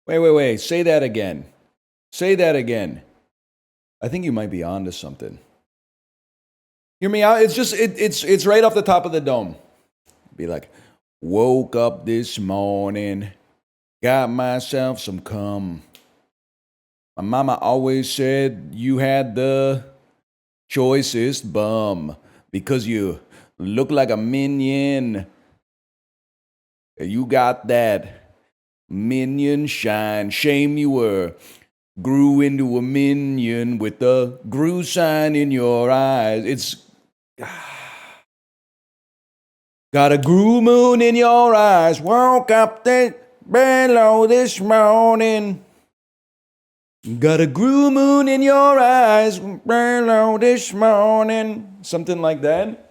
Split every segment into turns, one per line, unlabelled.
Wait. Say that again. Say that again. I think you might be onto something. Hear me out. It's just it's right off the top of the dome. Be like, woke up this morning, got myself some cum. My mama always said you had the choicest bum because you look like a minion. You got that minion shine. Shame you grew into a minion with the grew sign in your eyes. It's got a grew moon in your eyes. Woke up below this morning. Got a grew moon in your eyes. Below this morning. Something like that.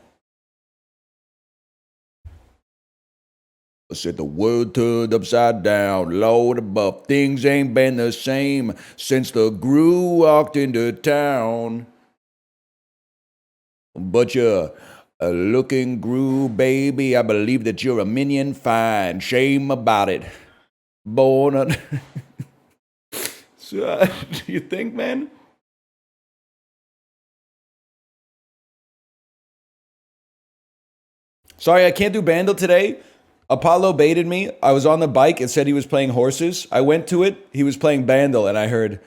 I said the world turned upside down, Lord above. Things ain't been the same since the Gru walked into town. But you're a looking Gru, baby. I believe that you're a minion fine. Shame about it. Born on... So, do you think, man? Sorry, I can't do Bandle today. Apollo baited me. I was on the bike. It said he was playing horses. I went to it. He was playing Bandle, and I heard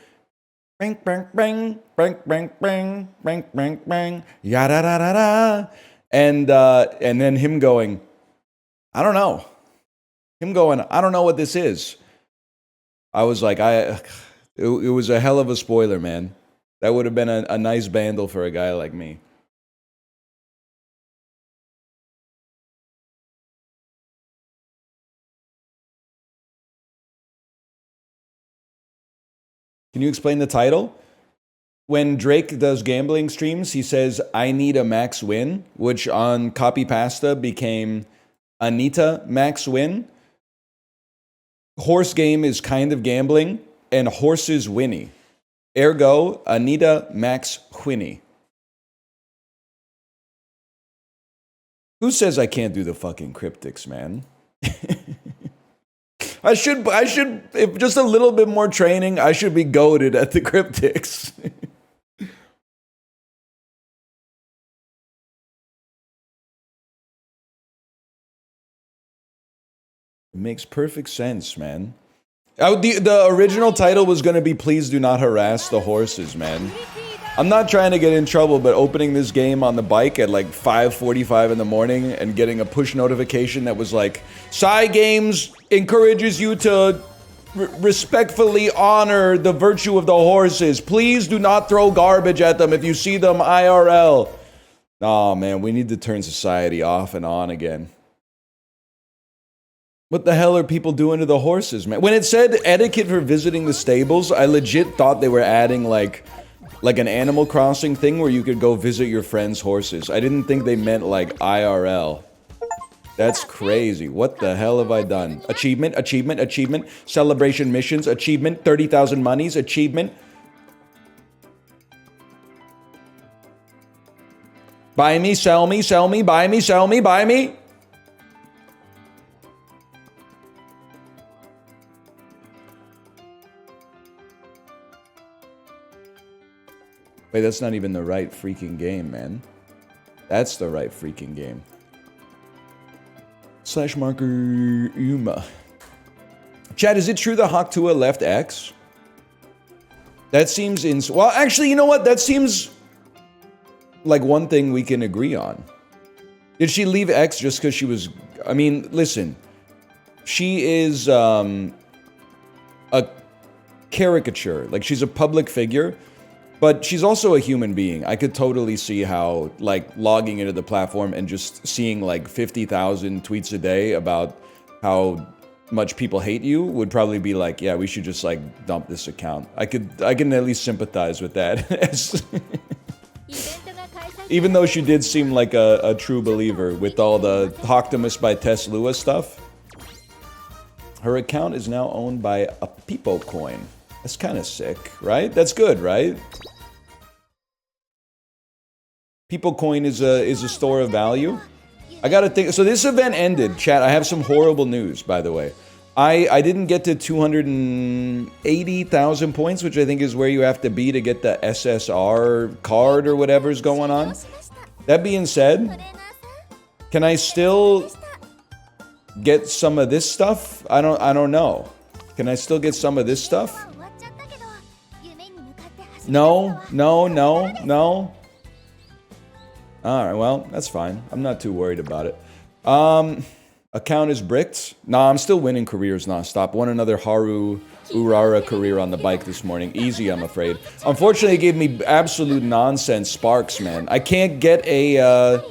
bang, bang, bang, bang, bang, bang, bang, bang, bang, yada da da da, and then him going, I don't know. Him going, I don't know what this is. I was like, it was a hell of a spoiler, man. That would have been a nice Bandle for a guy like me. Can you explain the title? When Drake does gambling streams, he says, I need a max win, which on Copy Pasta became ANITA max win. Horse game is kind of gambling, and horses WHINNY. Ergo, ANITA max WHINNY. Who says I can't do the fucking cryptics, man? I should, if just a little bit more training, I should be goated at the cryptics. It makes perfect sense, man. The original title was going to be Please Do Not Harass the Horses, man. I'm not trying to get in trouble, but opening this game on the bike at like 5:45 in the morning and getting a push notification that was like, Psy Games encourages you to respectfully honor the virtue of the horses. Please do not throw garbage at them if you see them IRL. Oh man, we need to turn society off and on again. What the hell are people doing to the horses, man? When it said etiquette for visiting the stables, I legit thought they were adding like an Animal Crossing thing where you could go visit your friend's horses. I didn't think they meant like IRL. That's crazy. What the hell have I done? Achievement, achievement, achievement. Celebration missions, achievement. 30,000 monies, achievement. Buy me, sell me, sell me, buy me, sell me, buy me. Wait, that's not even the right freaking game, man. That's the right freaking game. Slash marker Yuma. Chad, is it true that Hawktua left X? That seems well, actually, you know what? That seems like one thing we can agree on. Did she leave X just because she was... I mean, listen. She is a caricature. Like, she's a public figure. But she's also a human being. I could totally see how, like, logging into the platform and just seeing, like, 50,000 tweets a day about how much people hate you would probably be like, yeah, we should just, like, dump this account. I can at least sympathize with that. Even though she did seem like a true believer with all the Hawktimus by Tess Lua stuff. Her account is now owned by a Peepo coin. That's kind of sick, right? That's good, right? Peepo coin is a store of value. I gotta think. So this event ended, chat. I have some horrible news, by the way. I didn't get to 280,000 points, which I think is where you have to be to get the SSR card or whatever's going on. That being said, can I still get some of this stuff? I don't know. Can I still get some of this stuff? No. Alright, well, that's fine. I'm not too worried about it. Account is bricked. Nah, I'm still winning careers nonstop. Won another Haru Urara career on the bike this morning. Easy, I'm afraid. Unfortunately, it gave me absolute nonsense sparks, man. I can't get a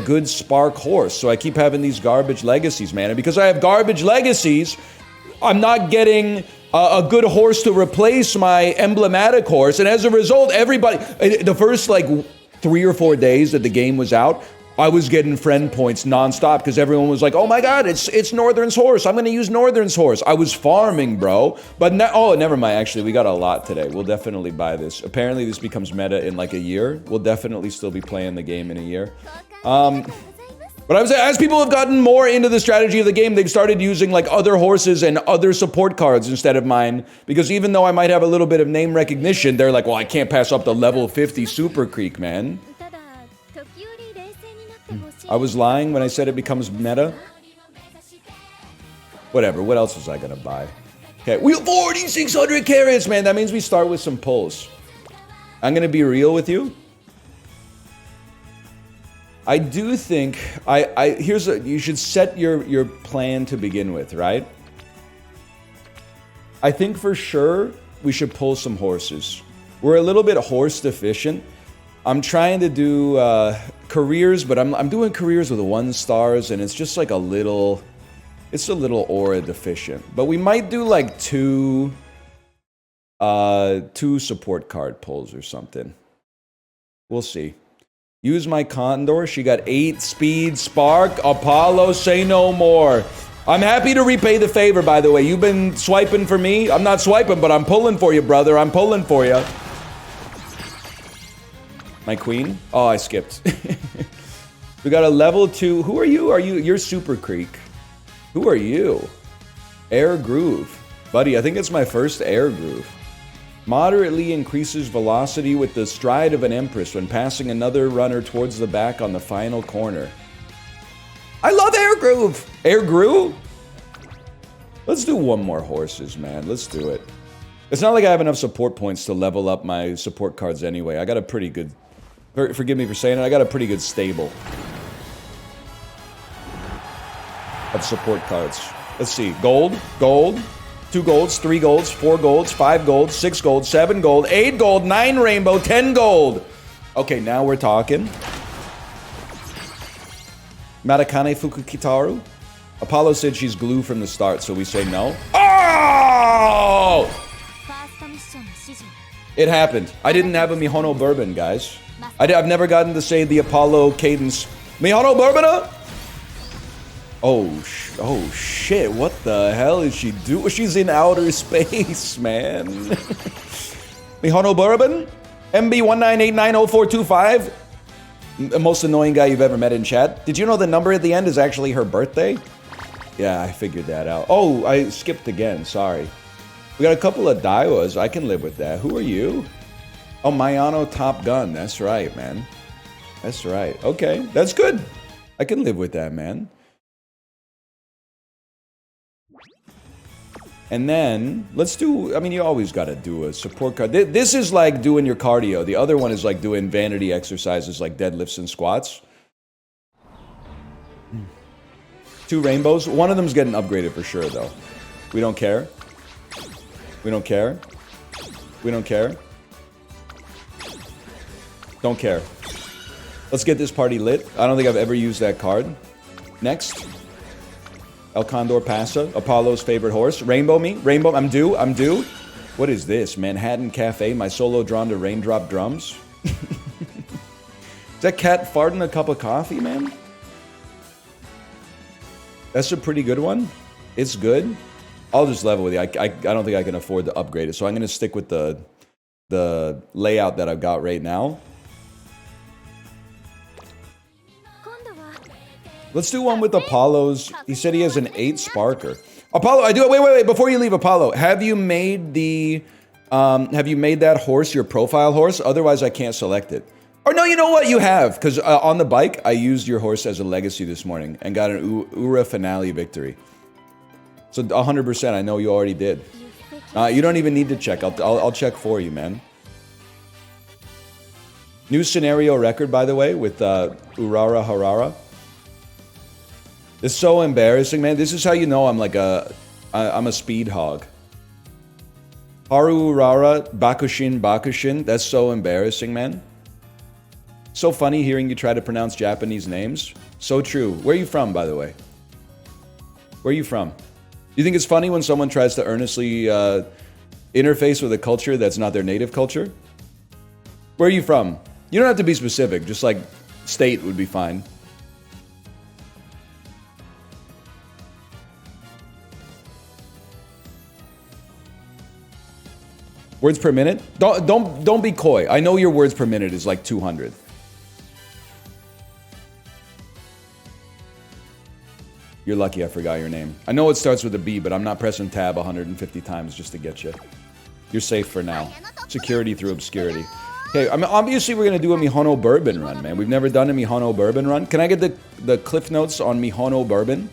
good spark horse, so I keep having these garbage legacies, man. And because I have garbage legacies, I'm not getting a good horse to replace my emblematic horse. And as a result, everybody, the first like 3 or 4 days that the game was out, I was getting friend points nonstop because everyone was like, oh my god, it's Northern's horse. I'm going to use Northern's horse. I was farming, bro. But oh, never mind. Actually, we got a lot today. We'll definitely buy this. Apparently, this becomes meta in like a year. We'll definitely still be playing the game in a year. But I was as people have gotten more into the strategy of the game, they've started using like other horses and other support cards instead of mine. Because even though I might have a little bit of name recognition, they're like, well, I can't pass up the level 50 Super Creek, man. I was lying when I said it becomes meta. Whatever, what else was I gonna buy? Okay, we have 4,600 carats, man. That means we start with some pulls. I'm gonna be real with you. I do think you should set your plan to begin with, right? I think for sure we should pull some horses. We're a little bit horse deficient. I'm trying to do careers, but I'm doing careers with 1 stars, and it's just like it's a little aura deficient. But we might do like two support card pulls or something. We'll see. Use my Condor. She got 8 speed, spark, Apollo, say no more. I'm happy to repay the favor, by the way. You've been swiping for me. I'm not swiping, but I'm pulling for you, brother. I'm pulling for you. My queen? Oh, I skipped. We got a level 2. Who are you? You're Super Creek. Who are you? Air Groove. Buddy, I think it's my first Air Groove. Moderately increases velocity with the stride of an Empress when passing another runner towards the back on the final corner. I love Air Groove! Air Groove? Let's do 1 more horses, man. Let's do it. It's not like I have enough support points to level up my support cards anyway. I got a pretty good... Forgive me for saying it, I got a pretty good stable of support cards. Let's see. Gold, 2 golds, 3 golds, 4 golds, 5 golds, 6 gold, 7 gold, 8 gold, 9 rainbow, 10 gold. Okay, now we're talking. Matakane Fukukitaru. Apollo said she's glue from the start, so we say no. Oh! It happened. I didn't have a Mihono Bourbon, guys. I've never gotten to say the Apollo cadence. Mihono Bourbon? Oh shit, what the hell is she doing? She's in outer space, man. Mihono Bourbon? MB198904225? The most annoying guy you've ever met in chat. Did you know the number at the end is actually her birthday? Yeah, I figured that out. Oh, I skipped again, sorry. We got a couple of Daiwas, I can live with that. Who are you? Oh, Mayano Top Gun, that's right, man. That's right, okay, that's good. I can live with that, man. And then, let's do, I mean, you always gotta do a support card. This is like doing your cardio. The other one is like doing vanity exercises like deadlifts and squats. 2 rainbows. One of them's getting upgraded for sure, though. We don't care. We don't care. We don't care. Don't care. Let's get this party lit. I don't think I've ever used that card. Next. El Condor Pasa, Apollo's favorite horse. Rainbow me. Rainbow, I'm due. What is this? Manhattan Cafe, my solo drawn to raindrop drums? Is that cat farting a cup of coffee, man? That's a pretty good one. It's good. I'll just level with you. I don't think I can afford to upgrade it, so I'm going to stick with the layout that I've got right now. Let's do one with Apollo's. He said he has an 8 Sparker. Apollo, I do. Wait. Before you leave, Apollo, have you made that horse your profile horse? Otherwise, I can't select it. Or no, you know what? You have, because on the bike, I used your horse as a legacy this morning and got an Ura finale victory. So 100%, I know you already did. You don't even need to check. I'll check for you, man. New scenario record, by the way, with Urara Harara. It's so embarrassing, man. This is how you know I'm like I'm a speed hog. Haru Urara, Bakushin. That's so embarrassing, man. So funny hearing you try to pronounce Japanese names. So true. Where are you from, by the way? Where are you from? You think it's funny when someone tries to earnestly interface with a culture that's not their native culture? Where are you from? You don't have to be specific. Just like state would be fine. Words per minute? Don't be coy. I know your words per minute is like 200. You're lucky I forgot your name. I know it starts with a B, but I'm not pressing tab 150 times just to get you. You're safe for now. Security through obscurity. Okay, I mean, obviously we're going to do a Mihono Bourbon run, man. We've never done a Mihono Bourbon run. Can I get the cliff notes on Mihono Bourbon?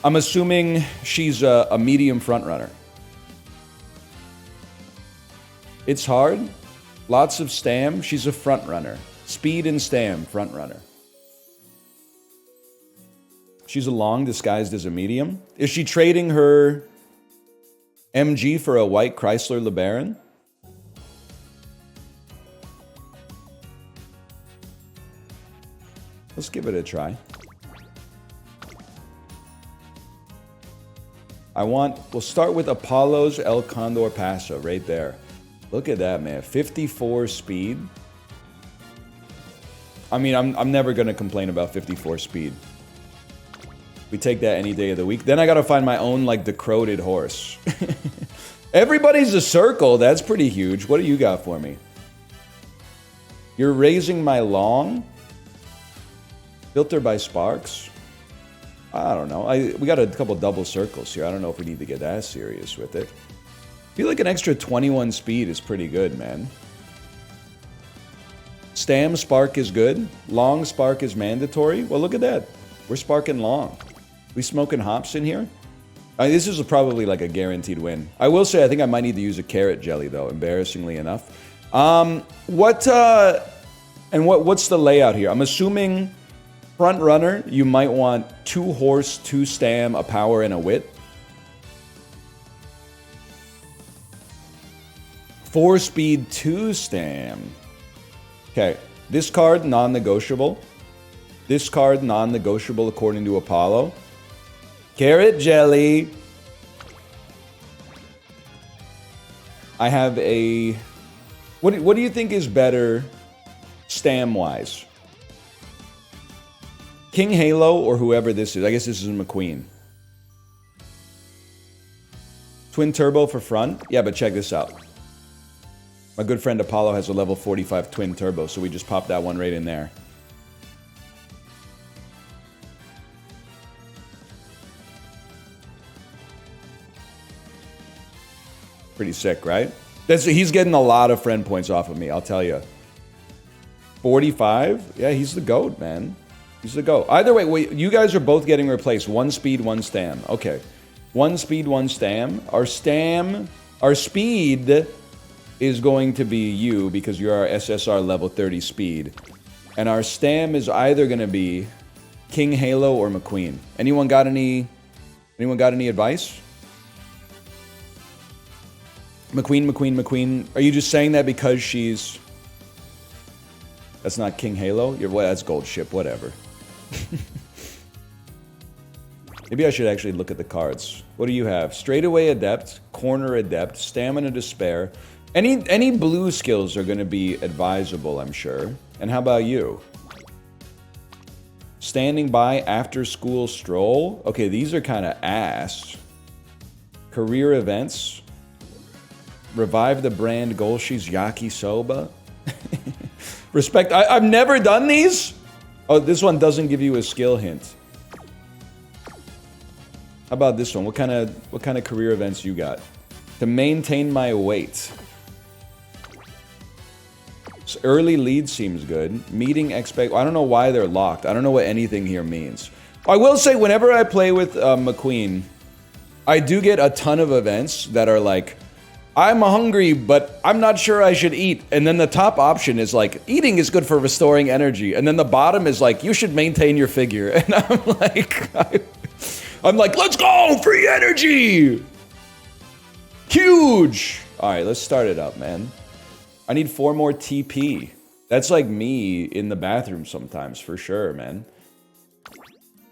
I'm assuming she's a medium front runner. It's hard. Lots of stam. She's a front runner. Speed and stam, front runner. She's a long disguised as a medium. Is she trading her MG for a white Chrysler LeBaron? Let's give it a try. We'll start with Apollo's El Condor Paso right there. Look at that, man. 54 speed. I mean, I'm never going to complain about 54 speed. We take that any day of the week. Then I got to find my own, like, decroded horse. Everybody's a circle. That's pretty huge. What do you got for me? You're raising my long. Filter by Sparks. I don't know. We got a couple double circles here. I don't know if we need to get that serious with it. I feel like an extra 21 speed is pretty good, man. Stam Spark is good. Long Spark is mandatory. Well, look at that. We're sparking long. We smoking hops in here? I mean, this is probably like a guaranteed win. I will say I think I might need to use a carrot jelly, though, embarrassingly enough. What's the layout here? I'm assuming front runner, you might want 2 horse, 2 stam, a power, and a wit. 4 speed, 2 stam. Okay, this card, non-negotiable. This card, non-negotiable according to Apollo. Carrot jelly. I have a... What do you think is better stam-wise? King Halo or whoever this is. I guess this is McQueen. Twin turbo for front. Yeah, but check this out. My good friend Apollo has a level 45 twin turbo, so we just popped that one right in there. Pretty sick, right? He's getting a lot of friend points off of me, I'll tell you. 45? Yeah, he's the GOAT, man. He's the GOAT. Either way, you guys are both getting replaced. 1 speed, 1 stam. Okay. 1 speed, 1 stam. Our speed is going to be you because you're our SSR level 30 speed. And our stam is either going to be King Halo or McQueen. Anyone got any advice? McQueen. Are you just saying that because she's... That's not King Halo? That's Gold Ship, whatever. Maybe I should actually look at the cards. What do you have? Straightaway Adept, Corner Adept, Stamina Despair. Any blue skills are going to be advisable, I'm sure. And how about you? Standing by after school stroll. Okay, these are kind of ass. Career events. Revive the brand Golshi's Yakisoba. Respect. I've never done these. Oh, this one doesn't give you a skill hint. How about this one? What kind of career events you got? To maintain my weight. So early lead seems good. Meeting expect. I don't know why they're locked. I don't know what anything here means. I will say, whenever I play with McQueen, I do get a ton of events that are like, I'm hungry, but I'm not sure I should eat. And then the top option is like, eating is good for restoring energy. And then the bottom is like, you should maintain your figure. And I'm like, let's go, free energy. Huge. All right, let's start it up, man. I need 4 more TP. That's like me in the bathroom sometimes, for sure, man.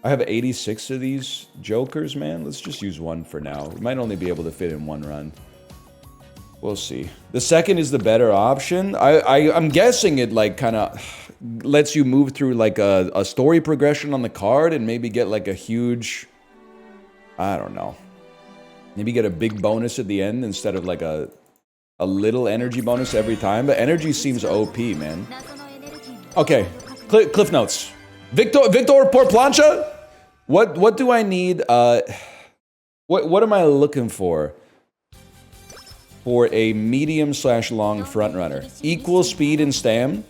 I have 86 of these jokers, man. Let's just use one for now. We might only be able to fit in one run. We'll see. The second is the better option. I'm guessing it like kind of lets you move through like a story progression on the card and maybe get like a huge, I don't know. Maybe get a big bonus at the end instead of like a little energy bonus every time. But energy seems OP, man. Okay, Cliff Notes. Victor por plancha? What do I need? What am I looking for? For a medium/long front runner. Equal speed and stam.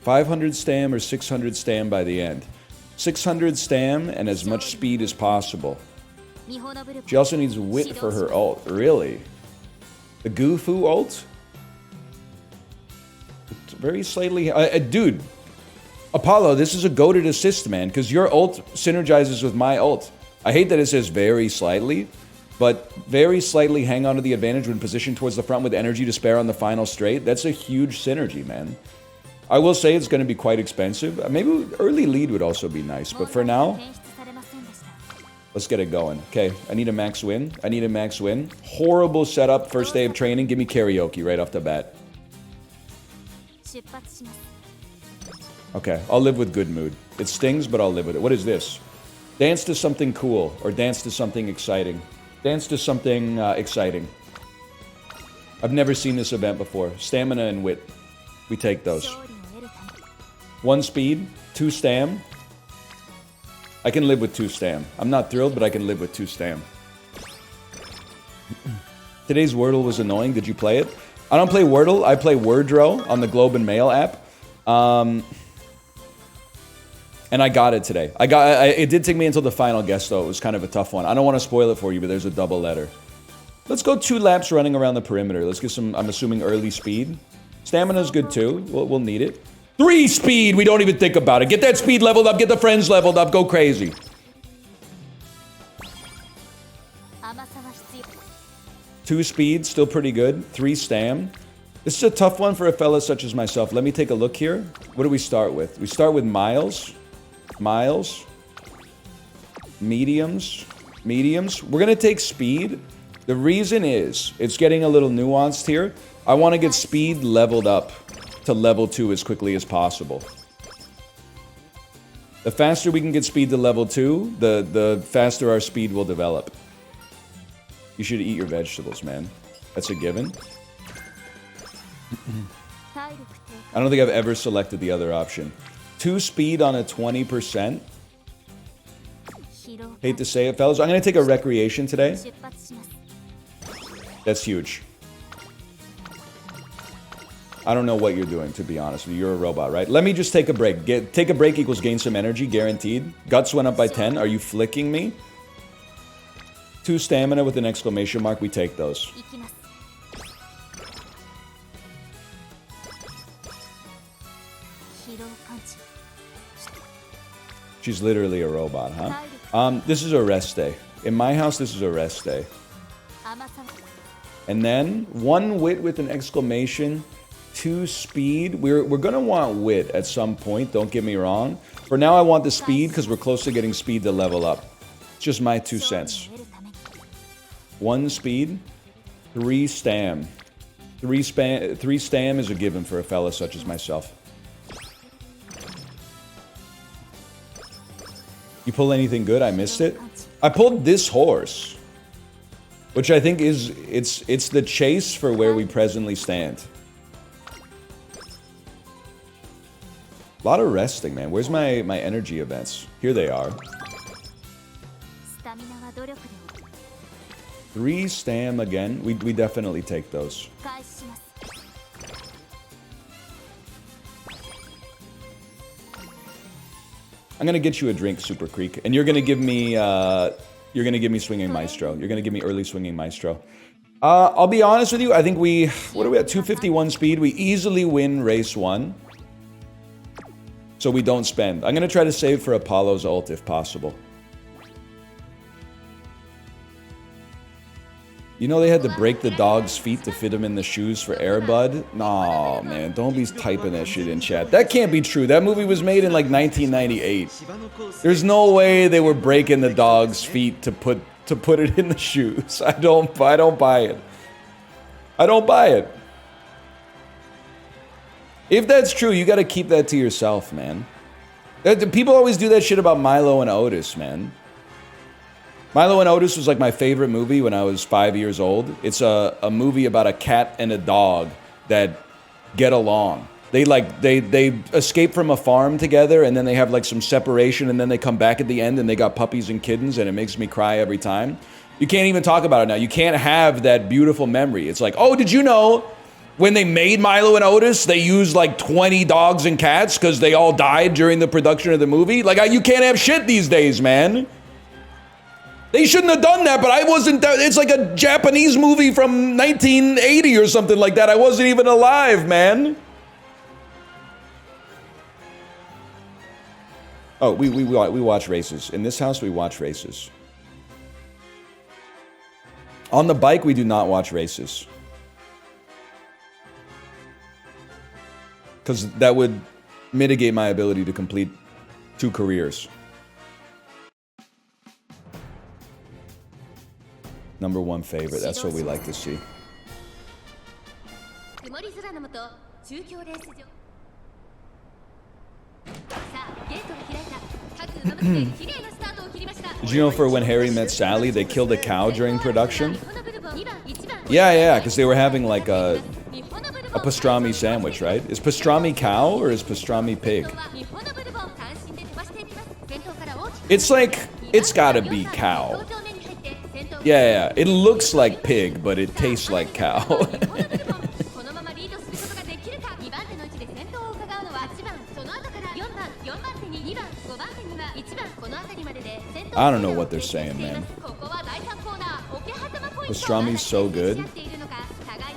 500 stam or 600 stam by the end. 600 stam and as much speed as possible. She also needs wit for her ult. Really? The Gufu ult? It's very slightly... dude, Apollo, this is a goated assist, man, because your ult synergizes with my ult. I hate that it says very slightly, but very slightly hang on to the advantage when positioned towards the front with energy to spare on the final straight. That's a huge synergy, man. I will say it's going to be quite expensive. Maybe early lead would also be nice, but for now, let's get it going. Okay, I need a max win. I need a max win. Horrible setup, first day of training. Give me karaoke right off the bat. Okay, I'll live with good mood. It stings, but I'll live with it. What is this? Dance to something cool, or dance to something exciting. Dance to something exciting. I've never seen this event before. Stamina and wit. We take those. 1 speed, 2 stam. I can live with 2 stam. I'm not thrilled, but I can live with 2 stam. Today's Wordle was annoying. Did you play it? I don't play Wordle. I play Wordrow on the Globe and Mail app. And I got it today. It did take me until the final guess, though. It was kind of a tough one. I don't want to spoil it for you, but there's a double letter. Let's go 2 laps running around the perimeter. Let's get some, I'm assuming, early speed. Stamina's good, too. We'll need it. 3 speed! We don't even think about it. Get that speed leveled up. Get the friends leveled up. Go crazy. 2 speed, still pretty good. 3 stam. This is a tough one for a fella such as myself. Let me take a look here. What do we start with? We start with miles. Miles. Mediums. Mediums. We're going to take speed. The reason is, it's getting a little nuanced here. I want to get speed leveled up to level 2 as quickly as possible. The faster we can get speed to level 2, the faster our speed will develop. You should eat your vegetables, man. That's a given. I don't think I've ever selected the other option. 2 speed on a 20%. Hate to say it, fellas. I'm going to take a recreation today. That's huge. I don't know what you're doing, to be honest with you. You're a robot, right? Let me just take a break. Take a break equals gain some energy, guaranteed. Guts went up by 10. Are you flicking me? 2 stamina with an exclamation mark. We take those. She's literally a robot, huh? This is a rest day. In my house, this is a rest day. And then 1 wit with an exclamation. 2 speed. We're gonna want wit at some point, don't get me wrong. For now, I want the speed because we're close to getting speed to level up. It's just my 2 cents. 1 speed, 3 stam. 3 stam is a given for a fella such as myself. You pull anything good? I missed it. I pulled this horse. Which I think is, it's the chase for where we presently stand. A lot of resting, man. Where's my energy events? Here they are. 3 stam again. We definitely take those. I'm gonna get you a drink, Super Creek, and you're gonna give me Swinging Maestro. You're gonna give me early Swinging Maestro. I'll be honest with you. I think what are we at? 251 speed. We easily win race 1. So we don't spend. I'm gonna try to save for Apollo's ult if possible. You know they had to break the dog's feet to fit him in the shoes for Air Bud? Nah, man, don't be typing that shit in chat. That can't be true. That movie was made in like 1998. There's no way they were breaking the dog's feet to put it in the shoes. I don't buy it. I don't buy it. If that's true, you gotta keep that to yourself, man. People always do that shit about Milo and Otis, man. Milo and Otis was like my favorite movie when I was 5 years old. It's a movie about a cat and a dog that get along. They escape from a farm together, and then they have like some separation, and then they come back at the end and they got puppies and kittens, and it makes me cry every time. You can't even talk about it now. You can't have that beautiful memory. It's like, oh, did you know when they made Milo and Otis, they used like 20 dogs and cats because they all died during the production of the movie? Like, you can't have shit these days, man. They shouldn't have done that, but I wasn't. It's like a Japanese movie from 1980 or something like that. I wasn't even alive, man. Oh, we watch races. In this house, we watch races. On the bike, we do not watch races. Because that would mitigate my ability to complete 2 careers. Number 1 favorite. That's what we like to see. Did you know for When Harry Met Sally, they killed a cow during production? Yeah, because they were having like a pastrami sandwich, right? Is pastrami cow or is pastrami pig? It's like, it's gotta be cow. Yeah, it looks like pig, but it tastes like cow. I don't know what they're saying, man. Pastrami's so good.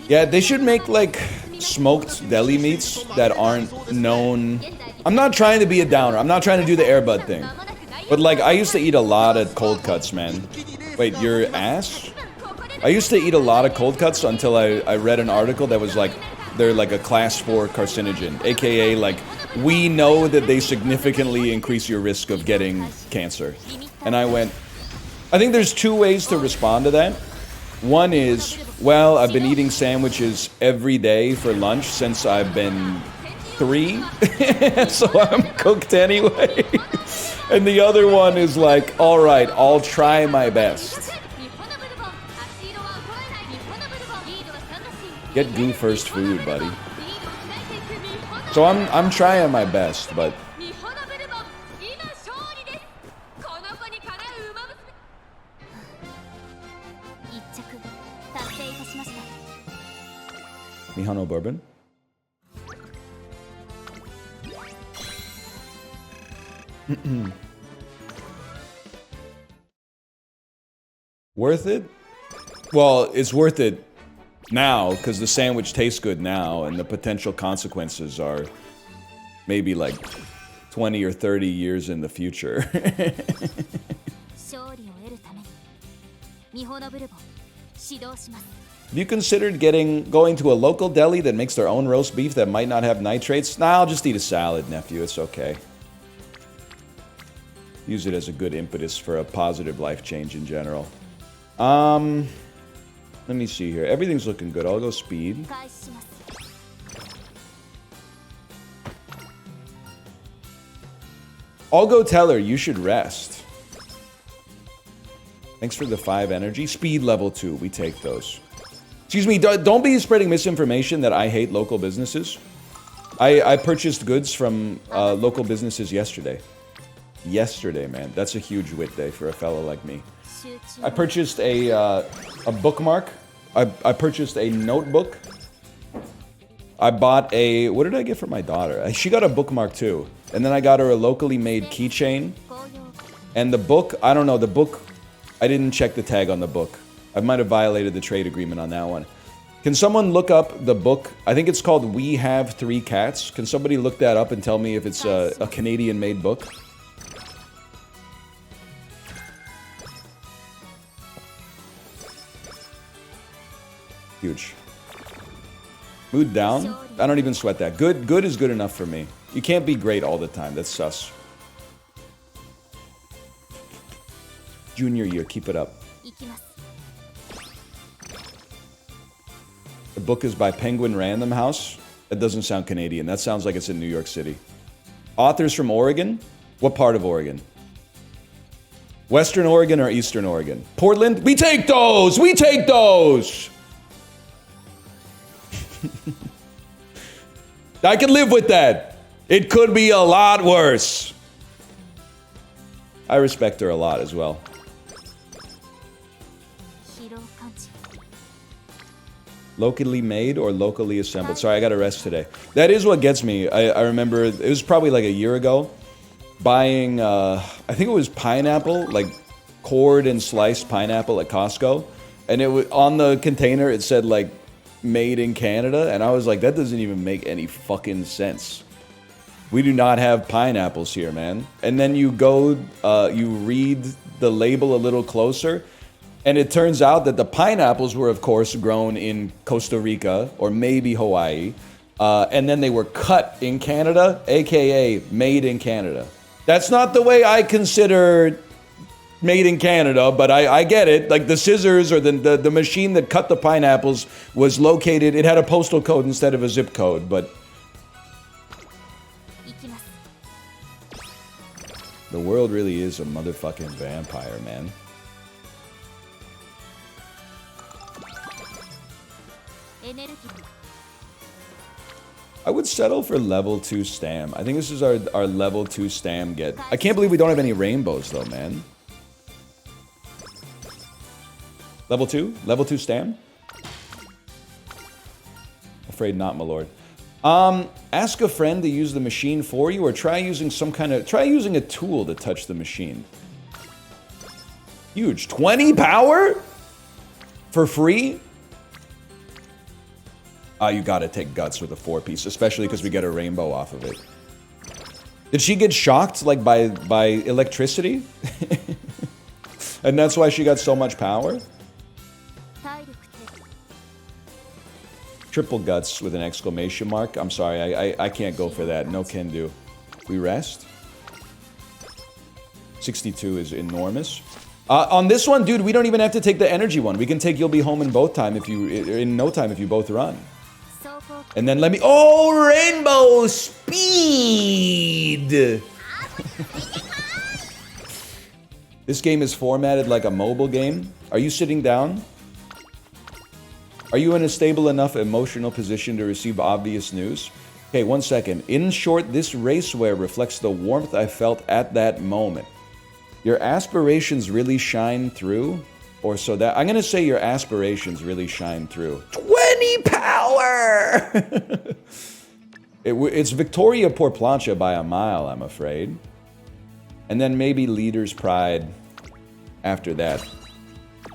Yeah, they should make like smoked deli meats that aren't known. I'm not trying to be a downer. I'm not trying to do the Air Bud thing. But like, I used to eat a lot of cold cuts, man. Wait, your ass? I used to eat a lot of cold cuts until I read an article that was like, they're like a class 4 carcinogen, aka like, we know that they significantly increase your risk of getting cancer. And I went, I think there's 2 ways to respond to that. One is, well, I've been eating sandwiches every day for lunch since I've been 3, so I'm cooked anyway. And the other one is like, all right, I'll try my best. Get goo first food, buddy. So I'm trying my best, but Mihano bourbon. Worth it? Well, it's worth it now because the sandwich tastes good now, and the potential consequences are maybe like 20 or 30 years in the future. Have you considered going to a local deli that makes their own roast beef that might not have nitrates? Nah, I'll just eat a salad, nephew. It's okay. Use it as a good impetus for a positive life change in general. Let me see here. Everything's looking good. I'll go speed. I'll go tell her you should rest. Thanks for the 5 energy. Speed level 2. We take those. Excuse me, don't be spreading misinformation that I hate local businesses. I purchased goods from local businesses yesterday. Yesterday, man. That's a huge wit day for a fellow like me. I purchased a bookmark. I purchased a notebook. I bought a... What did I get for my daughter? She got a bookmark too. And then I got her a locally made keychain. And the book, I don't know, the book... I didn't check the tag on the book. I might have violated the trade agreement on that one. Can someone look up the book? I think it's called We Have 3 Cats. Can somebody look that up and tell me if it's a Canadian-made book? Huge. Mood down? I don't even sweat that. Good is good enough for me. You can't be great all the time. That's sus. Junior year, keep it up. The book is by Penguin Random House. That doesn't sound Canadian. That sounds like it's in New York City. Authors from Oregon? What part of Oregon? Western Oregon or Eastern Oregon? Portland? We take those! We take those! I can live with that. It could be a lot worse. I respect her a lot as well. Locally made or locally assembled? Sorry, I got to rest today. That is what gets me. I remember it was probably like a year ago, buying, I think it was pineapple, like cored and sliced pineapple at Costco. And it was on the container, it said like made in Canada. And I was like, that doesn't even make any fucking sense. We do not have pineapples here, man. And then you go, you read the label a little closer. And it turns out that the pineapples were, of course, grown in Costa Rica or maybe Hawaii. And then they were cut in Canada, aka made in Canada. That's not the way I consider made in Canada, but I get it. Like the scissors or the machine that cut the pineapples was located, it had a postal code instead of a zip code, but... The world really is a motherfucking vampire, man. I would settle for level 2 stam. I think this is our level 2 stam get. I can't believe we don't have any rainbows though, man. Level 2? Level 2 stam? Afraid not, my lord. Ask a friend to use the machine for you or try using a tool to touch the machine. Huge. 20 power? For free? You gotta take guts with a 4-piece, especially because we get a rainbow off of it. Did she get shocked, like, by electricity? And that's why she got so much power? Triple guts with an exclamation mark. I'm sorry, I can't go for that. No can do. We rest? 62 is enormous. On this one, dude, we don't even have to take the energy one. We can take You'll Be Home in no time if you both run. And then let me... Oh, rainbow speed! This game is formatted like a mobile game. Are you sitting down? Are you in a stable enough emotional position to receive obvious news? Okay, 1 second. In short, this racewear reflects the warmth I felt at that moment. Your aspirations really shine through? Or so that... I'm gonna say your aspirations really shine through. 20 power! It's Victoria Porplancha by a mile, I'm afraid. And then maybe Leader's Pride after that.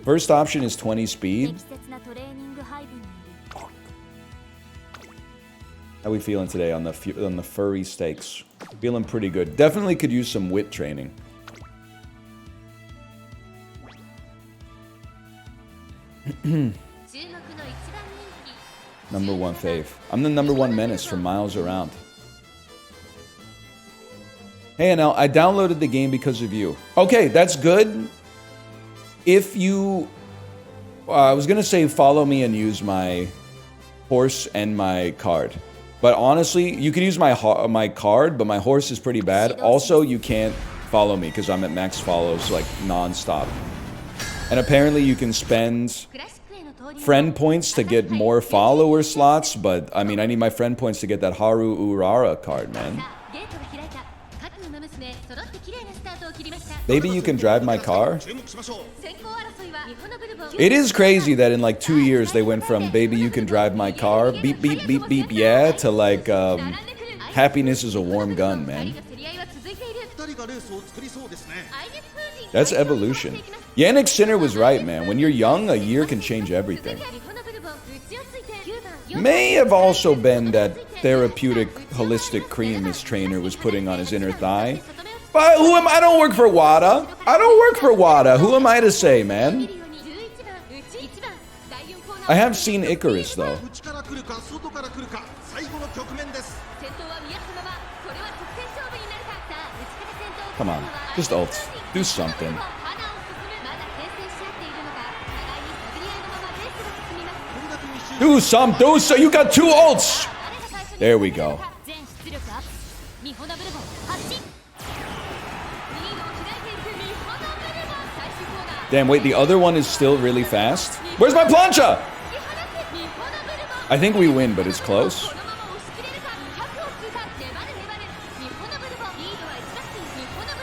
First option is 20 speed. How we feeling today on the furry stakes? Feeling pretty good. Definitely could use some wit training. Number 1 fave. I'm the number 1 menace from miles around. Hey, Anel, I downloaded the game because of you. Okay, that's good. If you... I was gonna say follow me and use my horse and my card. But honestly, you can use my card, but my horse is pretty bad. Also, you can't follow me because I'm at max follows, like, non-stop. And apparently you can spend friend points to get more follower slots, but I mean, I need my friend points to get that Haru Urara card, man. Maybe you can drive my car? It is crazy that in like 2 years they went from baby you can drive my car, beep beep beep beep yeah, to like happiness is a warm gun, man. That's evolution. Yannick Sinner was right, man. When you're young, a year can change everything. May have also been that therapeutic holistic cream his trainer was putting on his inner thigh. But who am I? I don't work for WADA. I don't work for WADA. Who am I to say, man? I have seen Icarus, though. Come on, just ults. Do something. Do some. You got 2 ults. There we go. Damn, wait, the other one is still really fast? Where's my plancha? I think we win, but it's close.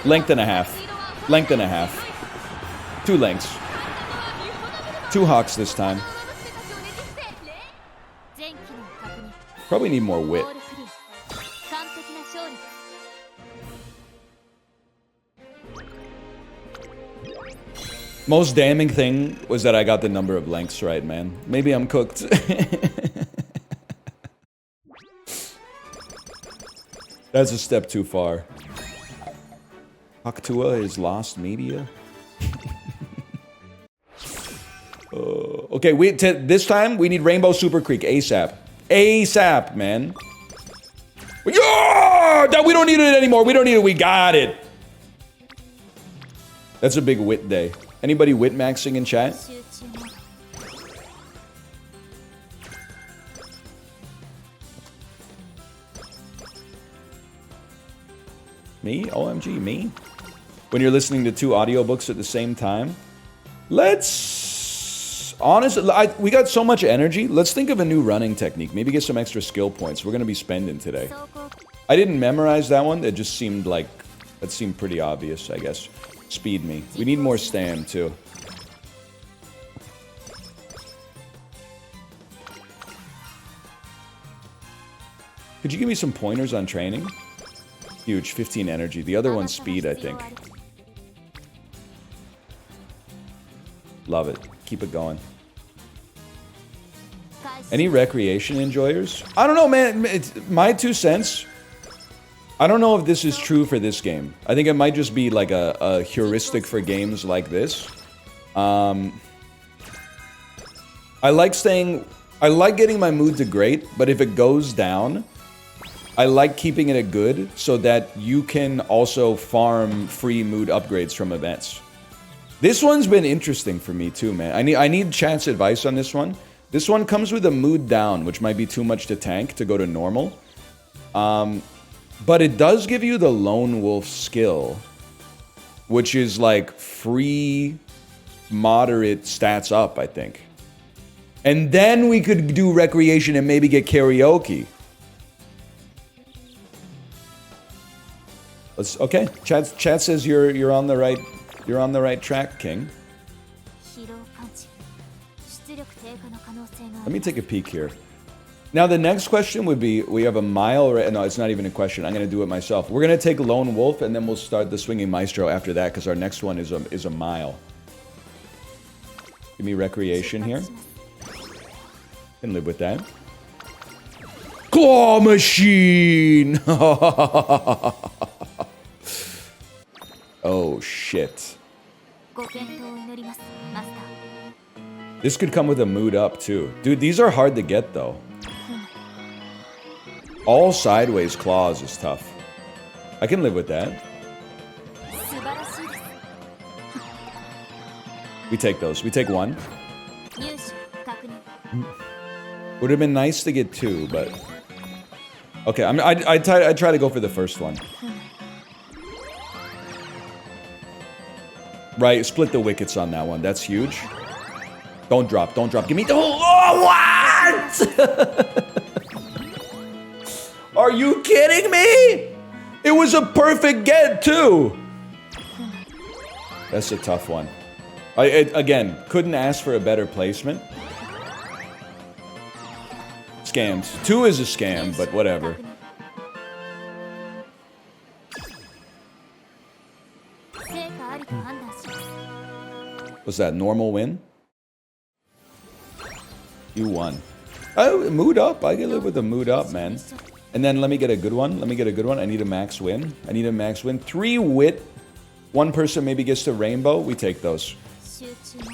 Length and a half. Length and a half. 2 lengths. 2 hawks this time. Probably need more wit. Most damning thing was that I got the number of lengths right, man. Maybe I'm cooked. That's a step too far. Haktua is lost media. Okay, this time we need Rainbow Super Creek ASAP. ASAP, man. Yeah! We don't need it anymore. We don't need it. We got it. That's a big wit day. Anybody wit maxing in chat? Me? OMG, me? When you're listening to 2 audiobooks at the same time? Honestly, we got so much energy. Let's think of a new running technique. Maybe get some extra skill points. We're going to be spending today. I didn't memorize that one. It just seemed like... That seemed pretty obvious, I guess. Speed me. We need more stam, too. Could you give me some pointers on training? Huge. 15 energy. The other one's speed, I think. Love it. Keep it going. Any recreation enjoyers? I don't know, man. It's my 2 cents. I don't know if this is true for this game. I think it might just be like a heuristic for games like this. I like getting my mood to great, but if it goes down, I like keeping it at good so that you can also farm free mood upgrades from events. This one's been interesting for me too, man. I need chat's advice on this one. This one comes with a mood down, which might be too much to tank to go to normal. But it does give you the Lone Wolf skill, which is like free, moderate stats up, I think. And then we could do recreation and maybe get karaoke. Okay, chat says you're on the right track, King. Let me take a peek here. Now the next question would be, we have a mile, no, it's not even a question. I'm going to do it myself. We're going to take Lone Wolf and then we'll start the Swinging Maestro after that because our next one is a mile. Give me recreation here. Can live with that. Claw Machine! Oh, shit. This could come with a mood up, too. Dude, these are hard to get, though. All sideways claws is tough. I can live with that. We take those. We take 1. Would have been nice to get 2, but... Okay, I try to go for the first one. Right, split the wickets on that one. That's huge. Don't drop, don't drop. Give me the... Oh, what? Are you kidding me? It was a perfect get, too. That's a tough one. Again, couldn't ask for a better placement. Scammed. 2 is a scam, but whatever. Was that normal win? You won. Oh, mood up. I can live with a mood up, man. And then let me get a good one. Let me get a good one. I need a max win. I need a max win. 3 wit. One person maybe gets to rainbow. We take those.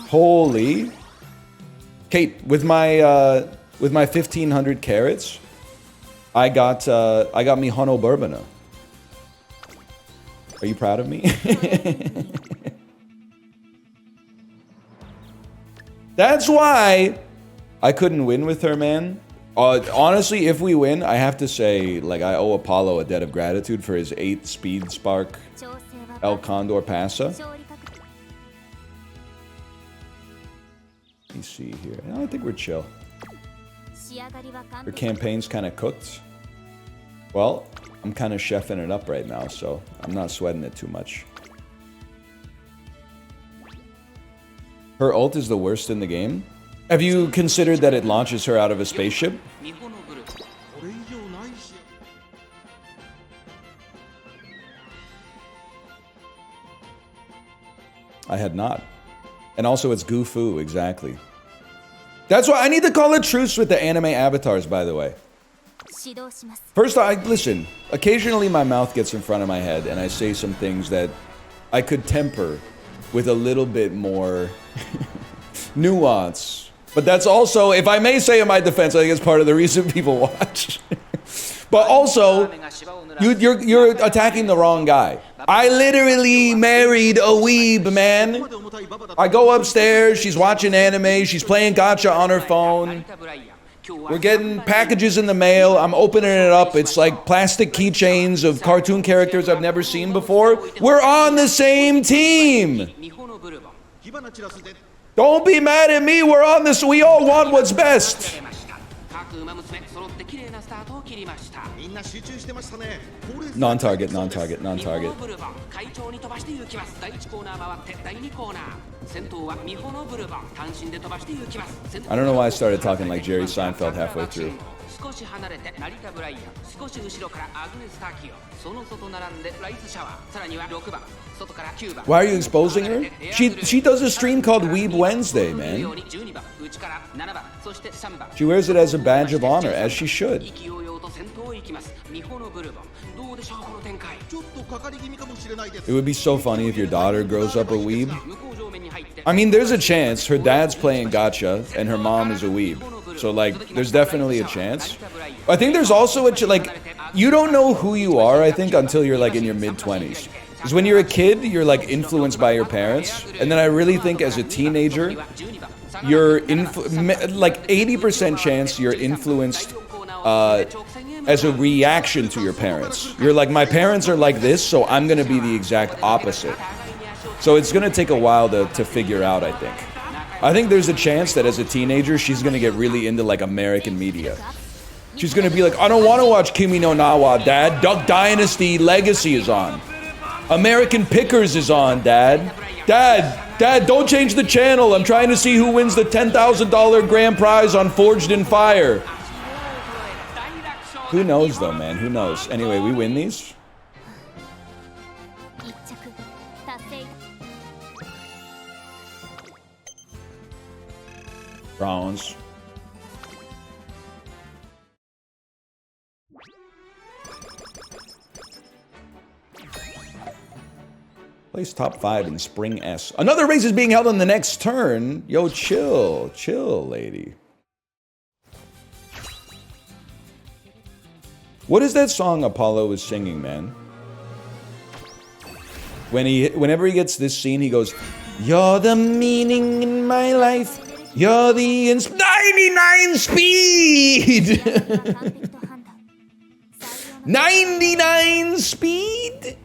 Holy. Kate, with my 1,500 carats, I got me Hono Bourbona. Are you proud of me? That's why I couldn't win with her, man. Honestly, if we win, I have to say, like, I owe Apollo a debt of gratitude for his 8 speed spark El Condor Passa. Let me see here. I think we're chill. Her campaign's kind of cooked. Well, I'm kind of chefing it up right now, so I'm not sweating it too much. Her ult is the worst in the game. Have you considered that it launches her out of a spaceship? I had not. And also it's Gufu, exactly. That's why I need to call a truce with the anime avatars, by the way. First, listen, occasionally my mouth gets in front of my head and I say some things that I could temper with a little bit more nuance. But that's also, if I may say in my defense, I think it's part of the reason people watch. But also, you're attacking the wrong guy. I literally married a weeb, man. I go upstairs, she's watching anime, she's playing gacha on her phone. We're getting packages in the mail, I'm opening it up, it's like plastic keychains of cartoon characters I've never seen before. We're on the same team! Don't be mad at me, we're on this, we all want what's best! Non-target, non-target, non-target. I don't know why I started talking like Jerry Seinfeld halfway through. Why are you exposing her? She does a stream called Weeb Wednesday, man. She wears it as a badge of honor, as she should. It would be so funny if your daughter grows up a weeb. I mean, there's a chance. Her dad's playing gacha, and her mom is a weeb. So, like, there's definitely a chance. I think there's also like, you don't know who you are, I think, until you're, like, in your mid-20s. Because when you're a kid, you're, like, influenced by your parents. And then I really think as a teenager, you're, like, 80% chance you're influenced as a reaction to your parents. You're like, my parents are like this, so I'm going to be the exact opposite. So it's going to take a while to figure out, I think. I think there's a chance that as a teenager, she's going to get really into, like, American media. She's going to be like, I don't want to watch Kimi no Nawa, Dad. Duck Dynasty Legacy is on. American Pickers is on, Dad. Dad, don't change the channel. I'm trying to see who wins the $10,000 grand prize on Forged in Fire. Who knows, though, man? Who knows? Anyway, we win these. Bronze. Place top 5 in Spring S. Another race is being held on the next turn. Yo, chill, lady. What is that song Apollo was singing, man? Whenever he gets this scene, he goes, "You're the meaning in my life. You're the 99 speed." 99 speed.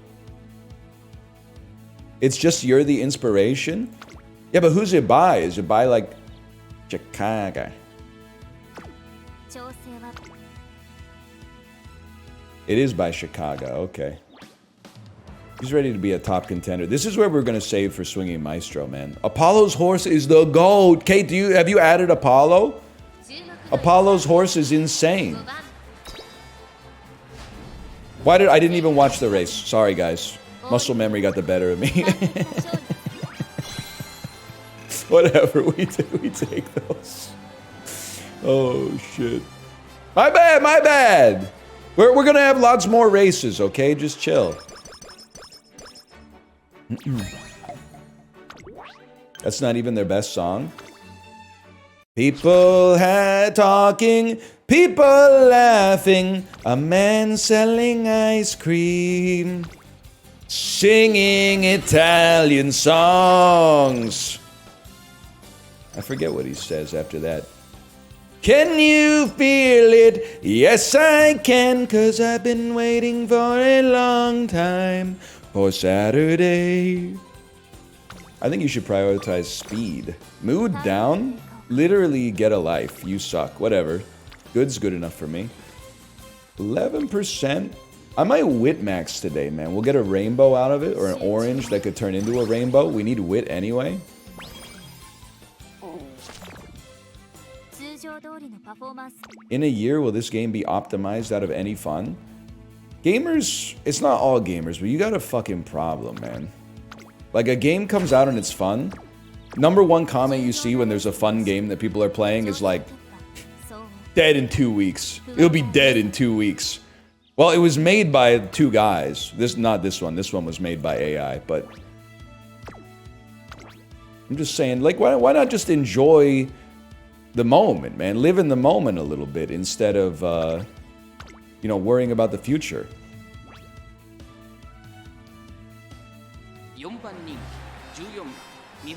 It's just you're the inspiration? Yeah, but who's it by? Is it by, like, Chicago? It is by Chicago, okay. He's ready to be a top contender. This is where we're gonna save for Swinging Maestro, man. Apollo's horse is the GOAT. Kate, have you added Apollo? Apollo's horse is insane. I didn't even watch the race. Sorry, guys. Muscle memory got the better of me. Whatever, we take those. Oh, shit. My bad, my bad. We're gonna have lots more races, okay? Just chill. That's not even their best song. People talking, people laughing, a man selling ice cream, singing Italian songs. I forget what he says after that. Can you feel it? Yes, I can, 'cause I've been waiting for a long time for Saturday. I think you should prioritize speed. Mood down? Literally get a life. You suck. Whatever. Good's good enough for me. 11%? I might wit max today, man. We'll get a rainbow out of it, or an orange that could turn into a rainbow. We need wit anyway. In a year, will this game be optimized out of any fun? Gamers, it's not all gamers, but you got a fucking problem, man. Like, a game comes out and it's fun. Number one comment you see when there's a fun game that people are playing is like, dead in 2 weeks. It'll be dead in 2 weeks. Well, it was made by 2 guys. Not this one. This one was made by AI, but I'm just saying, like, why not just enjoy the moment, man? Live in the moment a little bit instead of, you know, worrying about the future.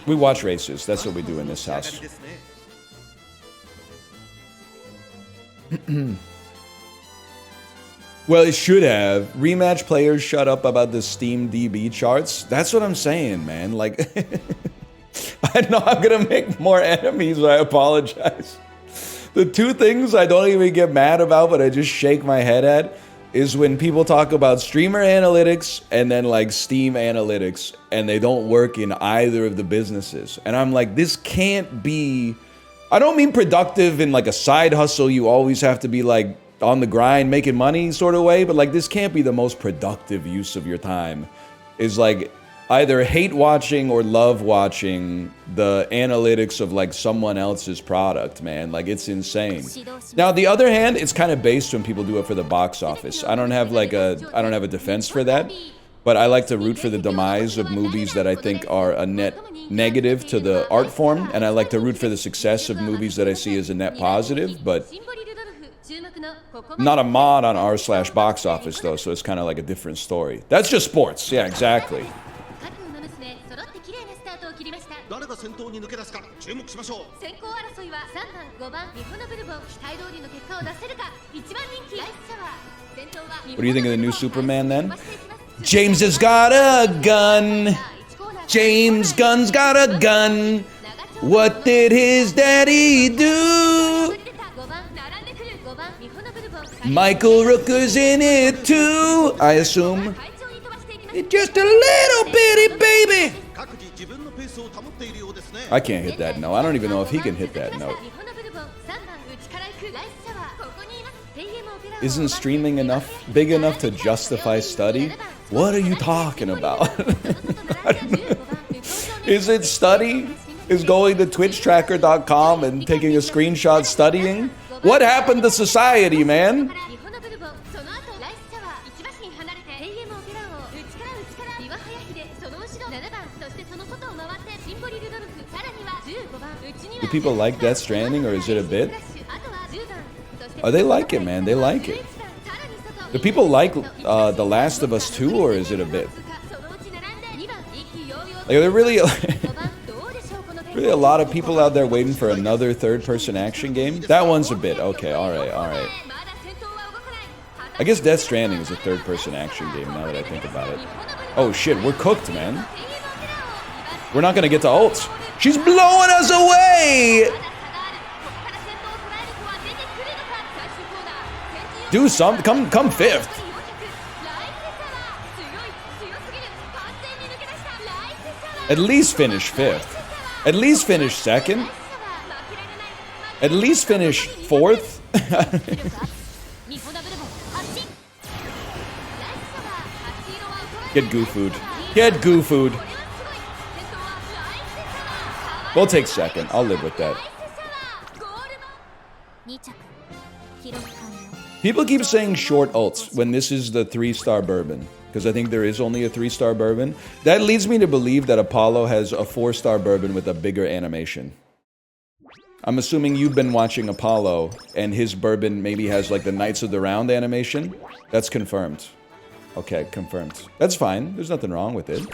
We watch races. That's what we do in this house. Well, it should have. Rematch players shut up about the Steam DB charts. That's what I'm saying, man. Like, I know I'm gonna make more enemies, I apologize. The 2 things I don't even get mad about, but I just shake my head at, is when people talk about streamer analytics and then like Steam analytics, and they don't work in either of the businesses. And I'm like, this can't be... I don't mean productive in like a side hustle, you always have to be like on the grind making money sort of way, but like this can't be the most productive use of your time. Is like either hate watching or love watching the analytics of like someone else's product, man. Like, it's insane. Now, on the other hand, it's kind of based when people do it for the box office. I don't have a defense for that, but I like to root for the demise of movies that I think are a net negative to the art form, and I like to root for the success of movies that I see as a net positive, but not a mod on r/box office though, so it's kind of like a different story. That's just sports. Yeah, exactly. What do you think of the new Superman then? James has got a gun. James Gunn's got a gun. What did his daddy do? Michael Rooker's in it too, I assume. It's just a little bitty baby. I can't hit that note. I don't even know if he can hit that note. Isn't streaming big enough to justify study? What are you talking about? Is it study? Is going to twitchtracker.com and taking a screenshot studying? What happened to society, man? Do people like Death Stranding, or is it a bit? Oh, they like it, man. They like it. Do people like The Last of Us 2, or is it a bit? Like, are there really a lot of people out there waiting for another third-person action game? That one's a bit. Okay, alright, alright. I guess Death Stranding is a third-person action game, now that I think about it. Oh shit, we're cooked, man. We're not gonna get to ults. She's blowing us away! Do something. Come fifth. At least finish fifth. At least finish second. At least finish fourth. Get goo food. Get goo food. We'll take second. I'll live with that. People keep saying short ults when this is the 3-star bourbon. Because I think there is only a 3-star bourbon. That leads me to believe that Apollo has a 4-star bourbon with a bigger animation. I'm assuming you've been watching Apollo, and his bourbon maybe has like the Knights of the Round animation. That's confirmed. Okay, confirmed. That's fine. There's nothing wrong with it.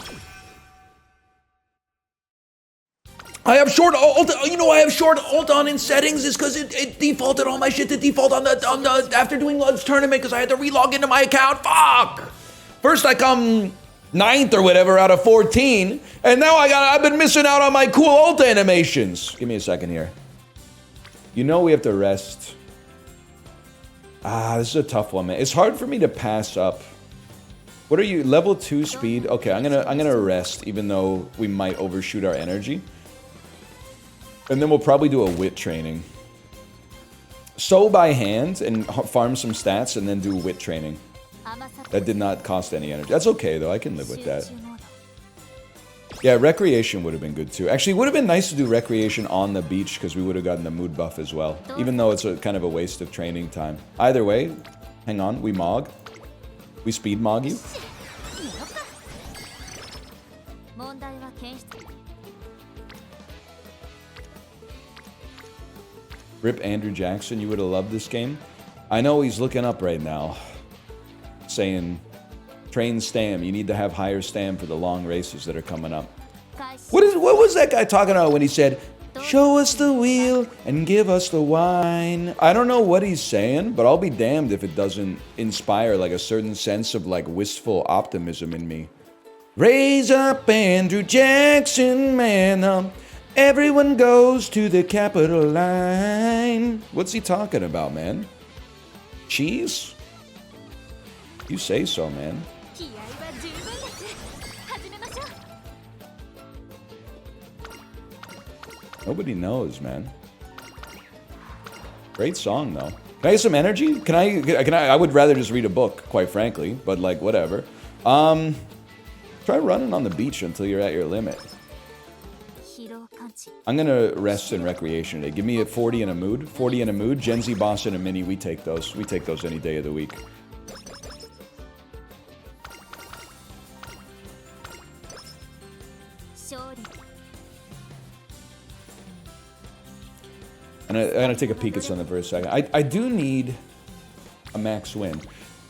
I have short ult. You know, I have short ult on in settings is because it defaulted all my shit to default on the after doing Lud's tournament because I had to relog into my account. Fuck. First I come 9th or whatever out of 14, and now I've been missing out on my cool ult animations. Give me a second here. You know we have to rest. This is a tough one, man. It's hard for me to pass up. What are you, level 2 speed? Okay, I'm gonna rest, even though we might overshoot our energy. And then we'll probably do a wit training. Sew by hand and farm some stats and then do wit training. That did not cost any energy. That's okay though, I can live with that. Yeah, recreation would have been good too. Actually, it would have been nice to do recreation on the beach because we would have gotten the mood buff as well. Even though it's a kind of a waste of training time. Either way, hang on, we mog. We speed mog you. Rip Andrew Jackson, you would have loved this game. I know he's looking up right now. Saying, train stam, you need to have higher stam for the long races that are coming up. What was that guy talking about when he said, show us the wheel and give us the wine? I don't know what he's saying, but I'll be damned if it doesn't inspire like a certain sense of like wistful optimism in me. Raise up Andrew Jackson, man. Everyone goes to the Capitol line. What's he talking about, man? Cheese? You say so, man. Nobody knows, man. Great song, though. Can I get some energy? Can I would rather just read a book, quite frankly, but like, whatever. Try running on the beach until you're at your limit. I'm gonna rest in recreation today. Give me a 40 in a mood. 40 in a mood. Gen Z boss and a mini, we take those. We take those any day of the week. And I'm gonna take a peek at something for a second. I do need a max win.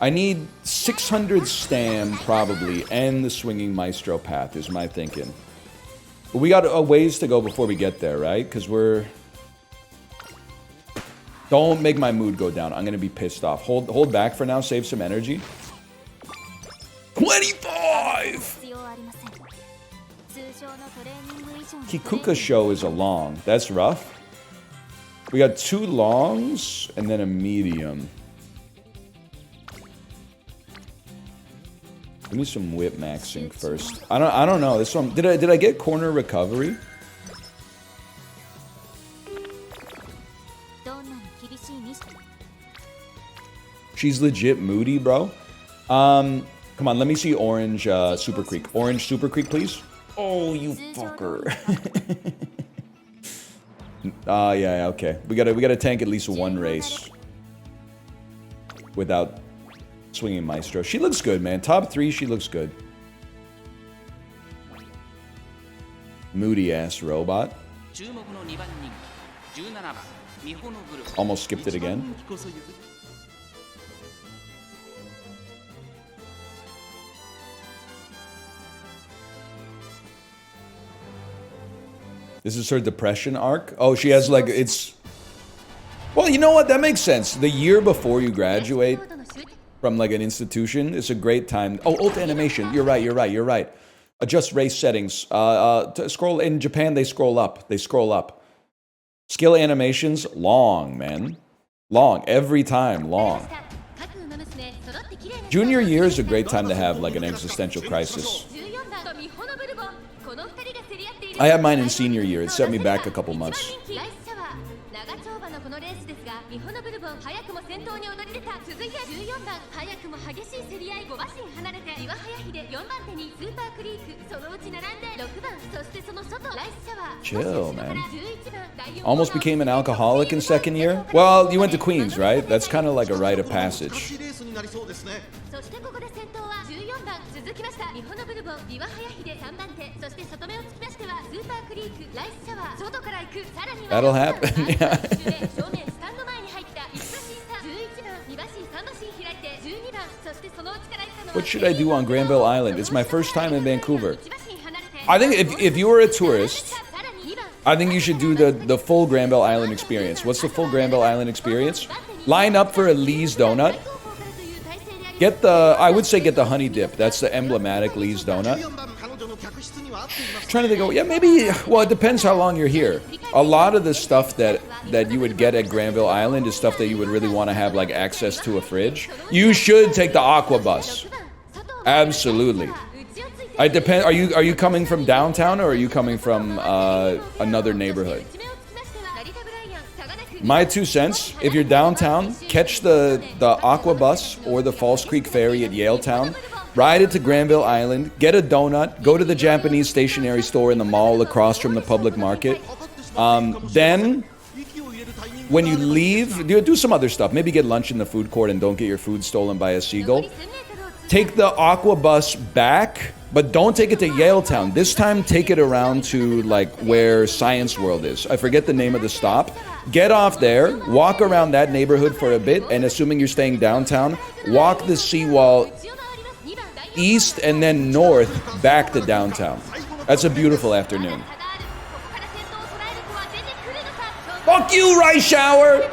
I need 600 stam probably, and the swinging maestro path is my thinking. But we got a ways to go before we get there, right? Because we're... Don't make my mood go down. I'm going to be pissed off. Hold back for now. Save some energy. 25! Kikuka show is a long. That's rough. We got 2 longs and then a medium. Give me some whip maxing first. I don't know. This one, did I get corner recovery? She's legit moody, bro. Come on, let me see orange Super Creek. Orange Super Creek, please. Oh, you fucker. Yeah, okay. We gotta tank at least one race without swinging maestro. She looks good, man. Top 3, she looks good. Moody ass robot. Almost skipped it again. This is her depression arc? Oh, she has like, it's... Well, you know what? That makes sense. The year before you graduate from like an institution is a great time. Oh, ult animation. You're right. Adjust race settings. Scroll in Japan. They scroll up. They scroll up. Skill animations long, man. Long every time. Long. Junior year is a great time to have like an existential crisis. I had mine in senior year. It set me back a couple months. Chill, man. Almost became an alcoholic in second year? Well, you went to Queens, right? That's kind of like a rite of passage. That'll happen. Yeah. What should I do on Granville Island? It's my first time in Vancouver. I think if you were a tourist, I think you should do the full Granville Island experience. What's the full Granville Island experience? Line up for a Lee's donut. Get the, I would say get the honey dip. That's the emblematic Lee's donut. Trying to think of, yeah, maybe, well, it depends how long you're here. A lot of the stuff that you would get at Granville Island is stuff that you would really want to have like access to a fridge. You should take the Aqua Bus. Absolutely. It depends. Are you coming from downtown or are you coming from another neighborhood? My 2 cents, if you're downtown, catch the Aqua Bus or the Falls Creek Ferry at Yaletown. Ride it to Granville Island, get a donut, go to the Japanese stationery store in the mall across from the public market. Then, when you leave, do some other stuff. Maybe get lunch in the food court and don't get your food stolen by a seagull. Take the Aqua Bus back, but don't take it to Yaletown. This time, take it around to like where Science World is. I forget the name of the stop. Get off there, walk around that neighborhood for a bit, and assuming you're staying downtown, walk the seawall east and then north back to downtown. That's a beautiful afternoon. Fuck you, Rice Shower!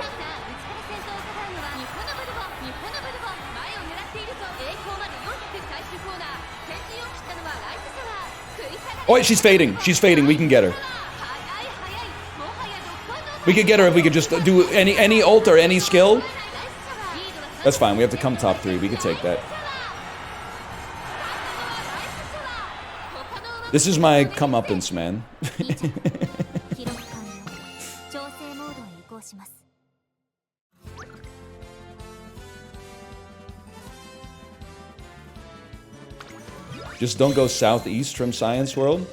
Oh, she's fading. She's fading. We can get her. We could get her if we could just do any ult or any skill. That's fine. We have to come top 3. We could take that. This is my comeuppance, man. Just don't go southeast from Science World.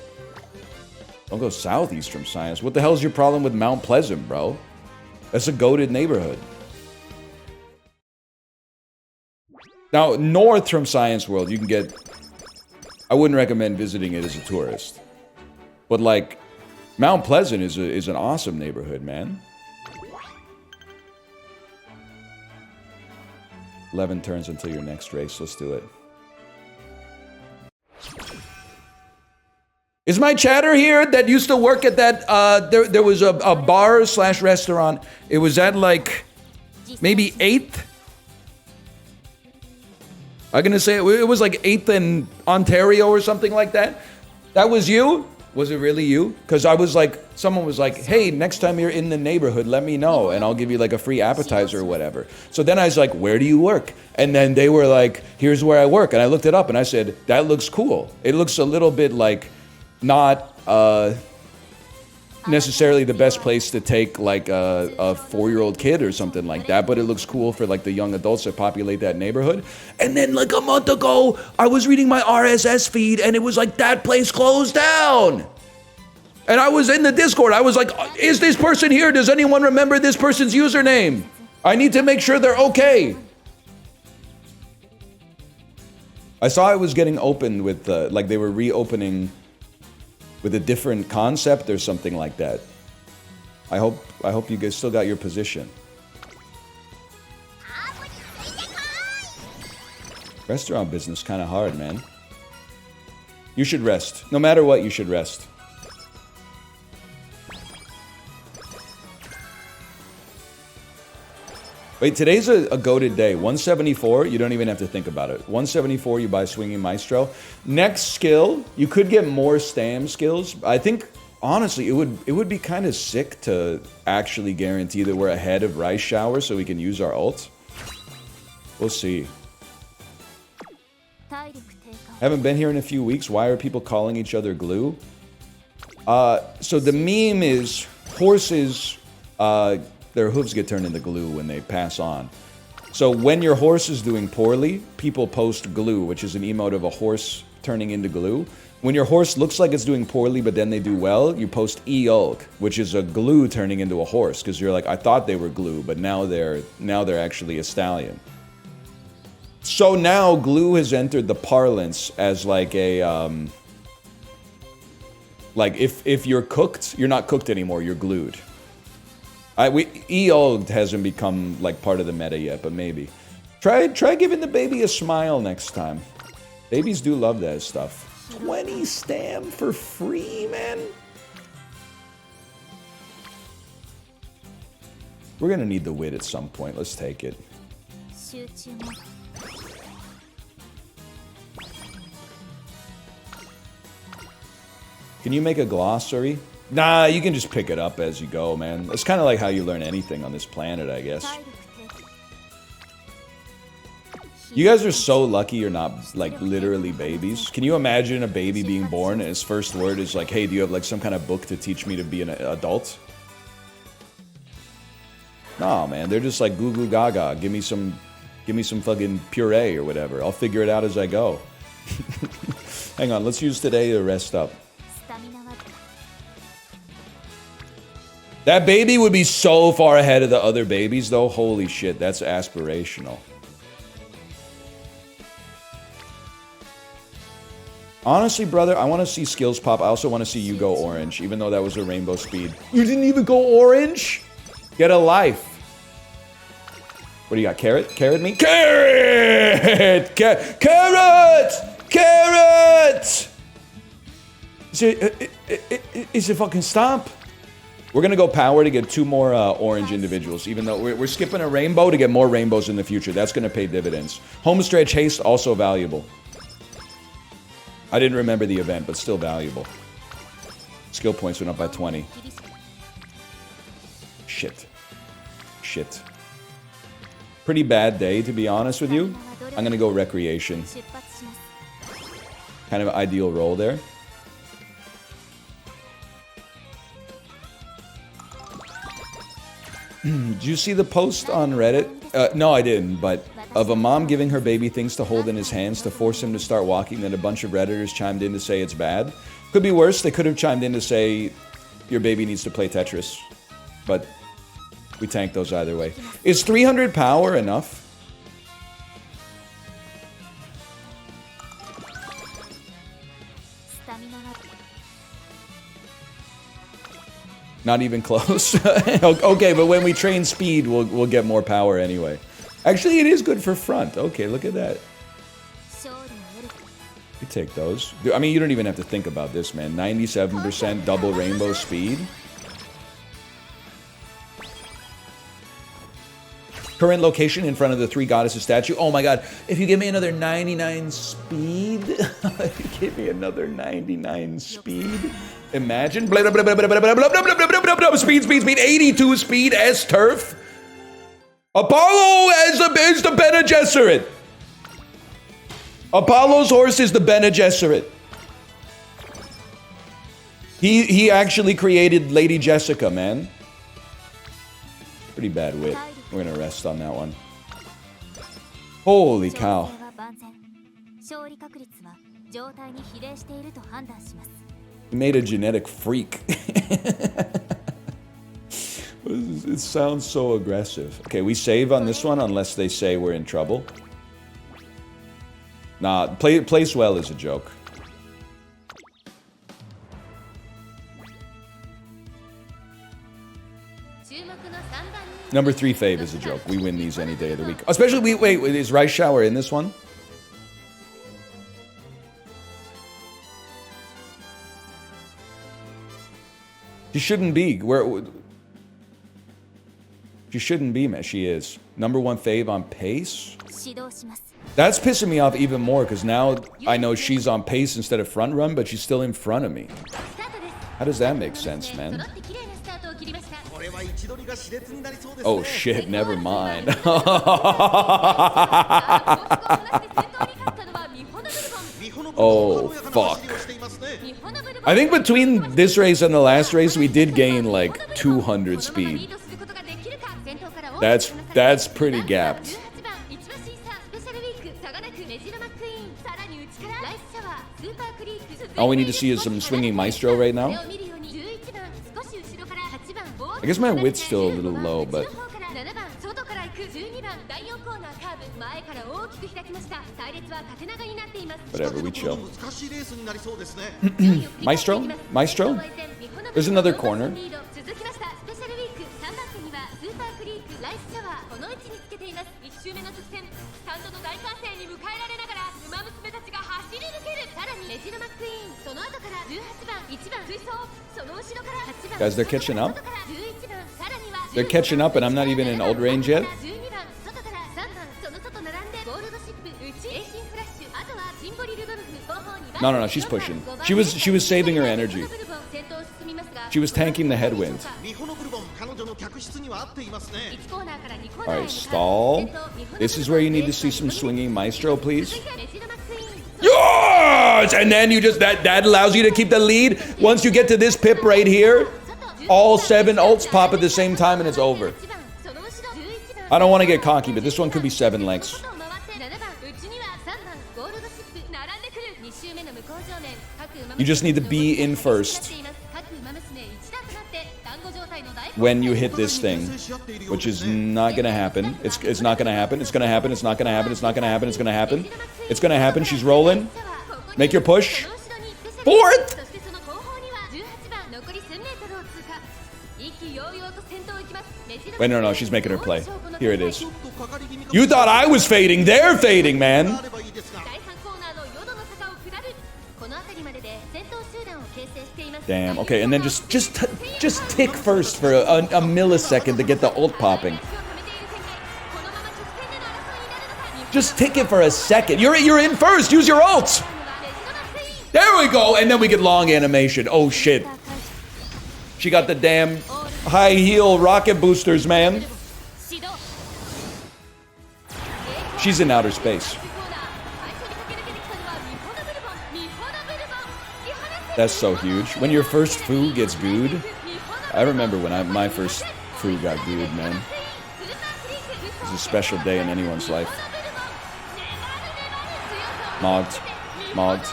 Don't go southeast from Science. What the hell is your problem with Mount Pleasant, bro? That's a goated neighborhood. Now, north from Science World, you can get... I wouldn't recommend visiting it as a tourist. But, like, Mount Pleasant is an awesome neighborhood, man. 11 turns until your next race. Let's do it. Is my chatter here that used to work at that, there was a bar slash restaurant. It was at like, maybe 8th? I'm gonna say it was like 8th in Ontario or something like that. That was you? Was it really you? Because I was like, someone was like, hey, next time you're in the neighborhood, let me know, and I'll give you like a free appetizer or whatever. So then I was like, where do you work? And then they were like, here's where I work. And I looked it up and I said, that looks cool. It looks a little bit like not necessarily the best place to take like a 4-year-old kid or something like that, but it looks cool for like the young adults that populate that neighborhood. And then like a month ago, I was reading my RSS feed and it was like, that place closed down. And I was in the Discord. I was like, is this person here? Does anyone remember this person's username? I need to make sure they're okay. I saw it was getting opened with, like they were reopening with a different concept or something like that. I hope you guys still got your position. Restaurant business kind of hard, man. You should rest. No matter what, you should rest. Wait, today's a goated day. 174, you don't even have to think about it. 174, you buy Swinging Maestro. Next skill, you could get more Stam skills. I think, honestly, it would be kind of sick to actually guarantee that we're ahead of Rice Shower so we can use our ult. We'll see. Haven't been here in a few weeks. Why are people calling each other glue? So the meme is horses, their hooves get turned into glue when they pass on. So when your horse is doing poorly, people post glue, which is an emote of a horse turning into glue. When your horse looks like it's doing poorly, but then they do well, you post eulk, which is a glue turning into a horse. Because you're like, I thought they were glue, but now they're actually a stallion. So now glue has entered the parlance as like a, like if you're cooked, you're not cooked anymore, you're glued. EO hasn't become like part of the meta yet, but maybe. Try giving the baby a smile next time. Babies do love that stuff. 20 stam for free, man. We're gonna need the wit at some point. Let's take it. Can you make a glossary? Nah, you can just pick it up as you go, man. It's kind of like how you learn anything on this planet, I guess. You guys are so lucky you're not, like, literally babies. Can you imagine a baby being born and his first word is like, hey, do you have, like, some kind of book to teach me to be an adult? Nah, man, they're just like, goo goo gaga, give me some fucking puree or whatever. I'll figure it out as I go. Hang on, let's use today to rest up. That baby would be so far ahead of the other babies, though. Holy shit, that's aspirational. Honestly, brother, I want to see skills pop. I also want to see you go orange, even though that was a rainbow speed. You didn't even go orange? Get a life. What do you got? Carrot? Carrot me? Carrot! Carrot! Carrot! Is it fucking stomp? We're gonna go power to get 2 more orange individuals, even though we're skipping a rainbow to get more rainbows in the future. That's gonna pay dividends. Homestretch haste, also valuable. I didn't remember the event, but still valuable. Skill points went up by 20. Shit. Shit. Pretty bad day, to be honest with you. I'm gonna go recreation. Kind of ideal role there. Did you see the post on Reddit? No, I didn't, but of a mom giving her baby things to hold in his hands to force him to start walking, then a bunch of Redditors chimed in to say it's bad. Could be worse. They could have chimed in to say your baby needs to play Tetris. But we tanked those either way. Is 300 power enough? Not even close. Okay, but when we train speed, we'll get more power anyway. Actually, it is good for front. Okay, look at that. You take those. I mean, you don't even have to think about this, man. 97% double rainbow speed. Current location in front of the 3 goddesses statue. Oh my god, if you give me another 99 speed, give me another 99 speed. Imagine. Speed, 82 speed, S-Turf. Apollo is the Bene Gesserit. Apollo's horse is the Bene Gesserit. He actually created Lady Jessica, man. Pretty bad wit. We're gonna rest on that one. Holy cow. He made a genetic freak. It sounds so aggressive. Okay, we save on this one unless they say we're in trouble. Nah, place well is a joke. Number 3 fave is a joke. We win these any day of the week. Especially, wait, is Rice Shower in this one? She shouldn't be. She shouldn't be, man. She is. Number 1 fave on pace? That's pissing me off even more, because now I know she's on pace instead of front run, but she's still in front of me. How does that make sense, man? Oh shit, never mind. Oh, fuck. I think between this race and the last race, we did gain like 200 speed. That's pretty gapped. All we need to see is some swinging maestro right now. I guess my width's still a little low, but... Whatever, we chill. Maestro? Maestro? There's another corner. Guys, they're catching up. They're catching up, and I'm not even in old range yet. No, she's pushing. She was saving her energy. She was tanking the headwind. Alright, stall. This is where you need to see some swinging maestro, please. Yes! And then you just, that allows you to keep the lead. Once you get to this pip right here, all 7 ults pop at the same time and it's over. I don't want to get cocky, but this one could be 7 lengths. You just need to be in first when you hit this thing, which is not gonna happen. It's not gonna happen. It's gonna happen. It's not gonna happen. It's not gonna happen. It's gonna happen. It's gonna happen. She's rolling. Make your push. 4th. Wait, no, she's making her play. Here it is. You thought I was fading. They're fading, man. Damn. Okay, and then just tick first for a millisecond to get the ult popping. Just tick it for a second. You're in first. Use your ult. There we go. And then we get long animation. Oh shit. She got the damn high heel rocket boosters, man. She's in outer space. That's so huge. When your first foo gets gooed, I remember when my first foo got gooed, man. It was a special day in anyone's life. Mogged. Mogged.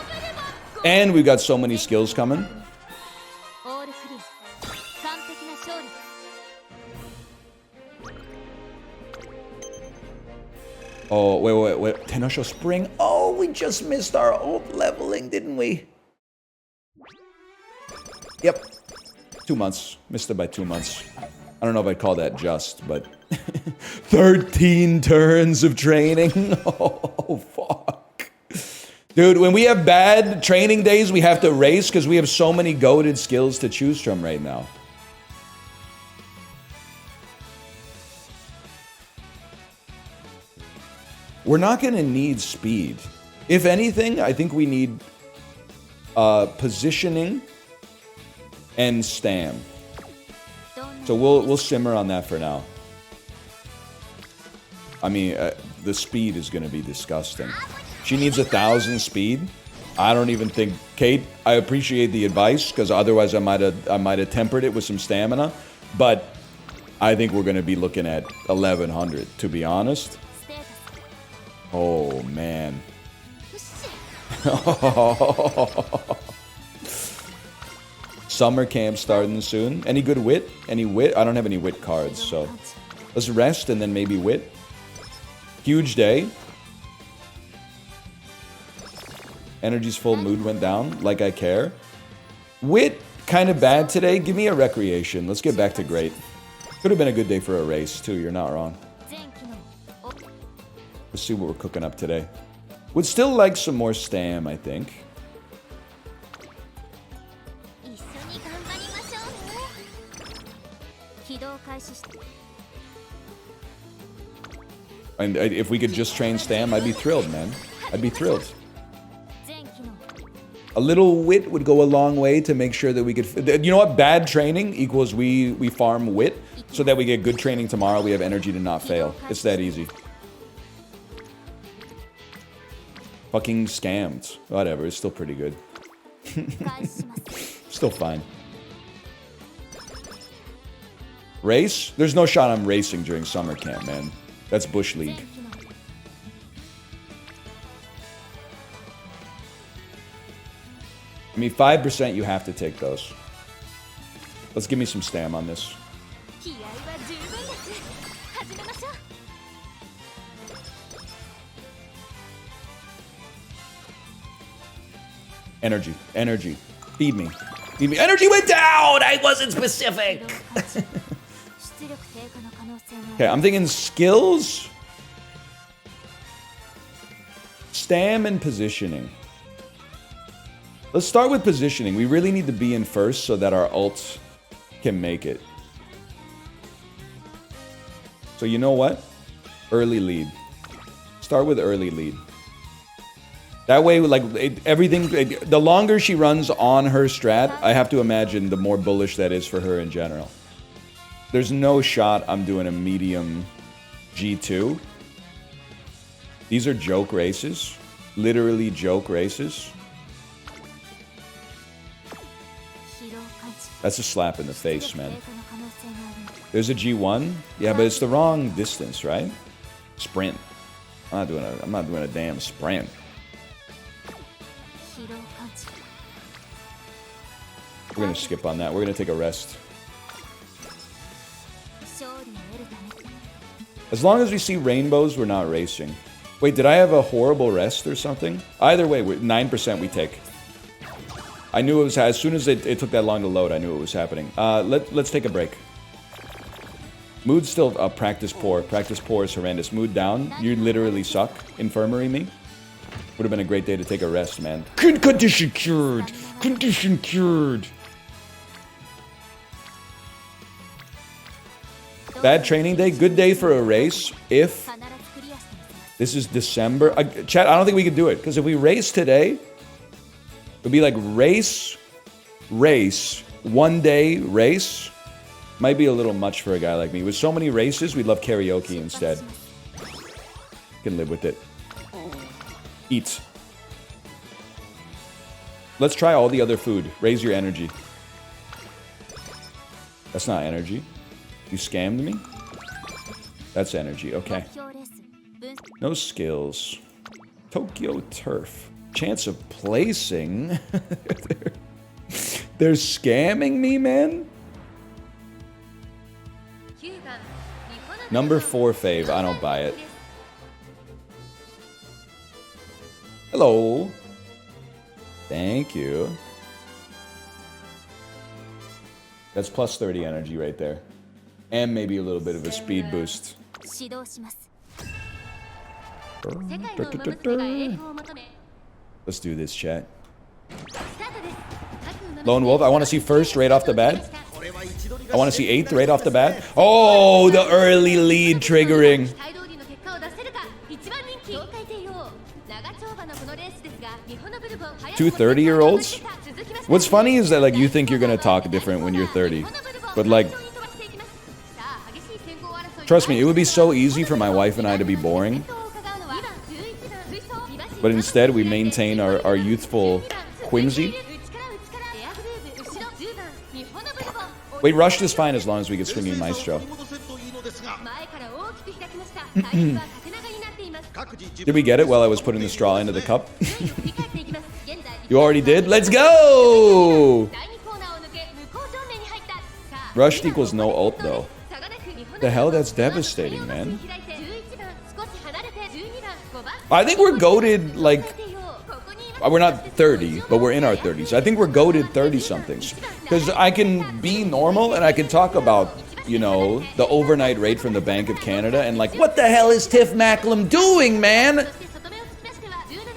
And we've got so many skills coming. Oh, wait. Tenosho Spring. Oh, we just missed our ult leveling, didn't we? Yep. 2 months. Missed it by 2 months. I don't know if I'd call that just, but... 13 turns of training? Oh, fuck. Dude, when we have bad training days, we have to race because we have so many goated skills to choose from right now. We're not going to need speed. If anything, I think we need positioning and stam. So we'll simmer on that for now. I mean, the speed is going to be disgusting. She needs 1,000 speed. I don't even think... Kate, I appreciate the advice, because otherwise I might have tempered it with some stamina. But I think we're going to be looking at 1,100, to be honest. Oh, man. Summer camp starting soon. Any good wit? Any wit? I don't have any wit cards, so... Let's rest and then maybe wit. Huge day. Energy's full, mood went down. Like I care. Wit, kind of bad today. Give me a recreation. Let's get back to great. Could have been a good day for a race, too. You're not wrong. Let's see what we're cooking up today. Would still like some more stam, I think. And if we could just train Stam, I'd be thrilled, man. I'd be thrilled. A little wit would go a long way to make sure that we could... You know what? Bad training equals we farm wit so that we get good training tomorrow. We have energy to not fail. It's that easy. Fucking scammed. Whatever. It's still pretty good. Still fine. Race? There's no shot I'm racing during summer camp, man. That's Bush League. I mean, 5% you have to take those. Let's give me some Stam on this. Energy. Energy. Feed me. Feed me. Energy went down! I wasn't specific! Okay, I'm thinking skills. Stam and positioning. Let's start with positioning. We really need to be in first so that our ult can make it. So you know what? Early lead. Start with early lead. That way, like, everything... The longer she runs on her strat, I have to imagine the more bullish that is for her in general. There's no shot I'm doing a medium G2. These are joke races. Literally joke races. That's a slap in the face, man. There's a G1. Yeah, but it's the wrong distance, right? Sprint. I'm not doing a damn sprint. We're gonna skip on that. We're gonna take a rest. As long as we see rainbows, we're not racing. Wait, did I have a horrible rest or something? Either way, 9% we take. I knew it was... As soon as it took that long to load, I knew it was happening. Let's take a break. Mood's still practice poor. Practice poor is horrendous. Mood down. You literally suck. Infirmary me. Would have been a great day to take a rest, man. Condition cured. Condition cured. Bad training day. Good day for a race. If this is December. Chat, I don't think we could do it. Because if we race today... It'd be like race, 1 day race. Might be a little much for a guy like me. With so many races, we'd love karaoke instead. Can live with it. Eat. Let's try all the other food. Raise your energy. That's not energy. You scammed me? That's energy, okay. No skills. Tokyo Turf. Chance of placing? They're scamming me, man? Number 4 fave. I don't buy it. Hello. Thank you. That's plus 30 energy right there. And maybe a little bit of a speed boost. Let's do this, chat. Lone Wolf, I want to see first right off the bat. I want to see 8th right off the bat. Oh, the early lead triggering. 2 30-year-olds? What's funny is that, like, you think you're going to talk different when you're 30. But, like, trust me, it would be so easy for my wife and I to be boring. But instead, we maintain our youthful whimsy. Wait, rushed is fine as long as we get swinging Maestro. Did we get it while I was putting the straw into the cup? You already did? Let's go! Rushed equals no ult, though. The hell? That's devastating, man. I think we're goated, like... We're not 30, but we're in our 30s. I think we're goated 30-somethings. Because I can be normal, and I can talk about, you know, the overnight rate from the Bank of Canada, and like, what the hell is Tiff Macklem doing, man?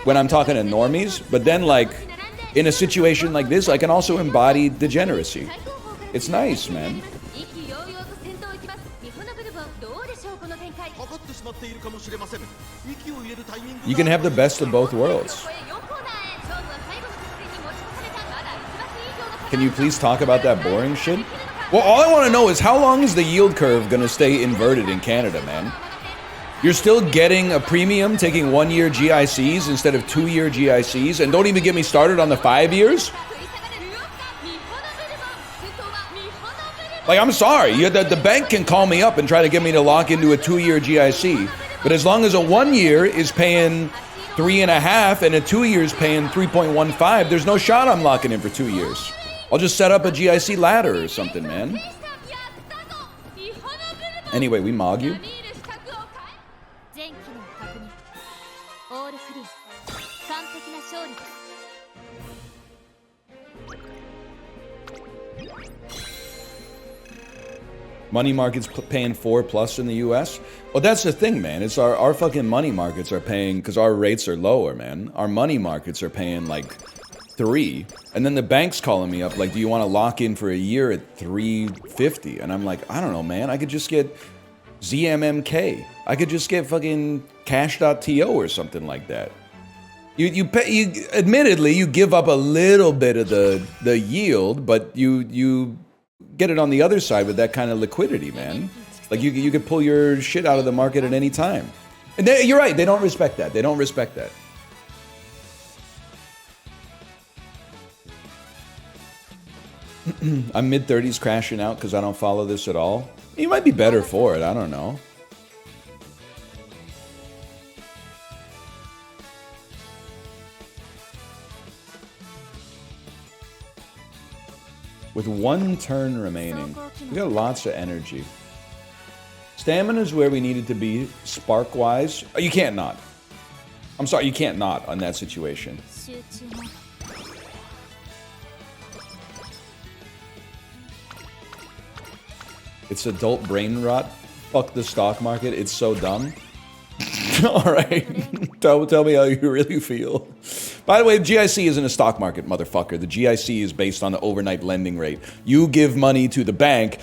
When I'm talking to normies. But then, like, in a situation like this, I can also embody degeneracy. It's nice, man. You can have the best of both worlds. Can you please talk about that boring shit? Well, all I want to know is how long is the yield curve going to stay inverted in Canada, man? You're still getting a premium taking 1-year GICs instead of 2-year GICs, and don't even get me started on the 5 years? Like, I'm sorry, the bank can call me up and try to get me to lock into a 2-year GIC, but as long as a 1-year is paying 3.5 and a 2-year is paying 3.15, there's no shot I'm locking in for 2 years. I'll just set up a GIC ladder or something, man. Anyway, we mog you. Money markets paying 4+ in the US. Well, that's the thing, man. It's our fucking money markets are paying, because our rates are lower, man. Our money markets are paying like 3, and then the bank's calling me up like, do you want to lock in for a year at 3.50? And I'm like, I don't know, man. I could just get ZMMK. I could just get fucking Cash.to or something like that. You admittedly you give up a little bit of the yield, but you get it on the other side with that kind of liquidity, man. Like you could pull your shit out of the market at any time. And you're right, they don't respect that. They don't respect that. I'm mid-30s crashing out because I don't follow this at all. You might be better for it, I don't know. With 1 turn remaining, we got lots of energy. Stamina's where we needed to be spark-wise. Oh, you can't not. I'm sorry, you can't not on that situation. It's adult brain rot. Fuck the stock market, it's so dumb. Alright, tell me how you really feel. By the way, the GIC isn't a stock market, motherfucker. The GIC is based on the overnight lending rate. You give money to the bank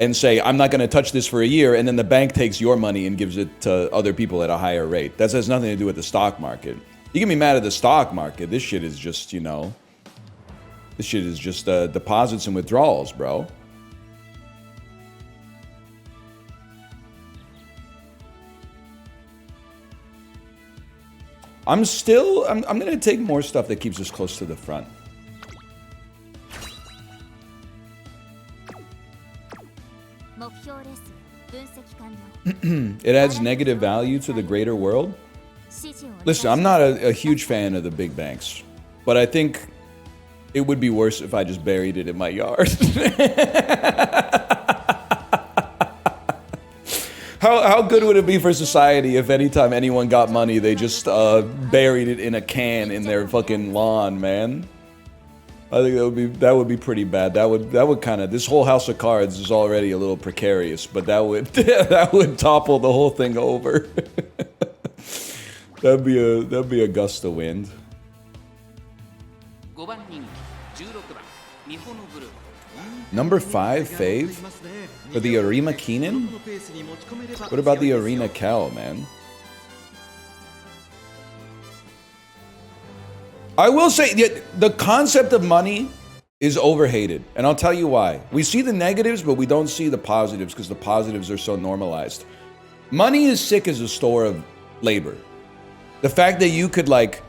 and say, I'm not going to touch this for a year, and then the bank takes your money and gives it to other people at a higher rate. That has nothing to do with the stock market. You can be mad at the stock market. This shit is just, you know, this shit is just deposits and withdrawals, bro. I'm gonna take more stuff that keeps us close to the front. It adds negative value to the greater world. Listen, I'm not a huge fan of the big banks, but I think it would be worse if I just buried it in my yard. How good would it be for society if anytime anyone got money, they just buried it in a can in their fucking lawn, man? I think that would be pretty bad. That would kind of, this whole house of cards is already a little precarious, but that would topple the whole thing over. that'd be a gust of wind. Number 5 fave for the Arima Keenan? What about the Arena Cal, man? I will say, the concept of money is overhated, and I'll tell you why. We see the negatives, but we don't see the positives because the positives are so normalized. Money is sick as a store of labor. The fact that you could, like,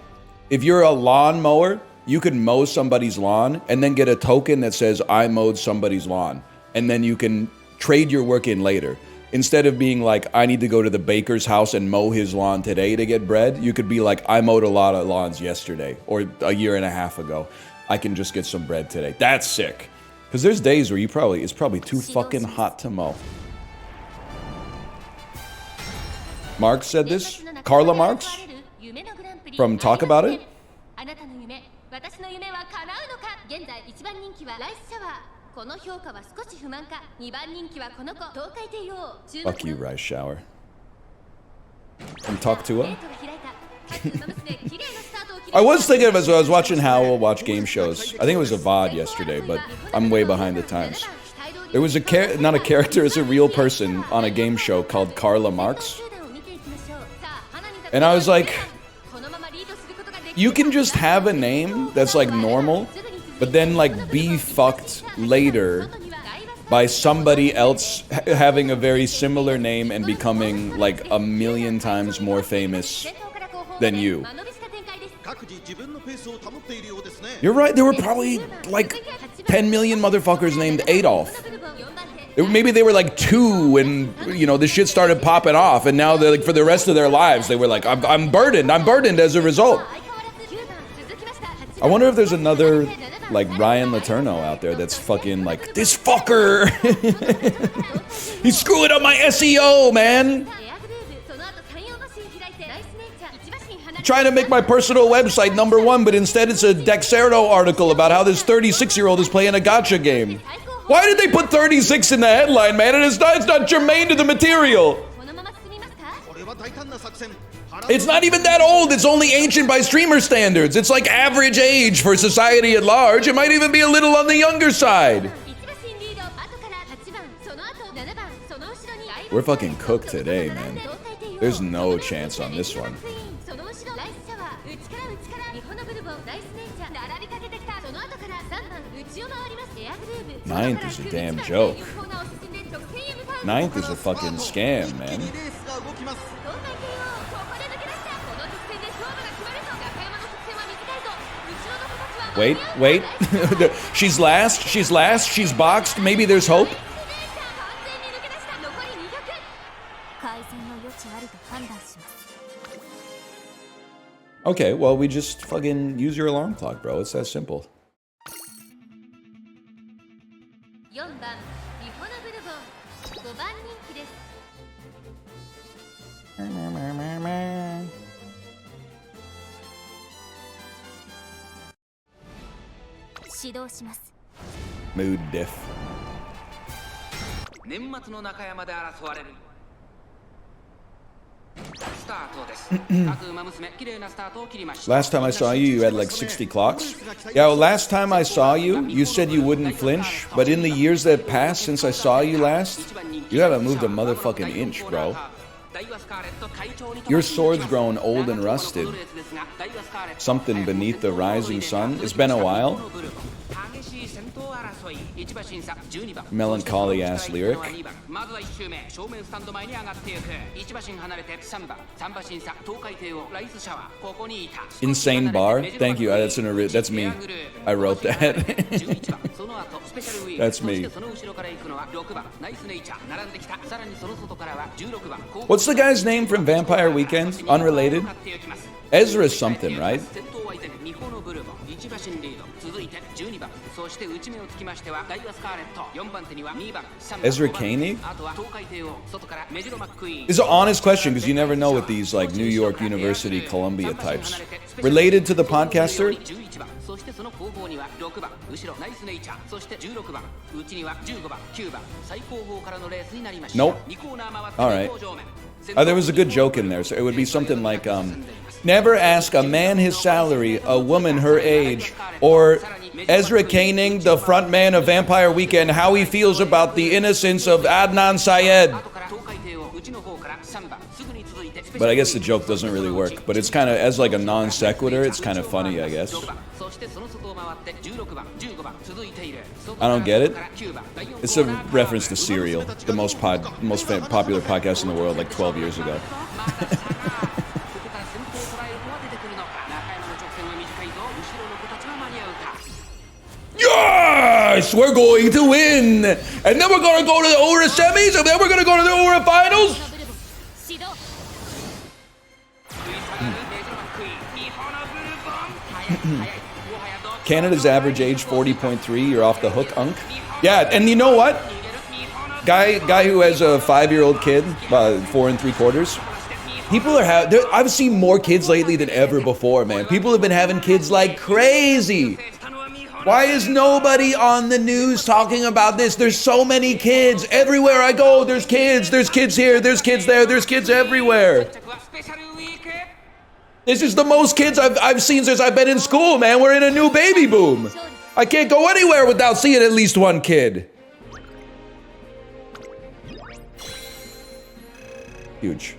if you're a lawnmower, you could mow somebody's lawn and then get a token that says, I mowed somebody's lawn. And then you can trade your work in later. Instead of being like, I need to go to the baker's house and mow his lawn today to get bread, you could be like, I mowed a lot of lawns yesterday or a year and a half ago. I can just get some bread today. That's sick. Because there's days where it's probably too fucking hot to mow. Marx said this. Carla Marx from Talk About It. Fuck you, Rice Shower. From Talk to Her. I was thinking of it as I was watching Howell watch game shows. I think it was a VOD yesterday, but I'm way behind the times. There was not a character, it's a real person on a game show called Carla Marx. And I was like, you can just have a name that's like normal, but then like be fucked later by somebody else having a very similar name and becoming like 1,000,000 times more famous than you. You're right, there were probably like 10 million motherfuckers named Adolf. Maybe they were like 2 and, you know, the shit started popping off, and now they're like, for the rest of their lives, they were like, I'm burdened as a result. I wonder if there's another, like, Ryan Letourneau out there that's fucking like, this fucker! He's screwing up my SEO, man! Trying to make my personal website #1, but instead it's a Dexerto article about how this 36-year-old is playing a gacha game. Why did they put 36 in the headline, man? And it's not germane to the material. It's not even that old. It's only ancient by streamer standards. It's like average age for society at large. It might even be a little on the younger side. We're fucking cooked today, man. There's no chance on this one. Ninth is a damn joke. Ninth is a fucking scam, man. Wait. She's last, she's boxed, maybe there's hope. Okay, well, we just fucking use your alarm clock, bro. It's that simple. Mood diff. Last time I saw you, you had like 60 clocks. Yeah, well, last time I saw you, you said you wouldn't flinch, but in the years that passed since I saw you last, you haven't moved a motherfucking inch, bro. Your sword's grown old and rusted. Something beneath the rising sun. It's been a while. Melancholy ass lyric. Insane bar. Thank you. That's me. I wrote that. That's me. What's the guy's name from Vampire Weekend? Unrelated? Ezra something, right? Ezra Koenig? It's an honest question because you never know with these like New York University, Columbia types. Related to the podcaster? Nope. Alright. There was a good joke in there, so it would be something like, never ask a man his salary, a woman her age, or Ezra Koenig, the front man of Vampire Weekend, how he feels about the innocence of Adnan Syed. But I guess the joke doesn't really work. But it's kind of, as like a non sequitur, it's kind of funny, I guess. I don't get it. It's a reference to Serial, the most popular podcast in the world, like 12 years ago. Yes! We're going to win! And then we're going to go to the Ura semis, and then we're going to go to the Ura finals! Canada's average age 40.3. You're off the hook, Unk. Yeah, and you know what? Guy who has a 5-year-old kid, 4 3/4. People are I've seen more kids lately than ever before, man. People have been having kids like crazy. Why is nobody on the news talking about this? There's so many kids. Everywhere I go, there's kids. There's kids here, there's kids there, there's kids everywhere. This is the most kids I've seen since I've been in school, man. We're in a new baby boom. I can't go anywhere without seeing at least one kid. Huge.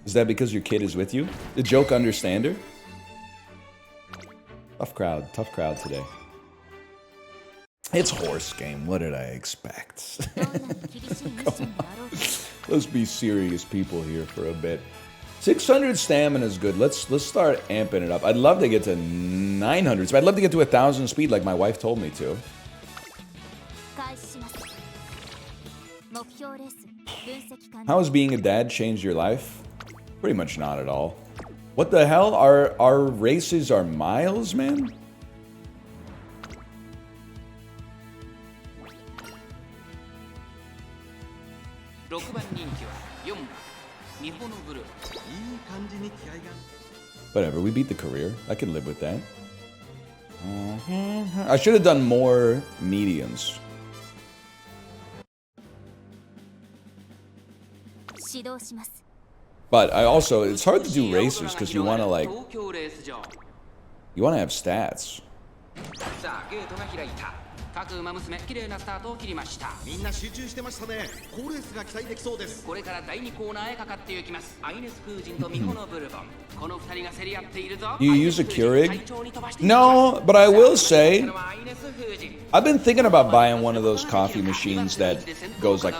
Is that because your kid is with you? The joke understander? Tough crowd today. It's horse game. What did I expect? Come on. Let's be serious people here for a bit. 600 stamina is good. Let's start amping it up. I'd love to get to 900. So I'd love to get to 1,000 speed like my wife told me to. How has being a dad changed your life? Pretty much not at all. What the hell? Our races are miles, man? Whatever, we beat the career. I can live with that. I should have done more mediums. But I also, it's hard to do races because you want to like, you want to have stats. You use a Keurig? No, but I will say, I've been thinking about buying one of those coffee machines that goes like.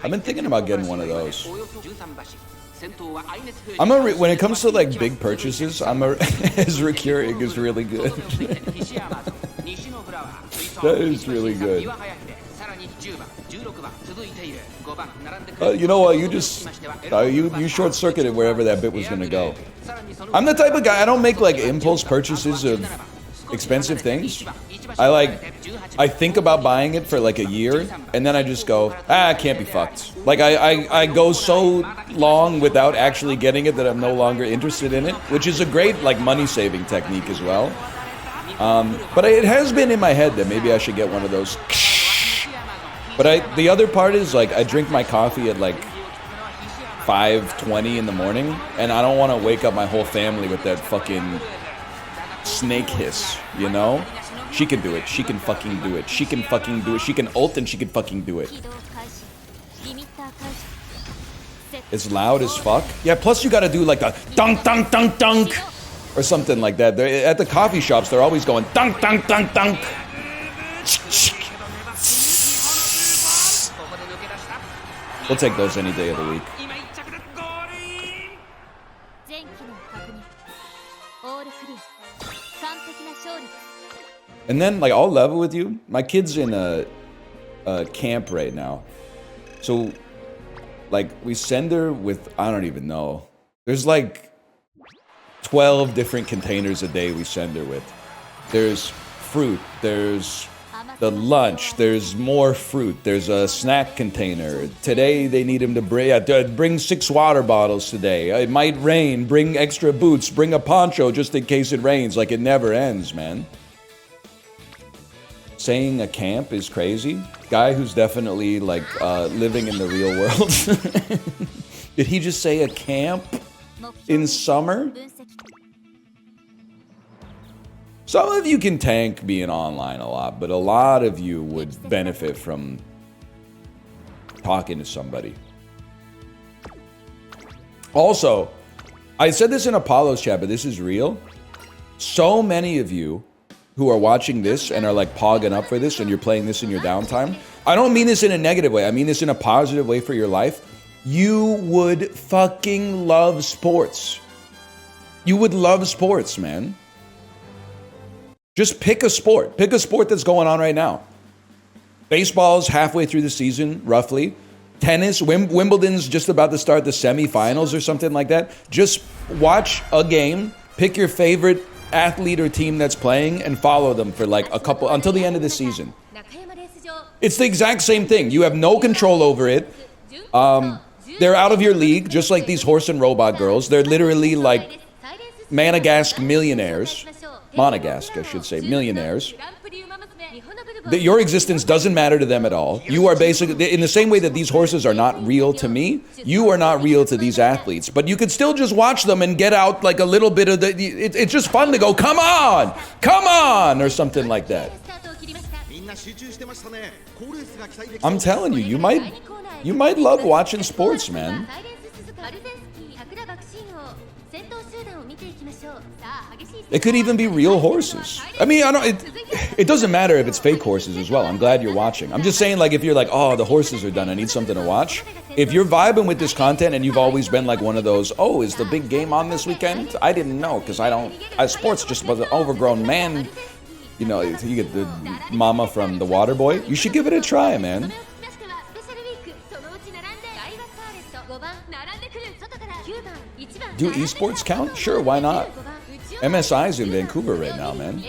I've been thinking about getting one of those. When it comes to like big purchases, Ezra Keurig is really good. That is really good. You know what? You just you short-circuited wherever that bit was gonna go. I'm the type of guy, I don't make like impulse purchases of expensive things. I think about buying it for like a year, and then I just go, I can't be fucked. Like I go so long without actually getting it that I'm no longer interested in it, which is a great like money-saving technique as well. But it has been in my head that maybe I should get one of those. But the other part is like I drink my coffee at like 5:20 in the morning, and I don't want to wake up my whole family with that fucking snake hiss, you know? She can do it. She can fucking do it. She can fucking do it. She can ult and she can fucking do it. It's loud as fuck. Yeah, plus you gotta do like the dunk, dunk, dunk, dunk. Or something like that. At the coffee shops, they're always going dunk, dunk, dunk, dunk. We'll take those any day of the week. And then, like, I'll level with you. My kid's in a camp right now. So, like, we send her with, I don't even know. There's, like, 12 different containers a day we send her with. There's fruit. There's the lunch. There's more fruit. There's a snack container. Today, they need him to bring 6 water bottles today. It might rain. Bring extra boots. Bring a poncho just in case it rains. Like, it never ends, man. Saying a camp is crazy. Guy who's definitely like living in the real world. Did he just say a camp in summer? Some of you can tank being online a lot, but a lot of you would benefit from talking to somebody. Also, I said this in Apollo's chat, but this is real. So many of you who are watching this and are like pogging up for this and you're playing this in your downtime. I don't mean this in a negative way. I mean this in a positive way for your life. You would fucking love sports. You would love sports, man. Just pick a sport. Pick a sport that's going on right now. Baseball's halfway through the season, roughly. Tennis, Wimbledon's just about to start the semifinals or something like that. Just watch a game, pick your favorite athlete or team that's playing and follow them for like a couple until the end of the season. It's the exact same thing. You have no control over it. They're out of your league, just like these horse and robot girls. They're literally like Monegasque millionaires. Monegasque, I should say, millionaires. Your existence doesn't matter to them at all. You are basically, in the same way that these horses are not real to me, you are not real to these athletes. But you could still just watch them and get out like a little bit of the, it's just fun to go, come on, or something like that. I'm telling you, you might love watching sports, man. It could even be real horses. I mean, it doesn't matter if it's fake horses as well. I'm glad you're watching. I'm just saying, like, if you're like, oh, the horses are done, I need something to watch. If you're vibing with this content and you've always been like one of those, oh, is the big game on this weekend? I didn't know, because sports just was an overgrown man. You know, you get the mama from The Waterboy. You should give it a try, man. Do esports count? Sure, why not? MSI's in Vancouver right now, man.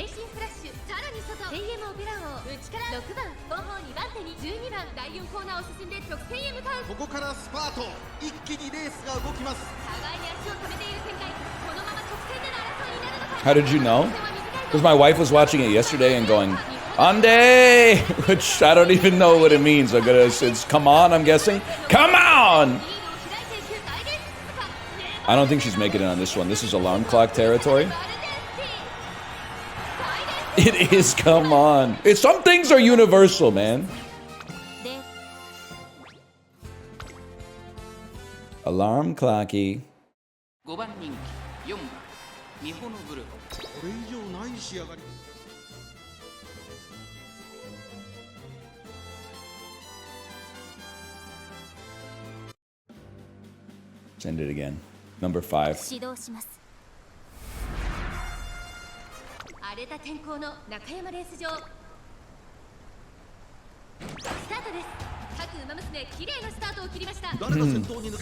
How did you know? Because my wife was watching it yesterday and going, Ande! Which I don't even know what it means. It's come on, I'm guessing. Come on! I don't think she's making it on this one. This is alarm clock territory. It is, come on. Some things are universal, man. Alarm clocky. Send it again. Number 5.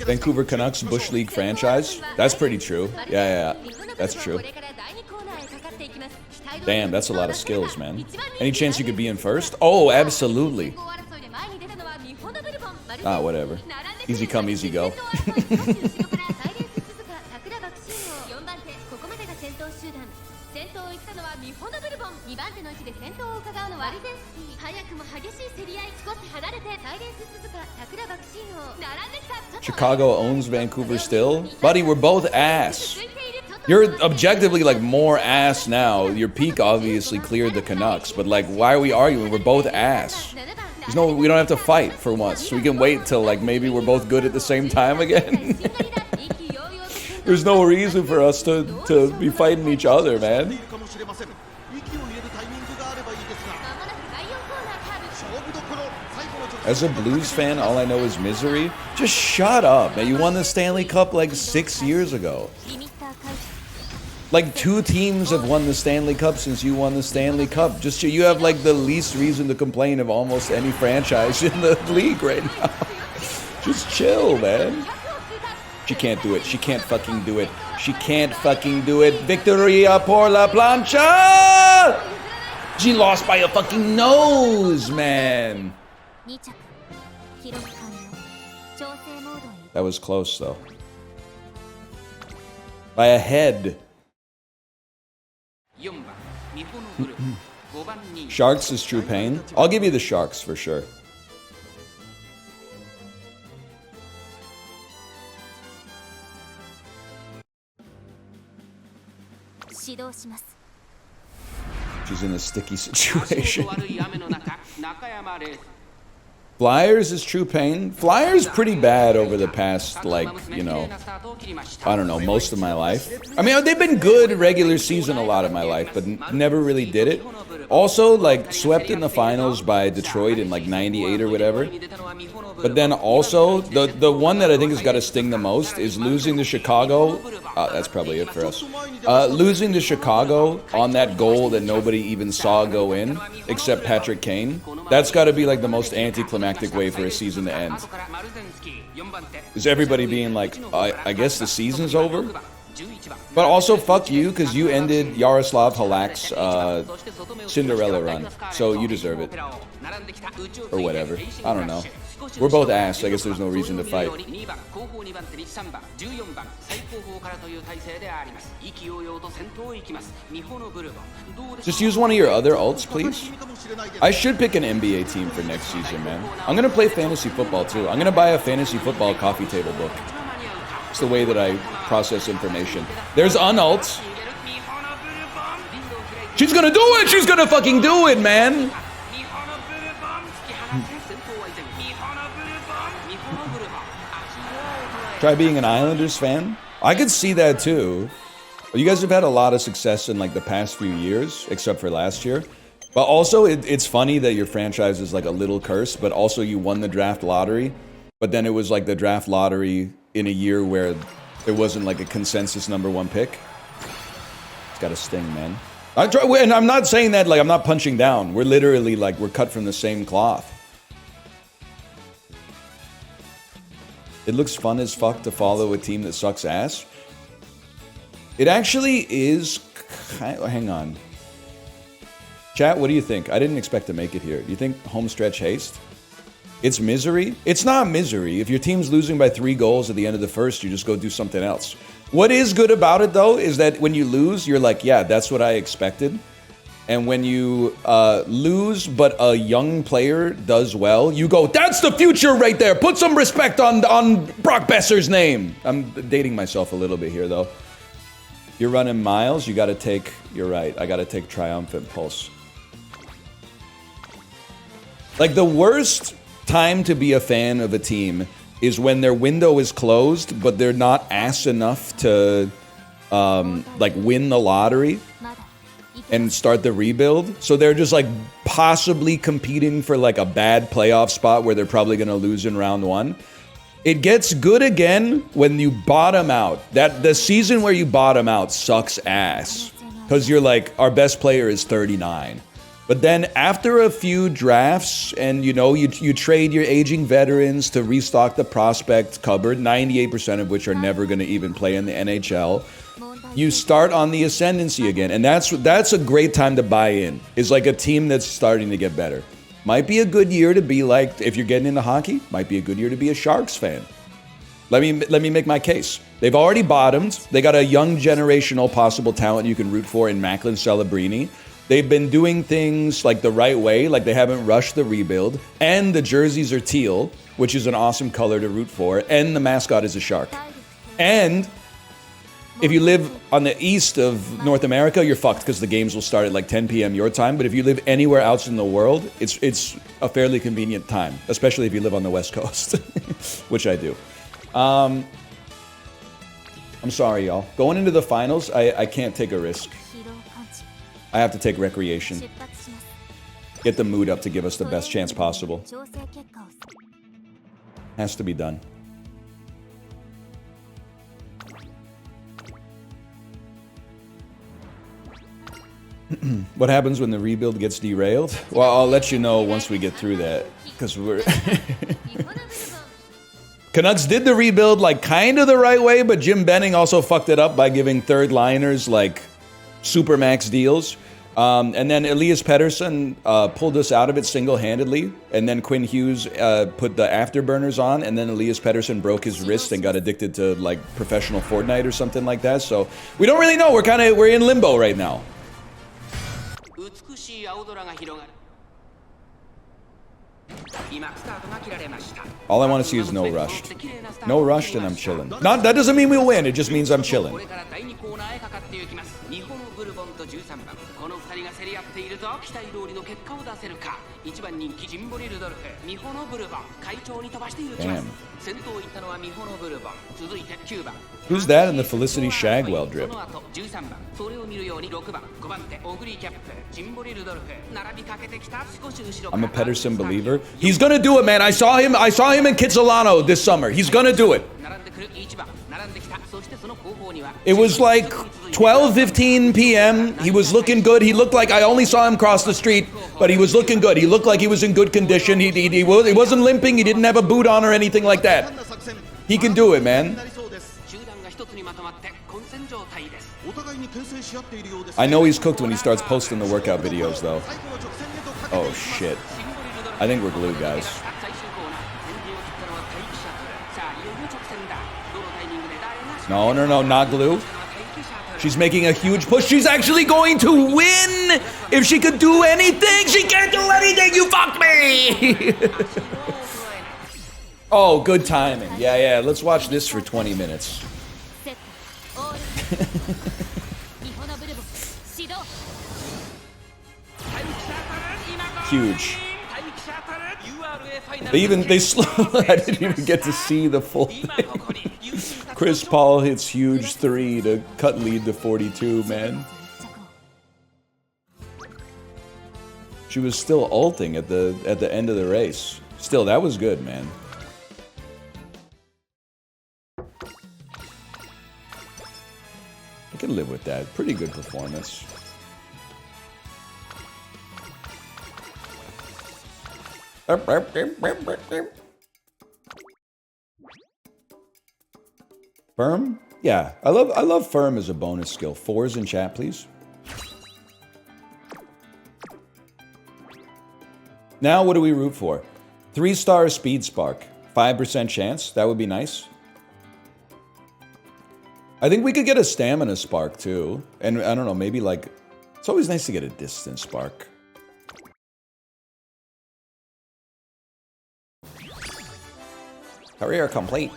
Vancouver Canucks Bush League franchise. That's pretty true. Yeah, that's true. Damn, that's a lot of skills, man. Any chance you could be in first? Oh, absolutely. Ah, whatever. Easy come, easy go. Chicago owns Vancouver still? Buddy, we're both ass. You're objectively like more ass now. Your peak obviously cleared the Canucks, but like, why are we arguing? We're both ass. We don't have to fight for once. We can wait till like maybe we're both good at the same time again. There's no reason for us to be fighting each other, man. As a Blues fan, all I know is misery. Just shut up, man. You won the Stanley Cup like 6 years ago. Like 2 teams have won the Stanley Cup since you won the Stanley Cup. Just you have like the least reason to complain of almost any franchise in the league right now. Just chill, man. She can't do it. She can't fucking do it. She can't fucking do it. Victoria por la plancha! She lost by a fucking nose, man. That was close, though. By a head. Sharks is true pain. I'll give you the Sharks for sure. She's in a sticky situation. Flyers is true pain. Flyers pretty bad over the past, like, you know, I don't know, most of my life. I mean, they've been good regular season a lot of my life, but never really did it. Also, like, swept in the finals by Detroit in, like, 98 or whatever. But then also, the one that I think has got to sting the most is losing to Chicago. That's probably it for us. Losing to Chicago on that goal that nobody even saw go in, except Patrick Kane. That's got to be, like, the most anticlimactic way for a season to end. Is everybody being like, I guess the season's over? But also, fuck you, because you ended Yaroslav Halak's Cinderella run. So you deserve it. Or whatever. I don't know. We're both ass. I guess there's no reason to fight. Just use one of your other ults, please. I should pick an NBA team for next season, man. I'm going to play fantasy football, too. I'm going to buy a fantasy football coffee table book. It's the way that I process information. There's unult. She's going to do it! She's going to fucking do it, man! Try being an Islanders fan? I could see that too. You guys have had a lot of success in like the past few years, except for last year. But also, it's funny that your franchise is like a little cursed, but also you won the draft lottery. But then it was like the draft lottery in a year where there wasn't like a consensus #1 pick. It's got to sting, man. And I'm not saying that like I'm not punching down. We're literally like, we're cut from the same cloth. It looks fun as fuck to follow a team that sucks ass. It actually is. Hang on. Chat, what do you think? I didn't expect to make it here. Do you think homestretch haste? It's misery? It's not misery. If your team's losing by 3 goals at the end of the first, you just go do something else. What is good about it, though, is that when you lose, you're like, yeah, that's what I expected. And when you lose, but a young player does well, you go, that's the future right there. Put some respect on Brock Besser's name. I'm dating myself a little bit here, though. You're running miles. You got to take, you're right. I got to take Triumphant Pulse. Like, the worst time to be a fan of a team is when their window is closed, but they're not ass enough to, like, win the lottery and start the rebuild. So they're just like possibly competing for like a bad playoff spot where they're probably going to lose in round 1. It gets good again when you bottom out. That the season where you bottom out sucks ass because you're like, our best player is 39. But then after a few drafts and you know, you trade your aging veterans to restock the prospect cupboard, 98% of which are never going to even play in the NHL. You start on the ascendancy again, and that's a great time to buy in. Is like a team that's starting to get better. Might be a good year to be like, if you're getting into hockey, might be a good year to be a Sharks fan. Let me make my case. They've already bottomed. They got a young generational possible talent you can root for in Macklin Celebrini. They've been doing things like the right way, like they haven't rushed the rebuild, and the jerseys are teal, which is an awesome color to root for, and the mascot is a shark. And if you live on the east of North America, you're fucked because the games will start at like 10 p.m. your time. But if you live anywhere else in the world, it's a fairly convenient time, especially if you live on the West Coast, which I do. I'm sorry, y'all. Going into the finals, I can't take a risk. I have to take recreation. Get the mood up to give us the best chance possible. Has to be done. What happens when the rebuild gets derailed? Well, I'll let you know once we get through that, because we're... Canucks did the rebuild like kind of the right way, but Jim Benning also fucked it up by giving third liners like supermax deals. And then Elias Pettersson pulled us out of it single-handedly, and then Quinn Hughes put the afterburners on, and then Elias Pettersson broke his wrist and got addicted to like professional Fortnite or something like that. So we don't really know. We're in limbo right now. All I want to see is no rushed. No rushed, and I'm chilling. Not that doesn't mean we'll win. It just means I'm chilling. Damn. Who's that in the Felicity Shagwell drip? I'm a Pettersson believer. He's gonna do it, man. I saw him in Kitsilano this summer. He's gonna do it. It was like 12:15 p.m. He was looking good. He looked like I only saw him cross the street, but he was looking good. He looked like he was in good condition. He wasn't limping. He didn't have a boot on or anything like that. He can do it, man. I know he's cooked when he starts posting the workout videos, though. Oh, shit. I think we're glued, guys. No, no, no, not glue. She's making a huge push. She's actually going to win! If she could do anything, she can't do anything! You fucked me! Oh, good timing. Yeah, yeah, let's watch this for 20 minutes. Huge. They slow. I didn't even get to see the full thing. Chris Paul hits huge 3 to cut lead to 42, man. She was still ulting at the end of the race. Still, that was good, man. I can live with that. Pretty good performance. Firm? Yeah, I love firm as a bonus skill. 4s in chat, please. Now, what do we root for? 3-star speed spark. 5% chance. That would be nice. I think we could get a stamina spark too. And I don't know, maybe like, it's always nice to get a distance spark. Career complete.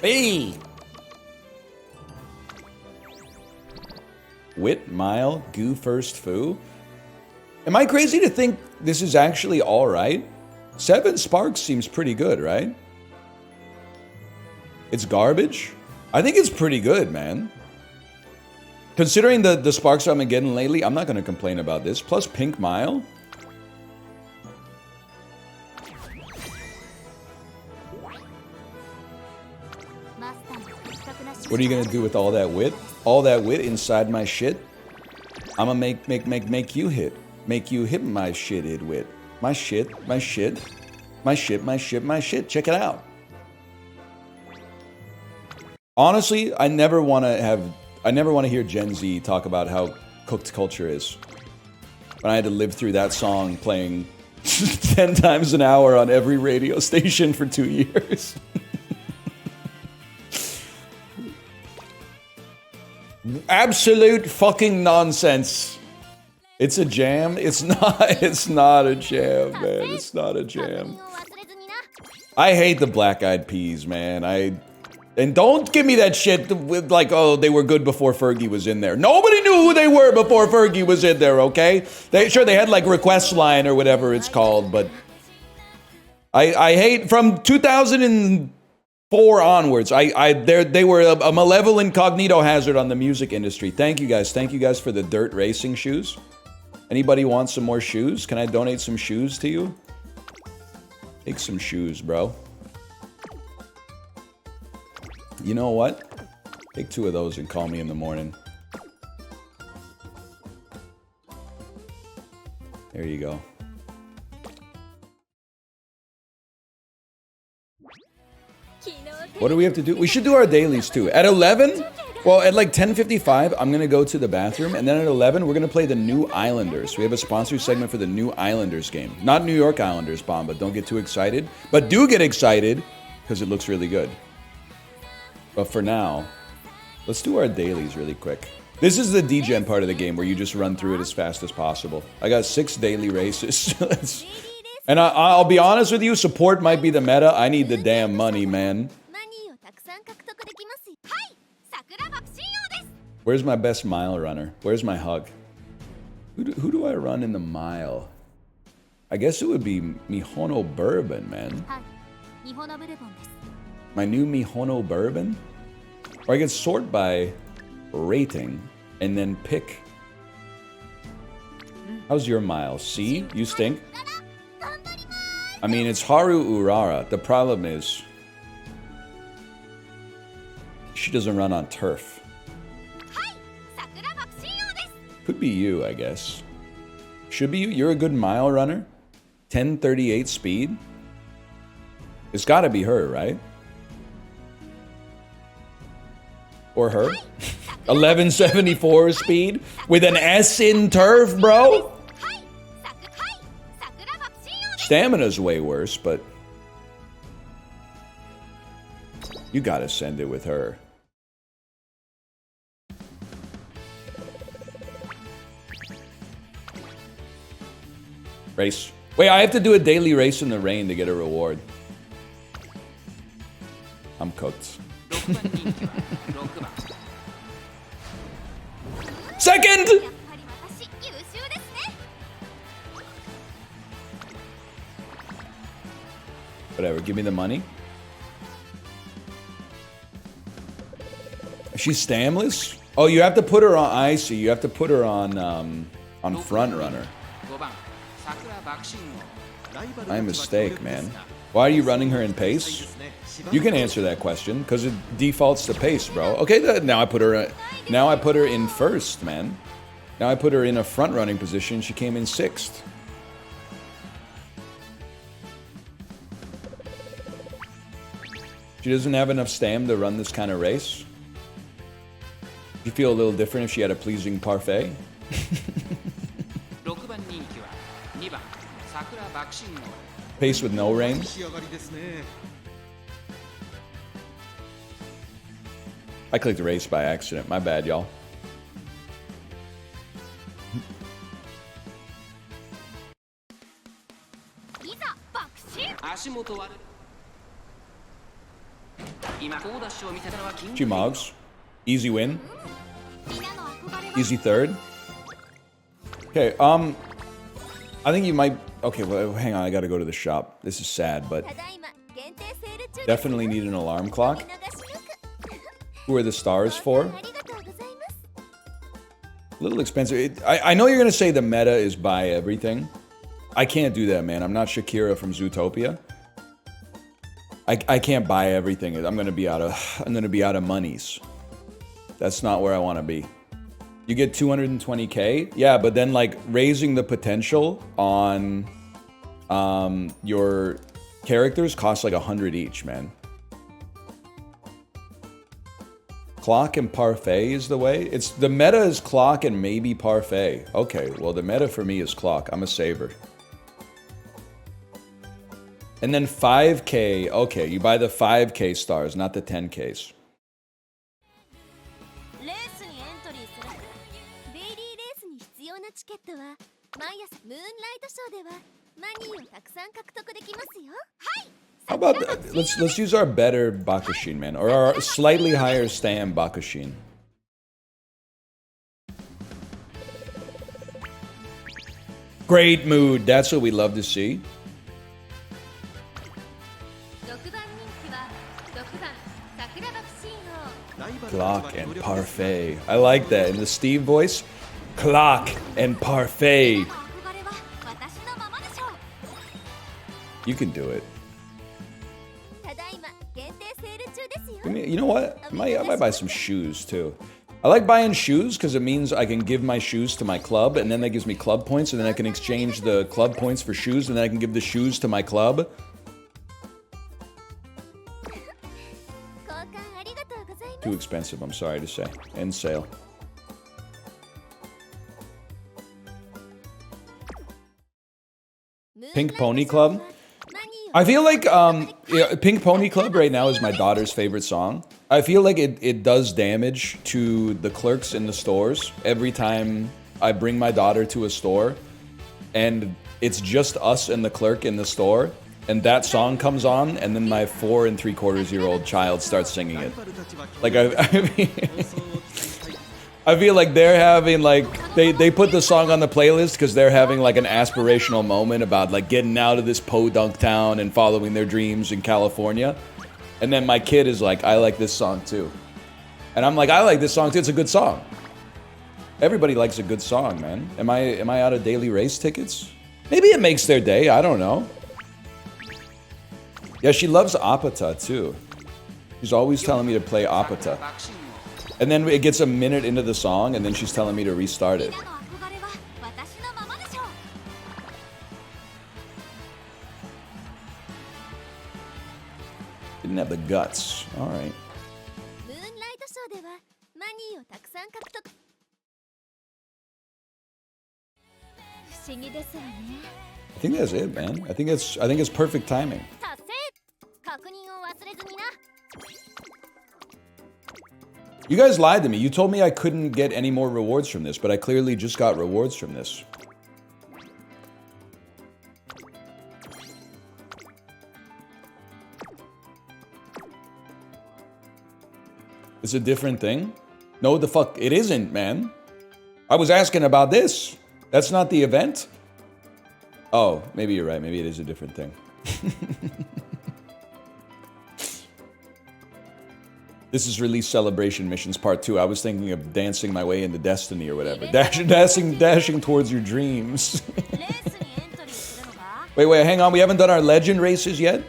Hey! Wit, mile, goo first foo. Am I crazy to think this is actually alright? 7 sparks seems pretty good, right? It's garbage? I think it's pretty good, man. Considering the sparks I've been getting lately, I'm not going to complain about this. Plus pink mile. What are you going to do with all that wit? All that wit inside my shit? I'm going to make you hit. Make you hit my shitted wit. My shit, my shit. My shit, my shit, my shit. Check it out. Honestly, I never want to hear Gen Z talk about how cooked culture is. When I had to live through that song playing 10 times an hour on every radio station for 2 years. Absolute fucking nonsense. It's a jam. It's not a jam, man. It's not a jam. I hate the Black Eyed Peas, man. And don't give me that shit with like, oh, they were good before Fergie was in there. Nobody knew who they were before Fergie was in there, okay? They had like Request Line or whatever it's called, but I hate from 2004 onwards. They were a malevolent cognito hazard on the music industry. Thank you guys. Thank you guys for the dirt racing shoes. Anybody want some more shoes? Can I donate some shoes to you? Take some shoes, bro. You know what? Take 2 of those and call me in the morning. There you go. What do we have to do? We should do our dailies too. At 11? Well, at like 10:55, I'm going to go to the bathroom. And then at 11, we're going to play the New Islanders. We have a sponsor segment for the New Islanders game. Not New York Islanders, Bomba. Don't get too excited. But do get excited because it looks really good. But for now, let's do our dailies really quick. This is the degen part of the game where you just run through it as fast as possible. I got 6 daily races. And I'll be honest with you, support might be the meta. I need the damn money, man. Where's my best mile runner? Where's my hug? Who do I run in the mile? I guess it would be Mihono Bourbon, man. My new Mihono Bourbon? Or I could sort by rating and then pick. How's your mile? C? You stink? I mean, it's Haru Urara. The problem is she doesn't run on turf. Could be you, I guess. Should be you. You're a good mile runner. 10:38 speed. It's gotta be her, right? Or her. 1174 speed with an S in turf, bro. Stamina's way worse, but you gotta send it with her. Race. Wait, I have to do a daily race in the rain to get a reward. I'm cooked. Second! Whatever, give me the money. She's stamless? Oh, you have to put her on, I see, you have to put her on front runner. My mistake, man. Why are you running her in pace? You can answer that question, because it defaults to pace, bro. Okay, now I put her in first, man. Now I put her in a front running position, she came in 6th. She doesn't have enough stam to run this kind of race. You feel a little different if she had a pleasing parfait? Pace with no rain. I clicked race by accident. My bad, y'all. G-Mogs. Easy win. Easy third. Okay, I think you might... Okay, well, hang on, I gotta go to the shop. This is sad, but... Definitely need an alarm clock. Who are the stars for? A little expensive. I know you're gonna say the meta is buy everything. I can't do that, man. I'm not Shakira from Zootopia. I can't buy everything. I'm gonna be out of monies. That's not where I want to be. You get 220k, yeah, but then like raising the potential on your characters costs like 100 each, man. Clock and parfait is the way. It's the meta is clock and maybe parfait. Okay, well the meta for me is clock. I'm a saver. And then 5k. Okay, you buy the 5k stars, not the 10ks. How about that? Let's use our better Bakushin, man, or our slightly higher stam Bakushin. Great mood. That's what we love to see. Clock and parfait. I like that in the Steve voice. Clock and parfait. You can do it. You know what? I might buy some shoes too. I like buying shoes because it means I can give my shoes to my club and then that gives me club points and then I can exchange the club points for shoes and then I can give the shoes to my club. Too expensive, I'm sorry to say. End sale. Pink Pony Club? I feel like Pink Pony Club right now is my daughter's favorite song. I feel like it does damage to the clerks in the stores every time I bring my daughter to a store and it's just us and the clerk in the store and that song comes on and then my 4 3/4-year-old child starts singing it. Like I feel like they're having like they put the song on the playlist because they're having like an aspirational moment about like getting out of this podunk town and following their dreams in California. And then my kid is like, I like this song too. And I'm like, I like this song too. It's a good song. Everybody likes a good song, man. Am I out of daily race tickets? Maybe it makes their day. I don't know. Yeah, she loves Apata too. She's always telling me to play Apata. And then it gets a minute into the song, and then she's telling me to restart it. Didn't have the guts. All right. I think that's it, man. I think it's perfect timing. You guys lied to me. You told me I couldn't get any more rewards from this, but I clearly just got rewards from this. It's a different thing? No, the fuck, it isn't, man. I was asking about this. That's not the event? Oh, maybe you're right. Maybe it is a different thing. This is release celebration missions part 2. I was thinking of dancing my way into destiny or whatever. Dashing towards your dreams. Wait, hang on. We haven't done our legend races yet?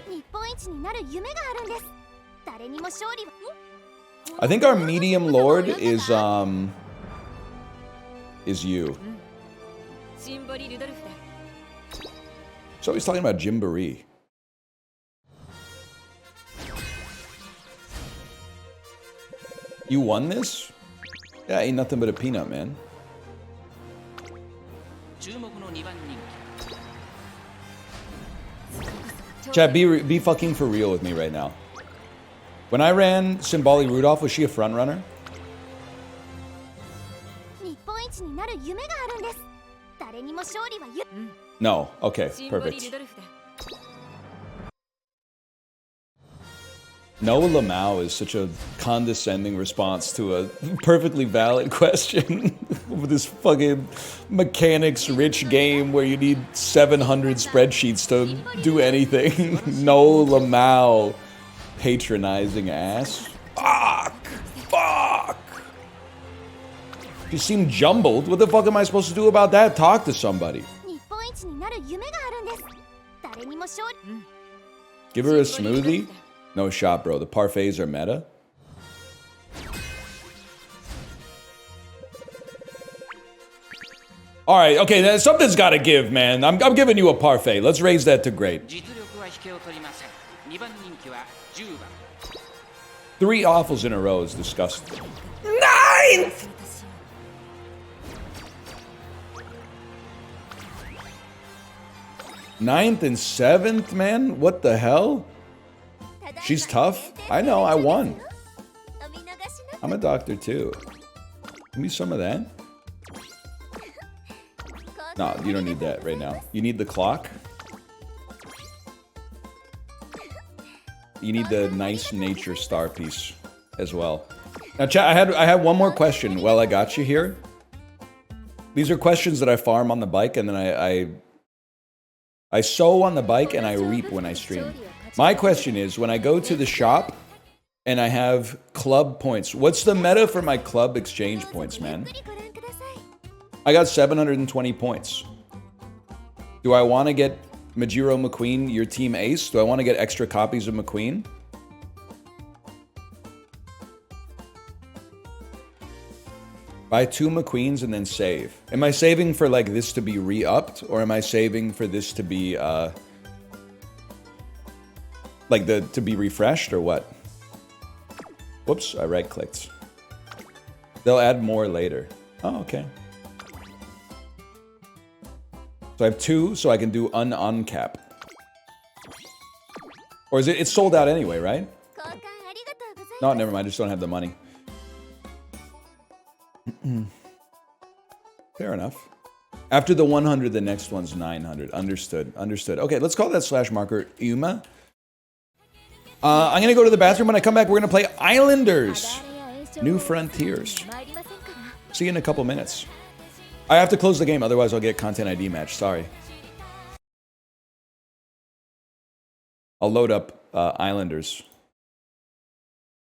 I think our medium lord is you. So he's talking about Jimboree. You won this? Yeah, ain't nothing but a peanut, man. Chat, be fucking for real with me right now. When I ran Symboli Rudolph, was she a front runner? No. Okay, perfect. Noah Lamau is such a condescending response to a perfectly valid question with this fucking mechanics-rich game where you need 700 spreadsheets to do anything. Noah Lamau, patronizing ass. Fuck! You seem jumbled. What the fuck am I supposed to do about that? Talk to somebody. Give her a smoothie? No shot, bro. The parfaits are meta. All right, okay, then something's got to give, man. I'm giving you a parfait. Let's raise that to great. 3 offals in a row is disgusting. 9th! 9th and 7th, man? What the hell? She's tough. I know, I won. I'm a doctor too. Give me some of that. No, you don't need that right now. You need the clock. You need the nice nature star piece as well. Now, chat, I had one more question while I got you here. These are questions that I farm on the bike, and then I sow on the bike and I reap when I stream. My question is, when I go to the shop and I have club points, what's the meta for my club exchange points, man? I got 720 points. Do I want to get Majiro McQueen, your team ace? Do I want to get extra copies of McQueen? Buy 2 McQueens and then save. Am I saving for like this to be re-upped, or am I saving for this to be like to be refreshed, or what? Whoops, I right-clicked. They'll add more later. Oh, okay. So I have 2, so I can do uncap. Or is it's sold out anyway, right? No, never mind, I just don't have the money. Fair enough. After the 100, the next one's 900. Understood. Okay, let's call that slash marker Uma. I'm gonna go to the bathroom. When I come back, we're gonna play Islanders New Frontiers. See you in a couple minutes. I have to close the game, otherwise I'll get content ID match. Sorry. I'll load up Islanders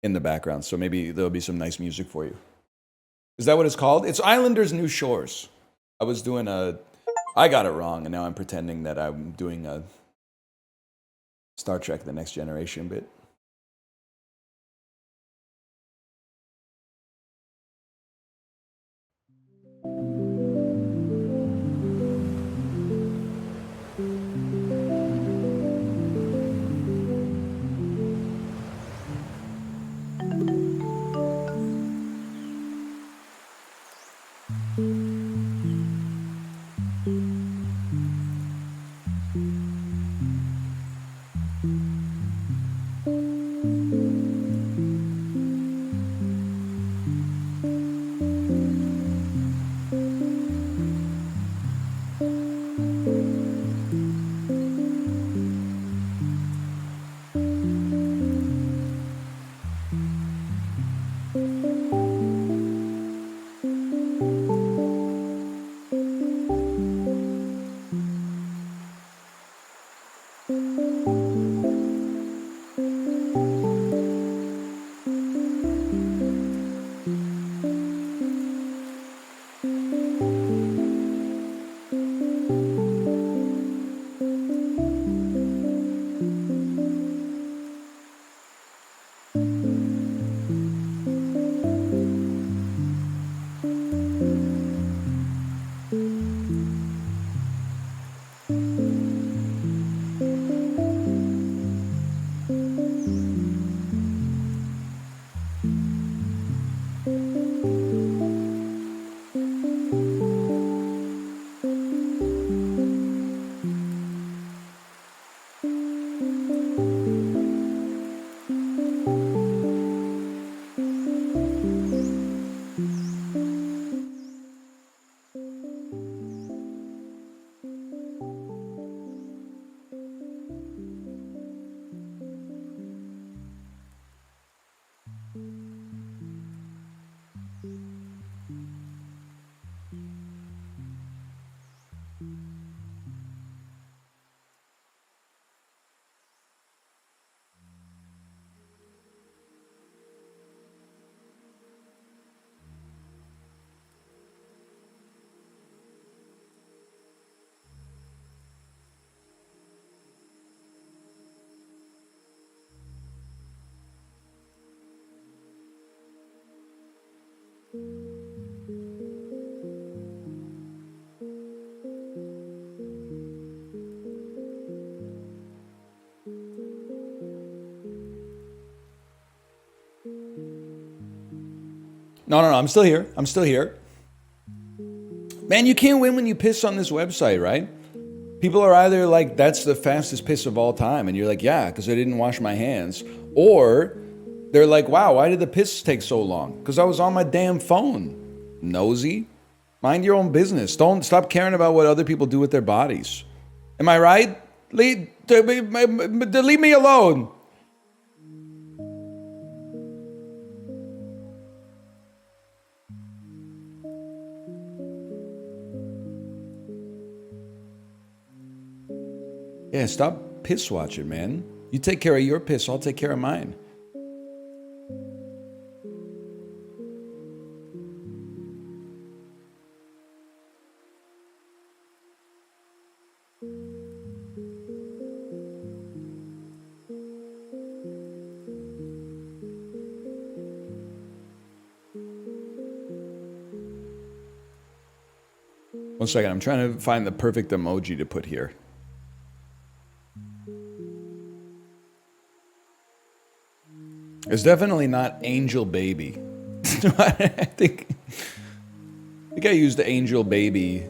in the background, so maybe there'll be some nice music for you. Is that what it's called? It's Islanders New Shores. I was doing I got it wrong, and now I'm pretending that I'm doing a Star Trek The Next Generation bit. No, I'm still here. I'm still here. Man, you can't win when you piss on this website, right? People are either like, that's the fastest piss of all time. And you're like, yeah, because I didn't wash my hands. Or they're like, wow, why did the piss take so long? Because I was on my damn phone. Nosy. Mind your own business. Don't stop caring about what other people do with their bodies. Am I right? Leave me alone. Yeah, stop piss watching, man. You take care of your piss, I'll take care of mine. One second, I'm trying to find the perfect emoji to put here. It's definitely not angel baby. I think I used the angel baby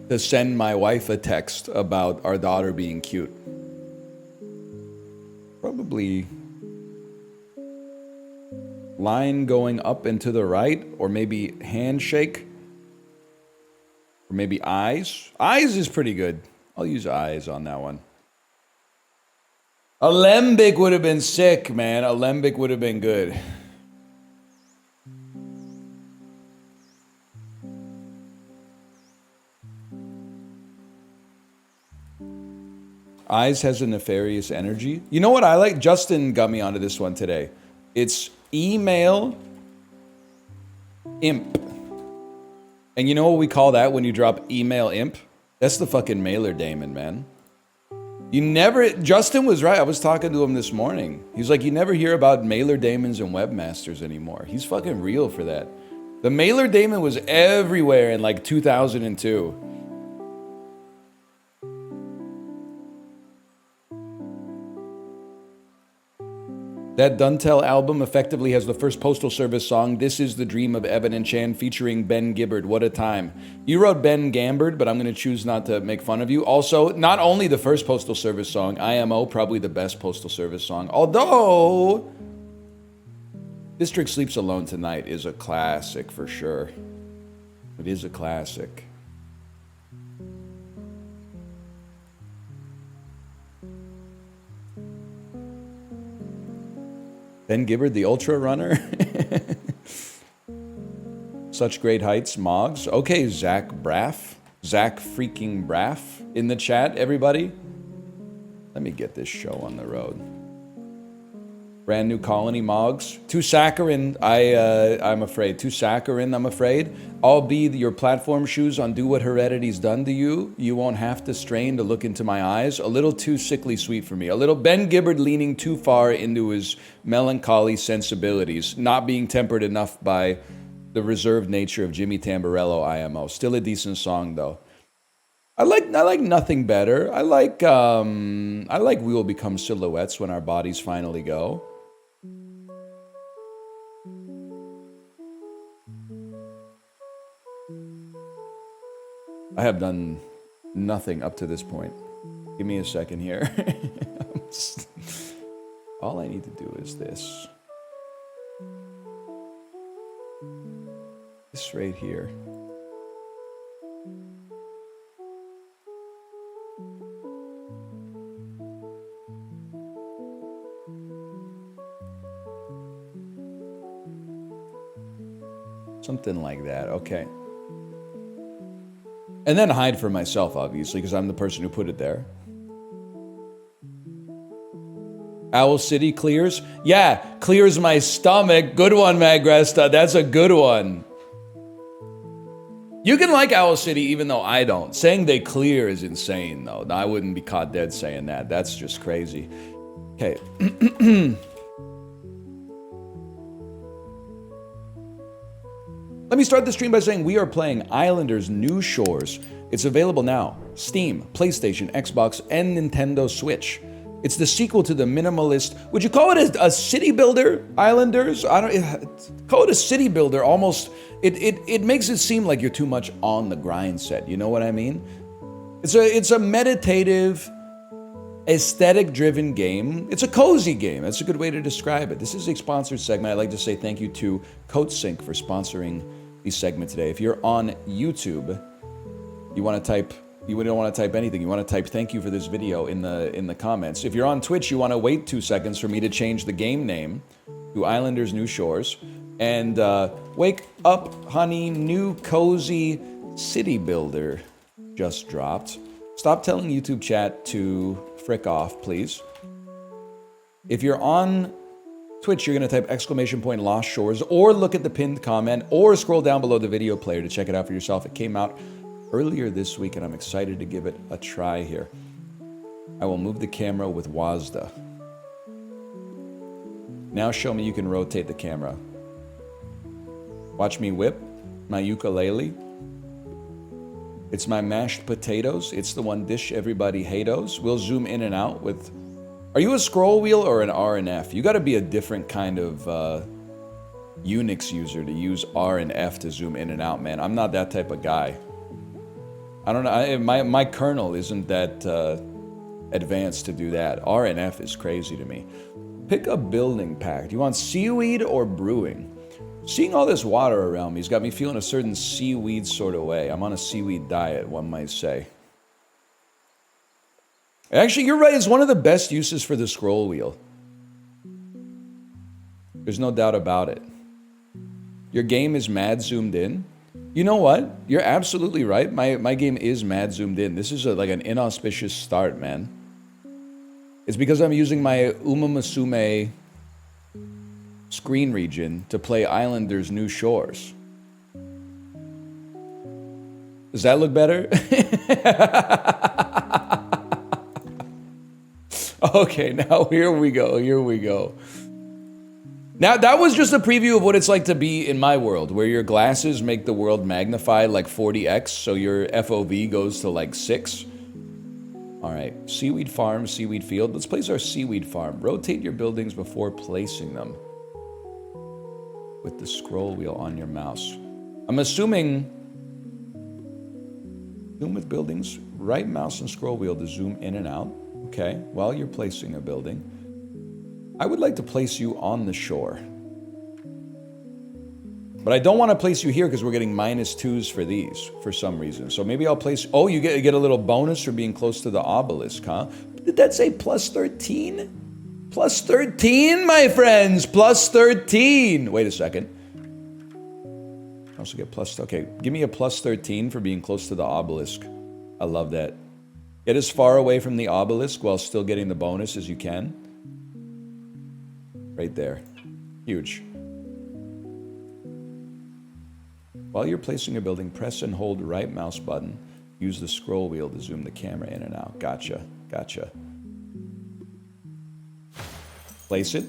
to send my wife a text about our daughter being cute. Probably line going up and to the right, or maybe handshake, or maybe eyes. Eyes is pretty good. I'll use eyes on that one. Alembic would have been sick, man. Alembic would have been good. Eyes has a nefarious energy. You know what I like? Justin got me onto this one today. It's email imp. And you know what we call that when you drop email imp? That's the fucking mailer daemon, man. You never, Justin was right. I was talking to him this morning. He's like, you never hear about mailer daemons and webmasters anymore. He's fucking real for that. The mailer daemon was everywhere in like 2002. That Duntel album effectively has the first Postal Service song, This Is the Dream of Evan and Chan, featuring Ben Gibbard. What a time. You wrote Ben Gambard, but I'm going to choose not to make fun of you. Also, not only the first Postal Service song, IMO, probably the best Postal Service song. Although, District Sleeps Alone Tonight is a classic for sure. It is a classic. Ben Gibbard, the ultra runner. Such great heights, Moggs. Okay, Zach Braff. Zach freaking Braff in the chat, everybody. Let me get this show on the road. Brand new colony, Moggs. To Saccharin, I'm afraid. To Saccharin, I'm afraid. I'll be your platform shoes on Do What Heredity's Done to You. You won't have to strain to look into my eyes. A little too sickly sweet for me. A little Ben Gibbard leaning too far into his melancholy sensibilities, not being tempered enough by the reserved nature of Jimmy Tamborello IMO. Still a decent song though. I like Nothing Better. I like We Will Become Silhouettes When Our Bodies Finally Go. I have done nothing up to this point. Give me a second here. All I need to do is this. This right here. Something like that, okay. And then hide for myself, obviously, because I'm the person who put it there. Owl City clears? Yeah, clears my stomach. Good one, Magresta. That's a good one. You can like Owl City even though I don't. Saying they clear is insane, though. I wouldn't be caught dead saying that. That's just crazy. Okay. Let me start the stream by saying we are playing Islanders New Shores. It's available now. Steam, PlayStation, Xbox, and Nintendo Switch. It's the sequel to the minimalist. Would you call it a city builder, Islanders? I don't call it a city builder. Almost, it makes it seem like you're too much on the grind set. You know what I mean? It's a meditative, aesthetic-driven game. It's a cozy game. That's a good way to describe it. This is a sponsored segment. I'd like to say thank you to CoatSync for sponsoring the segment today. If you're on YouTube, you want to type. You don't want to type anything. You want to type "thank you for this video" in the comments. If you're on Twitch, you want to wait 2 seconds for me to change the game name to Islanders New Shores. And wake up, honey, new cozy city builder just dropped. Stop telling YouTube chat to frick off, please. If you're on Twitch, you're going to type exclamation point Lost Shores, or look at the pinned comment, or scroll down below the video player to check it out for yourself. It came out earlier this week, and I'm excited to give it a try here. I will move the camera with WASDA. Now show me you can rotate the camera. Watch me whip my ukulele. It's my mashed potatoes. It's the one dish everybody hates. We'll zoom in and out with... Are you a scroll wheel or an R and F? You got to be a different kind of Unix user to use R and F to zoom in and out, man. I'm not that type of guy. I don't know. My kernel isn't that advanced to do that. R and F is crazy to me. Pick a building pack. Do you want seaweed or brewing? Seeing all this water around me has got me feeling a certain seaweed sort of way. I'm on a seaweed diet, one might say. Actually, you're right. It's one of the best uses for the scroll wheel. There's no doubt about it. Your game is mad zoomed in. You know what? You're absolutely right. My game is mad zoomed in. This is like an inauspicious start, man. It's because I'm using my Umamasume screen region to play Islanders New Shores. Does that look better? Okay, now here we go. Now, that was just a preview of what it's like to be in my world, where your glasses make the world magnify like 40x, so your FOV goes to like 6. All right, seaweed farm, seaweed field. Let's place our seaweed farm. Rotate your buildings before placing them with the scroll wheel on your mouse. I'm assuming zoom with buildings, right mouse and scroll wheel to zoom in and out. Okay, while you're placing a building. I would like to place you on the shore. But I don't want to place you here because we're getting -2s for these for some reason. So maybe I'll place... Oh, you get a little bonus for being close to the obelisk, huh? Did that say +13? +13, my friends! +13! Wait a second. I also get plus... Okay, give me a +13 for being close to the obelisk. I love that. Get as far away from the obelisk while still getting the bonus as you can. Right there. Huge. While you're placing a building, press and hold right mouse button. Use the scroll wheel to zoom the camera in and out. Gotcha. Gotcha. Place it.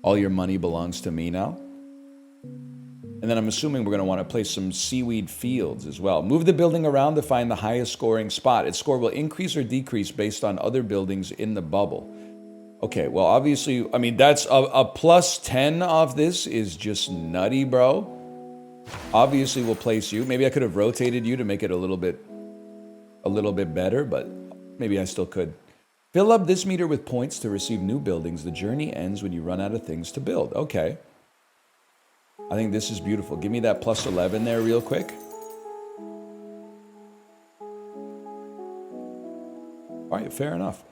All your money belongs to me now. And then I'm assuming we're going to want to place some seaweed fields as well. Move the building around to find the highest scoring spot. Its score will increase or decrease based on other buildings in the bubble. Okay, well, obviously, I mean, that's a +10 off this is just nutty, bro. Obviously, we'll place you. Maybe I could have rotated you to make it a little bit better, but maybe I still could. Fill up this meter with points to receive new buildings. The journey ends when you run out of things to build. Okay. I think this is beautiful. Give me that +11 there real quick. All right, fair enough.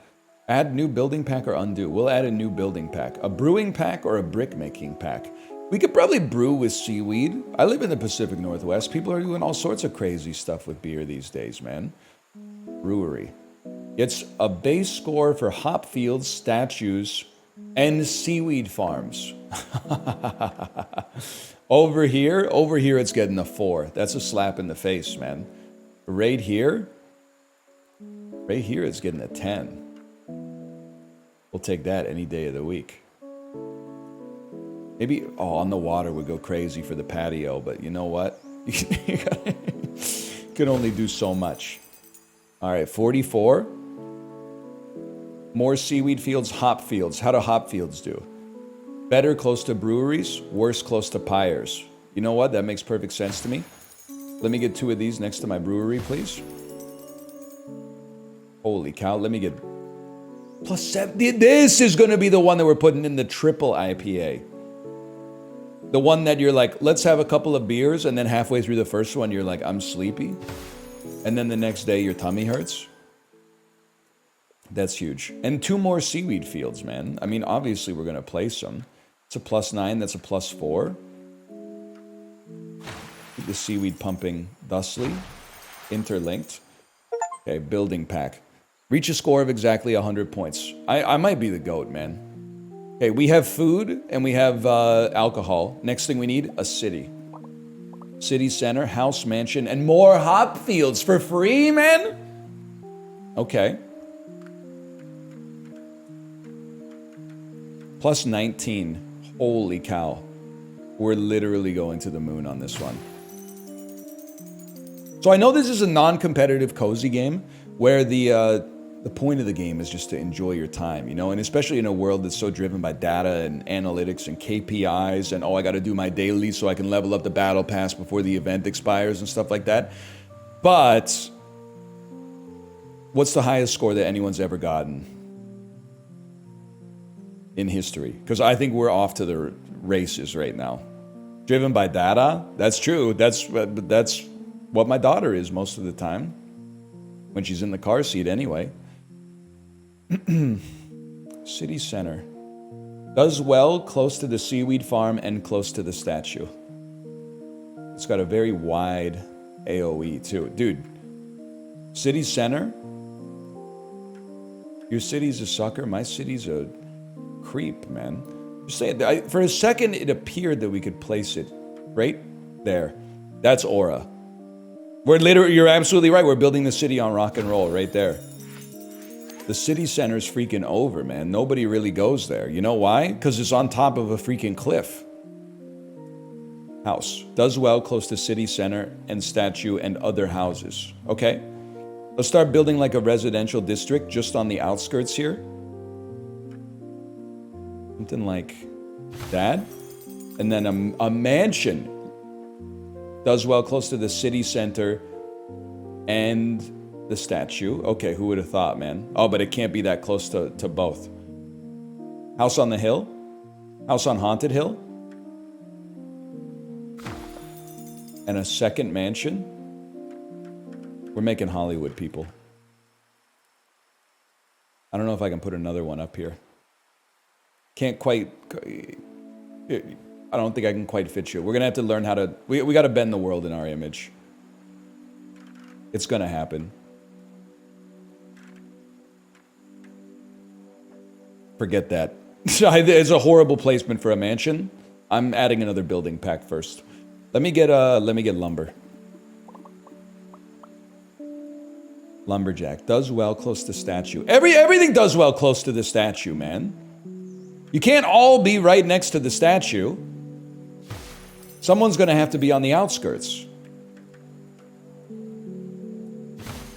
Add new building pack or undo? We'll add a new building pack. A brewing pack or a brick making pack? We could probably brew with seaweed. I live in the Pacific Northwest. People are doing all sorts of crazy stuff with beer these days, man. Brewery. It's a base score for hop fields, statues, and seaweed farms. Over here it's getting a 4. That's a slap in the face, man. Right here it's getting a 10. We'll take that any day of the week. Maybe, on the water would go crazy for the patio, but you know what? You can only do so much. All right, 44. More seaweed fields, hop fields. How do hop fields do? Better close to breweries, worse close to pyres. You know what? That makes perfect sense to me. Let me get 2 of these next to my brewery, please. Holy cow, let me get +7. This is going to be the one that we're putting in the triple IPA. The one that you're like, let's have a couple of beers, and then halfway through the first one, you're like, I'm sleepy. And then the next day, your tummy hurts. That's huge. And 2 more seaweed fields, man. I mean, obviously, we're going to place them. It's a +9, that's a +4. Keep the seaweed pumping thusly. Interlinked. Okay, building pack. Reach a score of exactly 100 points. I might be the GOAT, man. Okay, we have food and we have alcohol. Next thing we need, a city. City center, house, mansion, and more hop fields for free, man? Okay. +19. Holy cow. We're literally going to the moon on this one. So I know this is a non-competitive cozy game where the point of the game is just to enjoy your time, you know, and especially in a world that's so driven by data and analytics and KPIs and, oh, I got to do my daily so I can level up the battle pass before the event expires and stuff like that. But what's the highest score that anyone's ever gotten in history? Because I think we're off to the races right now. Driven by data, that's true. That's what my daughter is most of the time when she's in the car seat anyway. City center. Does well close to the seaweed farm and close to the statue. It's got a very wide AoE too. Dude, city center? Your city's a sucker, my city's a creep, man. Just saying, for a second it appeared that we could place it right there. That's aura. We're literally, you're absolutely right. We're building the city on rock and roll right there. The city center's freaking over, man. Nobody really goes there. You know why? Because it's on top of a freaking cliff. House. Does well close to city center and statue and other houses. Okay? Let's start building like a residential district just on the outskirts here. Something like that. And then a mansion. Does well close to the city center and the statue. Okay, who would have thought, man? Oh, but it can't be that close to both. House on the hill? House on Haunted Hill? And a second mansion? We're making Hollywood, people. I don't know if I can put another one up here. Can't quite... I don't think I can quite fit you. We're going to have to learn how to... We got to bend the world in our image. It's going to happen. Forget that. It's a horrible placement for a mansion. I'm adding another building pack first. Let me get lumber. Lumberjack. Does well close to statue. Everything does well close to the statue, man. You can't all be right next to the statue. Someone's going to have to be on the outskirts.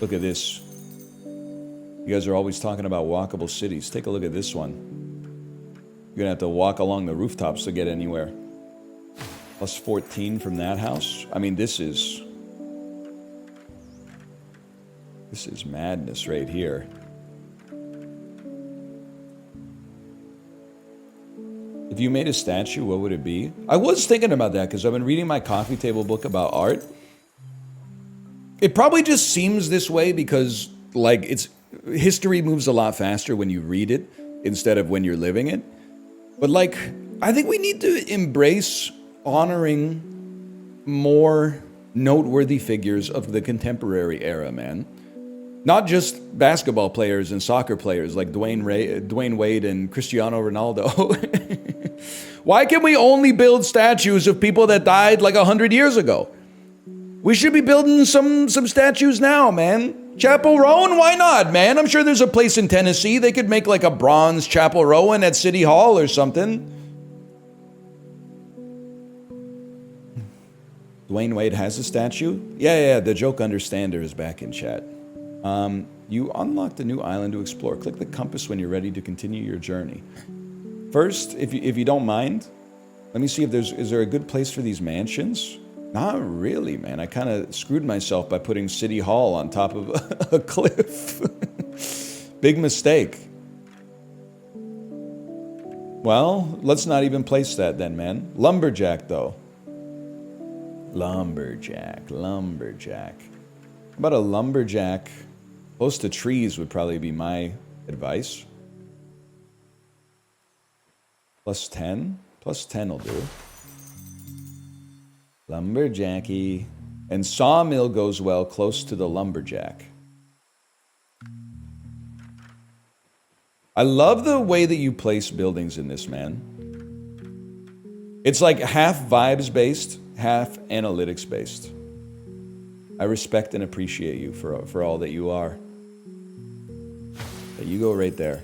Look at this. You guys are always talking about walkable cities. Take a look at this one. You're going to have to walk along the rooftops to get anywhere. +14 from that house. I mean, this is madness right here. If you made a statue, what would it be? I was thinking about that because I've been reading my coffee table book about art. It probably just seems this way because, like, history moves a lot faster when you read it instead of when you're living it. But, like, I think we need to embrace honoring more noteworthy figures of the contemporary era, man. Not just basketball players and soccer players like Dwayne Wade and Cristiano Ronaldo. Why can we only build statues of people that died like 100 years ago? We should be building some statues now, man. Chapel Rowan, why not, man? I'm sure there's a place in Tennessee. They could make like a bronze Chapel Rowan at City Hall or something. Dwayne Wade has a statue? Yeah, the joke understander is back in chat. You unlocked a new island to explore. Click the compass when you're ready to continue your journey. First, if you don't mind, let me see if is there a good place for these mansions? Not really, man. I kind of screwed myself by putting City Hall on top of a cliff. Big mistake. Well, let's not even place that then, man. Lumberjack, though. Lumberjack. How about a lumberjack close to trees would probably be my advice. Plus 10? Plus 10 will do. Lumberjacky. And sawmill goes well close to the lumberjack. I love the way that you place buildings in this, man. It's like half vibes based, half analytics based. I respect and appreciate you for all that you are. You go right there.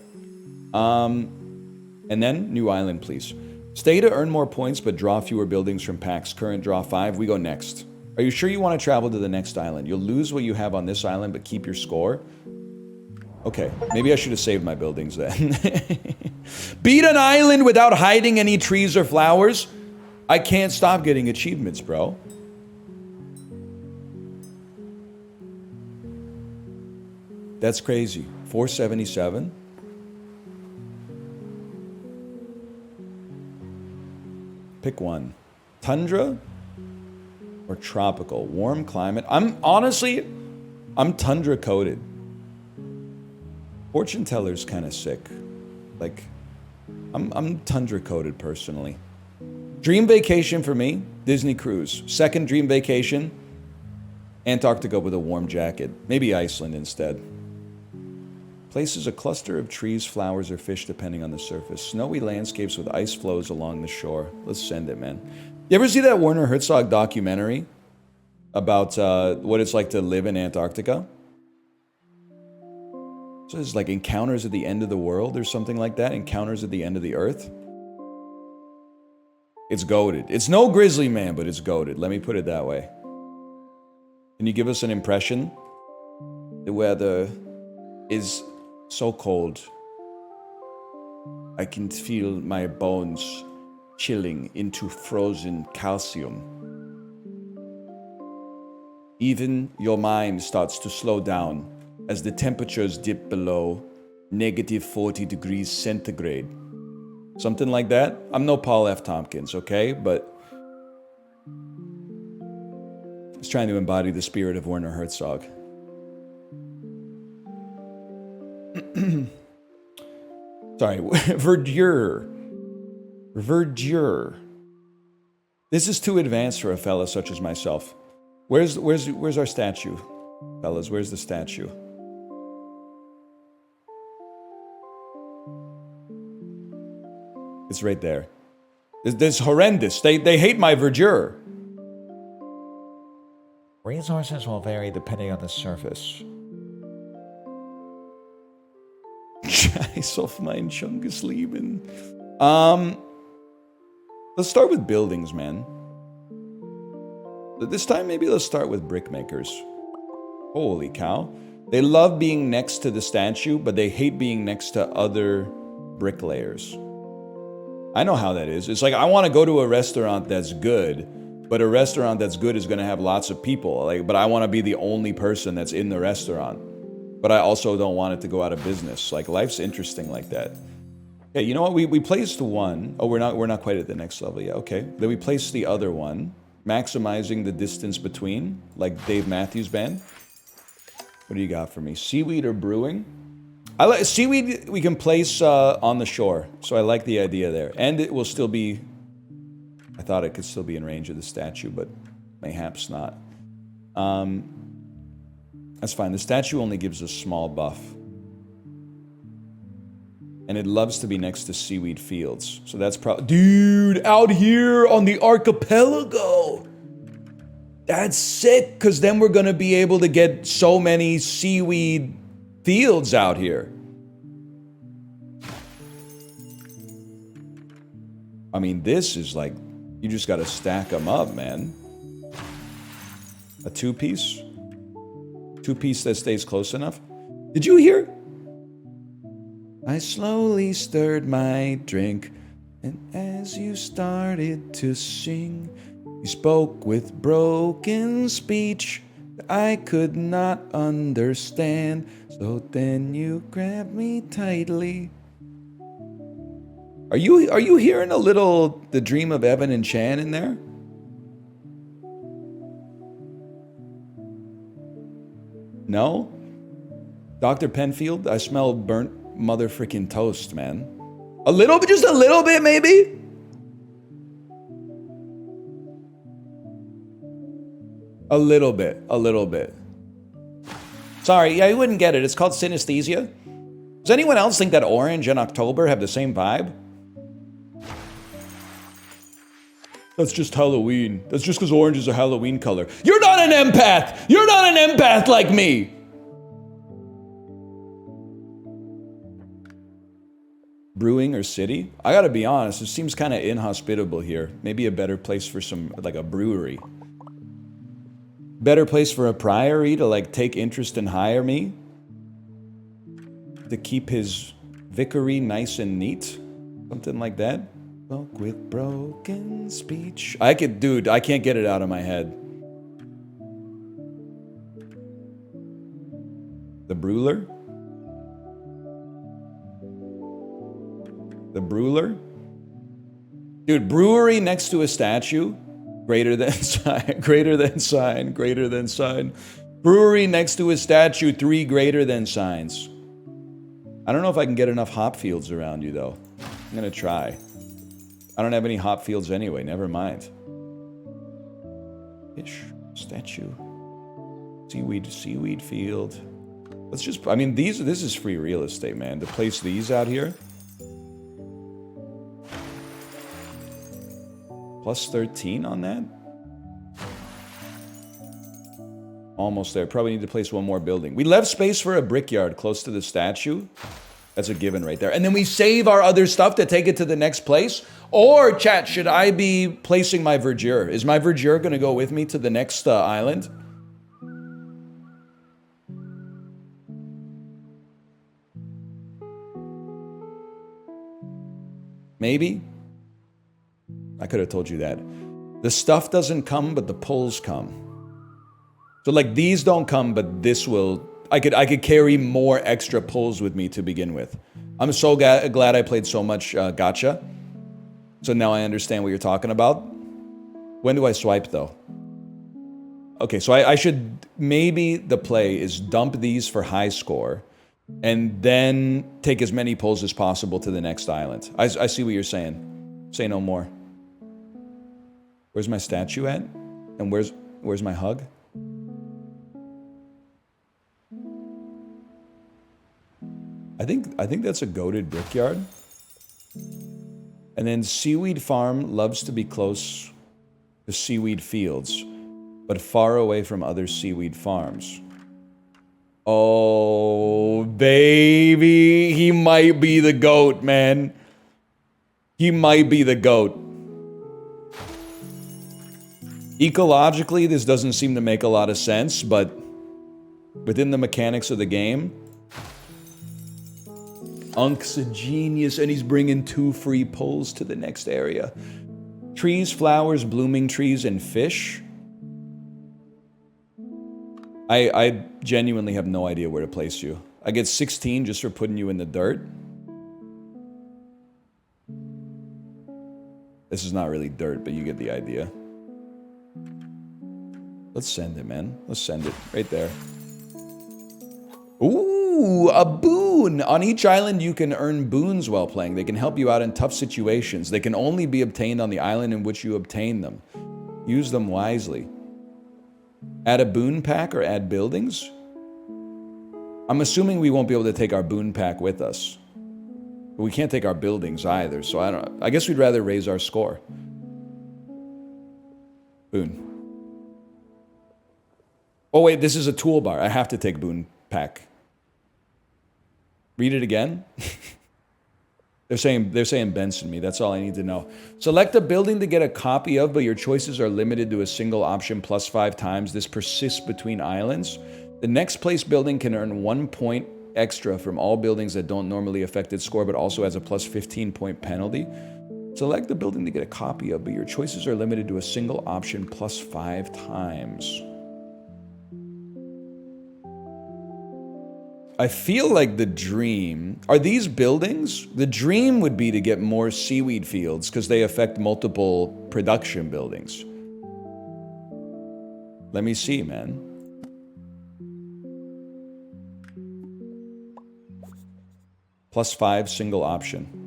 And then, new island, please. Stay to earn more points, but draw fewer buildings from packs. Current draw 5. We go next. Are you sure you want to travel to the next island? You'll lose what you have on this island, but keep your score. Okay, maybe I should have saved my buildings then. Beat an island without hiding any trees or flowers? I can't stop getting achievements, bro. That's crazy. 477? Pick one. Tundra or tropical? Warm climate. I'm tundra coated. Fortune teller's kind of sick. Like, I'm tundra coated personally. Dream vacation for me, Disney cruise. Second dream vacation, Antarctica with a warm jacket. Maybe Iceland instead. Places a cluster of trees, flowers, or fish depending on the surface. Snowy landscapes with ice flows along the shore. Let's send it, man. You ever see that Werner Herzog documentary about what it's like to live in Antarctica? So it's like Encounters at the End of the World or something like that. Encounters at the End of the Earth. It's goated. It's no Grizzly Man, but it's goated. Let me put it that way. Can you give us an impression? The weather is so cold. I can feel my bones chilling into frozen calcium. Even your mind starts to slow down as the temperatures dip below -40 degrees centigrade. Something like that. I'm no Paul F. Tompkins, okay? But I was trying to embody the spirit of Werner Herzog. Sorry, verdure. This is too advanced for a fella such as myself. Where's our statue, fellas? Where's the statue? It's right there. This is horrendous. They hate my verdure. Resources will vary depending on the surface. Scheiß auf mein Chungus Leben. Let's start with buildings, man. This time, maybe let's start with brickmakers. Holy cow. They love being next to the statue, but they hate being next to other bricklayers. I know how that is. It's like, I want to go to a restaurant that's good, but a restaurant that's good is going to have lots of people. But I want to be the only person that's in the restaurant. But I also don't want it to go out of business. Like, life's interesting like that. Okay, you know what? We placed one. Oh, we're not quite at the next level yet. Okay. Then we placed the other one, maximizing the distance between, like Dave Matthews Band. What do you got for me? Seaweed or brewing? I like seaweed. We can place on the shore, so I like the idea there, and it will still be. I thought it could still be in range of the statue, but mayhaps not. That's fine. The statue only gives a small buff, and it loves to be next to seaweed fields. So that's dude, out here on the archipelago. That's sick, because then we're gonna be able to get so many seaweed fields out here. I mean, this is like, you just gotta stack them up, man. A two-piece? Two-piece that stays close enough. Did you hear? I slowly stirred my drink, and as you started to sing, you spoke with broken speech that I could not understand. So then you grabbed me tightly. Are you hearing a little The Dream of Evan and Chan in there? No? Dr. Penfield, I smell burnt mother freaking toast, man. A little bit, just a little bit, maybe? A little bit, a little bit. Sorry, yeah, you wouldn't get it. It's called synesthesia. Does anyone else think that orange and October have the same vibe? That's just Halloween. That's just because orange is a Halloween color. You're not an empath! You're not an empath like me! Brewing or city? I gotta be honest, it seems kind of inhospitable here. Maybe a better place for some, like a brewery. Better place for a priory to like take interest and hire me? To keep his vicary nice and neat? Something like that? Spoke with broken speech. Dude, I can't get it out of my head. The Brewer? The Brewer? Dude, brewery next to a statue? Greater than sign, greater than sign, greater than sign. Brewery next to a statue, 3 greater than signs. I don't know if I can get enough hop fields around you, though. I'm gonna try. I don't have any hop fields anyway, never mind. Fish, statue, seaweed field. Let's just, I mean, this is free real estate, man. To place these out here. Plus 13 on that? Almost there. Probably need to place one more building. We left space for a brickyard close to the statue. That's a given right there. And then we save our other stuff to take it to the next place. Or, chat, should I be placing my verdure? Is my verdure going to go with me to the next island? Maybe? I could have told you that. The stuff doesn't come, but the pulls come. So, like, these don't come, but this will... I could carry more extra pulls with me to begin with. I'm so glad I played so much gacha. So now I understand what you're talking about. When do I swipe, though? Okay, so I should... Maybe the play is dump these for high score and then take as many pulls as possible to the next island. I see what you're saying. Say no more. Where's my statue at? And where's my hug? I think that's a goated brickyard. And then Seaweed Farm loves to be close to seaweed fields, but far away from other seaweed farms. Oh, baby. He might be the goat, man. He might be the goat. Ecologically, this doesn't seem to make a lot of sense, but within the mechanics of the game, Unk's a genius, and he's bringing 2 free pulls to the next area. Trees, flowers, blooming trees, and fish. I genuinely have no idea where to place you. I get 16 just for putting you in the dirt. This is not really dirt, but you get the idea. Let's send it, man. Let's send it. Right there. Ooh, a boon! On each island, you can earn boons while playing. They can help you out in tough situations. They can only be obtained on the island in which you obtain them. Use them wisely. Add a boon pack or add buildings? I'm assuming we won't be able to take our boon pack with us. But we can't take our buildings either, so I guess we'd rather raise our score. Boon. Oh wait, this is a toolbar. I have to take boon pack. Read it again. They're saying Benson me. That's all I need to know. Select a building to get a copy of, but your choices are limited to a single option plus 5 times. This persists between islands. The next place building can earn 1 point extra from all buildings that don't normally affect its score, but also has a plus 15 point penalty. Select the building to get a copy of, but your choices are limited to a single option plus 5 times. I feel like the dream... Are these buildings? The dream would be to get more seaweed fields because they affect multiple production buildings. Let me see, man. Plus 5 single option.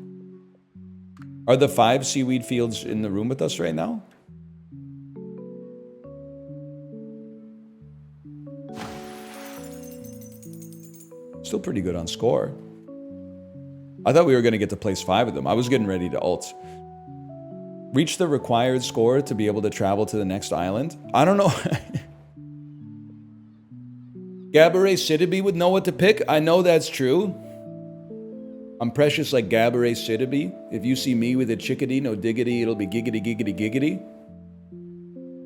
Are the 5 seaweed fields in the room with us right now? Still pretty good on score. I thought we were going to get to place 5 of them. I was getting ready to ult. Reach the required score to be able to travel to the next island. I don't know. Gabourey Sidibe would know what to pick. I know that's true. I'm precious like Gabourey Sidibe. If you see me with a chickadee, no diggity, it'll be giggity, giggity, giggity.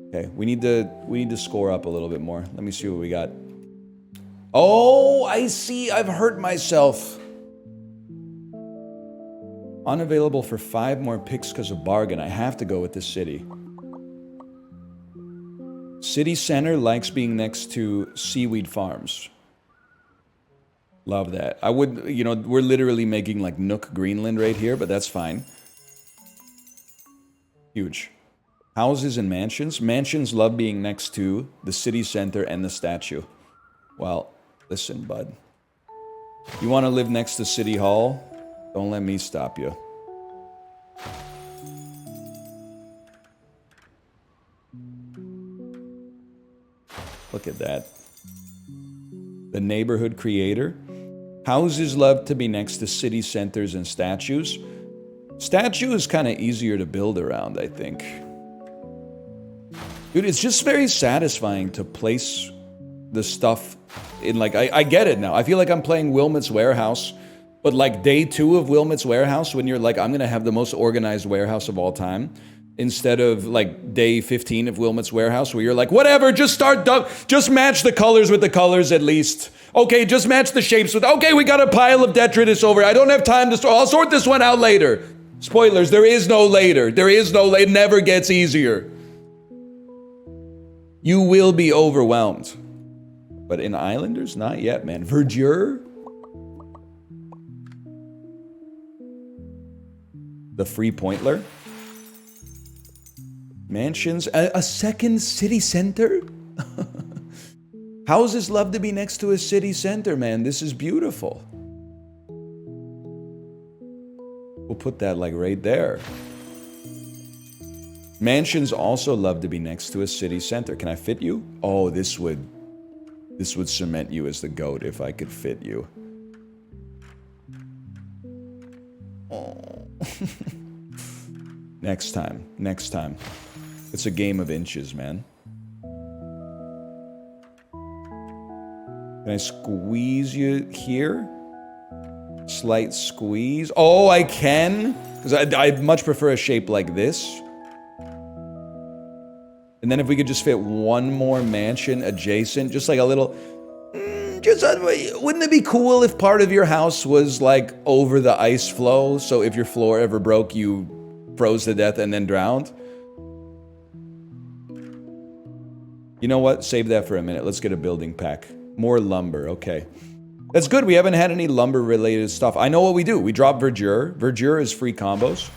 Okay, we need to score up a little bit more. Let me see what we got. Oh, I see. I've hurt myself. Unavailable for 5 more picks because of bargain. I have to go with this city. City center likes being next to seaweed farms. Love that. I would, you know, we're literally making like Nook Greenland right here, but that's fine. Huge. Houses and mansions. Mansions love being next to the city center and the statue. Well, listen, bud. You want to live next to City Hall? Don't let me stop you. Look at that. The neighborhood creator. Houses love to be next to city centers and statues. Statue is kind of easier to build around, I think. Dude, it's just very satisfying to place the stuff in, like, I get it now. I feel like I'm playing Wilmot's Warehouse, but like day 2 of Wilmot's Warehouse, when you're like, I'm going to have the most organized warehouse of all time, instead of like day 15 of Wilmot's Warehouse, where you're like, whatever, just just match the colors with the colors at least. Okay, just match the shapes with, okay, we got a pile of detritus over. I don't have time to store. I'll sort this one out later. Spoilers, there is no later. There is no later. It never gets easier. You will be overwhelmed. But in Islanders, not yet, man. Verdure? The Free Pointler? Mansions? A second city center? Houses love to be next to a city center, man. This is beautiful. We'll put that like right there. Mansions also love to be next to a city center. Can I fit you? Oh, this would cement you as the GOAT if I could fit you. Oh. Next time. It's a game of inches, man. Can I squeeze you here? Slight squeeze. Oh, I can? Because I much prefer a shape like this. And then if we could just fit one more mansion adjacent, just like a little... wouldn't it be cool if part of your house was like over the ice flow? So if your floor ever broke, you froze to death and then drowned? You know what? Save that for a minute. Let's get a building pack. More lumber, okay. That's good. We haven't had any lumber-related stuff. I know what we do. We drop verdure. Verdure is free combos.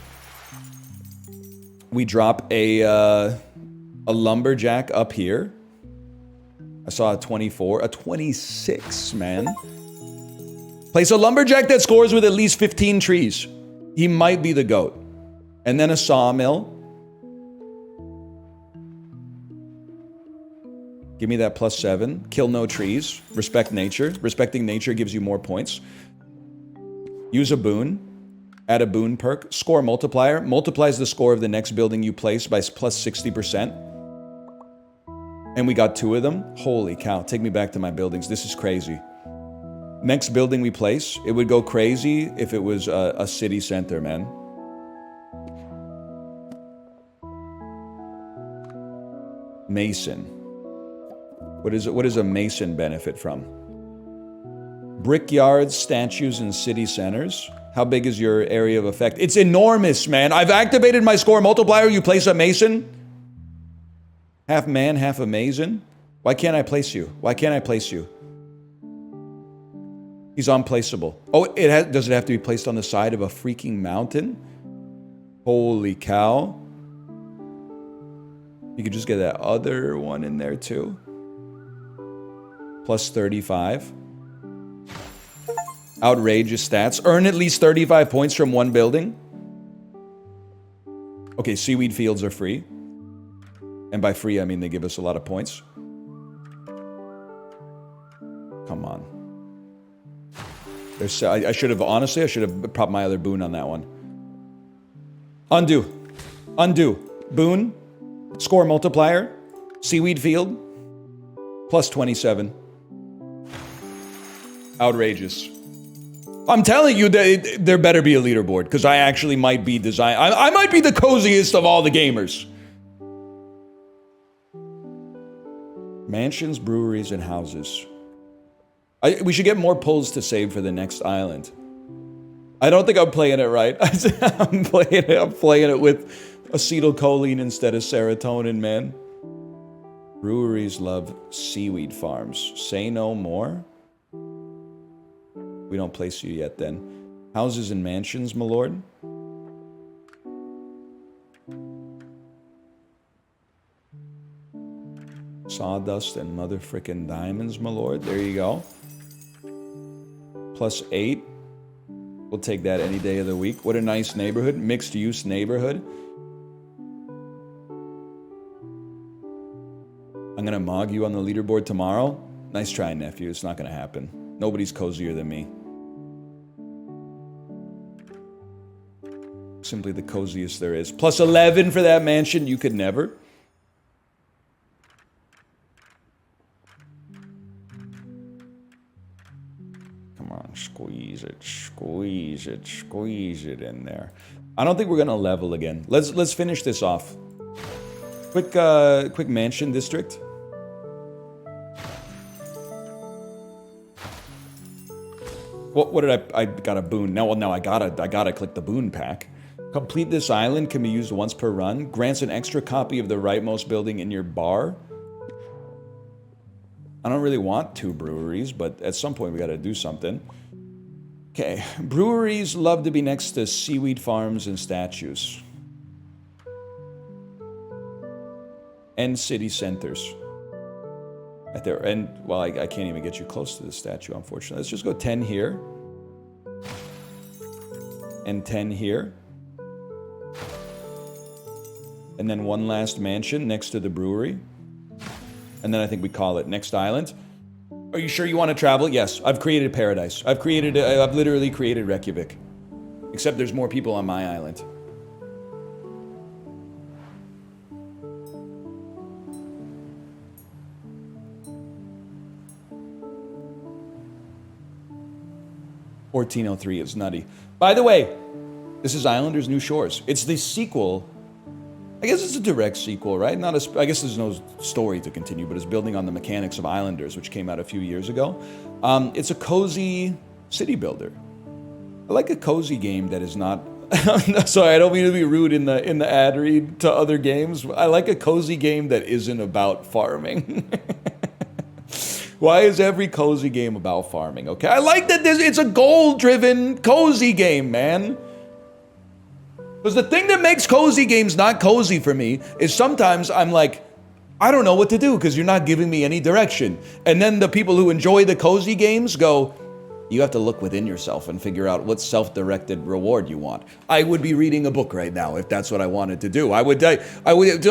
We drop a lumberjack up here. I saw a 24. A 26, man. Place a lumberjack that scores with at least 15 trees. He might be the GOAT. And then a sawmill. Give me that +7. Kill no trees. Respect nature. Respecting nature gives you more points. Use a boon. Add a boon perk. Score multiplier. Multiplies the score of the next building you place by +60%. And we got 2 of them. Holy cow. Take me back to my buildings. This is crazy. Next building we place, it would go crazy if it was a city center, man. Mason. What does a mason benefit from? Brickyards, statues, and city centers. How big is your area of effect? It's enormous, man. I've activated my score multiplier. You place a mason. Half man, half a mason. Why can't I place you? Why can't I place you? He's unplaceable. Oh, does it have to be placed on the side of a freaking mountain? Holy cow. You could just get that other one in there too. Plus 35. Outrageous stats. Earn at least 35 points from one building. Okay, seaweed fields are free. And by free, I mean they give us a lot of points. Come on. I should have propped my other boon on that one. Undo. Undo. Boon. Score multiplier. Seaweed field. Plus 27. Outrageous. I'm telling you that there better be a leaderboard, because I actually might be I might be the coziest of all the gamers. Mansions, breweries, and houses. We should get more pulls to save for the next island. I don't think I'm playing it right. I'm playing it with acetylcholine instead of serotonin, man. Breweries love seaweed farms. Say no more. We don't place you yet then. Houses and mansions, my lord. Sawdust and mother frickin' diamonds, my lord. There you go. Plus 8. We'll take that any day of the week. What a nice neighborhood. Mixed use neighborhood. I'm gonna mog you on the leaderboard tomorrow. Nice try, nephew. It's not gonna happen. Nobody's cozier than me. Simply the coziest there is. Plus 11 for that mansion. You could never. Come on, squeeze it, squeeze it, squeeze it in there. I don't think we're gonna level again. Let's finish this off. Quick mansion district. What did I got a boon. Now I gotta click the boon pack. Complete this island can be used once per run. Grants an extra copy of the rightmost building in your bar. I don't really want 2 breweries, but at some point we gotta do something. Okay, breweries love to be next to seaweed farms and statues. And city centers. At their end, well, I can't even get you close to the statue, unfortunately. Let's just go 10 here. And 10 here. And then one last mansion next to the brewery. And then I think we call it next island. Are you sure you want to travel? Yes, I've created paradise. I've literally created Reykjavik. Except there's more people on my island. $1403 is nutty. By the way, this is Islanders New Shores. It's the sequel. I guess it's a direct sequel, right? I guess there's no story to continue, but it's building on the mechanics of Islanders, which came out a few years ago. It's a cozy city builder. I like a cozy game that is not... Sorry, I don't mean to be rude in the ad read to other games. I like a cozy game that isn't about farming. Why is every cozy game about farming? Okay, I like that it's a goal-driven cozy game, man. Because the thing that makes cozy games not cozy for me is sometimes I'm like, I don't know what to do because you're not giving me any direction. And then the people who enjoy the cozy games go, you have to look within yourself and figure out what self-directed reward you want. I would be reading a book right now if that's what I wanted to do. I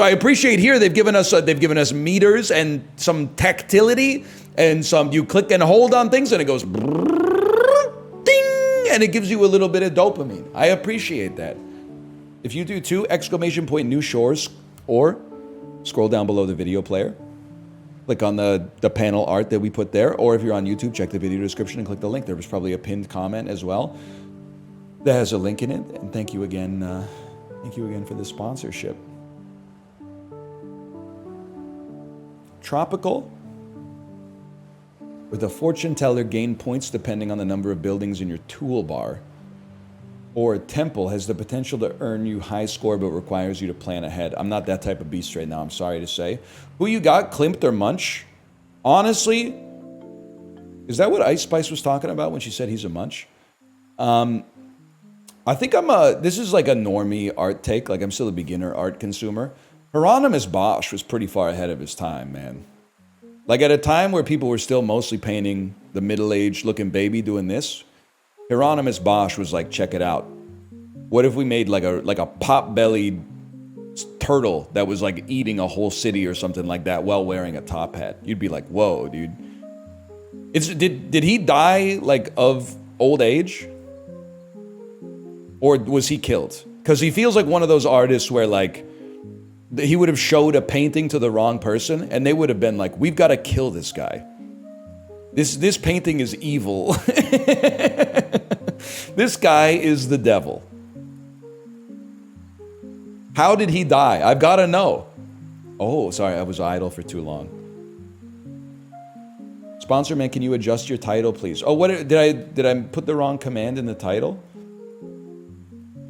appreciate here they've given us meters and some tactility and some you click and hold on things and it goes ding and it gives you a little bit of dopamine. I appreciate that. If you do too, !New Shores, or scroll down below the video player. Click on the panel art that we put there, or if you're on YouTube, check the video description and click the link. There was probably a pinned comment as well that has a link in it. And thank you again for the sponsorship. Tropical, With a fortune teller, gain points depending on the number of buildings in your toolbar. Or a temple has the potential to earn you high score but requires you to plan ahead. I'm not that type of beast right now, I'm sorry to say. Who you got, Klimt or Munch? Honestly, is that what Ice Spice was talking about when she said he's a Munch? I think this is like a normie art take, like I'm still a beginner art consumer. Hieronymus Bosch was pretty far ahead of his time, man. Like at a time where people were still mostly painting the middle-aged looking baby doing this, Hieronymus Bosch was like, check it out. What if we made like a pot-bellied turtle that was like eating a whole city or something like that while wearing a top hat? You'd be like, whoa, dude. Did he die like of old age? Or was he killed? Because he feels like one of those artists where like he would have showed a painting to the wrong person and they would have been like, we've got to kill this guy. This painting is evil. This guy is the devil. How did he die? I've got to know. Oh, sorry, I was idle for too long. Sponsor man, can you adjust your title, please? Oh, what did I put the wrong command in the title?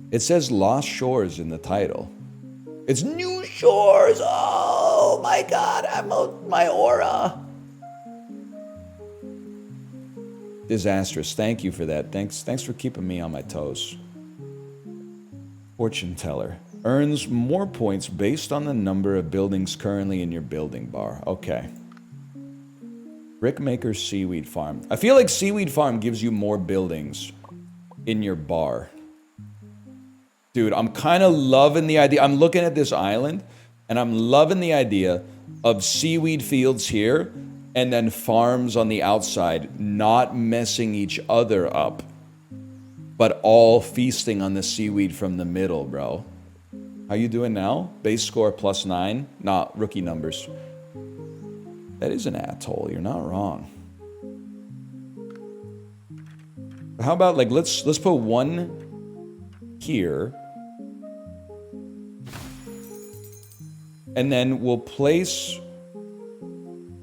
It says Lost Shores in the title. It's New Shores. Oh my God, I'm out my aura. Disastrous. Thank you for that. Thanks for keeping me on my toes. Fortune teller earns more points based on the number of buildings currently in your building bar. Okay. Brickmaker Seaweed Farm. I feel like Seaweed Farm gives you more buildings in your bar. Dude, I'm kind of loving the idea. I'm looking at this island, and I'm loving the idea of seaweed fields here, and then farms on the outside, not messing each other up, but all feasting on the seaweed from the middle, bro. How you doing now? Base score +9? Nah, rookie numbers. That is an atoll. You're not wrong. How about like let's put one here. And then we'll place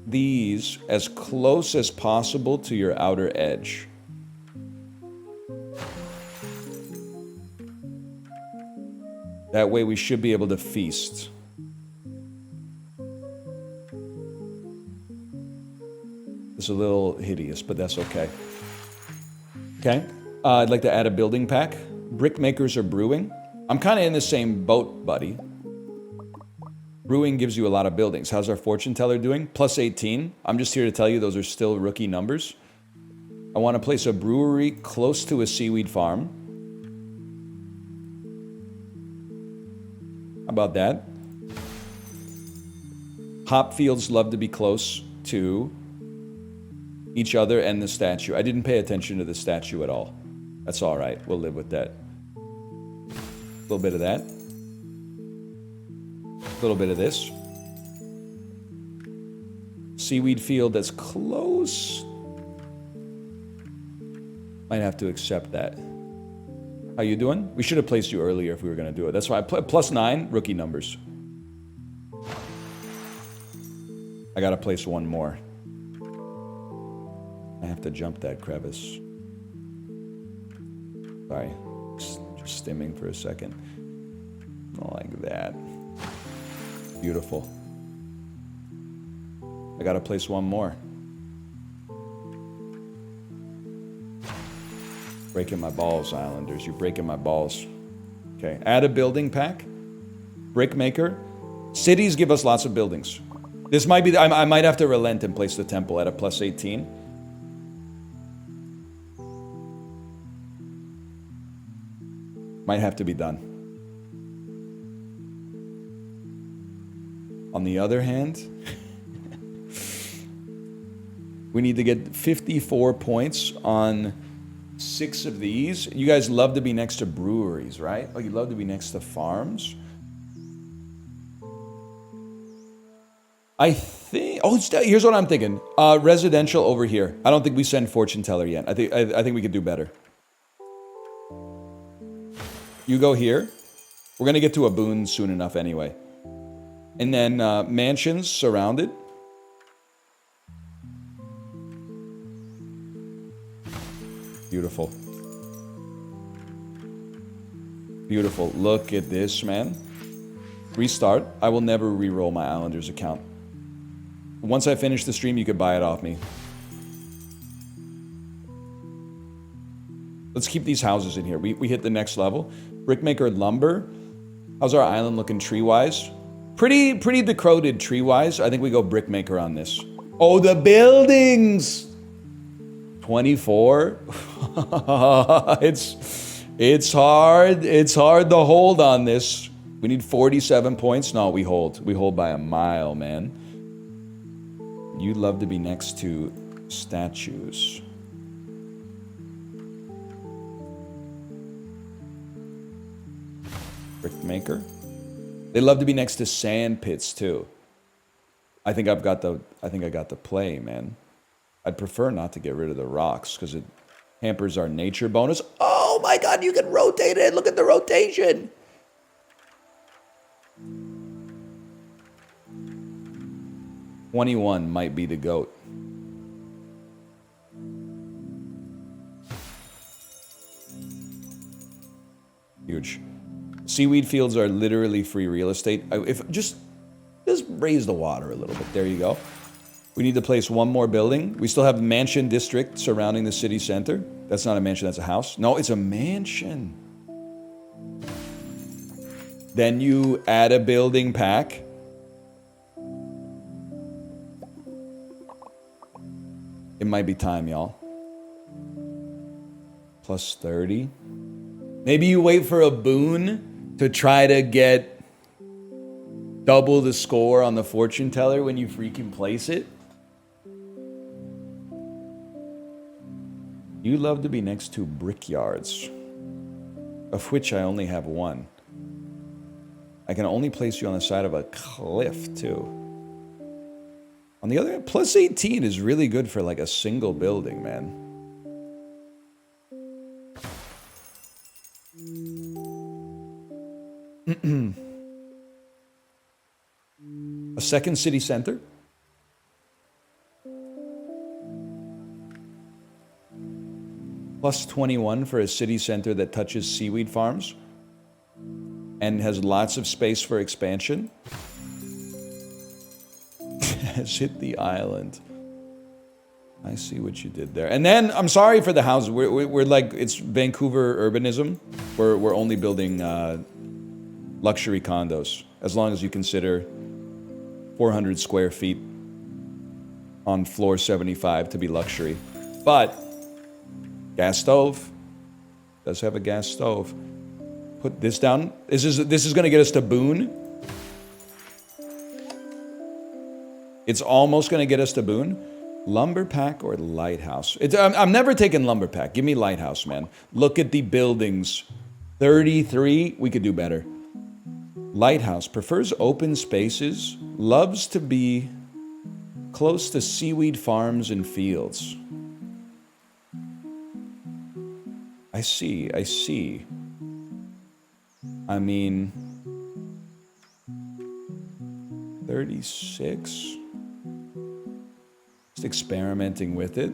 these as close as possible to your outer edge. That way we should be able to feast. It's a little hideous, but that's okay. Okay, I'd like to add a building pack. Brickmakers are brewing. I'm kind of in the same boat, buddy. Brewing gives you a lot of buildings. How's our fortune teller doing? +18. I'm just here to tell you those are still rookie numbers. I want to place a brewery close to a seaweed farm. How about that? Hop fields love to be close to each other and the statue. I didn't pay attention to the statue at all. That's all right. We'll live with that. A little bit of that. A little bit of this. Seaweed field that's close. Might have to accept that. How you doing? We should have placed you earlier if we were going to do it. That's why I put +9 rookie numbers. I got to place one more. I have to jump that crevice. Sorry. Just stimming for a second. Like that. Beautiful. I gotta place one more. Breaking my balls, Islanders. You're breaking my balls. Okay, add a building pack. Brickmaker. Cities give us lots of buildings. This might be, I might have to relent and place the temple at a +18. Might have to be done. On the other hand, we need to get 54 points on 6 of these. You guys love to be next to breweries, right? Like you love to be next to farms. I think, here's what I'm thinking. Residential over here. I don't think we send fortune teller yet. I think we could do better. You go here. We're gonna get to a boon soon enough anyway. And then mansions surrounded. Beautiful. Beautiful. Look at this, man. Restart. I will never re-roll my Islanders account. Once I finish the stream, you could buy it off me. Let's keep these houses in here. We hit the next level. Brickmaker lumber. How's our island looking tree-wise? Pretty decroded tree-wise. I think we go brickmaker on this. Oh, the buildings! 24. It's hard. It's hard to hold on this. We need 47 points. No, we hold. We hold by a mile, man. You'd love to be next to statues. Brickmaker. They love to be next to sand pits too. I think I got the play, man. I'd prefer not to get rid of the rocks because it hampers our nature bonus. Oh my god, you can rotate it. Look at the rotation. '21 might be the GOAT. Huge. Seaweed fields are literally free real estate. If just raise the water a little bit. There you go. We need to place one more building. We still have mansion district surrounding the city center. That's not a mansion, that's a house. No, it's a mansion. Then you add a building pack. It might be time, y'all. Plus 30. Maybe you wait for a boon to try to get double the score on the fortune teller when you freaking place it. You love to be next to brickyards, of which I only have one. I can only place you on the side of a cliff, too. On the other hand, plus 18 is really good for like a single building, man. A second city center. Plus 21 for a city center that touches seaweed farms and has lots of space for expansion. Has hit the island. I see what you did there. And then, I'm sorry for the houses. We're like, it's Vancouver urbanism. We're only building luxury condos, as long as you consider 400 square feet on floor 75 to be luxury. But gas stove. Does have a gas stove. Put this down. This is going to get us to Boone. It's almost going to get us to Boone. Lumber pack or lighthouse? I'm never taking lumber pack. Give me lighthouse, man. Look at the buildings. 33. We could do better. Lighthouse prefers open spaces. Loves to be close to seaweed farms and fields. I see. I mean, 36. Just experimenting with it.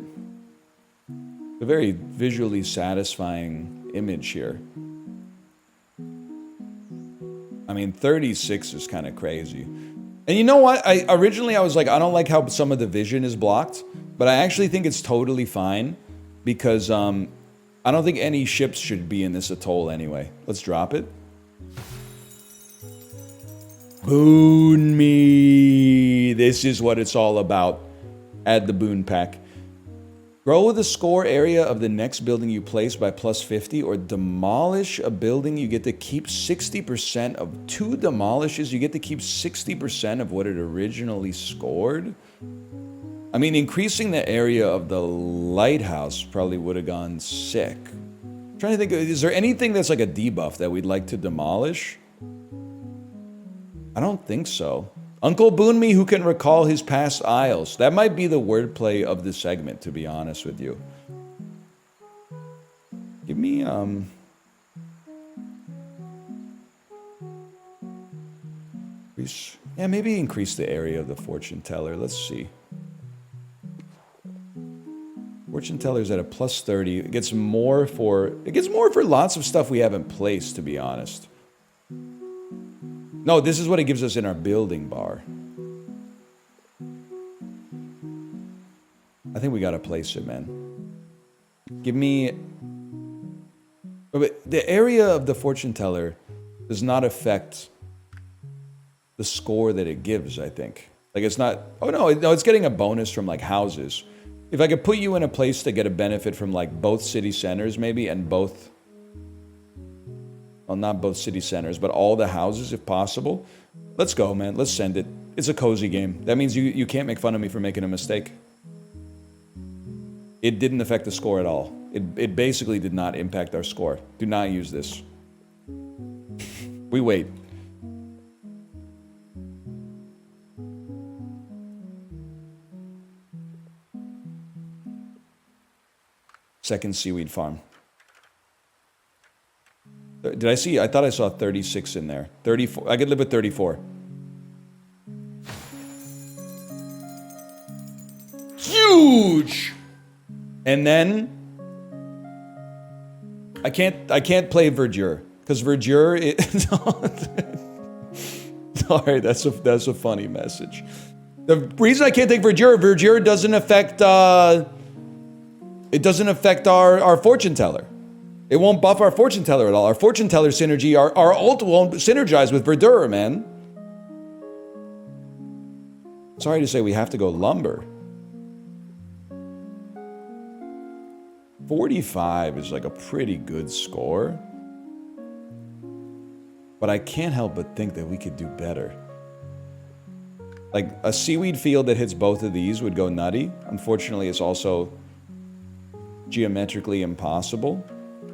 A very visually satisfying image here. I mean, 36 is kind of crazy. And you know what? Originally I was like, I don't like how some of the vision is blocked, but I actually think it's totally fine because I don't think any ships should be in this atoll anyway. Let's drop it. Boon me. This is what it's all about. Add the boon pack. Grow the score area of the next building you place by plus 50 or demolish a building. You get to keep 60% of 2 demolishes. You get to keep 60% of what it originally scored. I mean, increasing the area of the lighthouse probably would have gone sick. I'm trying to think, is there anything that's like a debuff that we'd like to demolish? I don't think so. Uncle Boon Me who can recall his past isles. That might be the wordplay of the segment, to be honest with you. Give me, yeah, maybe increase the area of the fortune teller. Let's see. Fortune teller's at a plus 30. It gets more for lots of stuff we haven't placed, to be honest. No, this is what it gives us in our building bar. I think we gotta place it, man. Give me... The area of the fortune teller does not affect the score that it gives, I think. Like, it's not... Oh, no, it's getting a bonus from, like, houses. If I could put you in a place to get a benefit from, like, both city centers, maybe, and both... Well, not both city centers, but all the houses, if possible. Let's go, man. Let's send it. It's a cozy game. That means you can't make fun of me for making a mistake. It didn't affect the score at all. It basically did not impact our score. Do not use this. We wait. Second seaweed farm. Did I see? I thought I saw 36 in there. 34. I could live with 34. Huge! And then I can't play Verdure because Verdure is sorry, that's a funny message. The reason I can't take Verdure doesn't affect our fortune teller. It won't buff our fortune teller at all. Our fortune teller synergy, our ult won't synergize with Verdure, man. Sorry to say we have to go lumber. 45 is like a pretty good score. But I can't help but think that we could do better. Like, a seaweed field that hits both of these would go nutty. Unfortunately, it's also geometrically impossible.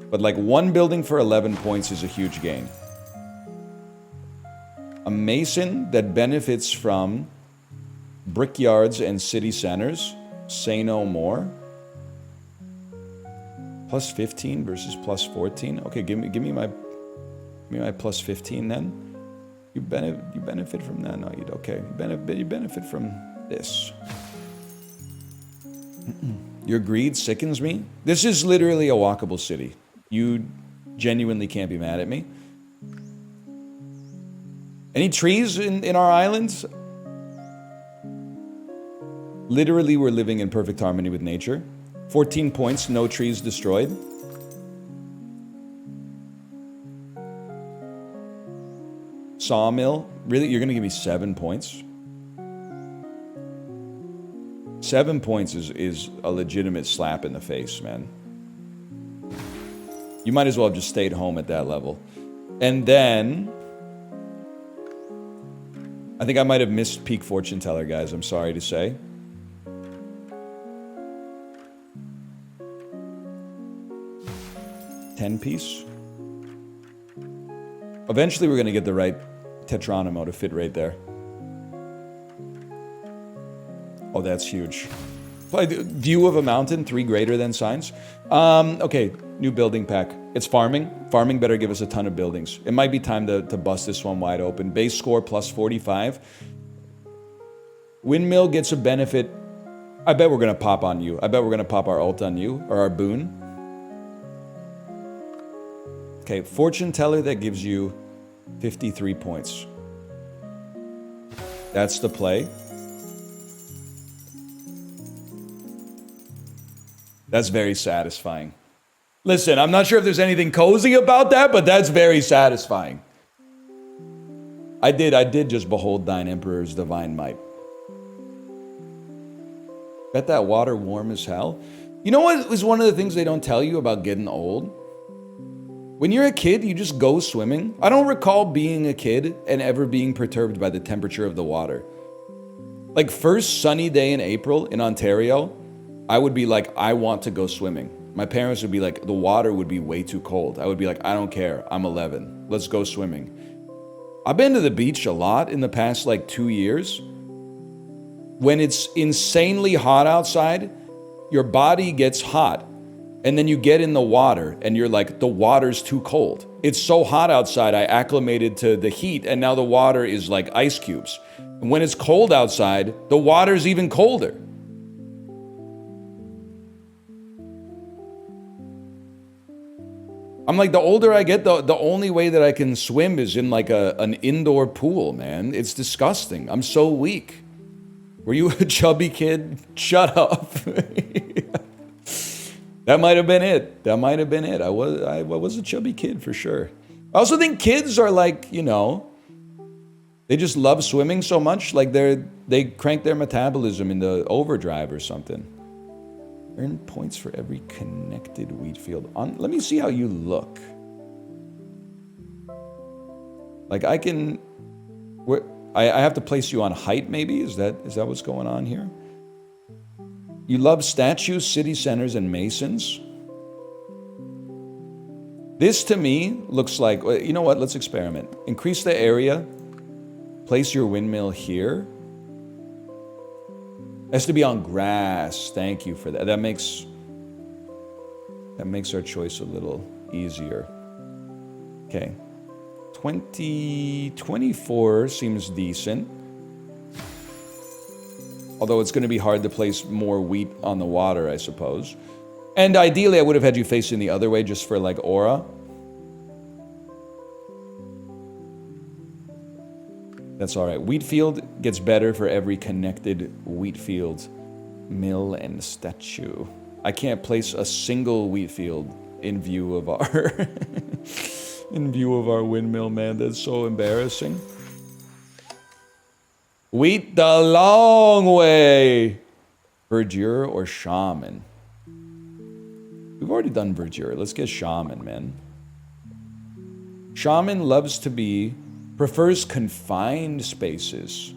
But like, one building for 11 points is a huge gain. A mason that benefits from brickyards and city centers, say no more. Plus 15 versus plus 14. Okay, give me my plus 15 then. You benefit from that. No, you okay. You benefit from this. Your greed sickens me. This is literally a walkable city. You genuinely can't be mad at me. Any trees in our islands? Literally, we're living in perfect harmony with nature. 14 points, no trees destroyed. Sawmill. Really? You're going to give me 7 points? 7 points is a legitimate slap in the face, man. You might as well have just stayed home at that level. And then... I think I might have missed peak fortune teller, guys. I'm sorry to say. $10 Eventually, we're going to get the right Tetronimo to fit right there. Oh, that's huge. View of a mountain, 3 greater than signs. Okay, new building pack. It's farming. Farming better give us a ton of buildings. It might be time to bust this one wide open. Base score plus 45. Windmill gets a benefit. I bet we're going to pop on you. I bet we're going to pop our ult on you, or our boon. Okay, fortune teller that gives you 53 points. That's the play. That's very satisfying. Listen, I'm not sure if there's anything cozy about that, but that's very satisfying. I did just behold thine emperor's divine might. Bet that water warm as hell. You know what is one of the things they don't tell you about getting old? When you're a kid, you just go swimming. I don't recall being a kid and ever being perturbed by the temperature of the water. Like, first sunny day in April in Ontario, I would be like, I want to go swimming. My parents would be like, the water would be way too cold. I would be like, I don't care. I'm 11. Let's go swimming. I've been to the beach a lot in the past, like, 2 years. When it's insanely hot outside, your body gets hot. And then you get in the water and you're like, the water's too cold. It's so hot outside, I acclimated to the heat, and now the water is like ice cubes. And when it's cold outside, the water's even colder. I'm like, the older I get, the only way that I can swim is in like an indoor pool, man. It's disgusting. I'm so weak. Were you a chubby kid? Shut up. That might have been it. That might have been it. I was a chubby kid for sure. I also think kids are like, you know, they just love swimming so much, like they crank their metabolism into overdrive or something. Earn points for every connected wheat field. Let me see how you look. Like I can, I have to place you on height maybe? Is that what's going on here? You love statues, city centers, and masons. This to me looks like, you know what, let's experiment. Increase the area, place your windmill here. It has to be on grass, thank you for that. That makes our choice a little easier. Okay, 24 seems decent. Although it's going to be hard to place more wheat on the water, I suppose. And ideally, I would have had you facing the other way just for like aura. That's all right. Wheat field gets better for every connected wheat field, mill, and statue. I can't place a single wheat field in view of our windmill, man. That's so embarrassing. Wheat the long way. Verdure or shaman? We've already done verdure. Let's get shaman, man. Shaman prefers confined spaces.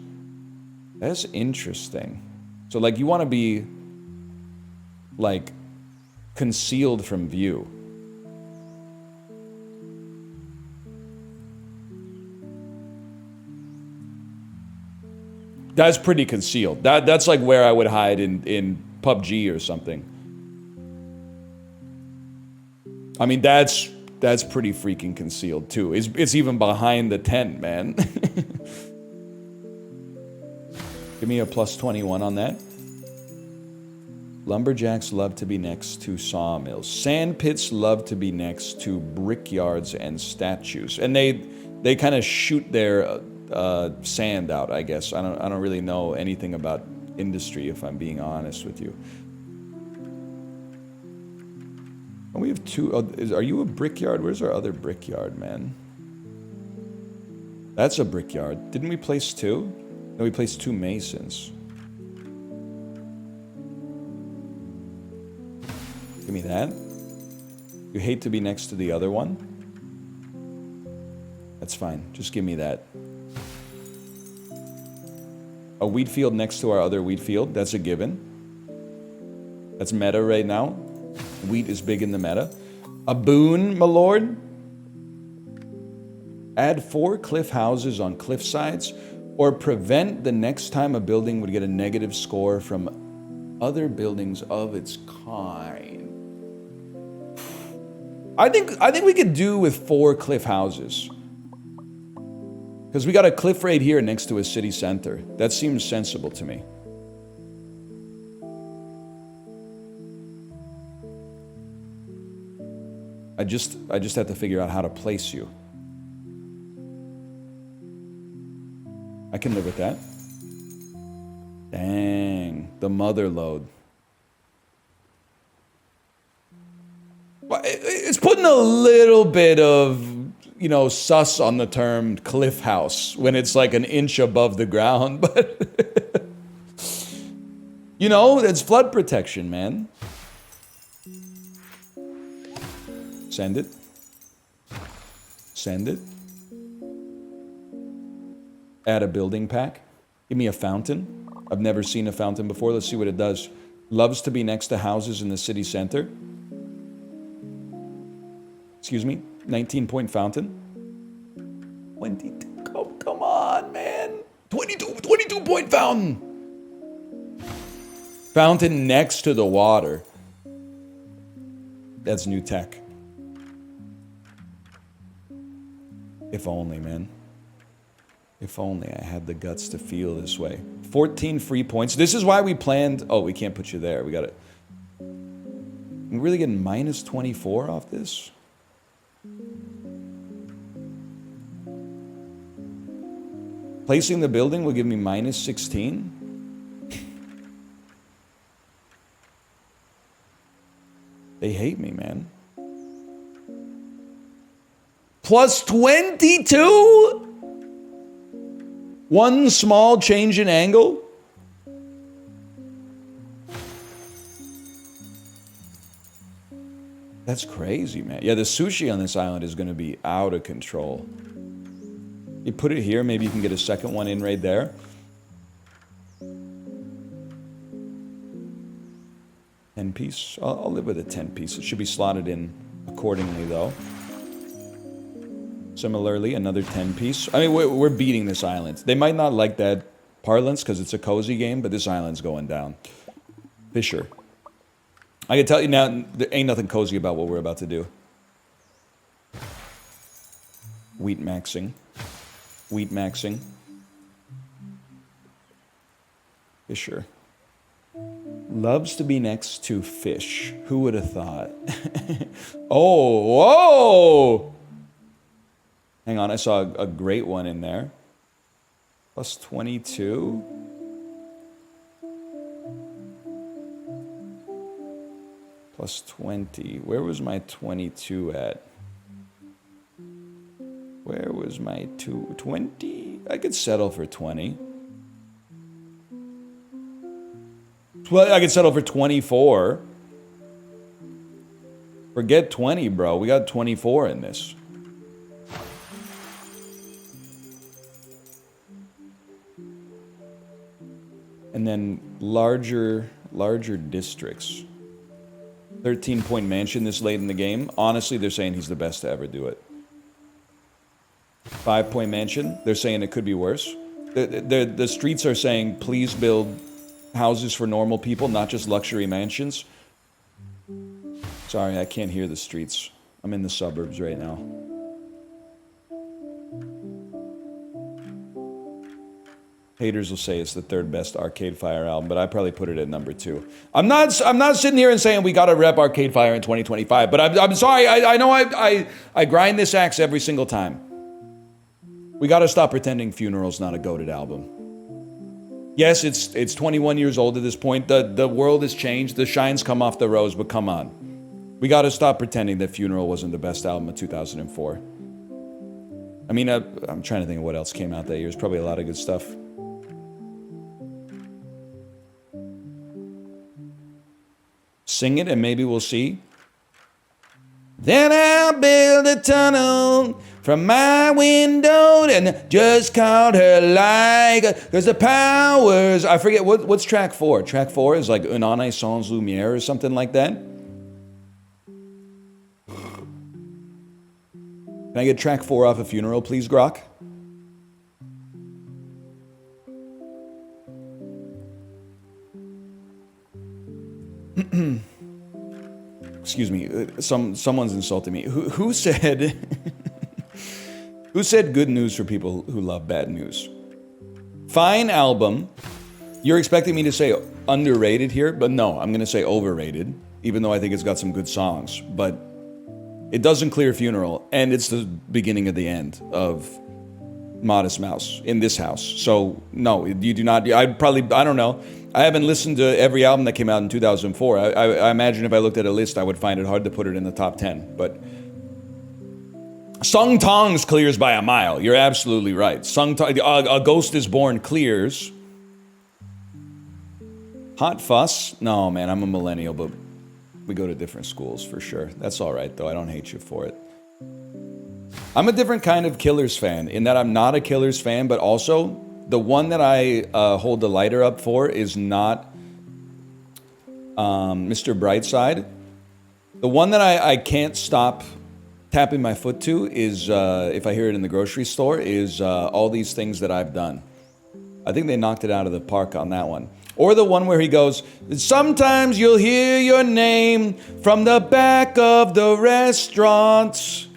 That's interesting. So like you want to be like concealed from view. That's pretty concealed. That's like where I would hide in PUBG or something. I mean, that's pretty freaking concealed too. It's even behind the tent, man. Give me a plus 21 on that. Lumberjacks love to be next to sawmills. Sand pits love to be next to brickyards and statues. And they kind of shoot their sand out, I guess. I don't really know anything about industry, if I'm being honest with you. And we have two. Are you a brickyard? Where's our other brickyard, man? That's a brickyard. Didn't we place two? No, we placed two masons. Give me that. You hate to be next to the other one? That's fine. Just give me that. A wheat field next to our other wheat field. That's a given. That's meta right now. Wheat is big in the meta. A boon, my lord. Add 4 cliff houses on cliff sides, or prevent the next time a building would get a negative score from other buildings of its kind. I think we could do with 4 cliff houses. Because we got a cliff right here next to a city center. That seems sensible to me. I just have to figure out how to place you. I can live with that. Dang, the mother load. It's putting a little bit of, you know, sus on the term cliff house when it's like an inch above the ground, but you know, it's flood protection, man. Send it. Send it. Add a building pack. Give me a fountain. I've never seen a fountain before. Let's see what it does. Loves to be next to houses in the city center. Excuse me. 19-point fountain. 22. Oh, come on, man. 22-point fountain. Fountain next to the water. That's new tech. If only, man. If only I had the guts to feel this way. 14 free points. This is why we planned... Oh, we can't put you there. We got it. We're really getting minus 24 off this? Placing the building will give me minus 16. They hate me, man. Plus 22? One small change in angle? That's crazy, man. Yeah, the sushi on this island is going to be out of control. You put it here, maybe you can get a second one in right there. 10 piece. I'll live with a 10 piece. It should be slotted in accordingly, though. Similarly, another 10 piece. I mean, we're beating this island. They might not like that parlance because it's a cozy game, but this island's going down. Fisher. I can tell you now, there ain't nothing cozy about what we're about to do. Wheat maxing. Wheat maxing. Fisher. Loves to be next to fish. Who would have thought? Oh, whoa! Hang on, I saw a great one in there. Plus 22. Plus 20. Where was my 22 at? Where was my 20? I could settle for 20. Well, I could settle for 24. Forget 20, bro. We got 24 in this. And then larger districts. 13-point mansion this late in the game. Honestly, they're saying he's the best to ever do it. 5-point mansion. They're saying it could be worse. The streets are saying, please build houses for normal people, not just luxury mansions. Sorry, I can't hear the streets. I'm in the suburbs right now. Haters will say it's the third best Arcade Fire album, but I probably put it at number 2. I'm not sitting here and saying we got to rep Arcade Fire in 2025, but I'm sorry. I know I grind this axe every single time. We got to stop pretending Funeral's not a goated album. Yes, it's 21 years old at this point. The world has changed. The shine's come off the rose, but come on. We got to stop pretending that Funeral wasn't the best album of 2004. I mean, I'm trying to think of what else came out that year. There's probably a lot of good stuff. Sing it and maybe we'll see. Then I'll build a tunnel from my window and just called her like, cause the powers, I forget, what's track 4? Track 4 is like Un année sans lumière or something like that. Can I get track 4 off a Funeral, please, Grok? Excuse me, someone's insulting me. Who said who said good news for people who love bad news? Fine album. You're expecting me to say underrated here, but no, I'm gonna say overrated, even though I think it's got some good songs. But it doesn't clear Funeral, and it's the beginning of the end of Modest Mouse in this house. So no, you do not. I don't know. I haven't listened to every album that came out in 2004. I imagine if I looked at a list, I would find it hard to put it in the top 10. But Sung Tongs clears by a mile. You're absolutely right. A Ghost is Born clears. Hot Fuss? No, man, I'm a millennial, but we go to different schools for sure. That's all right, though. I don't hate you for it. I'm a different kind of Killers fan in that I'm not a Killers fan, but also the one that I hold the lighter up for is not Mr. Brightside. The one that I can't stop tapping my foot to is, if I hear it in the grocery store, is All These Things That I've Done. I think they knocked it out of the park on that one. Or the one where he goes, sometimes you'll hear your name from the back of the restaurant.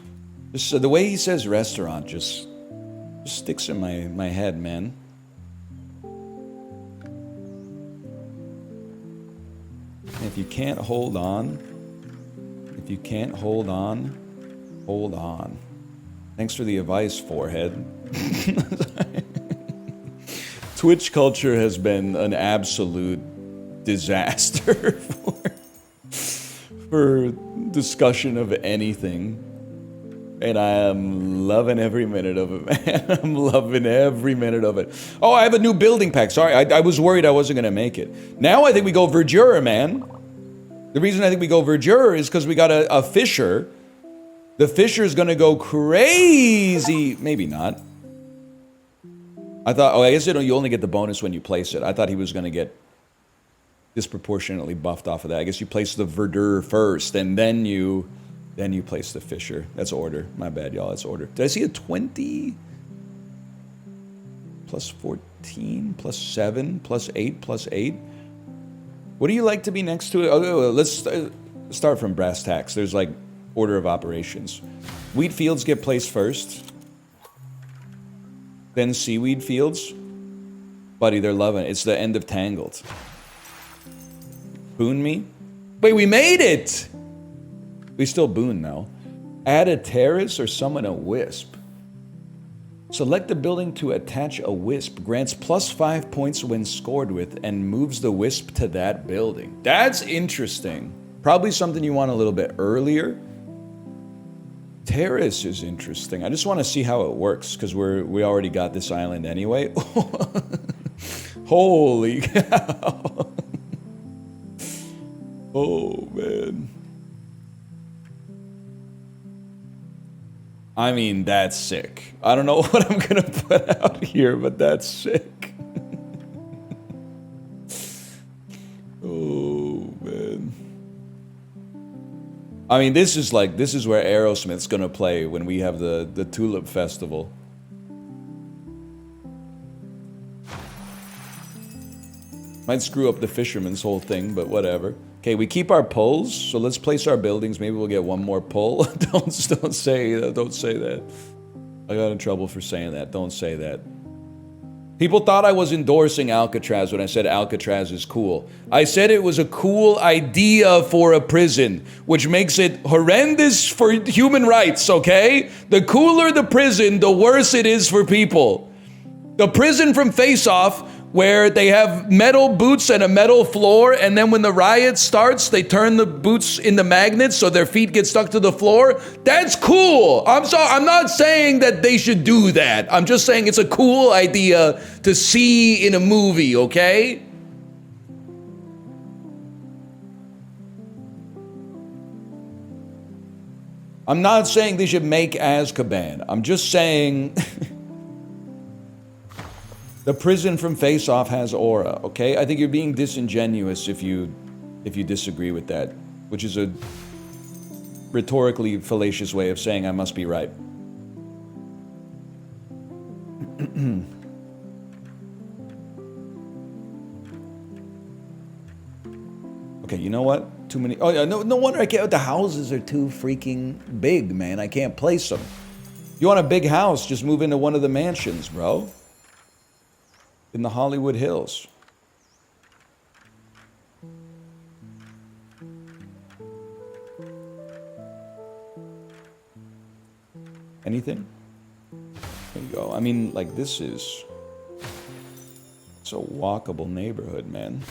Just, the way he says restaurant just sticks in my head, man. If you can't hold on, Hold on. Thanks for the advice, forehead. Twitch culture has been an absolute disaster for discussion of anything. And I am loving every minute of it, man. I'm loving every minute of it. Oh, I have a new building pack. Sorry, I was worried I wasn't going to make it. Now I think we go Verdure, man. The reason I think we go Verdure is because we got a Fisher. The Fisher is going to go crazy. Maybe not. I thought, oh, I guess you only get the bonus when you place it. I thought he was going to get disproportionately buffed off of that. I guess you place the Verdure first, and then you place the Fisher. That's order. My bad, y'all. That's order. Did I see a 20? Plus 14, plus 7, plus 8, plus 8? What do you like to be next to it? Oh, let's start from brass tacks. There's like order of operations. Wheat fields get placed first. Then seaweed fields. Buddy, they're loving it. It's the end of Tangled. Boon me? Wait, we made it! We still boon now. Add a terrace or summon a wisp. Select the building to attach a wisp. Grants plus 5 points when scored with and moves the wisp to that building. That's interesting. Probably something you want a little bit earlier. Terrace is interesting. I just want to see how it works because we already got this island anyway. Holy cow. Oh, man. I mean, that's sick. I don't know what I'm going to put out here, but that's sick. Oh, man. I mean, this is where Aerosmith's going to play when we have the Tulip Festival. Might screw up the fisherman's whole thing, but whatever. Okay, we keep our pulls, so let's place our buildings. Maybe we'll get one more pull. Don't say that. I got in trouble for saying that. Don't say that. People thought I was endorsing Alcatraz when I said Alcatraz is cool. I said it was a cool idea for a prison, which makes it horrendous for human rights, okay? The cooler the prison, the worse it is for people. The prison from Face Off, where they have metal boots and a metal floor, and then when the riot starts, they turn the boots into magnets so their feet get stuck to the floor. That's cool. I'm not saying that they should do that. I'm just saying it's a cool idea to see in a movie, okay? I'm not saying they should make Azkaban. I'm just saying the prison from Face Off has aura, okay? I think you're being disingenuous if you disagree with that, which is a rhetorically fallacious way of saying I must be right. Okay, you know what? Too many. Oh yeah, no wonder I can't. The houses are too freaking big, man. I can't place them. You want a big house? Just move into one of the mansions, bro. In the Hollywood Hills. Anything? There you go. I mean, like, it's a walkable neighborhood, man.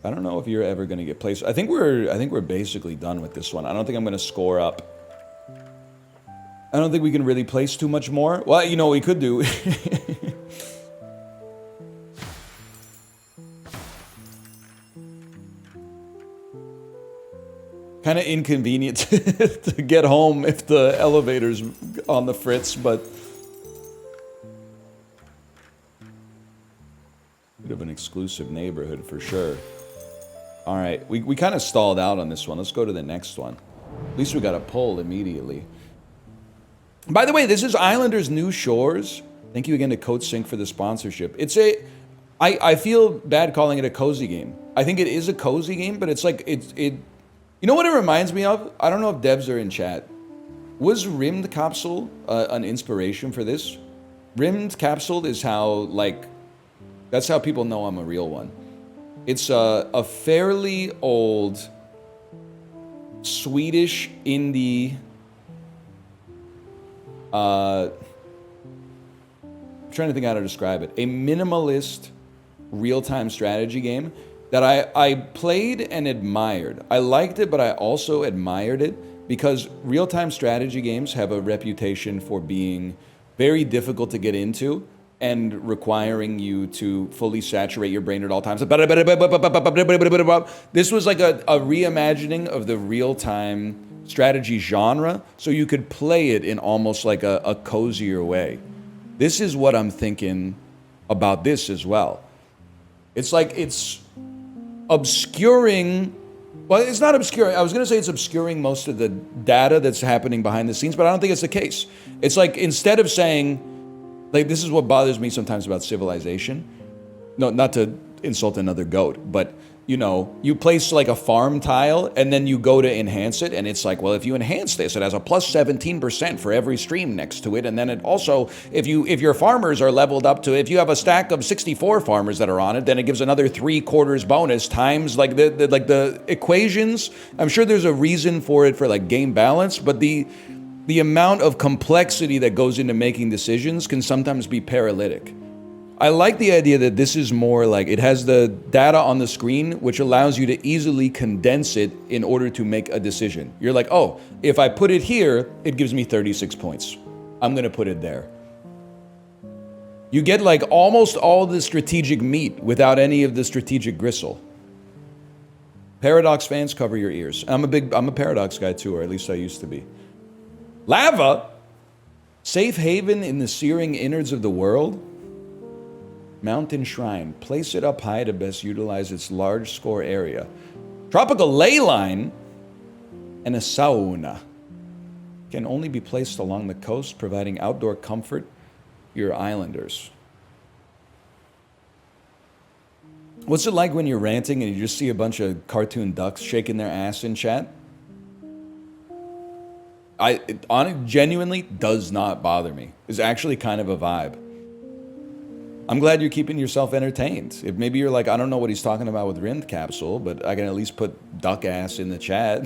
I don't know if you're ever going to get placed. I think we're basically done with this one. I don't think I'm going to score up. I don't think we can really place too much more. Well, you know what we could do. Kind of inconvenient to get home if the elevator's on the fritz, but bit of an exclusive neighborhood for sure. All right, we kind of stalled out on this one. Let's go to the next one. At least we got a pull immediately. By the way, this is Islanders New Shores. Thank you again to CodeSync for the sponsorship. I feel bad calling it a cozy game. I think it is a cozy game, but it's like, you know what it reminds me of? I don't know if devs are in chat. Was Rimmed Capsule an inspiration for this? Rimmed Capsule is how, like, that's how people know I'm a real one. It's a fairly old Swedish indie. I'm trying to think how to describe it. A minimalist real-time strategy game that I played and admired. I liked it, but I also admired it because real-time strategy games have a reputation for being very difficult to get into and requiring you to fully saturate your brain at all times. This was like a reimagining of the real-time strategy genre, so you could play it in almost like a cozier way. This is what I'm thinking about this as well. It's like it's obscuring. Well, it's not obscuring. I was going to say it's obscuring most of the data that's happening behind the scenes, but I don't think it's the case. It's like instead of saying, like, this is what bothers me sometimes about Civilization. No, not to insult another goat, but you know, you place like a farm tile and then you go to enhance it, and it's like, well, if you enhance this, it has a plus 17% for every stream next to it, and then it also, if your farmers are leveled up to, if you have a stack of 64 farmers that are on it, then it gives another 3/4 bonus times like the equations. I'm sure there's a reason for it for like game balance, but the amount of complexity that goes into making decisions can sometimes be paralytic. I like the idea that this is more like it has the data on the screen, which allows you to easily condense it in order to make a decision. You're like, oh, if I put it here, it gives me 36 points. I'm going to put it there. You get like almost all the strategic meat without any of the strategic gristle. Paradox fans, cover your ears. I'm a Paradox guy too, or at least I used to be. Lava? Safe haven in the searing innards of the world? Mountain Shrine. Place it up high to best utilize its large score area. Tropical ley line and a sauna can only be placed along the coast, providing outdoor comfort for your islanders. What's it like when you're ranting and you just see a bunch of cartoon ducks shaking their ass in chat? It genuinely does not bother me. It's actually kind of a vibe. I'm glad you're keeping yourself entertained. If maybe you're like, I don't know what he's talking about with Rind Capsule, but I can at least put duck ass in the chat.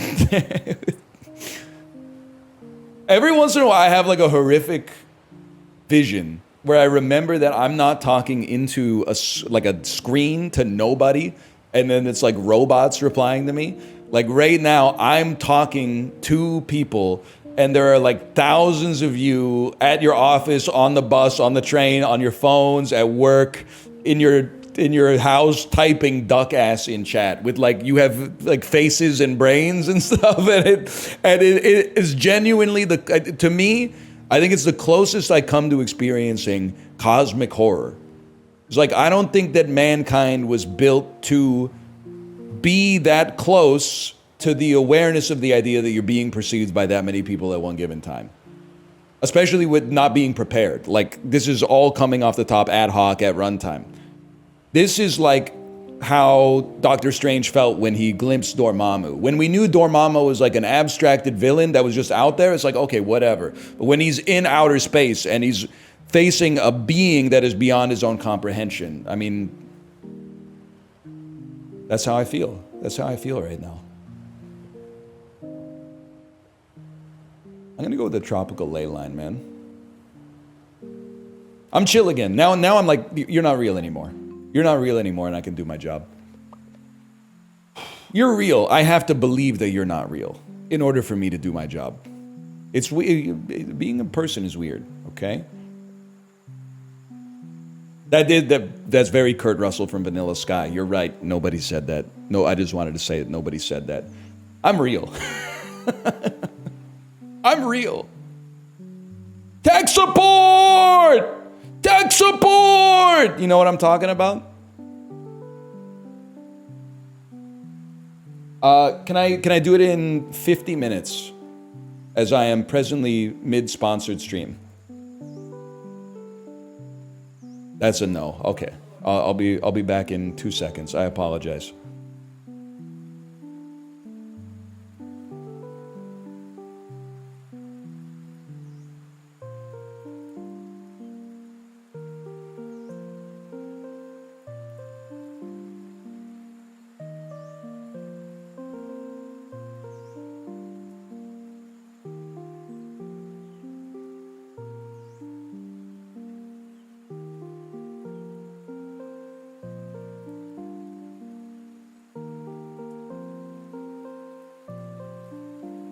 Every once in a while, I have like a horrific vision where I remember that I'm not talking into a screen to nobody, and then it's like robots replying to me. Like right now, I'm talking to people, and there are like thousands of you at your office, on the bus, on the train, on your phones, at work, in your house, typing duck ass in chat with like, you have like faces and brains and stuff, and it is genuinely to me, I think it's the closest I come to experiencing cosmic horror. It's like, I don't think that mankind was built to be that close to the awareness of the idea that you're being perceived by that many people at one given time. Especially with not being prepared. Like, this is all coming off the top ad hoc at runtime. This is like how Doctor Strange felt when he glimpsed Dormammu. When we knew Dormammu was like an abstracted villain that was just out there, it's like, okay, whatever. But when he's in outer space and he's facing a being that is beyond his own comprehension, I mean, that's how I feel. That's how I feel right now. I'm gonna go with the tropical ley line, man. I'm chill again. Now I'm like, you're not real anymore. You're not real anymore, and I can do my job. You're real. I have to believe that you're not real in order for me to do my job. It's being a person is weird, okay? That's very Kurt Russell from Vanilla Sky. You're right. Nobody said that. No, I just wanted to say that nobody said that. I'm real. I'm real. Tech support! Tech support! You know what I'm talking about? Can I do it in 50 minutes, as I am presently mid-sponsored stream? That's a no. Okay. I'll be back in 2 seconds. I apologize.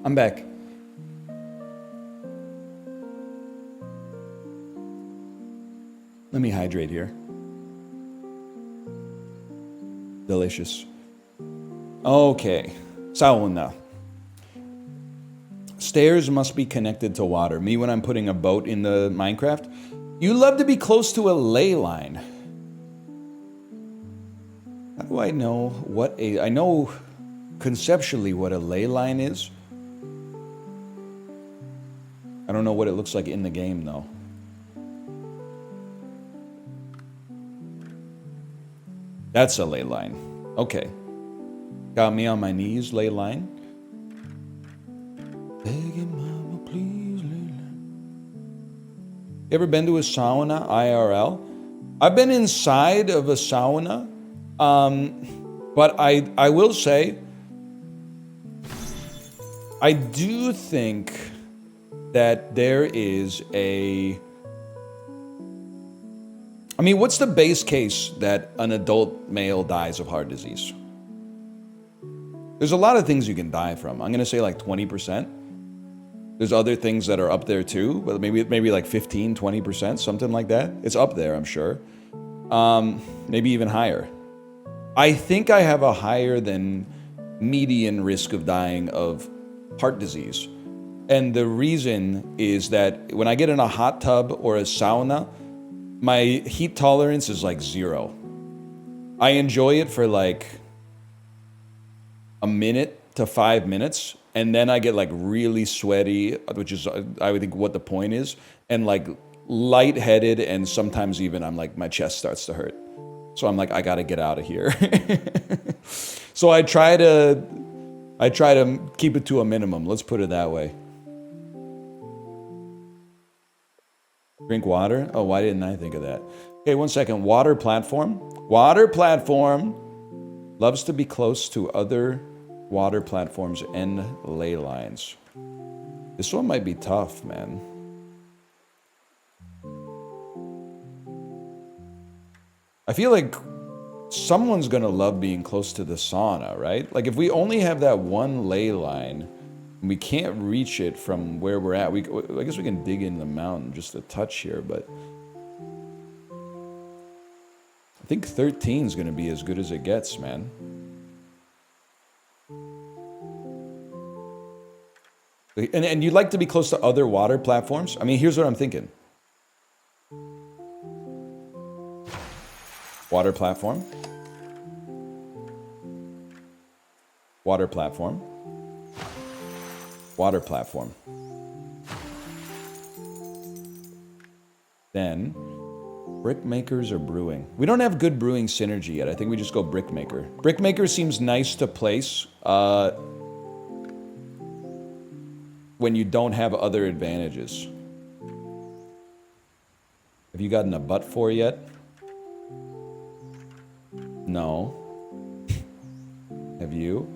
I'm back. Let me hydrate here. Delicious. Okay. Sauna. Stairs must be connected to water. Me when I'm putting a boat in the Minecraft. You love to be close to a ley line. How do I know what I know conceptually what a ley line is. I don't know what it looks like in the game though. That's a ley line. Okay. Got me on my knees, ley line. Begging mama, please, ley line. You ever been to a sauna, IRL? I've been inside of a sauna, but I will say, I do think that there is a... I mean, what's the base case that an adult male dies of heart disease? There's a lot of things you can die from. I'm going to say like 20%. There's other things that are up there too, but maybe like 15, 20%, something like that. It's up there, I'm sure. Maybe even higher. I think I have a higher than median risk of dying of heart disease. And the reason is that when I get in a hot tub or a sauna, my heat tolerance is like 0. I enjoy it for like a minute to 5 minutes, and then I get like really sweaty, which is, I would think, what the point is, and like lightheaded, and sometimes even I'm like, my chest starts to hurt. So I'm like, I gotta get out of here. So I try to keep it to a minimum. Let's put it that way. Drink water? Oh, why didn't I think of that? Okay, 1 second. Water platform. Water platform loves to be close to other water platforms and ley lines. This one might be tough, man. I feel like someone's gonna love being close to the sauna, right? Like if we only have that one ley line, we can't reach it from where we're at. I guess we can dig in the mountain just a touch here, but I think 13 is going to be as good as it gets, man. And you'd like to be close to other water platforms? I mean, here's what I'm thinking. Water platform. Water platform. Water platform. Then, brickmakers or brewing. We don't have good brewing synergy yet. I think we just go brickmaker. Brickmaker seems nice to place when you don't have other advantages. Have you gotten a butt for yet? No. Have you?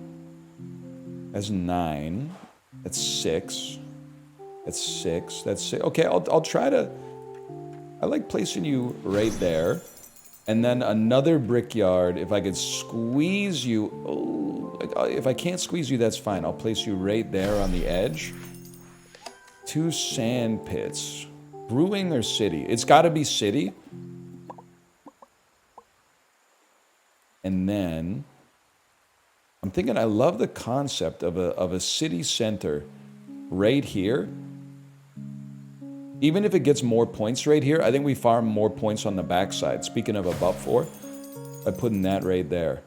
That's 9. That's 6. That's 6. That's 6. Okay, I'll try to... I like placing you right there. And then another brickyard. If I could squeeze you... Oh, if I can't squeeze you, that's fine. I'll place you right there on the edge. 2 sand pits. Brewing or city? It's got to be city. And then... I'm thinking I love the concept of a city center right here. Even if it gets more points right here, I think we farm more points on the backside. Speaking of above 4, by putting that right there.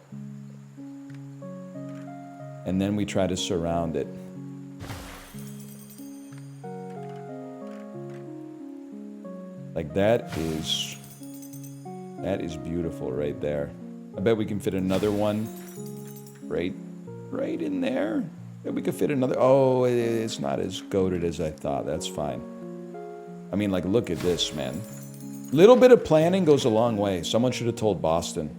And then we try to surround it. Like that is beautiful right there. I bet we can fit another one right in there. Maybe we could fit another. Oh, it's not as goated as I thought. That's fine. I mean, like, look at this, man. Little bit of planning goes a long way. Someone should have told Boston.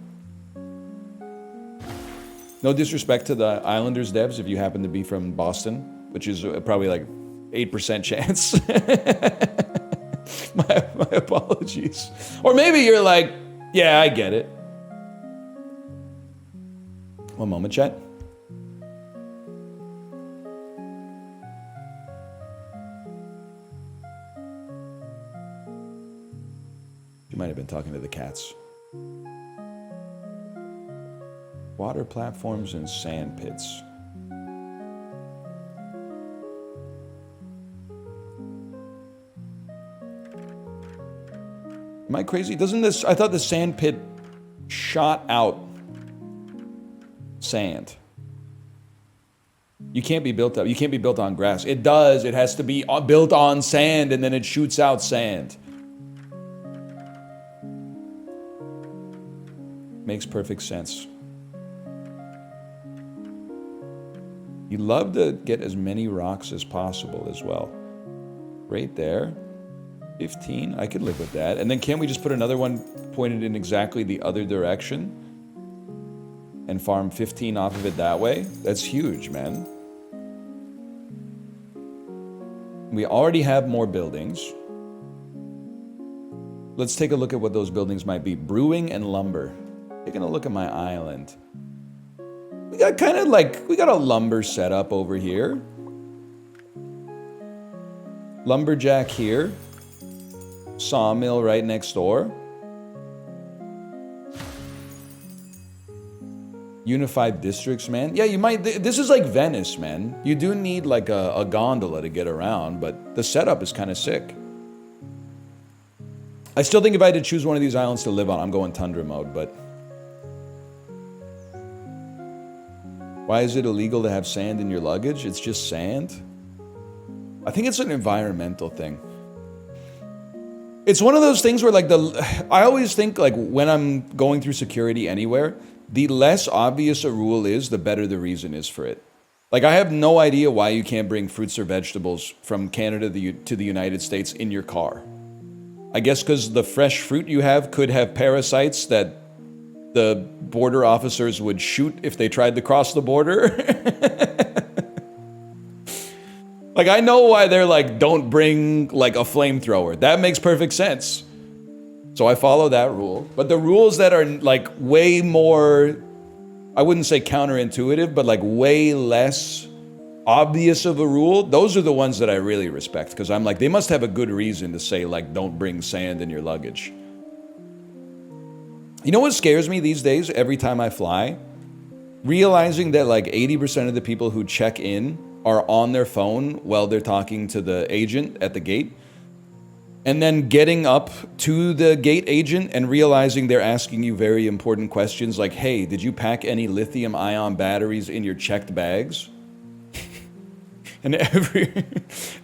No disrespect to the Islanders devs if you happen to be from Boston, which is probably like 8% chance. my apologies. Or maybe you're like, yeah, I get it. One moment, chat. been talking to the cats. Water platforms and sand pits. Am I crazy? Doesn't this... I thought the sand pit shot out sand. You can't be built up. You can't be built on grass. It does. It has to be built on sand, and then it shoots out sand. Makes perfect sense. You love to get as many rocks as possible as well. Right there. 15. I could live with that. And then can't we just put another one pointed in exactly the other direction? And farm 15 off of it that way? That's huge, man. We already have more buildings. Let's take a look at what those buildings might be. Brewing and lumber. Taking a look at my island. We got kind of like, we got a lumber setup over here. Lumberjack here. Sawmill right next door. Unified districts, man. Yeah, you might... This is like Venice, man. You do need like a gondola to get around, but the setup is kind of sick. I still think if I had to choose one of these islands to live on, I'm going tundra mode, but... Why is it illegal to have sand in your luggage? It's just sand? I think it's an environmental thing. It's one of those things where like I always think like when I'm going through security anywhere, the less obvious a rule is, the better the reason is for it. Like I have no idea why you can't bring fruits or vegetables from Canada to the United States in your car. I guess because the fresh fruit you have could have parasites that the border officers would shoot if they tried to cross the border. Like, I know why they're like, don't bring like a flamethrower. That makes perfect sense. So I follow that rule. But the rules that are like way more, I wouldn't say counterintuitive, but like way less obvious of a rule, those are the ones that I really respect. Because I'm like, they must have a good reason to say like, don't bring sand in your luggage. You know what scares me these days every time I fly? Realizing that like 80% of the people who check in are on their phone while they're talking to the agent at the gate. And then getting up to the gate agent and realizing they're asking you very important questions like, hey, did you pack any lithium-ion batteries in your checked bags? And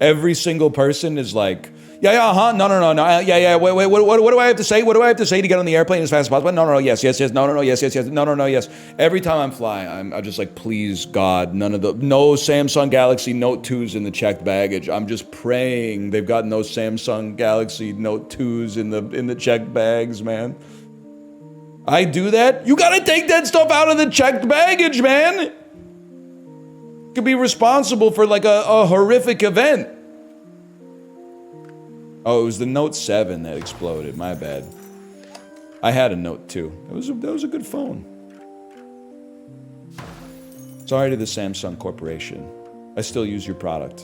every single person is like, yeah, no, yeah, wait, what do I have to say? What do I have to say to get on the airplane as fast as possible? No, yes, yes, no, yes, no, yes. Every time I'm flying, I'm just like, please, God, no Samsung Galaxy Note 2s in the checked baggage. I'm just praying they've got no Samsung Galaxy Note 2s in the checked bags, man. I do that? You gotta take that stuff out of the checked baggage, man. Could be responsible for like a horrific event. Oh, it was the Note 7 that exploded. My bad. I had a Note 2. That was a good phone. Sorry to the Samsung Corporation. I still use your product.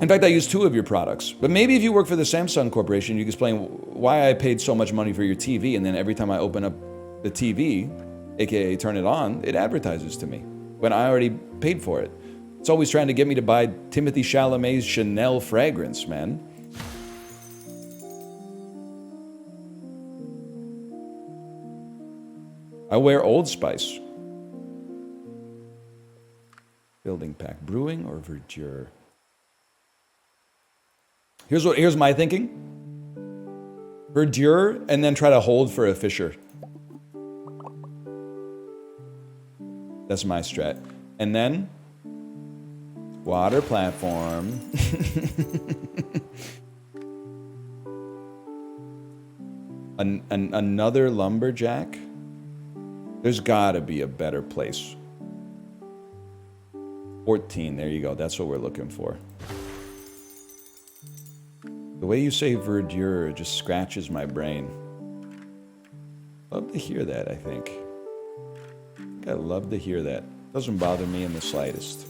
In fact, I use 2 of your products. But maybe if you work for the Samsung Corporation, you can explain why I paid so much money for your TV, and then every time I open up the TV, aka turn it on, it advertises to me when I already paid for it. It's always trying to get me to buy Timothy Chalamet's Chanel fragrance, man. I wear Old Spice. Building pack. Brewing or verdure? Here's my thinking. Verdure and then try to hold for a fissure. That's my strat. And then water platform. Another lumberjack? There's gotta be a better place. 14, there you go. That's what we're looking for. The way you say verdure just scratches my brain. Love to hear that, I think. I love to hear that. Doesn't bother me in the slightest.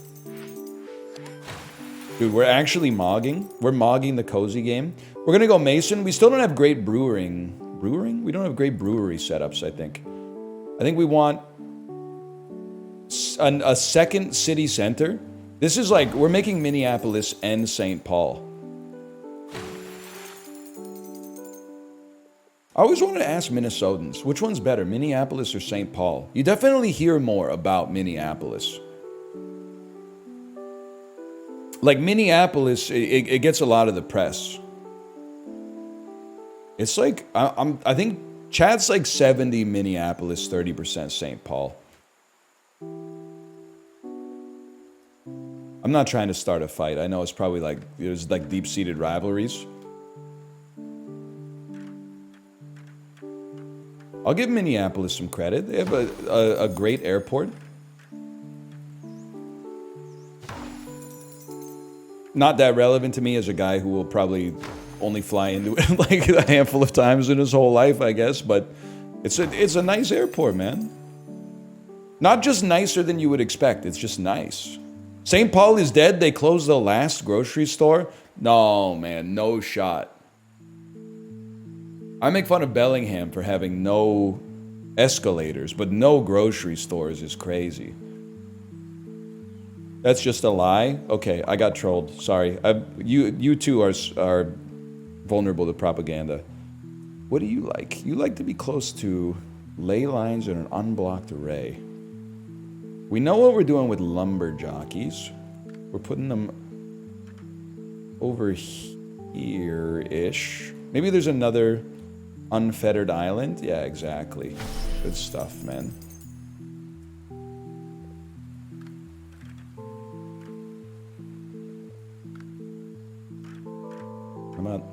Dude, we're actually mogging. We're mogging the cozy game. We're gonna go Mason. We still don't have great brewing. Brewing? We don't have great brewery setups, I think. I think we want a second city center. This is like, we're making Minneapolis and St. Paul. I always wanted to ask Minnesotans, which one's better, Minneapolis or St. Paul? You definitely hear more about Minneapolis. Like Minneapolis, it gets a lot of the press. It's like, I think chat's like 70 Minneapolis, 30% St. Paul. I'm not trying to start a fight. I know it's probably like, there's like deep-seated rivalries. I'll give Minneapolis some credit. They have a great airport. Not that relevant to me as a guy who will probably only fly into it like a handful of times in his whole life, I guess. But it's a nice airport, man. Not just nicer than you would expect. It's just nice. St. Paul is dead. They closed the last grocery store. No, man, no shot. I make fun of Bellingham for having no escalators, but no grocery stores is crazy. That's just a lie? Okay, I got trolled. Sorry. You two are vulnerable to propaganda. What do you like? You like to be close to ley lines in an unblocked array. We know what we're doing with lumberjockeys. We're putting them over here-ish. Maybe there's another unfettered island? Yeah, exactly. Good stuff, man. How about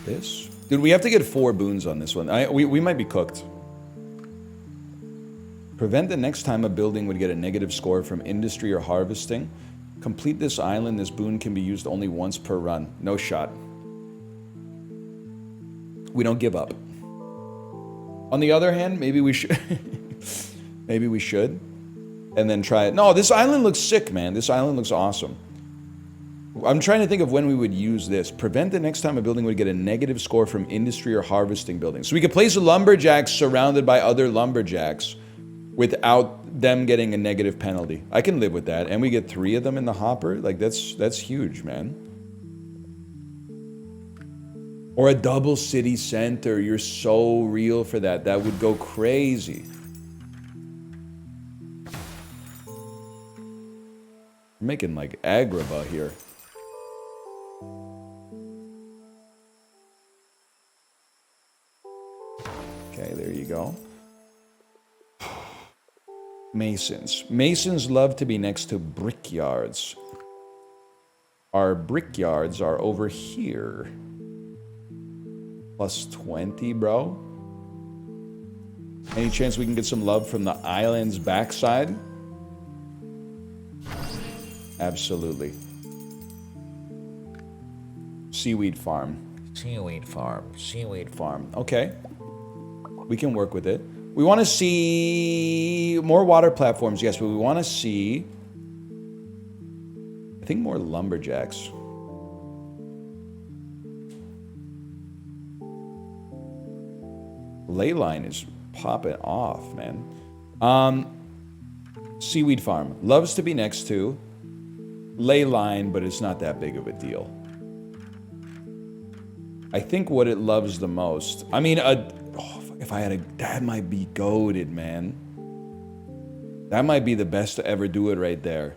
this? Dude, we have to get 4 boons on this one. We might be cooked. Prevent the next time a building would get a negative score from industry or harvesting. Complete this island. This boon can be used only once per run. No shot. We don't give up. On the other hand, maybe we should. Maybe we should. And then try it. No, this island looks sick, man. This island looks awesome. I'm trying to think of when we would use this. Prevent the next time a building would get a negative score from industry or harvesting buildings. So we could place lumberjacks surrounded by other lumberjacks without them getting a negative penalty. I can live with that. And we get 3 of them in the hopper. Like, that's huge, man. Or a double city center. You're so real for that. That would go crazy. We're making like Agrabah here. Okay, there you go. Masons. Masons love to be next to brickyards. Our brickyards are over here. Plus 20, bro. Any chance we can get some love from the island's backside? Absolutely. Seaweed farm. Seaweed farm. Seaweed farm. Okay. We can work with it. We want to see more water platforms, yes, but we want to see, I think, more lumberjacks. Ley line is popping off, man. Seaweed farm. Loves to be next to. Ley line, but it's not that big of a deal. I think what it loves the most. I mean, if I had a... That might be goated, man. That might be the best to ever do it right there.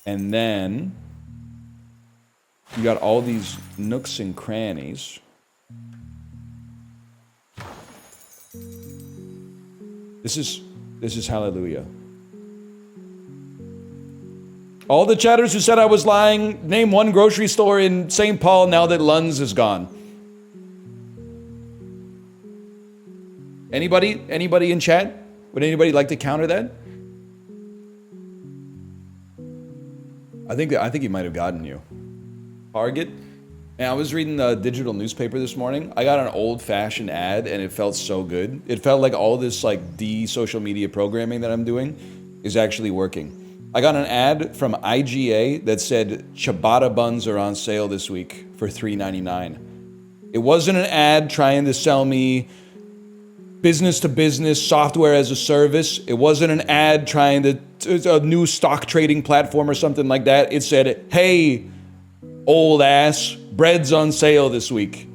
And then... you got all these nooks and crannies. This is hallelujah. All the chatters who said I was lying, name one grocery store in St. Paul now that Lunds is gone. Anybody? Anybody in chat? Would anybody like to counter that? I think he might have gotten you. Target? And I was reading the digital newspaper this morning. I got an old-fashioned ad, and it felt so good. It felt like all this like social media programming that I'm doing is actually working. I got an ad from IGA that said ciabatta buns are on sale this week for $3.99. It wasn't an ad trying to sell me business-to-business software as a service. It wasn't an ad trying to a new stock trading platform or something like that. It said, "Hey, old ass, bread's on sale this week."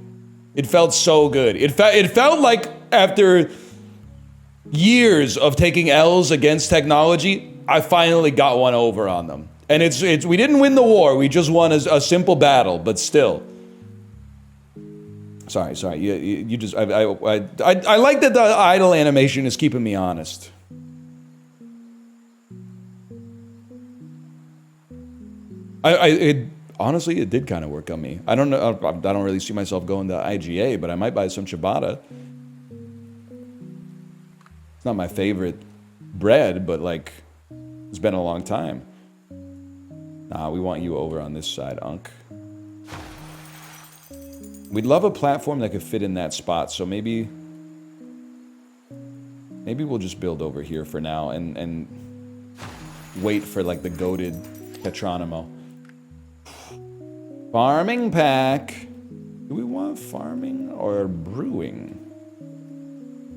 It felt so good. It felt like after years of taking L's against technology, I finally got one over on them. And it's we didn't win the war. We just won a simple battle, but still. Sorry. You just I like that the idle animation is keeping me honest. Honestly, it did kind of work on me. I don't know. I don't really see myself going to IGA, but I might buy some ciabatta. It's not my favorite bread, but like, it's been a long time. Nah, we want you over on this side, Unk. We'd love a platform that could fit in that spot, so maybe we'll just build over here for now and wait for like the goated Petronimo. Farming pack. Do we want farming or brewing?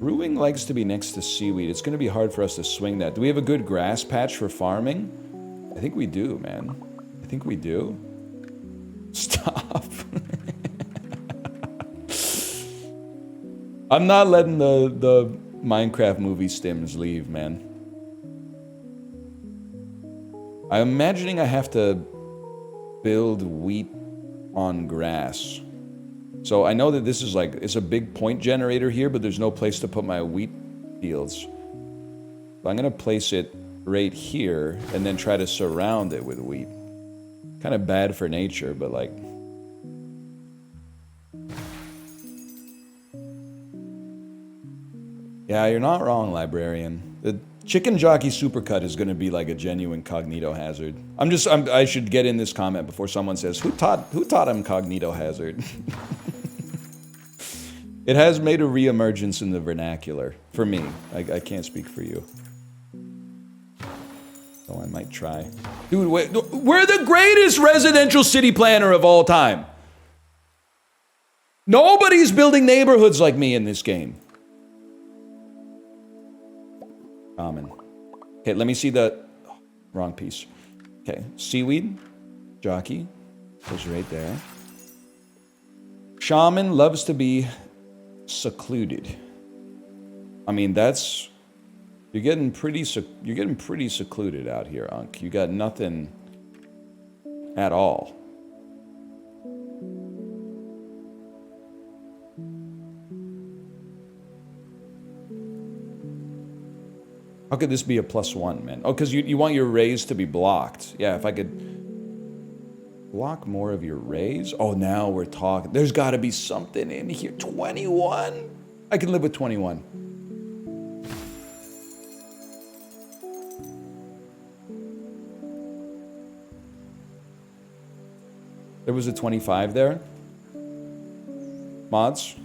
Brewing likes to be next to seaweed. It's going to be hard for us to swing that. Do we have a good grass patch for farming? I think we do, man. I think we do. Stop. I'm not letting the Minecraft movie stims leave, man. I'm imagining I have to build wheat on grass. So I know that this is like, it's a big point generator here, but there's no place to put my wheat fields. So I'm gonna place it right here and then try to surround it with wheat. Kind of bad for nature, but like... Yeah, you're not wrong, librarian. The chicken jockey supercut is gonna be like a genuine cognito hazard. I should get in this comment before someone says, who taught him cognito hazard? It has made a reemergence in the vernacular. For me. I can't speak for you. Oh, I might try. Dude, we're the greatest residential city planner of all time. Nobody's building neighborhoods like me in this game. Common. Okay, let me see the... Oh, wrong piece. Okay, seaweed. Jockey. Goes right there. Shaman loves to be secluded. I mean, that's... You're getting pretty secluded out here, Unk. You got nothing at all. How could this be a +1, man? Oh, because you want your rays to be blocked. Yeah, if I could block more of your rays. Oh, now we're talking. There's got to be something in here. 21? I can live with 21. There was a 25 there. Mods?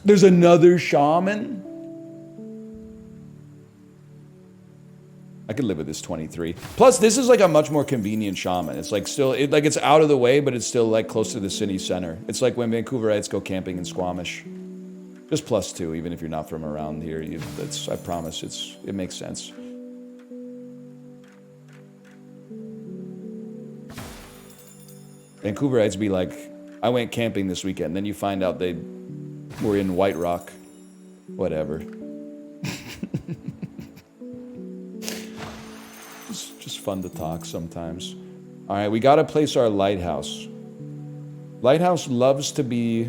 There's another shaman? I could live with this 23. Plus, this is like a much more convenient shaman. It's like still, it's out of the way, but it's still like close to the city center. It's like when Vancouverites go camping in Squamish. Just +2, even if you're not from around here. I promise, it makes sense. Vancouverites be like, I went camping this weekend. Then you find out they were in White Rock. Whatever. It's just fun to talk sometimes. All right, we got to place our lighthouse. Lighthouse loves to be...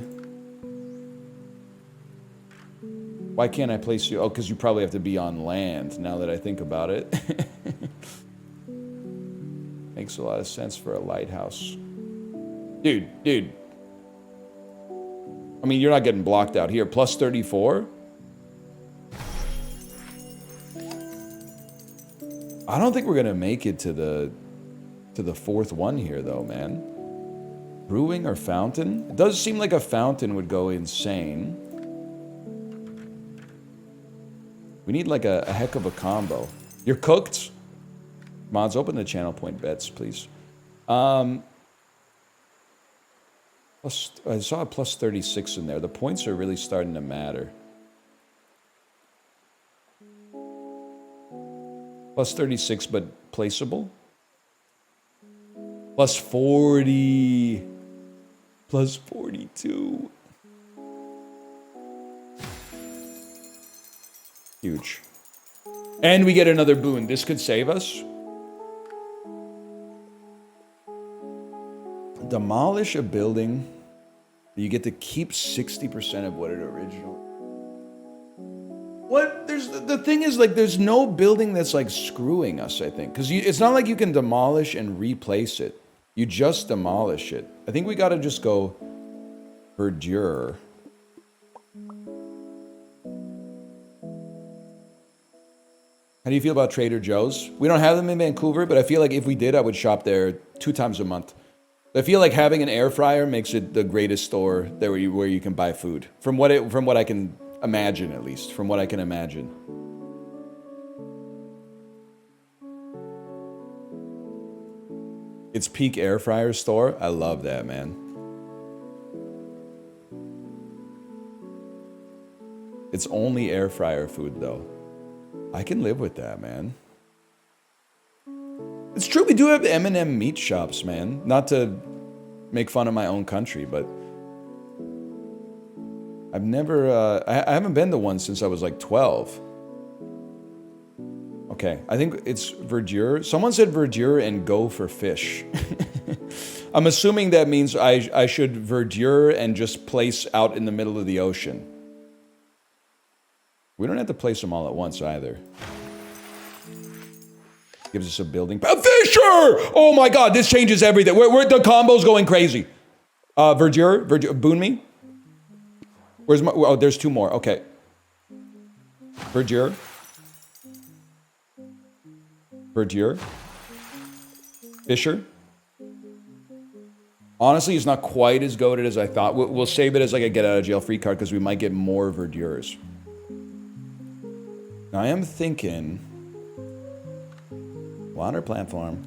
Why can't I place you? Oh, because you probably have to be on land, now that I think about it. Makes a lot of sense for a lighthouse. Dude. I mean, you're not getting blocked out here. +34? I don't think we're gonna make it to the fourth one here, though, man. Brewing or fountain? It does seem like a fountain would go insane. We need like a heck of a combo. You're cooked? Mods, open the channel point bets, please. I saw a plus 36 in there. The points are really starting to matter. Plus 36, but placeable. Plus 40. Plus 42. Huge. And we get another boon. This could save us. Demolish a building. You get to keep 60% of what it original. What? The thing is, like, there's no building that's like screwing us, I think. Because it's not like you can demolish and replace it. You just demolish it. I think we got to just go verdure. How do you feel about Trader Joe's? We don't have them in Vancouver, but I feel like if we did, I would shop there 2 times a month. I feel like having an air fryer makes it the greatest store there where you can buy food. From what I can imagine, at least. From what I can imagine. It's peak air fryer store. I love that, man. It's only air fryer food, though. I can live with that, man. It's true, we do have M&M meat shops, man. Not to make fun of my own country, but I've never, I haven't been to one since I was like 12. Okay, I think it's verdure. Someone said verdure and go for fish. I'm assuming that means I should verdure and just place out in the middle of the ocean. We don't have to place them all at once either. Gives us a building. A Fisher! Oh my God, this changes everything. Where the combo's going crazy. Verdure, boon me. Where's my? Oh, there's 2 more. Okay. Verdure. Verdure. Fisher. Honestly, it's not quite as goated as I thought. We'll save it as like a get out of jail free card because we might get more verdures. Now I am thinking water platform.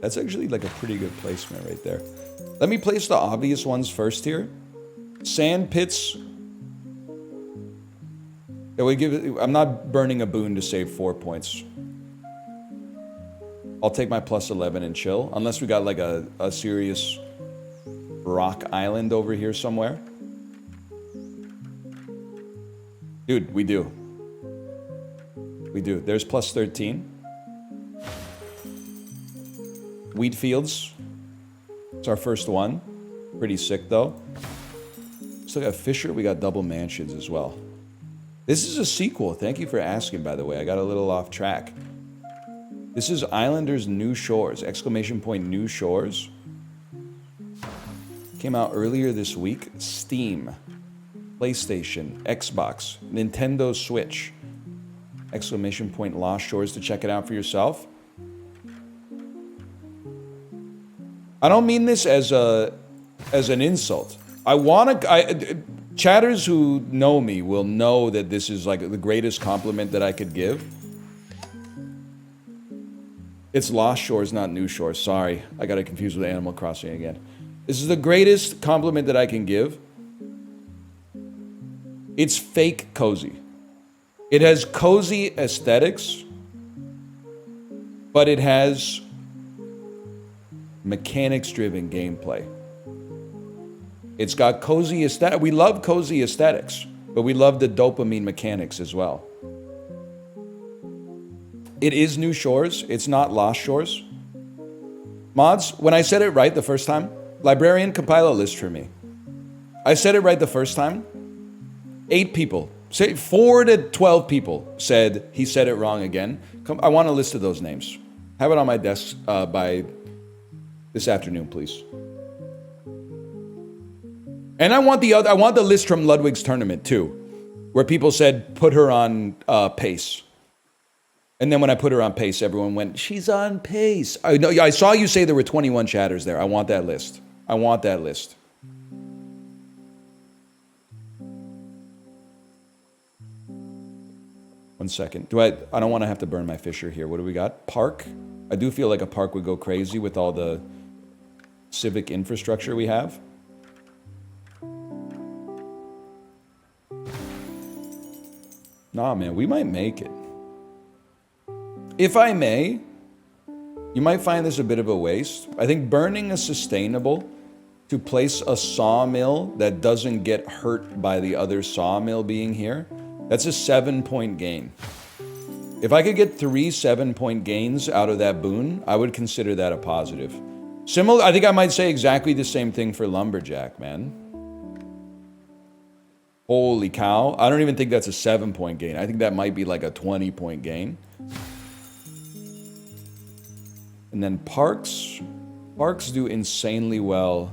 That's actually like a pretty good placement right there. Let me place the obvious ones first here. Sand pits. That would give it, I'm not burning a boon to save 4 points. I'll take my plus 11 and chill, unless we got like a serious rock island over here somewhere. Dude, we do. We do. There's plus 13. Wheat fields. It's our first one. Pretty sick, though. Still got Fisher. We got double mansions as well. This is a sequel. Thank you for asking, by the way. I got a little off track. This is Islanders New Shores. Exclamation point New Shores. Came out earlier this week. Steam. PlayStation, Xbox, Nintendo Switch. Exclamation point Lost Shores to check it out for yourself. I don't mean this as an insult. Chatters who know me will know that this is like the greatest compliment that I could give. It's Lost Shores, not New Shores. Sorry, I got it confused with Animal Crossing again. This is the greatest compliment that I can give. It's fake cozy. It has cozy aesthetics, but it has mechanics-driven gameplay. It's got cozy aesthetic. We love cozy aesthetics, but we love the dopamine mechanics as well. It is New Shores. It's not Lost Shores. Mods, when I said it right the first time, librarian, compile a list for me. I said it right the first time. 8 people, say 4 to 12 people said he said it wrong again. I want a list of those names. Have it on my desk by this afternoon, please. And I want the list from Ludwig's tournament too, where people said put her on pace. And then when I put her on pace, everyone went, she's on pace. I know. I saw you say there were 21 chatters there. I want that list. I want that list. One second. I don't want to have to burn my Fisher here. What do we got? Park. I do feel like a park would go crazy with all the civic infrastructure we have. Nah, man, we might make it. If I may, you might find this a bit of a waste. I think burning is sustainable to place a sawmill that doesn't get hurt by the other sawmill being here. That's a 7-point gain. If I could get 3 7-point gains out of that boon, I would consider that a positive. Similar, I think I might say exactly the same thing for Lumberjack, man. Holy cow. I don't even think that's a 7-point gain. I think that might be like a 20-point gain. And then parks. Parks do insanely well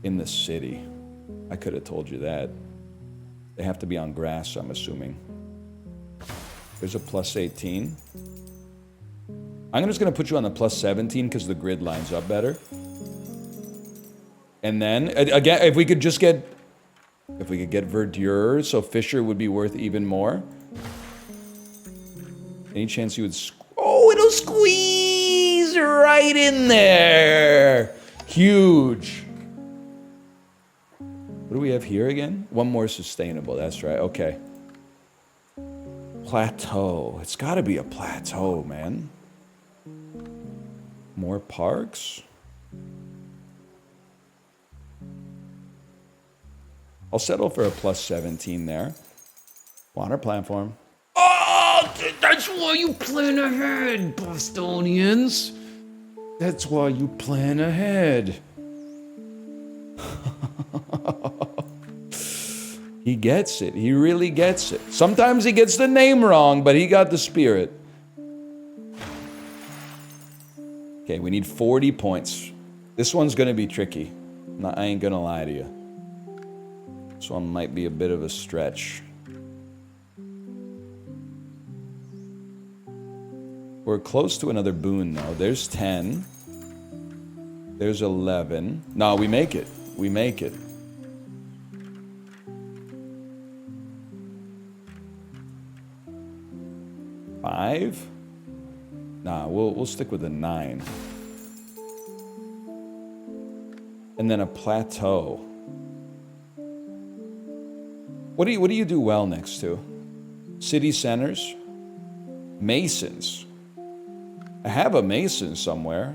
in the city. I could have told you that. They have to be on grass, I'm assuming. There's a plus 18. I'm just going to put you on the plus 17 because the grid lines up better. And then, again, if we could get verdure, so Fisher would be worth even more. Any chance you would... Oh, it'll squeeze right in there. Huge. What do we have here again? One more sustainable, that's right, okay. Plateau. It's got to be a plateau, man. More parks. I'll settle for a plus 17 there. Water platform. Oh, that's why you plan ahead, Bostonians. That's why you plan ahead. He gets it. He really gets it. Sometimes he gets the name wrong, but he got the spirit. Okay, we need 40 points. This one's going to be tricky. I ain't going to lie to you. This one might be a bit of a stretch. We're close to another boon, though. There's 10. There's 11. No, we make it. We make it. Five? Nah, we'll stick with a 9. And then a plateau. What do you do well next to? City centers? Masons. I have a mason somewhere.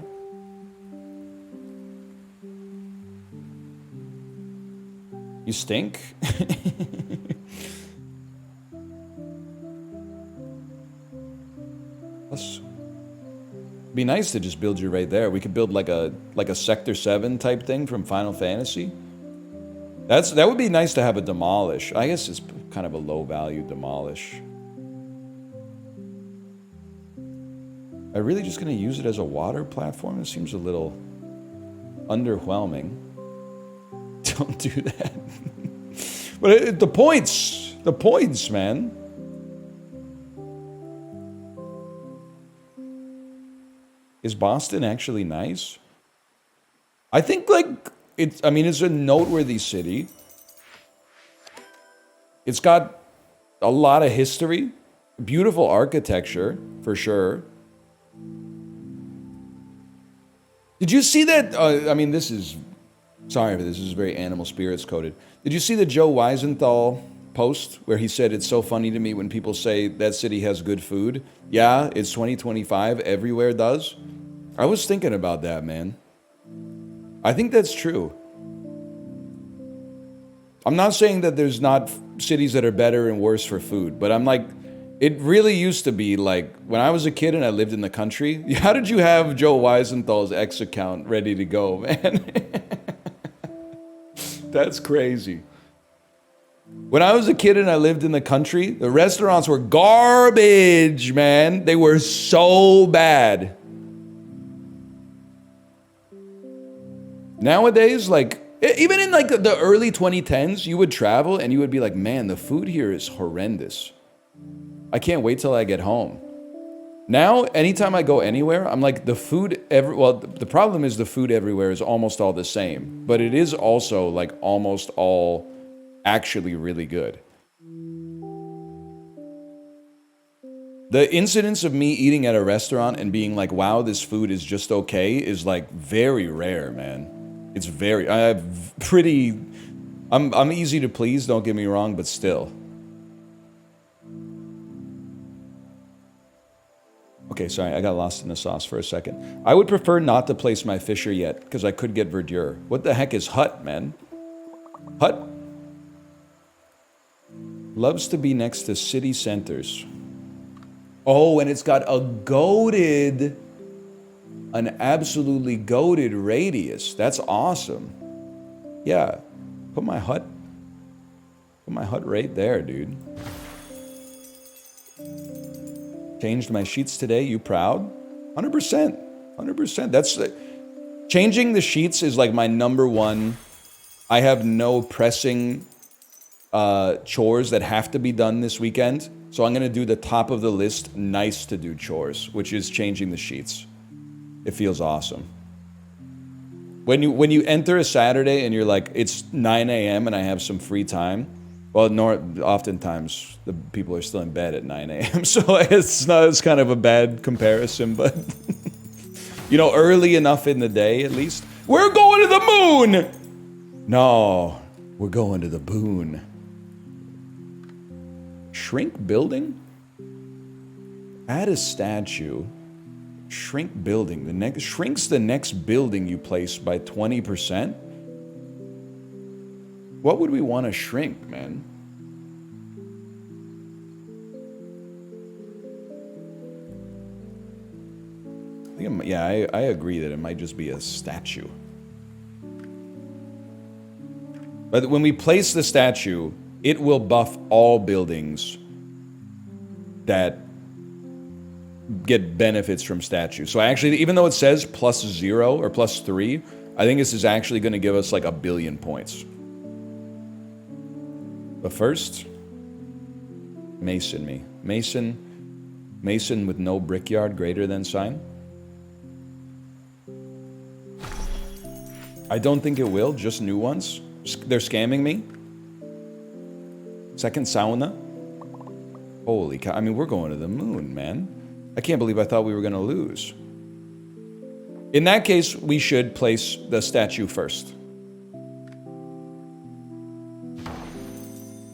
You stink? Be nice to just build you right there. We could build like a Sector 7 type thing from Final Fantasy. That would be nice to have a demolish. I guess it's kind of a low value demolish. Am I really just going to use it as a water platform? It seems a little underwhelming. Don't do that. But the points, man. Is Boston actually nice? I think it's a noteworthy city. It's got a lot of history, beautiful architecture, for sure. Did you see that? Sorry if this is very animal spirits coded. Did you see the Joe Weisenthal post where he said it's so funny to me when people say that city has good food? Yeah, it's 2025, everywhere does. I was thinking about that, man. I think that's true. I'm not saying that there's not cities that are better and worse for food, but I'm like, it really used to be like, when I was a kid and I lived in the country, how did you have Joe Weisenthal's X account ready to go, man? That's crazy. When I was a kid and I lived in the country, the restaurants were garbage, man. They were so bad. Nowadays, even in the early 2010s, you would travel and you would be like, man, the food here is horrendous. I can't wait till I get home. Now, anytime I go anywhere, I'm like, the food well, the problem is the food everywhere is almost all the same, but it is also like almost all actually really good. The incidence of me eating at a restaurant and being like, wow, this food is just okay is like very rare, man. It's very, I'm easy to please, don't get me wrong, but still. Okay, sorry, I got lost in the sauce for a second. I would prefer not to place my Fisher yet, because I could get verdure. What the heck is Hut, man? Hut loves to be next to city centers. Oh, and it's got a goated, an absolutely goated radius. That's awesome. Yeah, put my hut right there, dude. Changed my sheets today. You proud? 100%. 100%. That's changing the sheets is like my number one. I have no pressing chores that have to be done this weekend. So I'm going to do the top of the list, nice to do chores, which is changing the sheets. It feels awesome. When you enter a Saturday and you're like, it's 9 a.m. and I have some free time. Well, oftentimes the people are still in bed at 9 a.m. So it's kind of a bad comparison, but you know, early enough in the day at least. We're going to the moon! No, we're going to the boon. Shrink building? Add a statue. Shrink building. Shrinks the next building you place by 20%? What would we want to shrink, man? I agree that it might just be a statue. But when we place the statue, it will buff all buildings that get benefits from statues. So actually, even though it says +0 or +3, I think this is actually going to give us like 1 billion points. But first, Mason me. Mason with no brickyard greater than sign. I don't think it will, just new ones. They're scamming me. Second sauna. Holy cow, I mean, we're going to the moon, man. I can't believe I thought we were going to lose. In that case, we should place the statue first.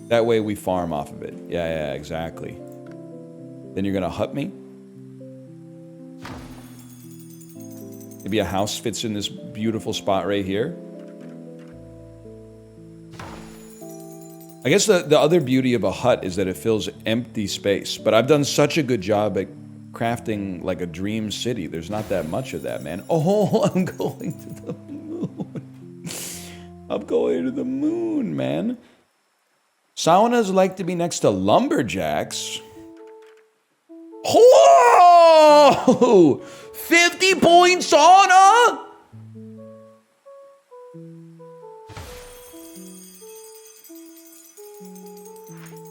That way we farm off of it. Yeah, exactly. Then you're gonna hut me? Maybe a house fits in this beautiful spot right here. I guess the other beauty of a hut is that it fills empty space. But I've done such a good job at crafting like a dream city. There's not that much of that, man. Oh, I'm going to the moon. I'm going to the moon, man. Saunas like to be next to lumberjacks. Whoa! 50-point sauna?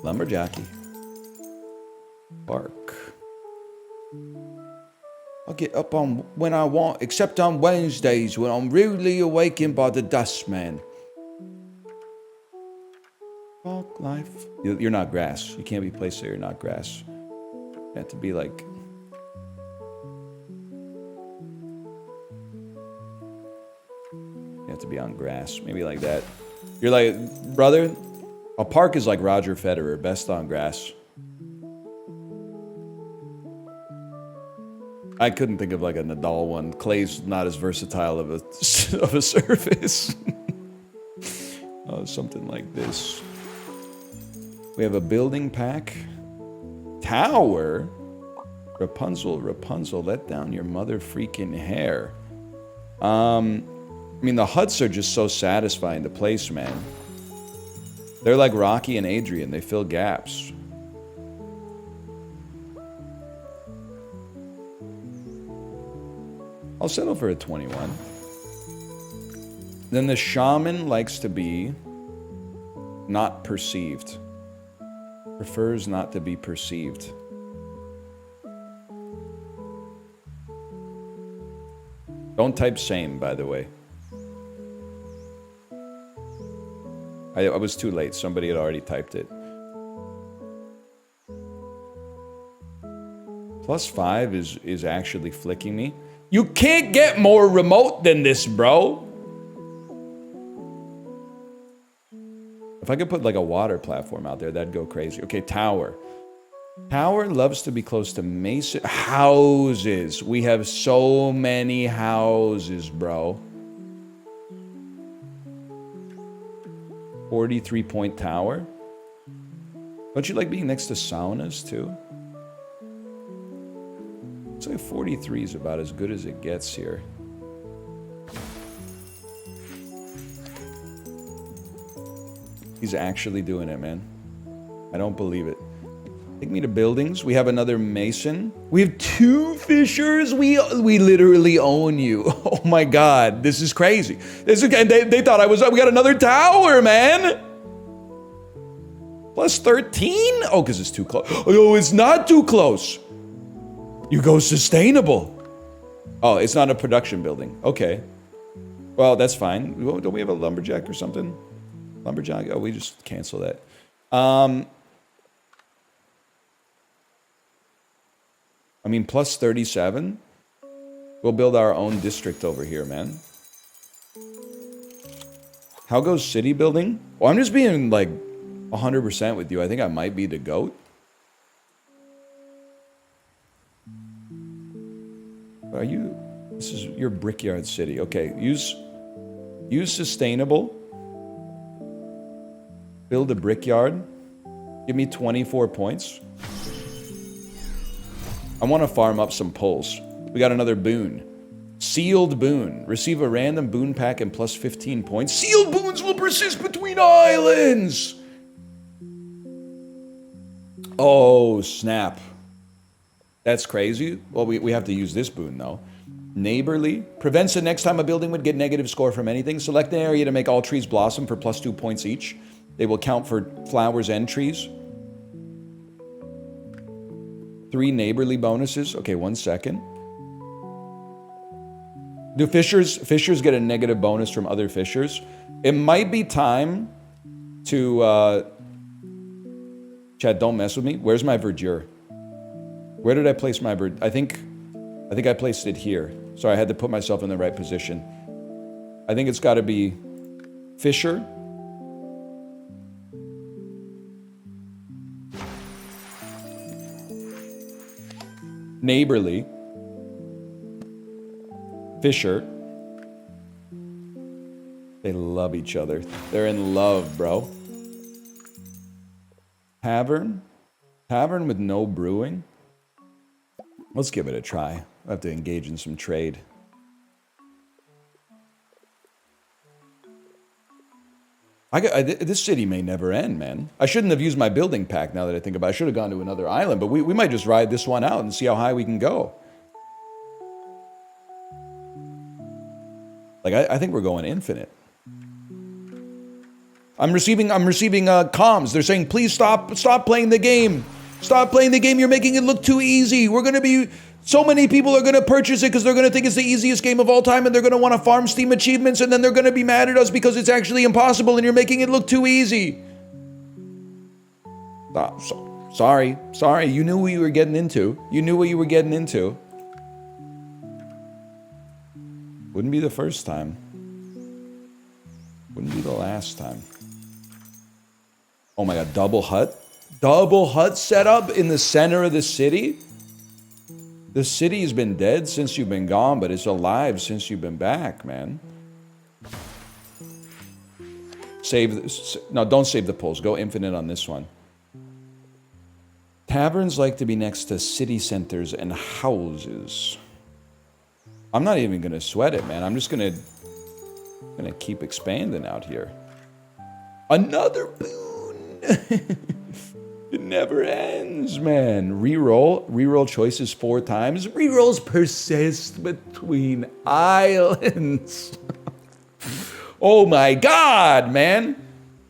Lumberjacky. Bark. I'll get up on when I want, except on Wednesdays when I'm rudely awakened by the dustman. Bark life. You're not grass. You can't be placed there. You're not grass. You have to be like... You have to be on grass. Maybe like that. You're like, brother, a park is like Roger Federer, best on grass. I couldn't think of like a Nadal one. Clay's not as versatile of a surface. Something like this. We have a building pack. Tower. Rapunzel, let down your mother freaking hair. I mean, the huts are just so satisfying to place, man. They're like Rocky and Adrian. They fill gaps. I'll settle for a 21. Then the shaman likes to be not perceived. Prefers not to be perceived. Don't type same, by the way. I was too late. Somebody had already typed it. +5 is actually flicking me. You can't get more remote than this, bro. If I could put like a water platform out there, that'd go crazy. Okay, tower. Tower loves to be close to Mason. Houses. We have so many houses, bro. 43-point tower. Don't you like being next to saunas, too? Looks like 43 is about as good as it gets here. He's actually doing it, man. I don't believe it. Take me to buildings. We have another mason. We have 2 fishers. We literally own you. Oh my God, this is crazy. This is, they thought I was. We got another tower, man. +13. Oh, because it's too close. Oh, it's not too close. You go sustainable. Oh, it's not a production building. Okay. Well, that's fine. Don't we have a lumberjack or something? Lumberjack? Oh, we just cancel that. I mean, +37. We'll build our own district over here, man. How goes city building? Well, I'm just being like 100% with you. I think I might be the GOAT. Are you? This is your brickyard city. Okay, use sustainable. Build a brickyard. Give me 24 points. I want to farm up some pulls. We got another boon. Sealed boon. Receive a random boon pack and +15 points. Sealed boons will persist between islands. Oh, snap. That's crazy. Well, we have to use this boon, though. Neighborly. Prevents the next time a building would get negative score from anything. Select an area to make all trees blossom for +2 points each. They will count for flowers and trees. 3 neighborly bonuses. Okay, 1 second. Do fishers get a negative bonus from other fishers? It might be time to... Chad, don't mess with me. Where's my verdure? Where did I place my verdure? I think I placed it here. So I had to put myself in the right position. I think it's got to be Fisher. Neighborly. Fisher. They love each other. They're in love, bro. Tavern. Tavern with no brewing. Let's give it a try. I have to engage in some trade. This city may never end, man. I shouldn't have used my building pack now that I think about it. I should have gone to another island, but we might just ride this one out and see how high we can go. Like, I think we're going infinite. I'm receiving comms. They're saying, please stop playing the game. Stop playing the game. You're making it look too easy. We're going to be... So many people are going to purchase it because they're going to think it's the easiest game of all time and they're going to want to farm Steam achievements and then they're going to be mad at us because it's actually impossible and you're making it look too easy. Sorry. You knew what you were getting into. Wouldn't be the first time. Wouldn't be the last time. Oh my God, double hut? Double hut setup in the center of the city? The city's been dead since you've been gone, but it's alive since you've been back, man. No, don't save the polls. Go infinite on this one. Taverns like to be next to city centers and houses. I'm not even going to sweat it, man. I'm just going to keep expanding out here. Another boon. It never ends, man. Reroll choices 4 times. Rerolls persist between islands. Oh my God, man.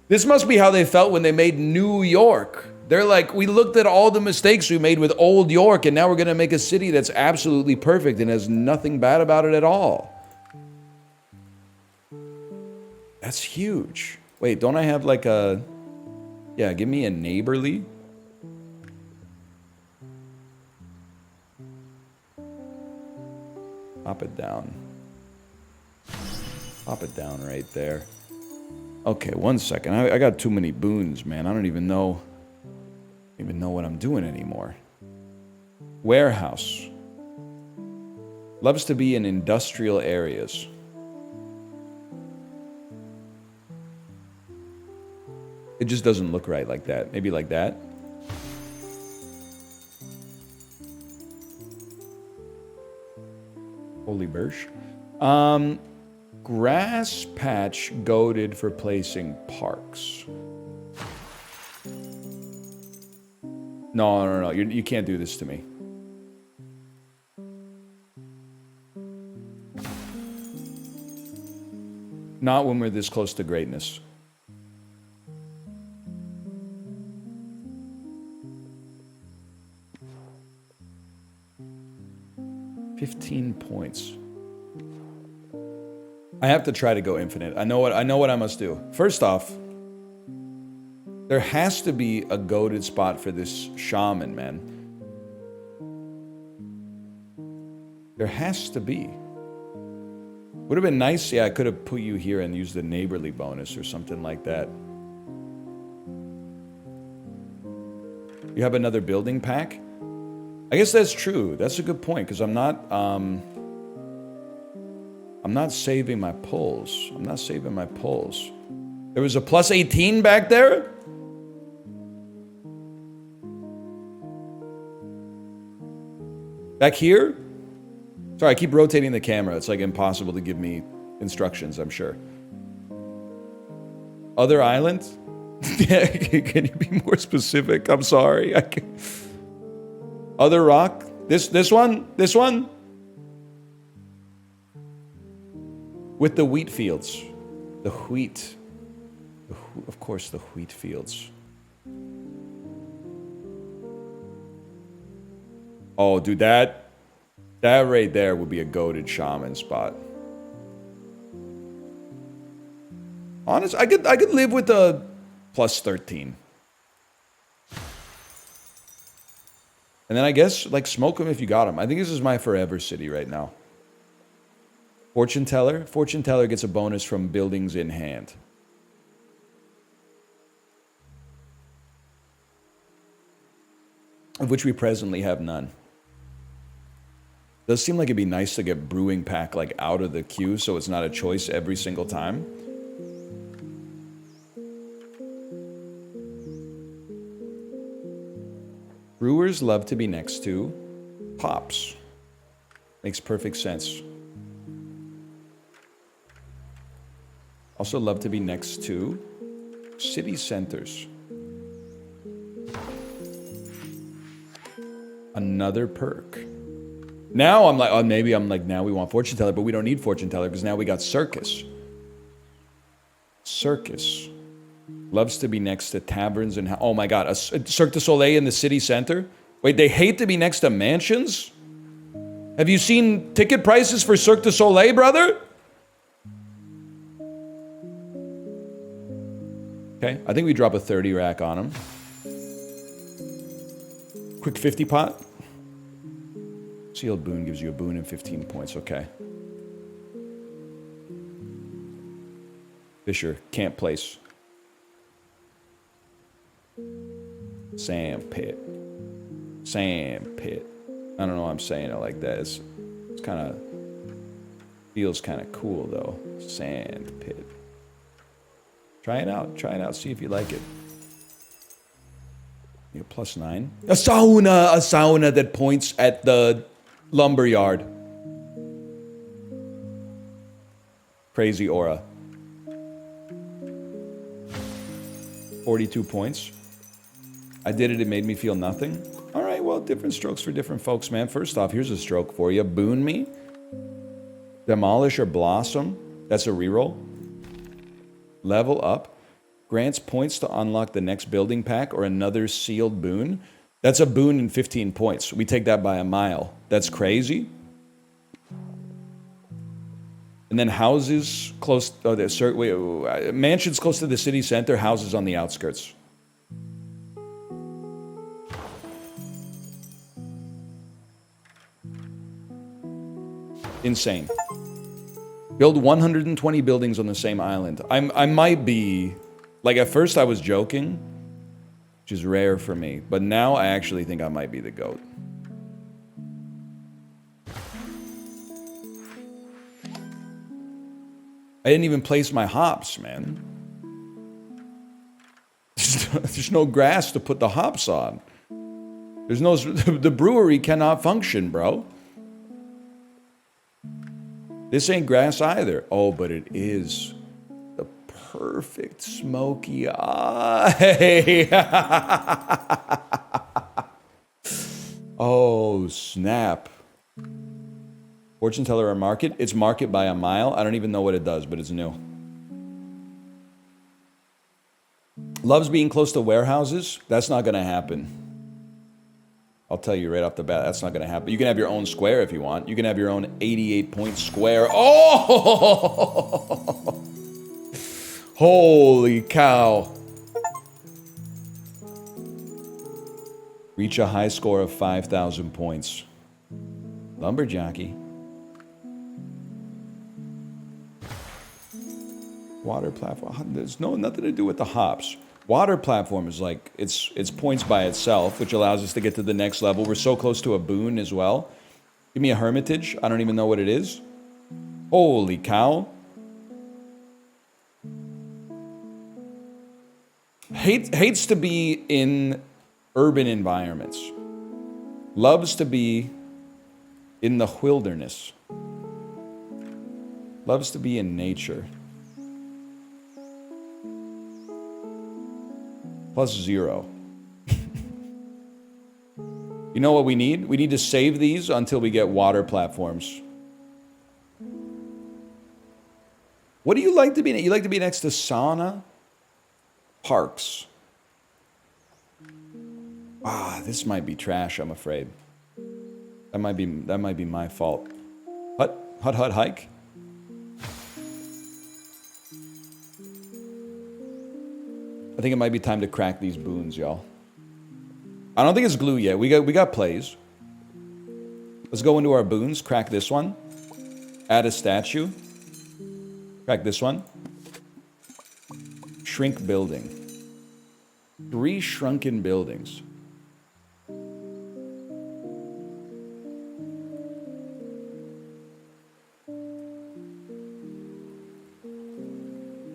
This must be how they felt when they made New York. They're like, we looked at all the mistakes we made with Old York, and now we're going to make a city that's absolutely perfect and has nothing bad about it at all. That's huge. Wait, don't I have like a... Yeah, give me a neighborly. Pop it down. Pop it down right there. Okay, 1 second. I got too many boons, man. I don't even know what I'm doing anymore. Warehouse. Loves to be in industrial areas. It just doesn't look right like that. Maybe like that. Holy Birch. Grass patch goaded for placing parks. No. You can't do this to me. Not when we're this close to greatness. $15 points. I have to try to go infinite. I know what I must do. First off, there has to be a goated spot for this shaman, man. There has to be. Would have been nice, yeah, I could have put you here and used the neighborly bonus or something like that. You have another building pack? I guess that's true. That's a good point, because I'm not saving my pulls. I'm not saving my pulls. There was a plus 18 back there? Back here? Sorry, I keep rotating the camera. It's like impossible to give me instructions, I'm sure. Other island? Can you be more specific? I'm sorry. I can't. Other rock? This one? This one? With the wheat fields. The wheat. Of course, the wheat fields. Oh, dude, that right there would be a goated shaman spot. Honest, I could live with a plus 13. And then I guess, like, smoke them if you got them. I think this is my forever city right now. Fortune teller. Fortune teller gets a bonus from buildings in hand. Of which we presently have none. Does seem like it'd be nice to get brewing pack, like, out of the queue so it's not a choice every single time. Brewers love to be next to pops. Makes perfect sense. Also love to be next to city centers. Another perk. Now I'm like, oh, maybe I'm like, now we want fortune teller, but we don't need fortune teller because now we got circus. Circus. Loves to be next to taverns and... Oh my god, a Cirque du Soleil in the city center? Wait, they hate to be next to mansions? Have you seen ticket prices for Cirque du Soleil, brother? Okay, I think we drop a 30 rack on them. Quick 50 pot. Sealed boon gives you a boon and 15 points, okay. Fisher, can't place. Sand pit. Sand pit. I don't know why I'm saying it like that. It's kind of... Feels kind of cool, though. Sand pit. Try it out. Try it out. See if you like it. You plus 9. A sauna! A sauna that points at the lumberyard. Crazy aura. 42 points. I did it, it made me feel nothing. All right, well, different strokes for different folks, man. First off, here's a stroke for you. Boon me. Demolish or Blossom. That's a reroll. Level up. Grants points to unlock the next building pack or another sealed boon. That's a boon in 15 points. We take that by a mile. That's crazy. And then houses close, mansions close to the city center, houses on the outskirts. Insane. Build 120 buildings on the same island. I might be, like at first I was joking, which is rare for me, but now I actually think I might be the GOAT. I didn't even place my hops, man. There's no grass to put the hops on. There's no, the brewery cannot function, bro. This ain't grass either. Oh, but it is the perfect smoky eye. Oh, snap. Fortune teller or market? It's market by a mile. I don't even know what it does, but it's new. Loves being close to warehouses. That's not going to happen. I'll tell you right off the bat, that's not going to happen. You can have your own square if you want. You can have your own 88-point square. Oh! Holy cow. Reach a high score of 5,000 points. Lumberjacky. Water platform. There's nothing to do with the hops. Water platform is like, it's points by itself, which allows us to get to the next level. We're so close to a boon as well. Give me a hermitage. I don't even know what it is. Holy cow. Hates to be in urban environments. Loves to be in the wilderness. Loves to be in nature. +0. You know what we need? We need to save these until we get water platforms. What do you like to be? You like to be next to sauna? Parks. Ah, this might be trash, I'm afraid. That might be my fault. Hut hike. I think it might be time to crack these boons, y'all. I don't think it's glue yet. We got plays. Let's go into our boons. Crack this one. Add a statue. Crack this one. Shrink building. 3 shrunken buildings.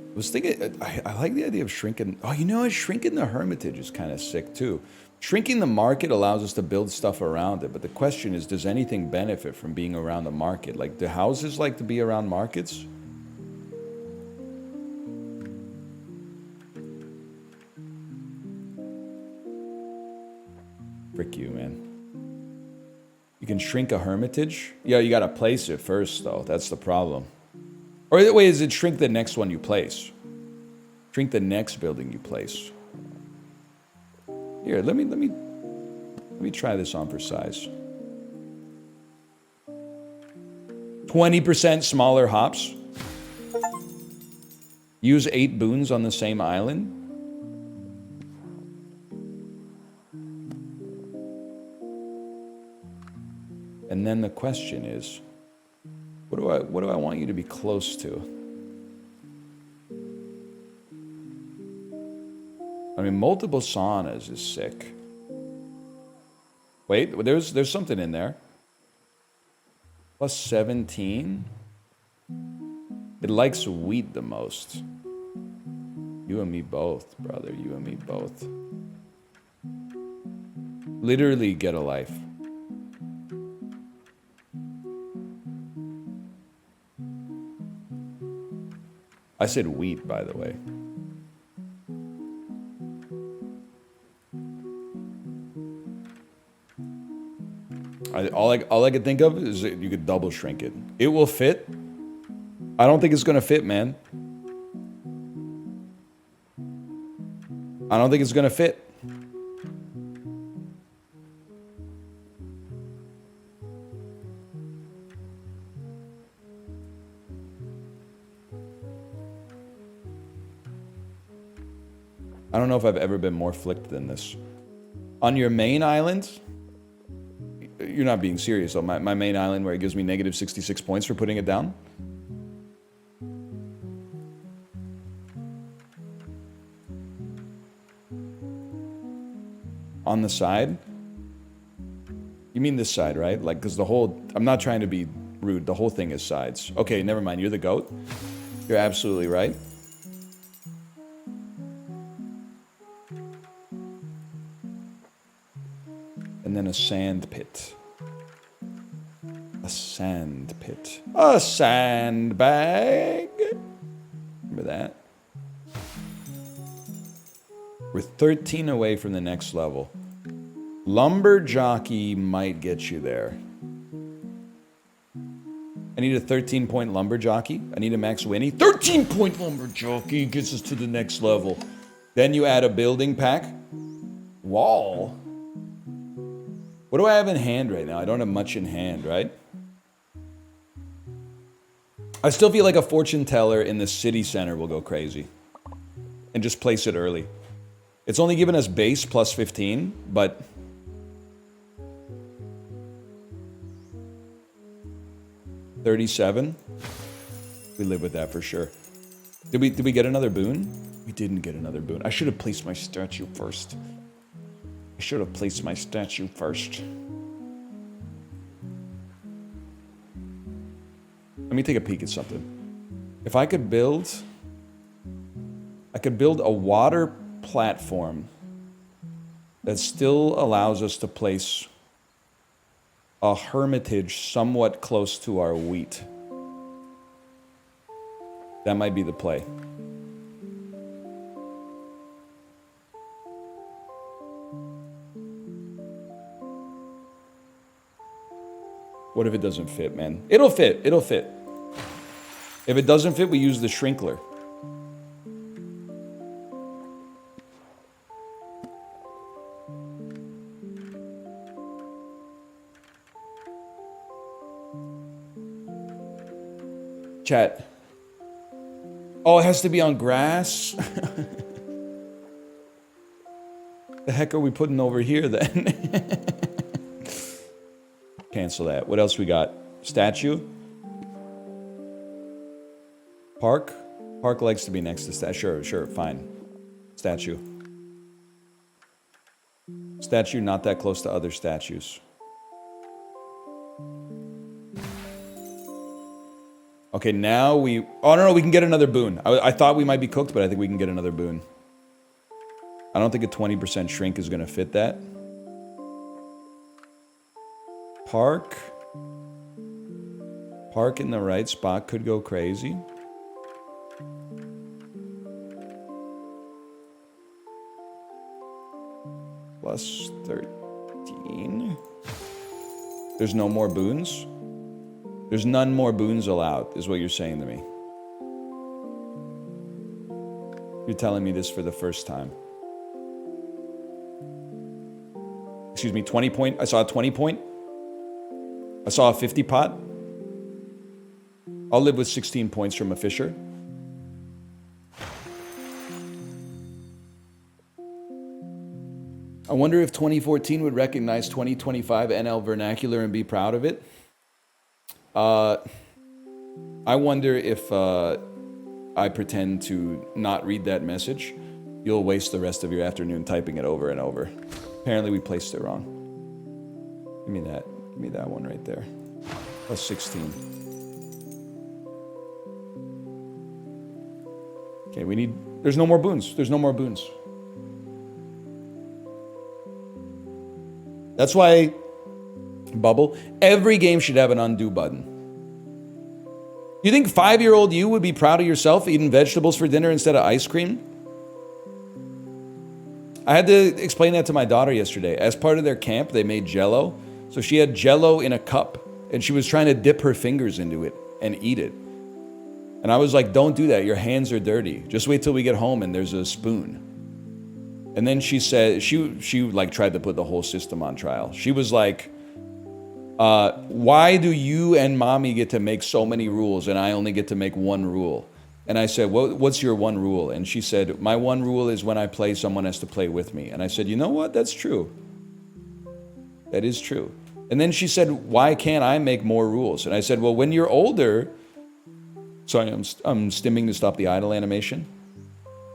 I was thinking, I like the idea of shrinking. Oh, you know what? Shrinking the hermitage is kind of sick too. Shrinking the market allows us to build stuff around it. But the question is, does anything benefit from being around the market? Like, do houses like to be around markets? Frick you, man. You can shrink a hermitage? Yeah, you got to place it first, though. That's the problem. Or the way is it shrink the next one you place? Shrink the next building you place. Here, let me try this on for size. 20% smaller hops. Use 8 boons on the same island. And then the question is, what do I want you to be close to? I mean, multiple saunas is sick. Wait, there's something in there. +17. It likes wheat the most. You and me both, brother. You and me both. Literally get a life. I said wheat, by the way. All I could think of is that you could double shrink it. It will fit. I don't think it's gonna fit, man. I don't think it's gonna fit. I don't know if I've ever been more flicked than this. On your main island, you're not being serious though. My main island where it gives me negative 66 points for putting it down. On the side? You mean this side, right? Like, because the whole, I'm not trying to be rude. The whole thing is sides. Okay, never mind. You're the goat. You're absolutely right. And then a sand pit. A sand pit. A sandbag. Remember that? We're 13 away from the next level. Lumberjockey might get you there. I need a 13-point lumberjockey. I need a max Winnie. 13-point lumberjockey gets us to the next level. Then you add a building pack. Wall. What do I have in hand right now? I don't have much in hand, right? I still feel like a fortune teller in the city center will go crazy. And just place it early. It's only given us base plus 15, but... $37. We live with that for sure. Did we get another boon? We didn't get another boon. I should have placed my statue first. I should have placed my statue first. Let me take a peek at something. If I could build... I could build a water platform that still allows us to place a hermitage somewhat close to our wheat. That might be the play. What if it doesn't fit, man? It'll fit. It'll fit. If it doesn't fit, we use the shrinkler. Chat. Oh, it has to be on grass? The heck are we putting over here then? Cancel that. What else we got? Statue? Park? Park likes to be next to statue. Sure, fine. Statue. Statue not that close to other statues. Okay, now we... Oh, no, we can get another boon. I thought we might be cooked, but I think we can get another boon. I don't think a 20% shrink is going to fit that. Park. Park in the right spot could go crazy. Plus 13. There's no more boons? There's none more boons allowed, is what you're saying to me. You're telling me this for the first time. Excuse me, 20 point. I saw a 20 point. I saw a 50 pot. I'll live with 16 points from a fisher. I wonder if 2014 would recognize 2025 NL vernacular and be proud of it. I wonder if I pretend to not read that message. You'll waste the rest of your afternoon typing it over and over. Apparently we placed it wrong. Give me that. Give me that one right there. Plus 16. Okay, we need... There's no more boons. There's no more boons. That's why, Bubble, every game should have an undo button. You think 5-year-old you would be proud of yourself eating vegetables for dinner instead of ice cream? I had to explain that to my daughter yesterday. As part of their camp, they made Jell-O. So she had Jell-O in a cup, and she was trying to dip her fingers into it and eat it. And I was like, don't do that. Your hands are dirty. Just wait till we get home and there's a spoon. And then she said, she like tried to put the whole system on trial. She was like, why do you and mommy get to make so many rules and I only get to make one rule? And I said, well, what's your one rule? And she said, my one rule is when I play, someone has to play with me. And I said, you know what? That's true. That is true. And then she said, why can't I make more rules? And I said, well, when you're older, sorry, I'm stimming to stop the idle animation.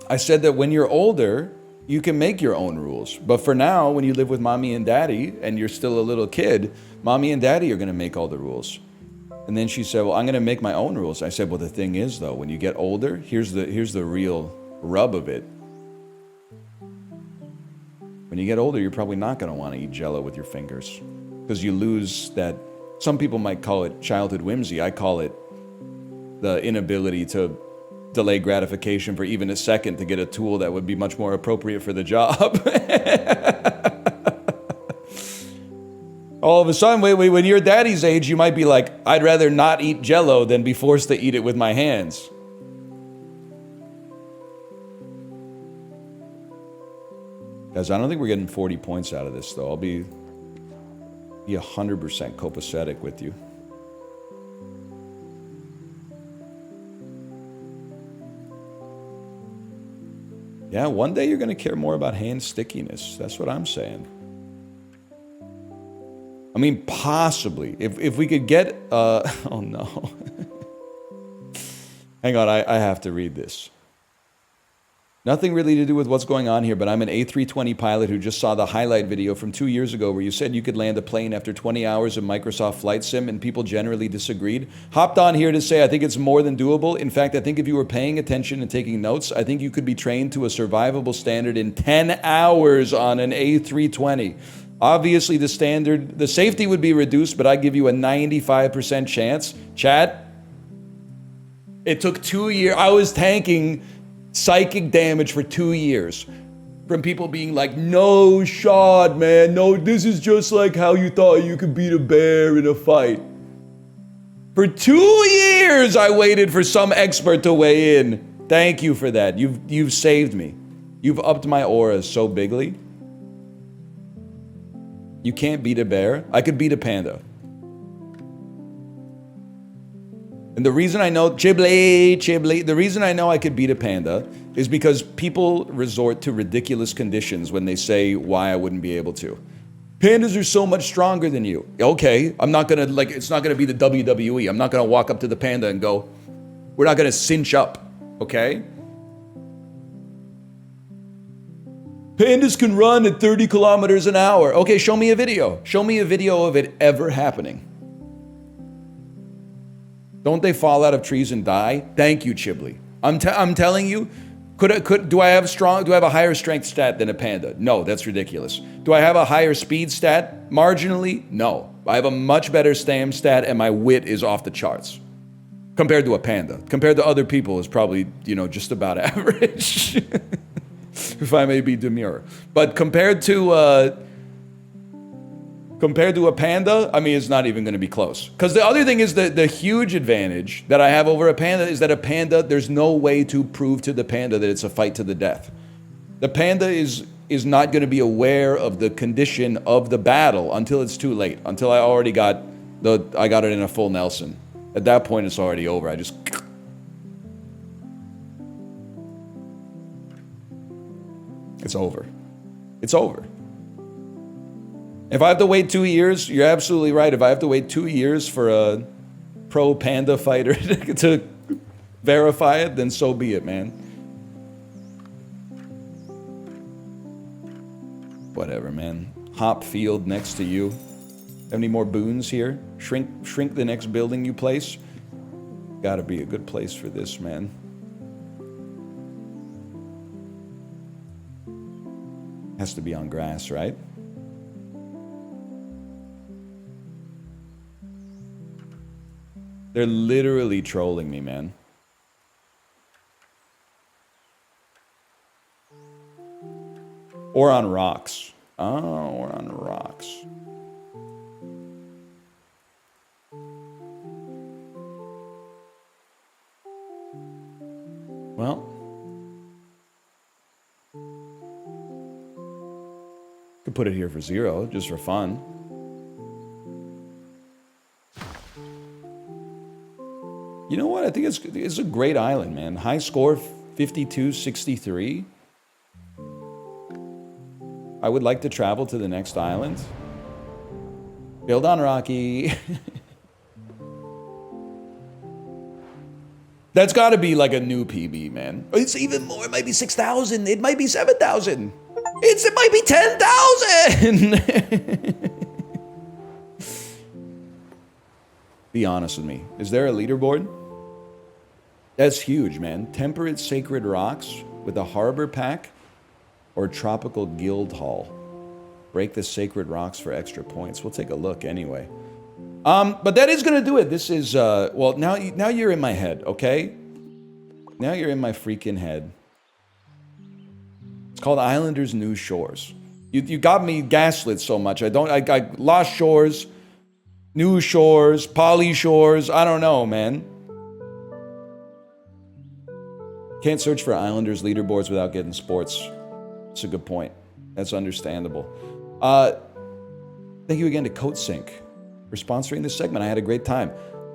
I said that when you're older, you can make your own rules. But for now, when you live with mommy and daddy and you're still a little kid, mommy and daddy are going to make all the rules. And then she said, well, I'm going to make my own rules. I said, well, the thing is, though, when you get older, here's the real rub of it. When you get older, you're probably not going to want to eat Jell-O with your fingers because you lose that. Some people might call it childhood whimsy. I call it the inability to delay gratification for even a second to get a tool that would be much more appropriate for the job. All of a sudden, when you're daddy's age, you might be like, I'd rather not eat Jell-O than be forced to eat it with my hands. Guys, I don't think we're getting 40 points out of this, though. I'll be 100% copacetic with you. Yeah, one day you're going to care more about hand stickiness. That's what I'm saying. I mean, possibly. If we could get... oh, no. Hang on, I have to read this. Nothing really to do with what's going on here, but I'm an A320 pilot who just saw the highlight video from 2 years ago where you said you could land a plane after 20 hours of Microsoft Flight Sim, and people generally disagreed. Hopped on here to say I think it's more than doable. In fact, I think if you were paying attention and taking notes, I think you could be trained to a survivable standard in 10 hours on an A320. Obviously, the safety would be reduced, but I give you a 95% chance. Chat, it took 2 years. I was tanking psychic damage for 2 years from people being like, no shot, man. No, this is just like how you thought you could beat a bear in a fight. For 2 years, I waited for some expert to weigh in. Thank you for that. You've saved me. You've upped my aura so bigly. You can't beat a bear. I could beat a panda. And the reason I know, the reason I know I could beat a panda is because people resort to ridiculous conditions when they say why I wouldn't be able to. Pandas are so much stronger than you. Okay, I'm not gonna, like, it's not gonna be the WWE. I'm not gonna walk up to the panda and go, we're not gonna cinch up, okay? Pandas can run at 30 kilometers an hour. Okay, show me a video. Show me a video of it ever happening. Don't they fall out of trees and die? Thank you, Chiblee. I'm telling you, do I have a higher strength stat than a panda? No, that's ridiculous. Do I have a higher speed stat? Marginally? No. I have a much better stam stat and my wit is off the charts. Compared to a panda. Compared to other people, it's probably, just about average. If I may be demure. But compared to a panda, I mean, it's not even going to be close. Because the other thing is the huge advantage that I have over a panda is that a panda, there's no way to prove to the panda that it's a fight to the death. The panda is not going to be aware of the condition of the battle until it's too late. Until I got it in a full Nelson. At that point, it's already over. It's over. It's over. If I have to wait 2 years, you're absolutely right. If I have to wait 2 years for a pro panda fighter to verify it, then so be it, man. Whatever, man. Hop field next to you. Have any more boons here? Shrink the next building you place. Gotta be a good place for this, man. Has to be on grass, right? They're literally trolling me, man. Or on rocks. Oh, or on rocks. Well. put it here for 0, just for fun. You know what? I think it's a great island, man. High score, 52-63. I would like to travel to the next island. Build on Rocky. That's got to be like a new PB, man. It's even more. It might be 6,000. It might be 7,000. It might be 10,000. Be honest with me. Is there a leaderboard? That's huge, man. Temperate Sacred Rocks with a harbor pack or Tropical Guild Hall. Break the Sacred Rocks for extra points. We'll take a look anyway. But that is gonna do it. This is well, now you're in my head, okay? Now you're in my freaking head. It's called Islanders New Shores. You got me gaslit so much. I Lost Shores, New Shores, Poly Shores. I don't know, man. Can't search for Islanders leaderboards without getting sports. That's a good point. That's understandable. Thank you again to CoatSync for sponsoring this segment. I had a great time.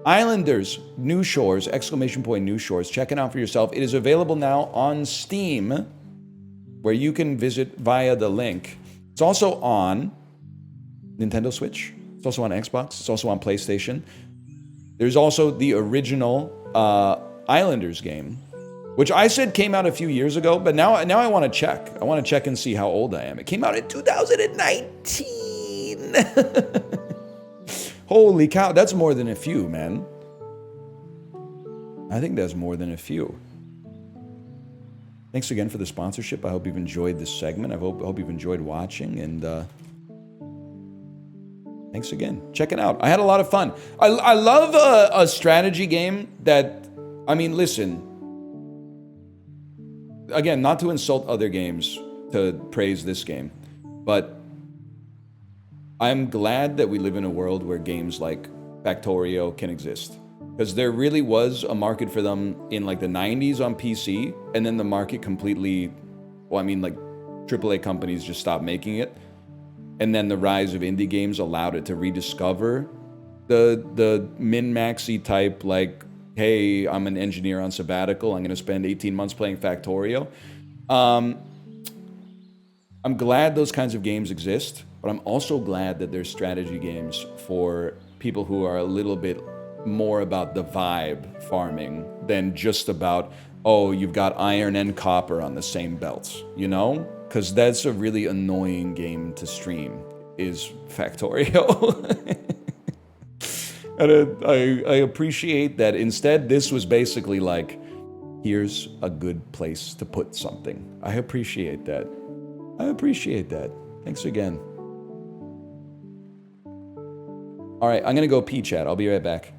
Islanders New Shores, exclamation point New Shores. Check it out for yourself. It is available now on Steam, where you can visit via the link. It's also on Nintendo Switch. It's also on Xbox. It's also on PlayStation. There's also the original Islanders game, which I said came out a few years ago, but now I want to check. I want to check and see how old I am. It came out in 2019. Holy cow, that's more than a few, man. I think that's more than a few. Thanks again for the sponsorship. I hope you've enjoyed this segment. I hope you've enjoyed watching, and thanks again. Check it out. I had a lot of fun. I love a strategy game that, I mean, listen, again, not to insult other games, to praise this game, but I'm glad that we live in a world where games like Factorio can exist. Because there really was a market for them in like the 90s on PC, and then the market completely, well, I mean, like AAA companies just stopped making it. And then the rise of indie games allowed it to rediscover the min-maxy type, like, hey, I'm an engineer on sabbatical, I'm going to spend 18 months playing Factorio. I'm glad those kinds of games exist, but I'm also glad that there's strategy games for people who are a little bit more about the vibe farming than just about, oh, you've got iron and copper on the same belts, you know? Because that's a really annoying game to stream, is Factorio. And I appreciate that instead this was basically like, here's a good place to put something. I appreciate that. I appreciate that. Thanks again. All right, I'm going to go pee, chat. I'll be right back.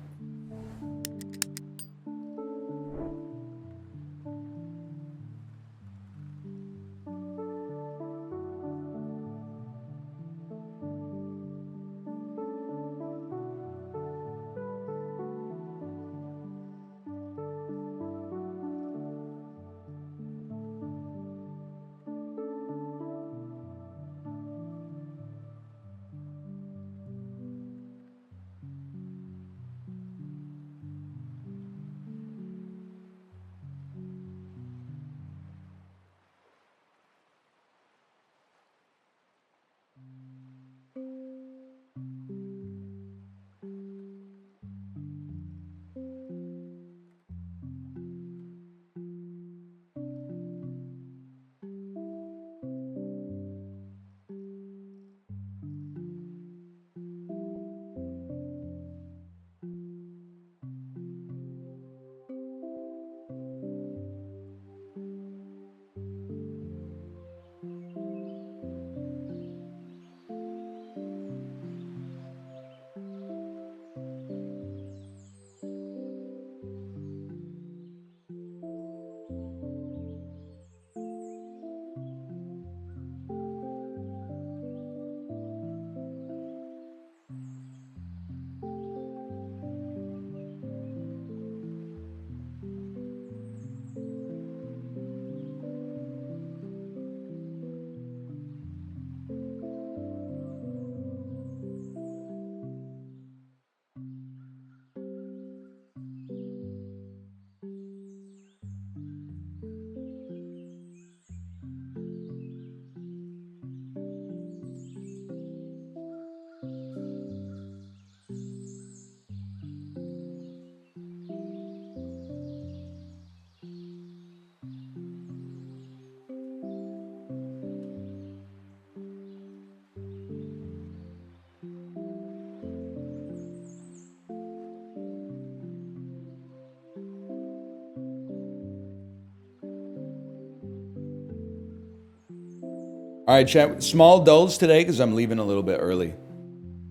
All right, chat. Small dose today because I'm leaving a little bit early.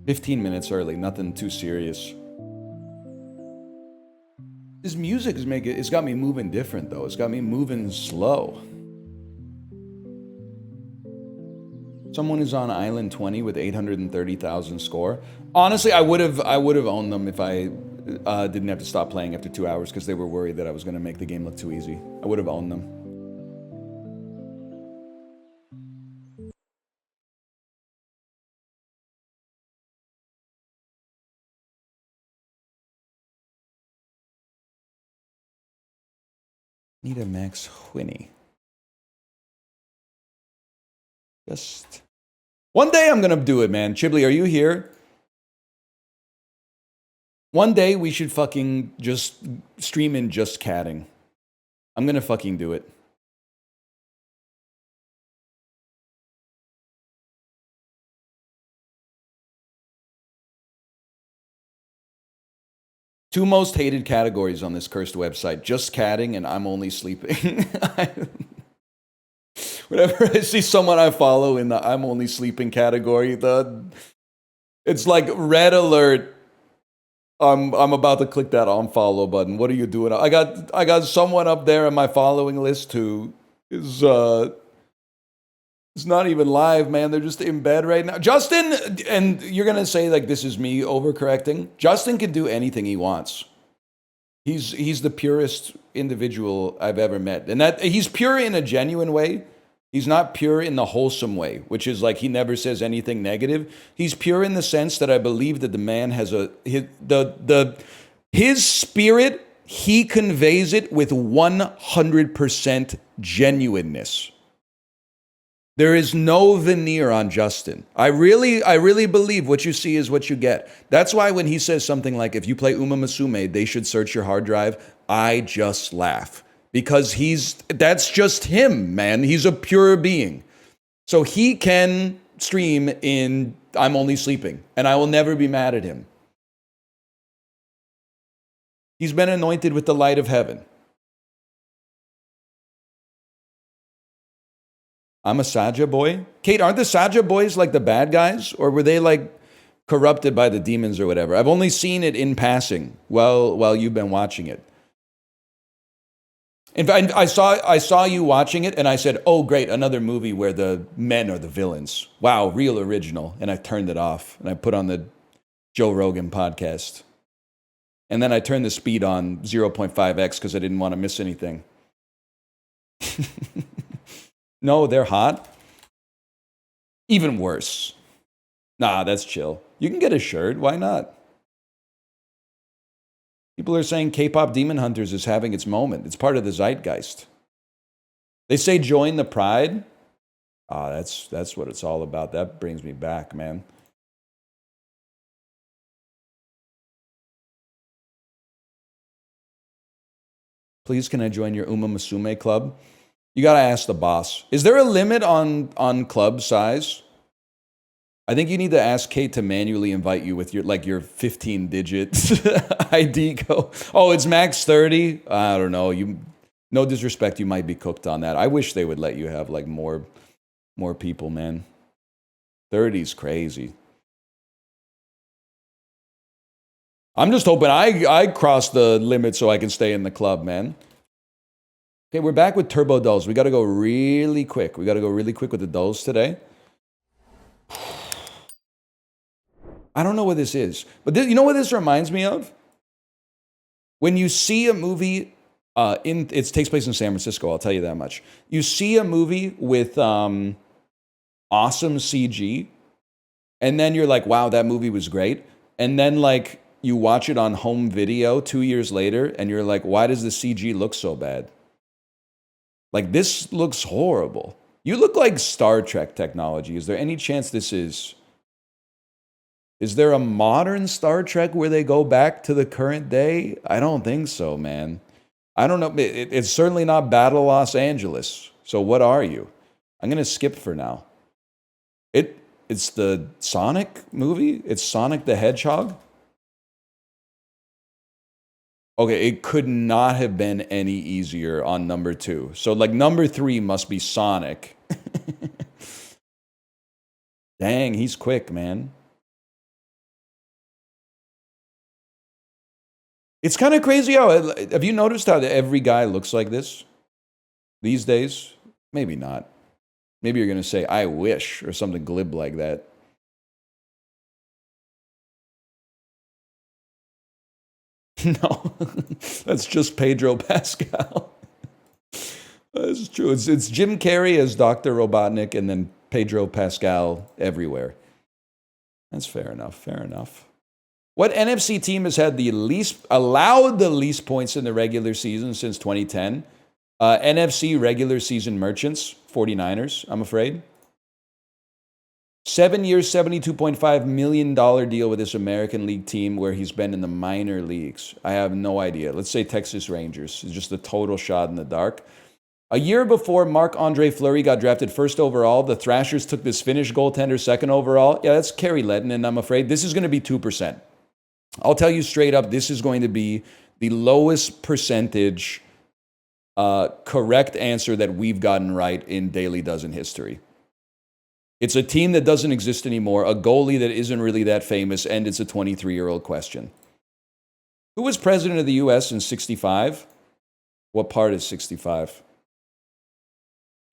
15 minutes early. Nothing too serious. This music is making, it's got me moving different though. It's got me moving slow. Someone is on Island 20 with 830,000 score. Honestly, I would have owned them if I didn't have to stop playing after 2 hours because they were worried that I was going to make the game look too easy. I would have owned them. ANITA Max WHINNY. Just one day I'm gonna do it, man. Chibli, are you here? One day we should fucking just stream in just catting. I'm gonna fucking do it. Two most hated categories on this cursed website: just catting and I'm only sleeping. Whenever I see someone I follow in the I'm only sleeping category, it's like red alert. I'm about to click that unfollow button. What are you doing? I got someone up there on my following list who is it's not even live, man. They're just in bed right now. Justin, and you're gonna say like this is me overcorrecting. Justin can do anything he wants. He's the purest individual I've ever met, and that he's pure in a genuine way. He's not pure in the wholesome way, which is like he never says anything negative. He's pure in the sense that I believe that the man has his spirit, he conveys it with 100% genuineness. There is no veneer on Justin. I really believe what you see is what you get. That's why when he says something like, if you play Uma Musume, they should search your hard drive, I just laugh. Because that's just him, man. He's a pure being. So he can stream in I'm only sleeping, and I will never be mad at him. He's been anointed with the light of heaven. I'm a Saja boy. Kate, aren't the Saja boys like the bad guys? Or were they like corrupted by the demons or whatever? I've only seen it in passing while you've been watching it. In fact, I saw you watching it, and I said, oh, great, another movie where the men are the villains. Wow, real original. And I turned it off, and I put on the Joe Rogan podcast. And then I turned the speed on 0.5x because I didn't want to miss anything. No, they're hot. Even worse. Nah, that's chill. You can get a shirt. Why not? People are saying K-pop Demon Hunters is having its moment. It's part of the zeitgeist. They say join the pride. Ah, that's what it's all about. That brings me back, man. Please, can I join your Uma Musume club? You gotta ask the boss. Is there a limit on club size? I think you need to ask Kate to manually invite you with your 15-digit ID code. Oh, it's max 30? I don't know. No disrespect, you might be cooked on that. I wish they would let you have like more people, man. 30's crazy. I'm just hoping I cross the limit so I can stay in the club, man. Okay, we're back with turbo dulls. We got to go really quick. We got to go really quick with the dulls today. I don't know what this is, but you know what this reminds me of? When you see a movie, it takes place in San Francisco, I'll tell you that much. You see a movie with awesome CG, and then you're like, wow, that movie was great. And then like you watch it on home video 2 years later, and you're like, why does the CG look so bad? Like, this looks horrible. You look like Star Trek technology. Is there any chance this is... Is there a modern Star Trek where they go back to the current day? I don't think so, man. I don't know. It's certainly not Battle Los Angeles. So what are you? I'm going to skip for now. It's the Sonic movie? It's Sonic the Hedgehog? Okay, it could not have been any easier on number 2. So like number 3 must be Sonic. Dang, he's quick, man. It's kind of crazy how, have you noticed how every guy looks like this these days? Maybe not. Maybe you're going to say, I wish, or something glib like that. No, that's just Pedro Pascal. That's true. It's Jim Carrey as Dr. Robotnik and then Pedro Pascal everywhere. That's fair enough. Fair enough. What NFC team has had allowed the least points in the regular season since 2010? NFC regular season merchants, 49ers, I'm afraid. 7 years, $72.5 million deal with this American League team where he's been in the minor leagues. I have no idea. Let's say Texas Rangers. It's just a total shot in the dark. A year before Marc-Andre Fleury got drafted first overall, the Thrashers took this Finnish goaltender second overall. Yeah, that's Kari Lehtinen, I'm afraid. This is going to be 2%. I'll tell you straight up, this is going to be the lowest percentage correct answer that we've gotten right in Daily Dozen history. It's a team that doesn't exist anymore, a goalie that isn't really that famous, and it's a 23-year-old question. Who was president of the U.S. in 65? What part is 65?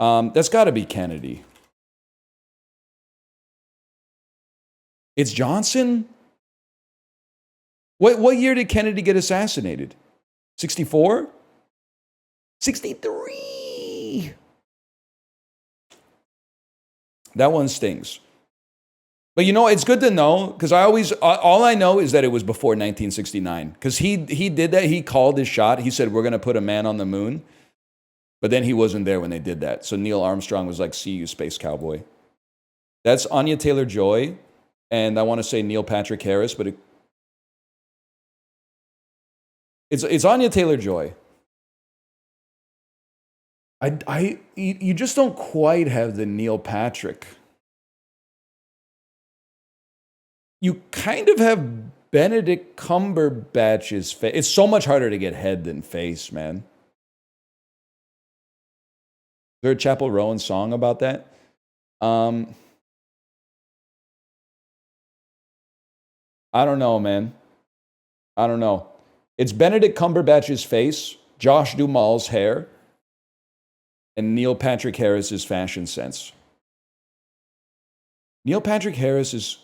That's got to be Kennedy. It's Johnson? What year did Kennedy get assassinated? 64? 63! That one stings. But you know, it's good to know, because all I know is that it was before 1969. Because he did that, he called his shot, he said, we're going to put a man on the moon. But then he wasn't there when they did that. So Neil Armstrong was like, see you, Space Cowboy. That's Anya Taylor-Joy, and I want to say Neil Patrick Harris, but it's Anya Taylor-Joy. You just don't quite have the Neil Patrick. You kind of have Benedict Cumberbatch's face. It's so much harder to get head than face, man. Is there a Chapel Rowan song about that? I don't know, man. I don't know. It's Benedict Cumberbatch's face, Josh Duhamel's hair, and Neil Patrick Harris's fashion sense. Neil Patrick Harris's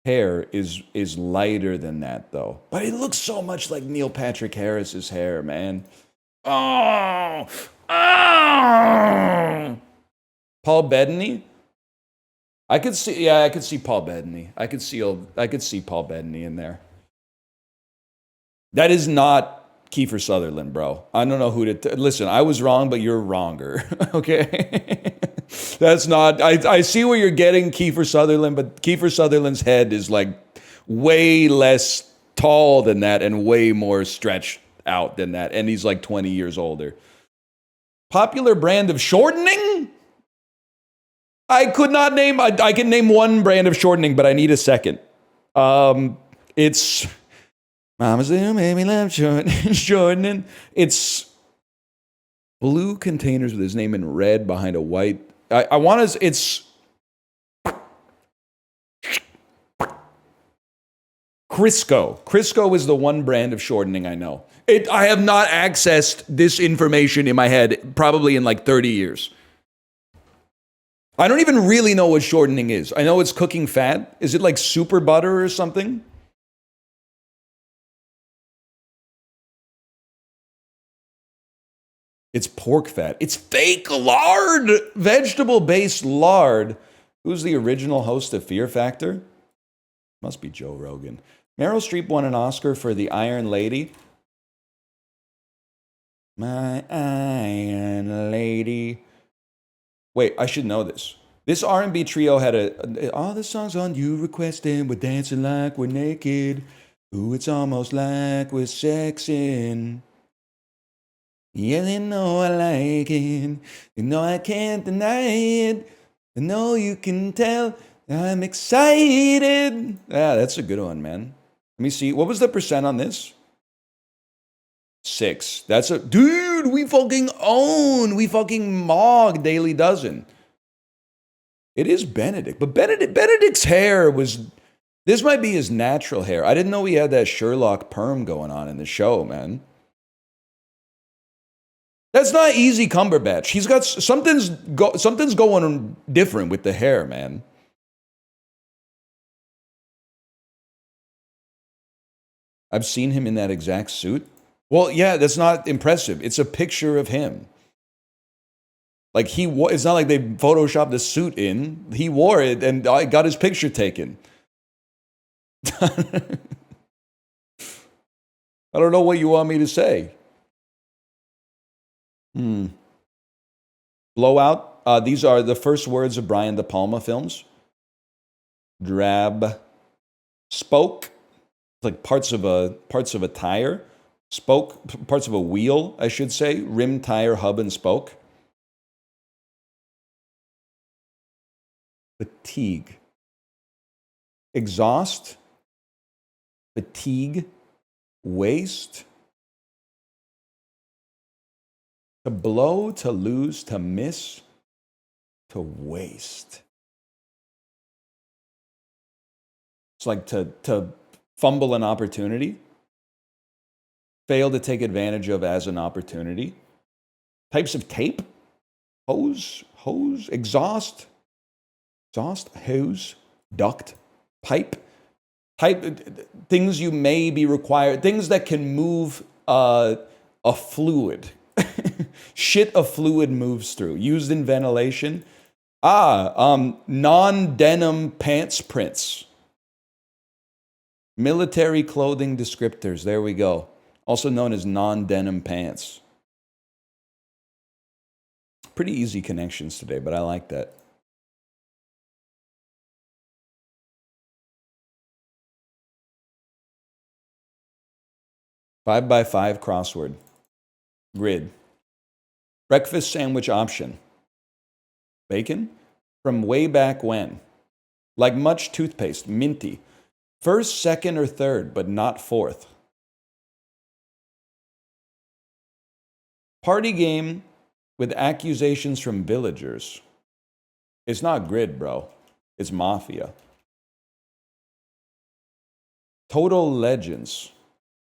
hair is lighter than that, though. But it looks so much like Neil Patrick Harris's hair, man. Oh! Paul Bettany? I could see Paul Bettany. I could see Paul Bettany in there. That is not Kiefer Sutherland, bro. I don't know who to... Listen, I was wrong, but you're wronger, okay? That's not... I see where you're getting Kiefer Sutherland, but Kiefer Sutherland's head is like way less tall than that and way more stretched out than that, and he's like 20 years older. Popular brand of shortening? I could not name... I can name one brand of shortening, but I need a second. It's... Mama's little baby love shortening. It's blue containers with his name in red behind a white. I want to. It's Crisco. Crisco is the one brand of shortening I know. I have not accessed this information in my head probably in like 30 years. I don't even really know what shortening is. I know it's cooking fat. Is it like super butter or something? It's pork fat. It's fake lard, vegetable-based lard. Who's the original host of Fear Factor? Must be Joe Rogan. Meryl Streep won an Oscar for The Iron Lady. My Iron Lady. Wait, I should know this. This R&B trio had all the songs on you requesting, we're dancing like we're naked. Ooh, it's almost like we're sexing. Yeah, they know I like it. You know I can't deny it. I know you can tell I'm excited. Yeah, that's a good one, man. Let me see. What was the percent on this? 6. That's a... Dude, we fucking own. We fucking mog Daily Dozen. It is Benedict, but Benedict's hair was... This might be his natural hair. I didn't know he had that Sherlock perm going on in the show, man. That's not easy Cumberbatch. He's got... Something's going different with the hair, man. I've seen him in that exact suit. Well, yeah, that's not impressive. It's a picture of him. Like it's not like they photoshopped the suit in. He wore it and I got his picture taken. I don't know what you want me to say. Blowout. These are the first words of Brian De Palma films. Drab. Spoke. Like parts of a tire. Spoke. Parts of a wheel, I should say. Rim, tire, hub, and spoke. Fatigue. Exhaust. Fatigue. Waste. To blow, to lose, to miss, to waste. It's like to fumble an opportunity. Fail to take advantage of as an opportunity. Types of tape. Hose, exhaust, hose, duct, pipe. Things you may be required, things that can move a fluid. Shit a fluid moves through. Used in ventilation. Non-denim pants prints. Military clothing descriptors. There we go. Also known as non-denim pants. Pretty easy connections today, but I like that. Five by five crossword. Grid. Breakfast sandwich option. Bacon? From way back when. Like much toothpaste. Minty. First, second, or third, but not fourth. Party game with accusations from villagers. It's not Grid, bro. It's Mafia. Total Legends.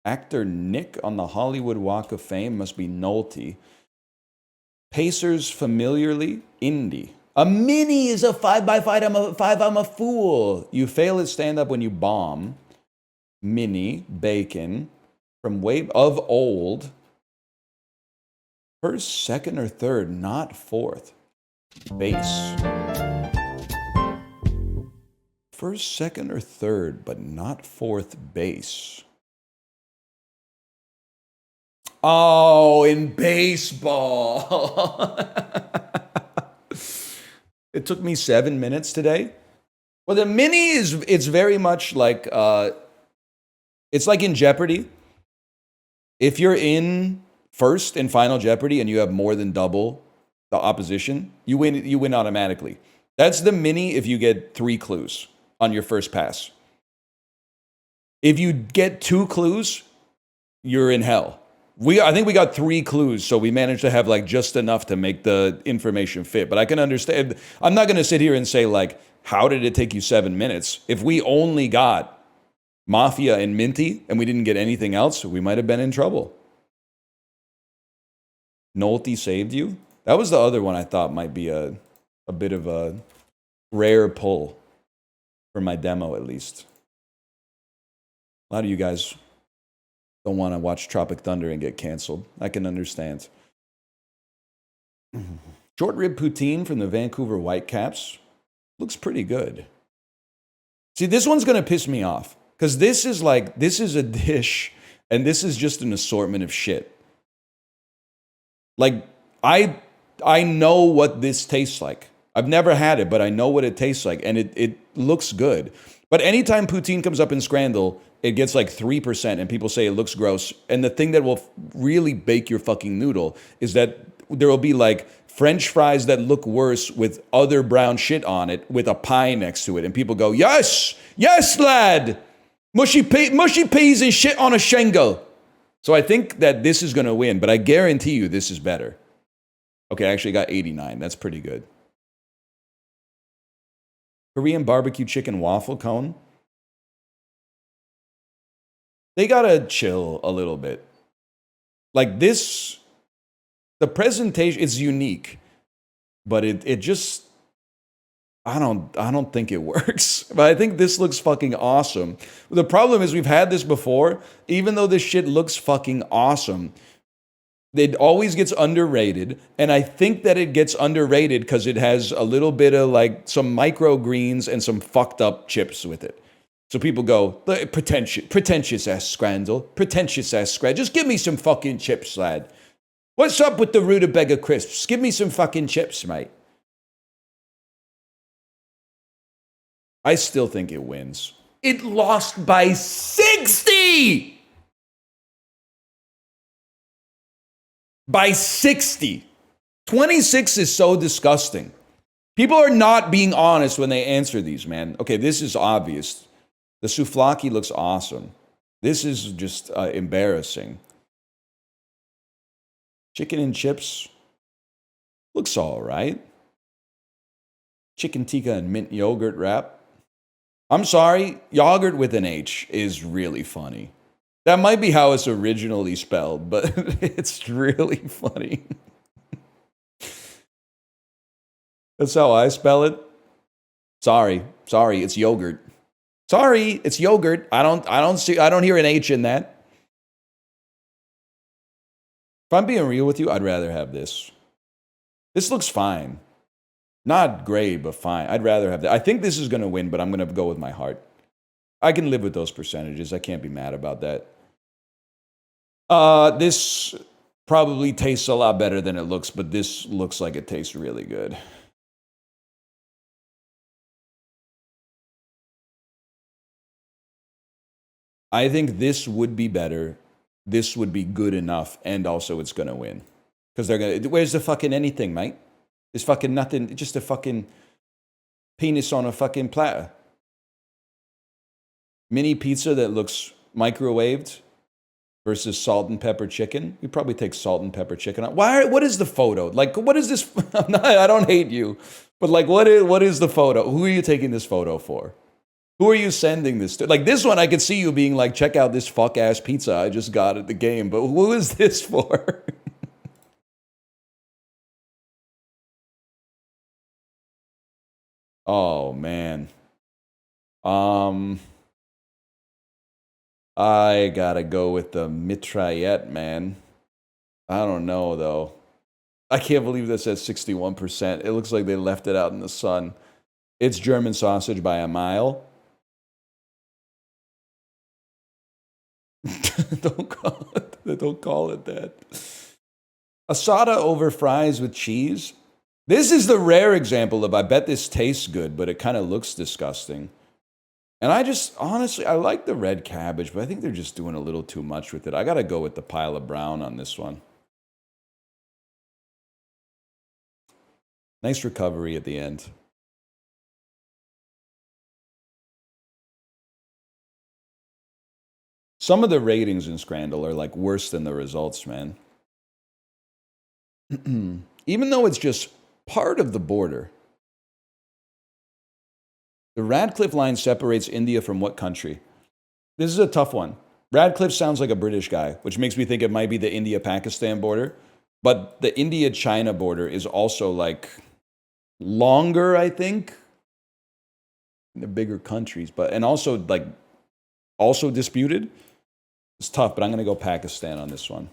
Actor Nick on the Hollywood Walk of Fame must be Nolte. Pacers familiarly, Indy. A mini is a 5x5, I'm a fool. You fail at stand-up when you bomb. Mini, bacon, from way of old. First, second, or third, not fourth. Base. First, second, or third, but not fourth base. Oh, in baseball. It took me 7 minutes today. Well, the mini it's very much like, it's like in Jeopardy. If you're in first in Final Jeopardy and you have more than double the opposition, you win automatically. That's the mini if you get 3 clues on your first pass. If you get 2 clues, you're in hell. I think we got 3 clues, so we managed to have like just enough to make the information fit. But I can understand. I'm not going to sit here and say like, how did it take you 7 minutes? If we only got Mafia and Minty and we didn't get anything else, we might have been in trouble. Nolte saved you? That was the other one I thought might be a bit of a rare pull for my demo, at least. A lot of you guys don't want to watch Tropic Thunder and get canceled. I can understand. Short rib poutine from the Vancouver Whitecaps looks pretty good. See, this one's going to piss me off because this is a dish and this is just an assortment of shit. Like, I know what this tastes like. I've never had it, but I know what it tastes like, and it looks good. But anytime poutine comes up in Scrandle, it gets like 3%, and people say it looks gross. And the thing that will really bake your fucking noodle is that there will be like French fries that look worse with other brown shit on it with a pie next to it. And people go, yes, yes, lad. Mushy peas and shit on a shingle. So I think that this is going to win, but I guarantee you this is better. Okay, I actually got 89. That's pretty good. Korean barbecue chicken waffle cone. They gotta chill a little bit. Like this, the presentation is unique, but it just, I don't think it works. But I think this looks fucking awesome. The problem is we've had this before. Even though this shit looks fucking awesome, it always gets underrated. And I think that it gets underrated because it has a little bit of like some microgreens and some fucked up chips with it. So people go, pretentious ass scrandle, pretentious ass scrandle. Just give me some fucking chips, lad. What's up with the rutabaga crisps? Give me some fucking chips, mate. I still think it wins. It lost by 60! By 60. 26 is so disgusting. People are not being honest when they answer these, man. Okay, this is obvious. The souvlaki looks awesome. This is just embarrassing. Chicken and chips looks all right. Chicken tikka and mint yogurt wrap. I'm sorry, yogurt with an H is really funny. That might be how it's originally spelled, but it's really funny. That's how I spell it. Sorry, it's yogurt. Sorry, it's yogurt. I don't hear an H in that. If I'm being real with you, I'd rather have this. This looks fine. Not great, but fine. I'd rather have that. I think this is going to win, but I'm going to go with my heart. I can live with those percentages. I can't be mad about that. This probably tastes a lot better than it looks, but this looks like it tastes really good. I think this would be better. This would be good enough, and also it's going to win. Because they're going to... Where's the fucking anything, mate? There's fucking nothing. Just a fucking penis on a fucking platter. Mini pizza that looks microwaved versus salt and pepper chicken. You probably take salt and pepper chicken. What is the photo? Like, what is this? I don't hate you. But like, what is the photo? Who are you taking this photo for? Who are you sending this to? Like this one, I could see you being like, check out this fuck-ass pizza I just got at the game. But who is this for? Oh, man. I gotta go with the mitraillette, man. I don't know, though. I can't believe this at 61%. It looks like they left it out in the sun. It's German sausage by a mile. Don't call it that. Asada over fries with cheese. This is the rare example of I bet this tastes good, but it kind of looks disgusting. And I just, honestly, I like the red cabbage, but I think they're just doing a little too much with it. I got to go with the pile of brown on this one. Nice recovery at the end. Some of the ratings in Scrandle are like worse than the results, man. Even though it's just part of the border. The Radcliffe line separates India from what country? This is a tough one. Radcliffe sounds like a British guy, which makes me think it might be the India-Pakistan border. But the India-China border is also like longer, I think. The bigger countries, but and also like also disputed. It's tough, but I'm going to go Pakistan on this one.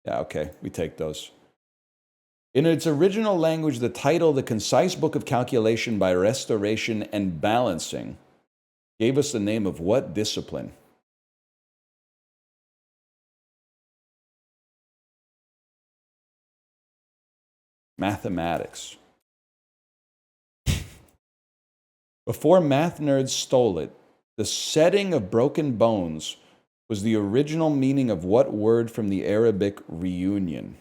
Yeah, okay, we take those. In its original language, the title, The Concise Book of Calculation by Restoration and Balancing, gave us the name of what discipline? Mathematics. Before math nerds stole it, the setting of broken bones was the original meaning of what word from the Arabic reunion?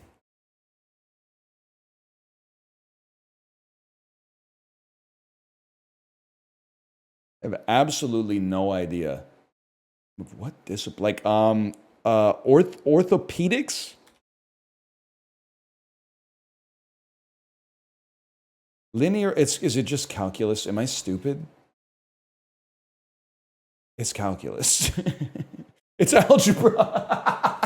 I have absolutely no idea. What discipline? Like, orthopedics? Linear, is it just calculus? Am I stupid? It's calculus. It's algebra.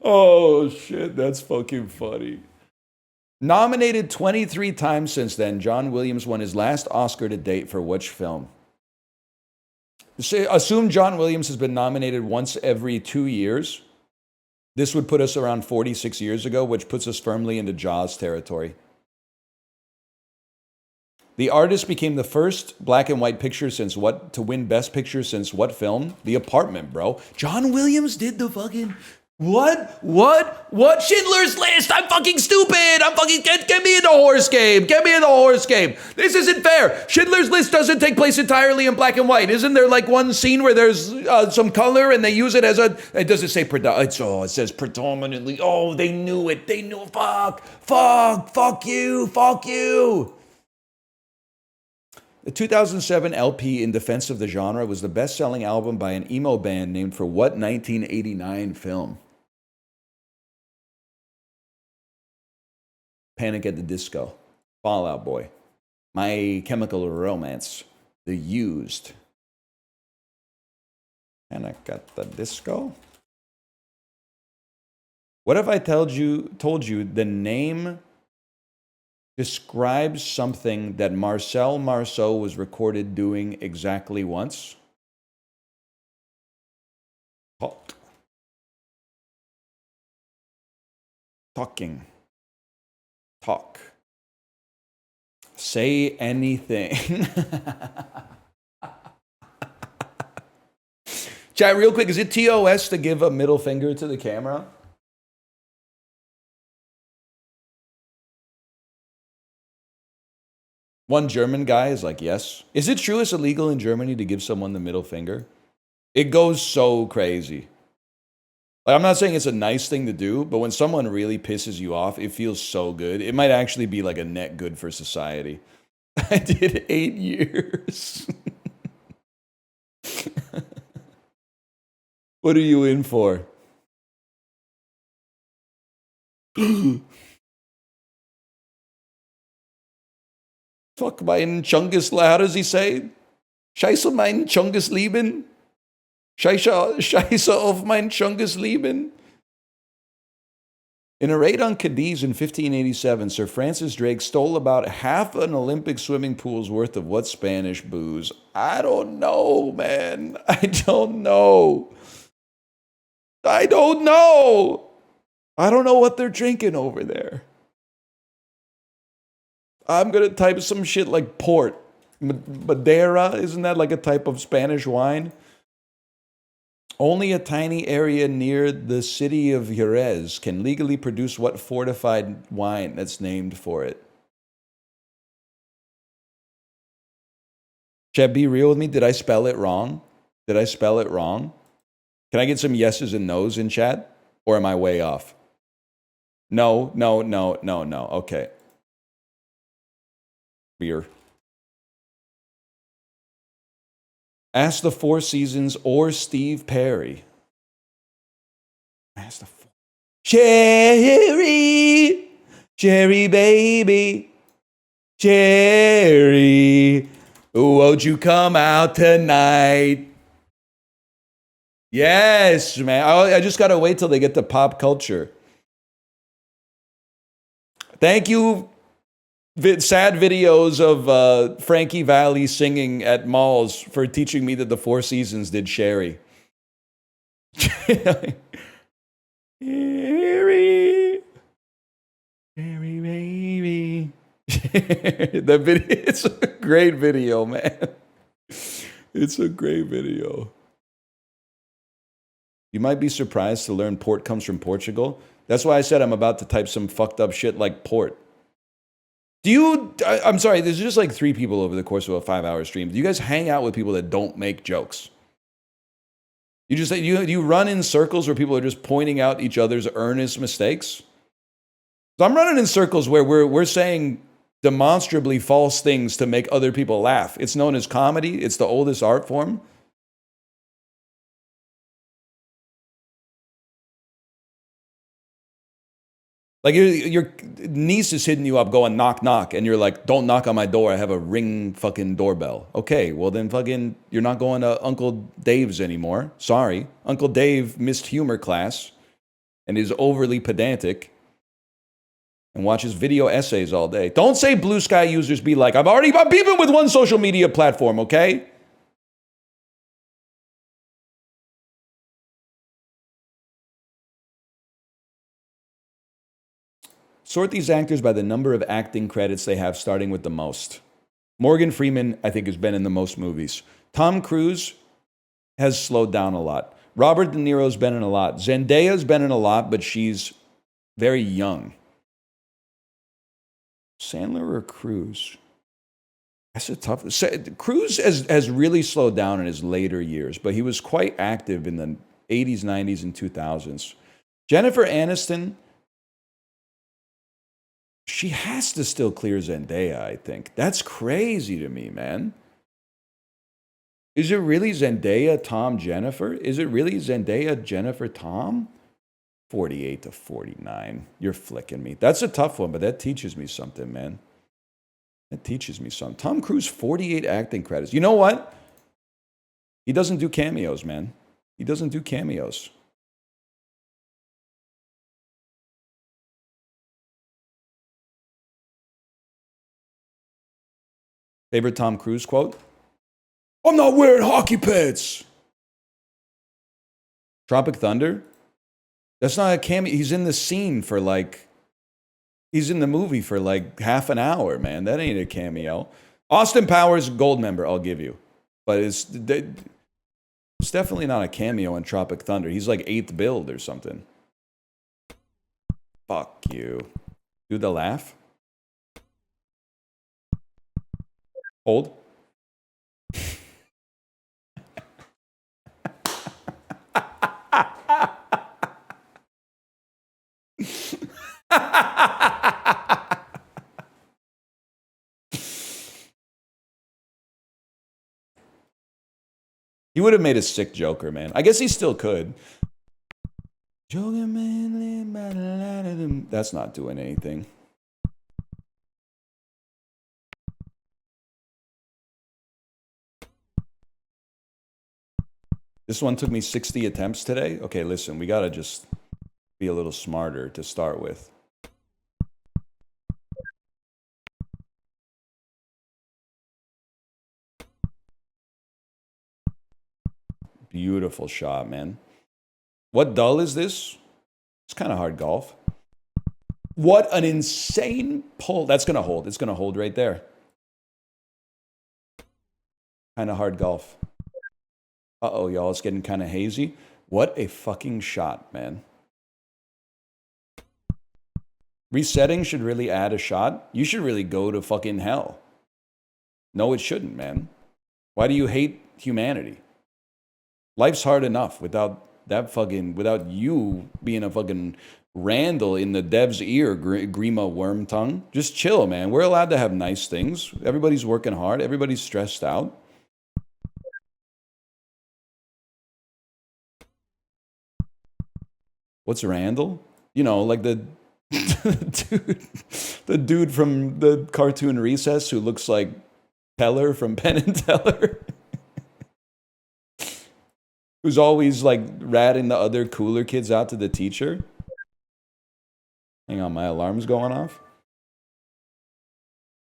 Oh, shit, that's fucking funny. Nominated 23 times since then, John Williams won his last Oscar to date for which film? Assume John Williams has been nominated once every 2 years. This would put us around 46 years ago, which puts us firmly into Jaws territory. The artist became the first black and white picture since what to win Best Picture since what film? The Apartment, bro. John Williams did the fucking... What? Schindler's List! I'm fucking stupid! I'm fucking... Get me in the horse game! Get me in the horse game! This isn't fair! Schindler's List doesn't take place entirely in black and white. Isn't there like one scene where there's some color and they use it as a... It doesn't say... it says predominantly... Oh, they knew it. They knew... Fuck you! The 2007 LP In Defense of the Genre was the best-selling album by an emo band named for what 1989 film? Panic at the Disco, Fall Out Boy, My Chemical Romance, The Used. Panic at the Disco? What if I told you the name describes something that Marcel Marceau was recorded doing exactly once? Talk. Talking. Talk. Say anything. Chat, real quick, is it TOS to give a middle finger to the camera? One German guy is like, yes. Is it true it's illegal in Germany to give someone the middle finger? It goes so crazy. Like, I'm not saying it's a nice thing to do, but when someone really pisses you off, it feels so good. It might actually be like a net good for society. I did 8 years. What are you in for? Fuck mein Chungus, how does he say? Scheiße mein Chungus lieben? Scheiße auf mein Chungus lieben? In a raid on Cadiz in 1587, Sir Francis Drake stole about half an Olympic swimming pool's worth of what Spanish booze? I don't know, man. I don't know. I don't know what they're drinking over there. I'm going to type some shit like port. Madeira, isn't that like a type of Spanish wine? Only a tiny area near the city of Jerez can legally produce what fortified wine that's named for it? Chat, be real with me. Did I spell it wrong? Can I get some yeses and nos in chat? Or am I way off? No. Okay. Beer. Ask the Four Seasons or Steve Perry. Ask the Cherry baby, Cherry, won't you come out tonight? Yes, man. I just gotta wait till they get to pop culture. Thank you. Sad videos of Frankie Valli singing at malls for teaching me that the Four Seasons did Sherry. Sherry baby. That video, it's a great video, man. It's a great video. You might be surprised to learn port comes from Portugal. That's why I said I'm about to type some fucked up shit like port. I'm sorry, there's just like 3 people over the course of a 5-hour stream. Do you guys hang out with people that don't make jokes? You just you run in circles where people are just pointing out each other's earnest mistakes? So I'm running in circles where we're saying demonstrably false things to make other people laugh. It's known as comedy. It's the oldest art form. Like your niece is hitting you up going knock knock and you're like, don't knock on my door, I have a Ring fucking doorbell. Okay, well then fucking you're not going to Uncle Dave's anymore. Sorry. Uncle Dave missed humor class and is overly pedantic and watches video essays all day. Don't say Blue Sky users be like, I'm beefing with one social media platform, okay? Sort these actors by the number of acting credits they have, starting with the most. Morgan Freeman, I think, has been in the most movies. Tom Cruise has slowed down a lot. Robert De Niro's been in a lot. Zendaya's been in a lot, but she's very young. Sandler or Cruise? That's a tough... Cruise has really slowed down in his later years, but he was quite active in the 80s, 90s, and 2000s. Jennifer Aniston... She has to still clear Zendaya, I think. That's crazy to me, man. Is it really Zendaya, Tom, Jennifer? Is it really Zendaya, Jennifer, Tom? 48 to 49. You're flicking me. That's a tough one, but that teaches me something, man. That teaches me something. Tom Cruise, 48 acting credits. You know what? He doesn't do cameos, man. He doesn't do cameos. Favorite Tom Cruise quote? I'm not wearing hockey pads. Tropic Thunder? That's not a cameo. He's in the scene for like... He's in the movie for like half an hour, man. That ain't a cameo. Austin Powers, gold member, I'll give you. But it's definitely not a cameo in Tropic Thunder. He's like 8th build or something. Fuck you. Do the laugh? Hold. He would have made a sick Joker, man. I guess he still could. Joker, man, that's not doing anything. This one took me 60 attempts today. Okay, listen, we gotta just be a little smarter to start with. Beautiful shot, man. What dull is this? It's kind of hard golf. What an insane pull. That's gonna hold. It's gonna hold right there. Kind of hard golf. Uh-oh, y'all, it's getting kind of hazy. What a fucking shot, man. Resetting should really add a shot. You should really go to fucking hell. No, it shouldn't, man. Why do you hate humanity? Life's hard enough without you being a fucking Randall in the dev's ear, Grima worm tongue. Just chill, man. We're allowed to have nice things. Everybody's working hard. Everybody's stressed out. What's Randall? You know, like the dude from the cartoon Recess who looks like Teller from Penn and Teller. Who's always like ratting the other cooler kids out to the teacher. Hang on, my alarm's going off.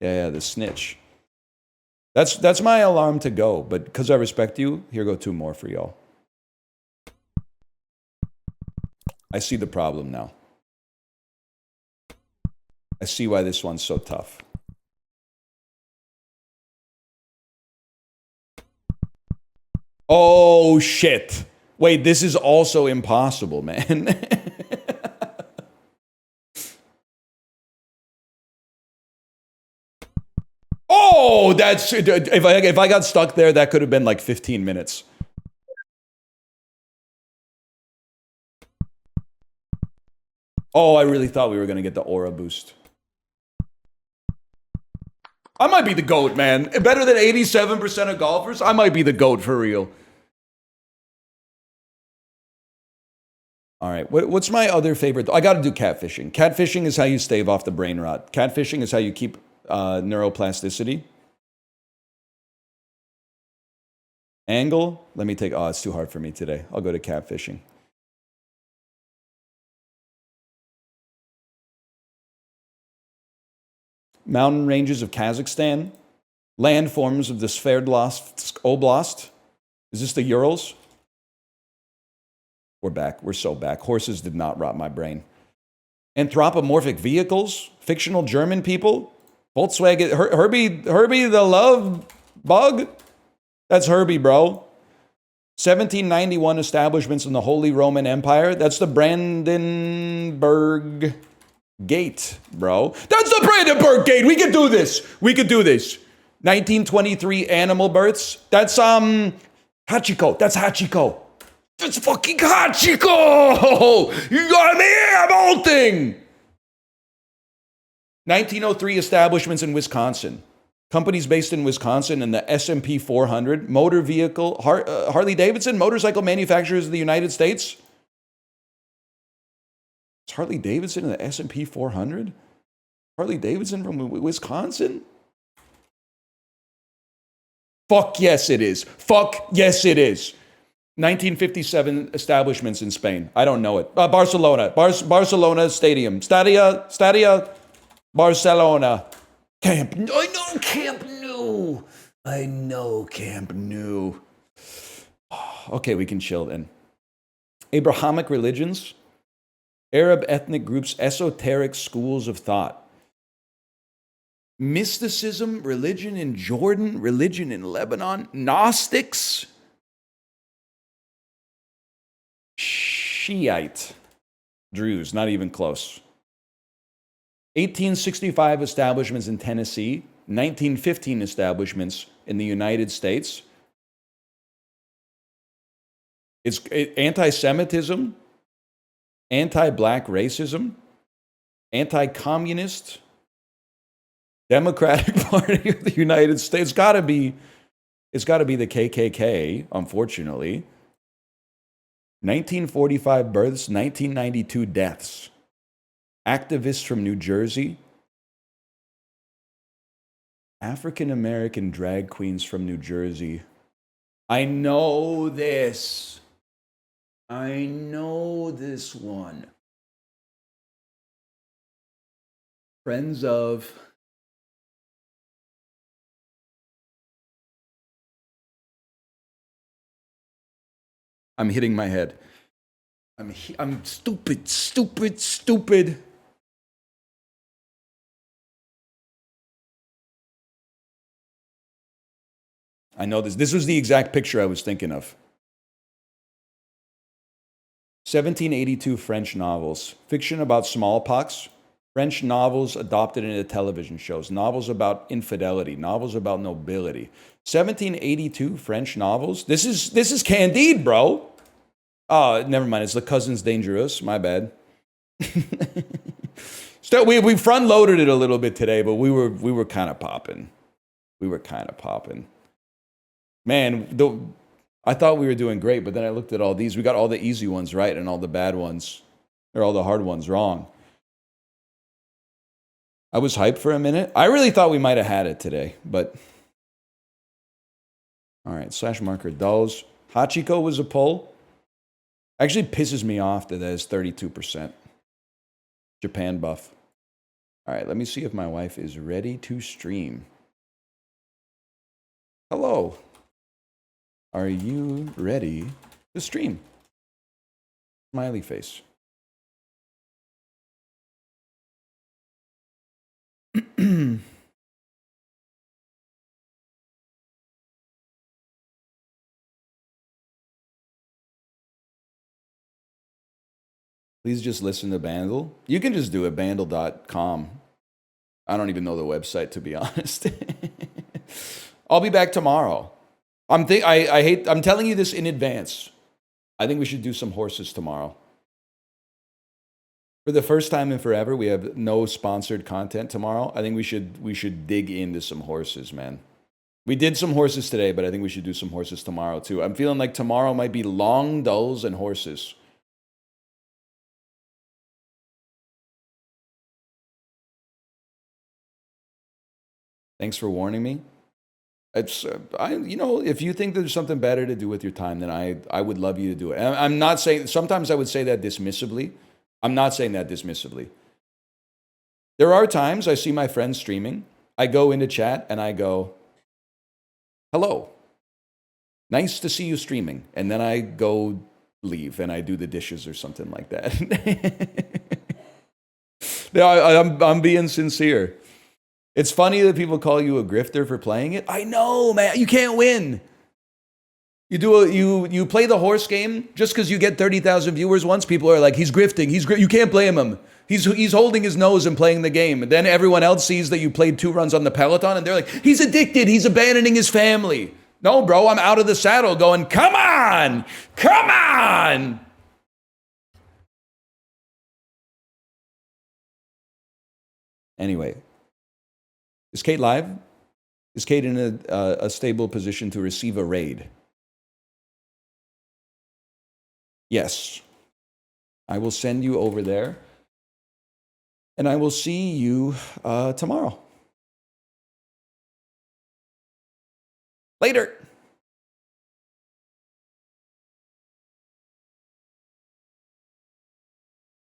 Yeah, the snitch. That's my alarm to go, but because I respect you, here go 2 more for y'all. I see the problem now. I see why this one's so tough. Oh, shit. Wait, this is also impossible, man. Oh, that's... If I got stuck there, that could have been like 15 minutes. Oh, I really thought we were going to get the aura boost. I might be the GOAT, man. Better than 87% of golfers? I might be the GOAT for real. All right. What's my other favorite? I got to do catfishing. Catfishing is how you stave off the brain rot. Catfishing is how you keep neuroplasticity. Angle. Let me take. Oh, it's too hard for me today. I'll go to catfishing. Mountain ranges of Kazakhstan. Landforms of the Sverdlovsk Oblast. Is this the Urals? We're back. We're so back. Horses did not rot my brain. Anthropomorphic vehicles. Fictional German people. Volkswagen. Herbie the love bug? That's Herbie, bro. 1791 establishments in the Holy Roman Empire. That's the Brandenburg Gate, bro. That's the Brandenburg Gate. We could do this. We could do this. 1923 animal births. That's Hachiko. That's Hachiko. That's fucking Hachiko. You got me. I'm ulting. 1903 establishments in Wisconsin. Companies based in Wisconsin and the S&P 400. Motor vehicle. Harley Davidson. Motorcycle manufacturers of the United States. Is Harley Davidson in the S&P 400? Harley Davidson from Wisconsin? Fuck yes it is. Fuck yes it is. 1957 establishments in Spain. I don't know it. Barcelona. Barcelona Stadium. Stadia. Barcelona. Camp. I know Camp Nou. I know Camp Nou. Okay, we can chill then. Abrahamic religions. Arab ethnic groups, esoteric schools of thought. Mysticism, religion in Jordan, religion in Lebanon, Gnostics, Shiite, Druze, not even close. 1865 establishments in Tennessee, 1915 establishments in the United States. It's anti-Semitism, anti-black racism, anti-communist, Democratic Party of the United States. It's got to be the KKK, unfortunately. 1945 births, 1992 deaths. Activists from New Jersey. African American drag queens from New Jersey. I know this. I know this one. Friends of... I'm hitting my head. I'm stupid. I know this. This was the exact picture I was thinking of. 1782 French novels. Fiction about smallpox. French novels adopted into television shows. Novels about infidelity. Novels about nobility. 1782 French novels. This is Candide, bro. Oh, never mind. It's The Cousins Dangerous. My bad. Still, we front loaded it a little bit today, but we were kind of popping. Man, I thought we were doing great, but then I looked at all these. We got all the easy ones right and all the bad ones, or all the hard ones wrong. I was hyped for a minute. I really thought we might have had it today, but... All right, slash marker dolls. Hachiko was a poll. Actually pisses me off that is 32%. Japan buff. All right, let me see if my wife is ready to stream. Hello. Are you ready to stream? Smiley face. Please just listen to Bandle. You can just do it, bandle.com. I don't even know the website, to be honest. I'll be back tomorrow. I'm telling you this in advance. I think we should do some horses tomorrow. For the first time in forever, we have no sponsored content tomorrow. I think we should dig into some horses, man. We did some horses today, but I think we should do some horses tomorrow too. I'm feeling like tomorrow might be long dulls and horses. Thanks for warning me. It's if you think there's something better to do with your time, then I would love you to do it. And I'm not saying, sometimes I would say that dismissively. I'm not saying that dismissively. There are times I see my friends streaming. I go into chat and I go, hello. Nice to see you streaming. And then I go leave and I do the dishes or something like that. I'm being sincere. It's funny that people call you a grifter for playing it. I know, man. You can't win. You play the horse game just because you get 30,000 viewers once. People are like, he's grifting. You can't blame him. He's holding his nose and playing the game. And then everyone else sees that you played 2 runs on the Peloton and they're like, he's addicted. He's abandoning his family. No, bro, I'm out of the saddle going, come on, come on. Anyway, is Kate live? Is Kate in a stable position to receive a raid? Yes. I will send you over there. And I will see you tomorrow. Later.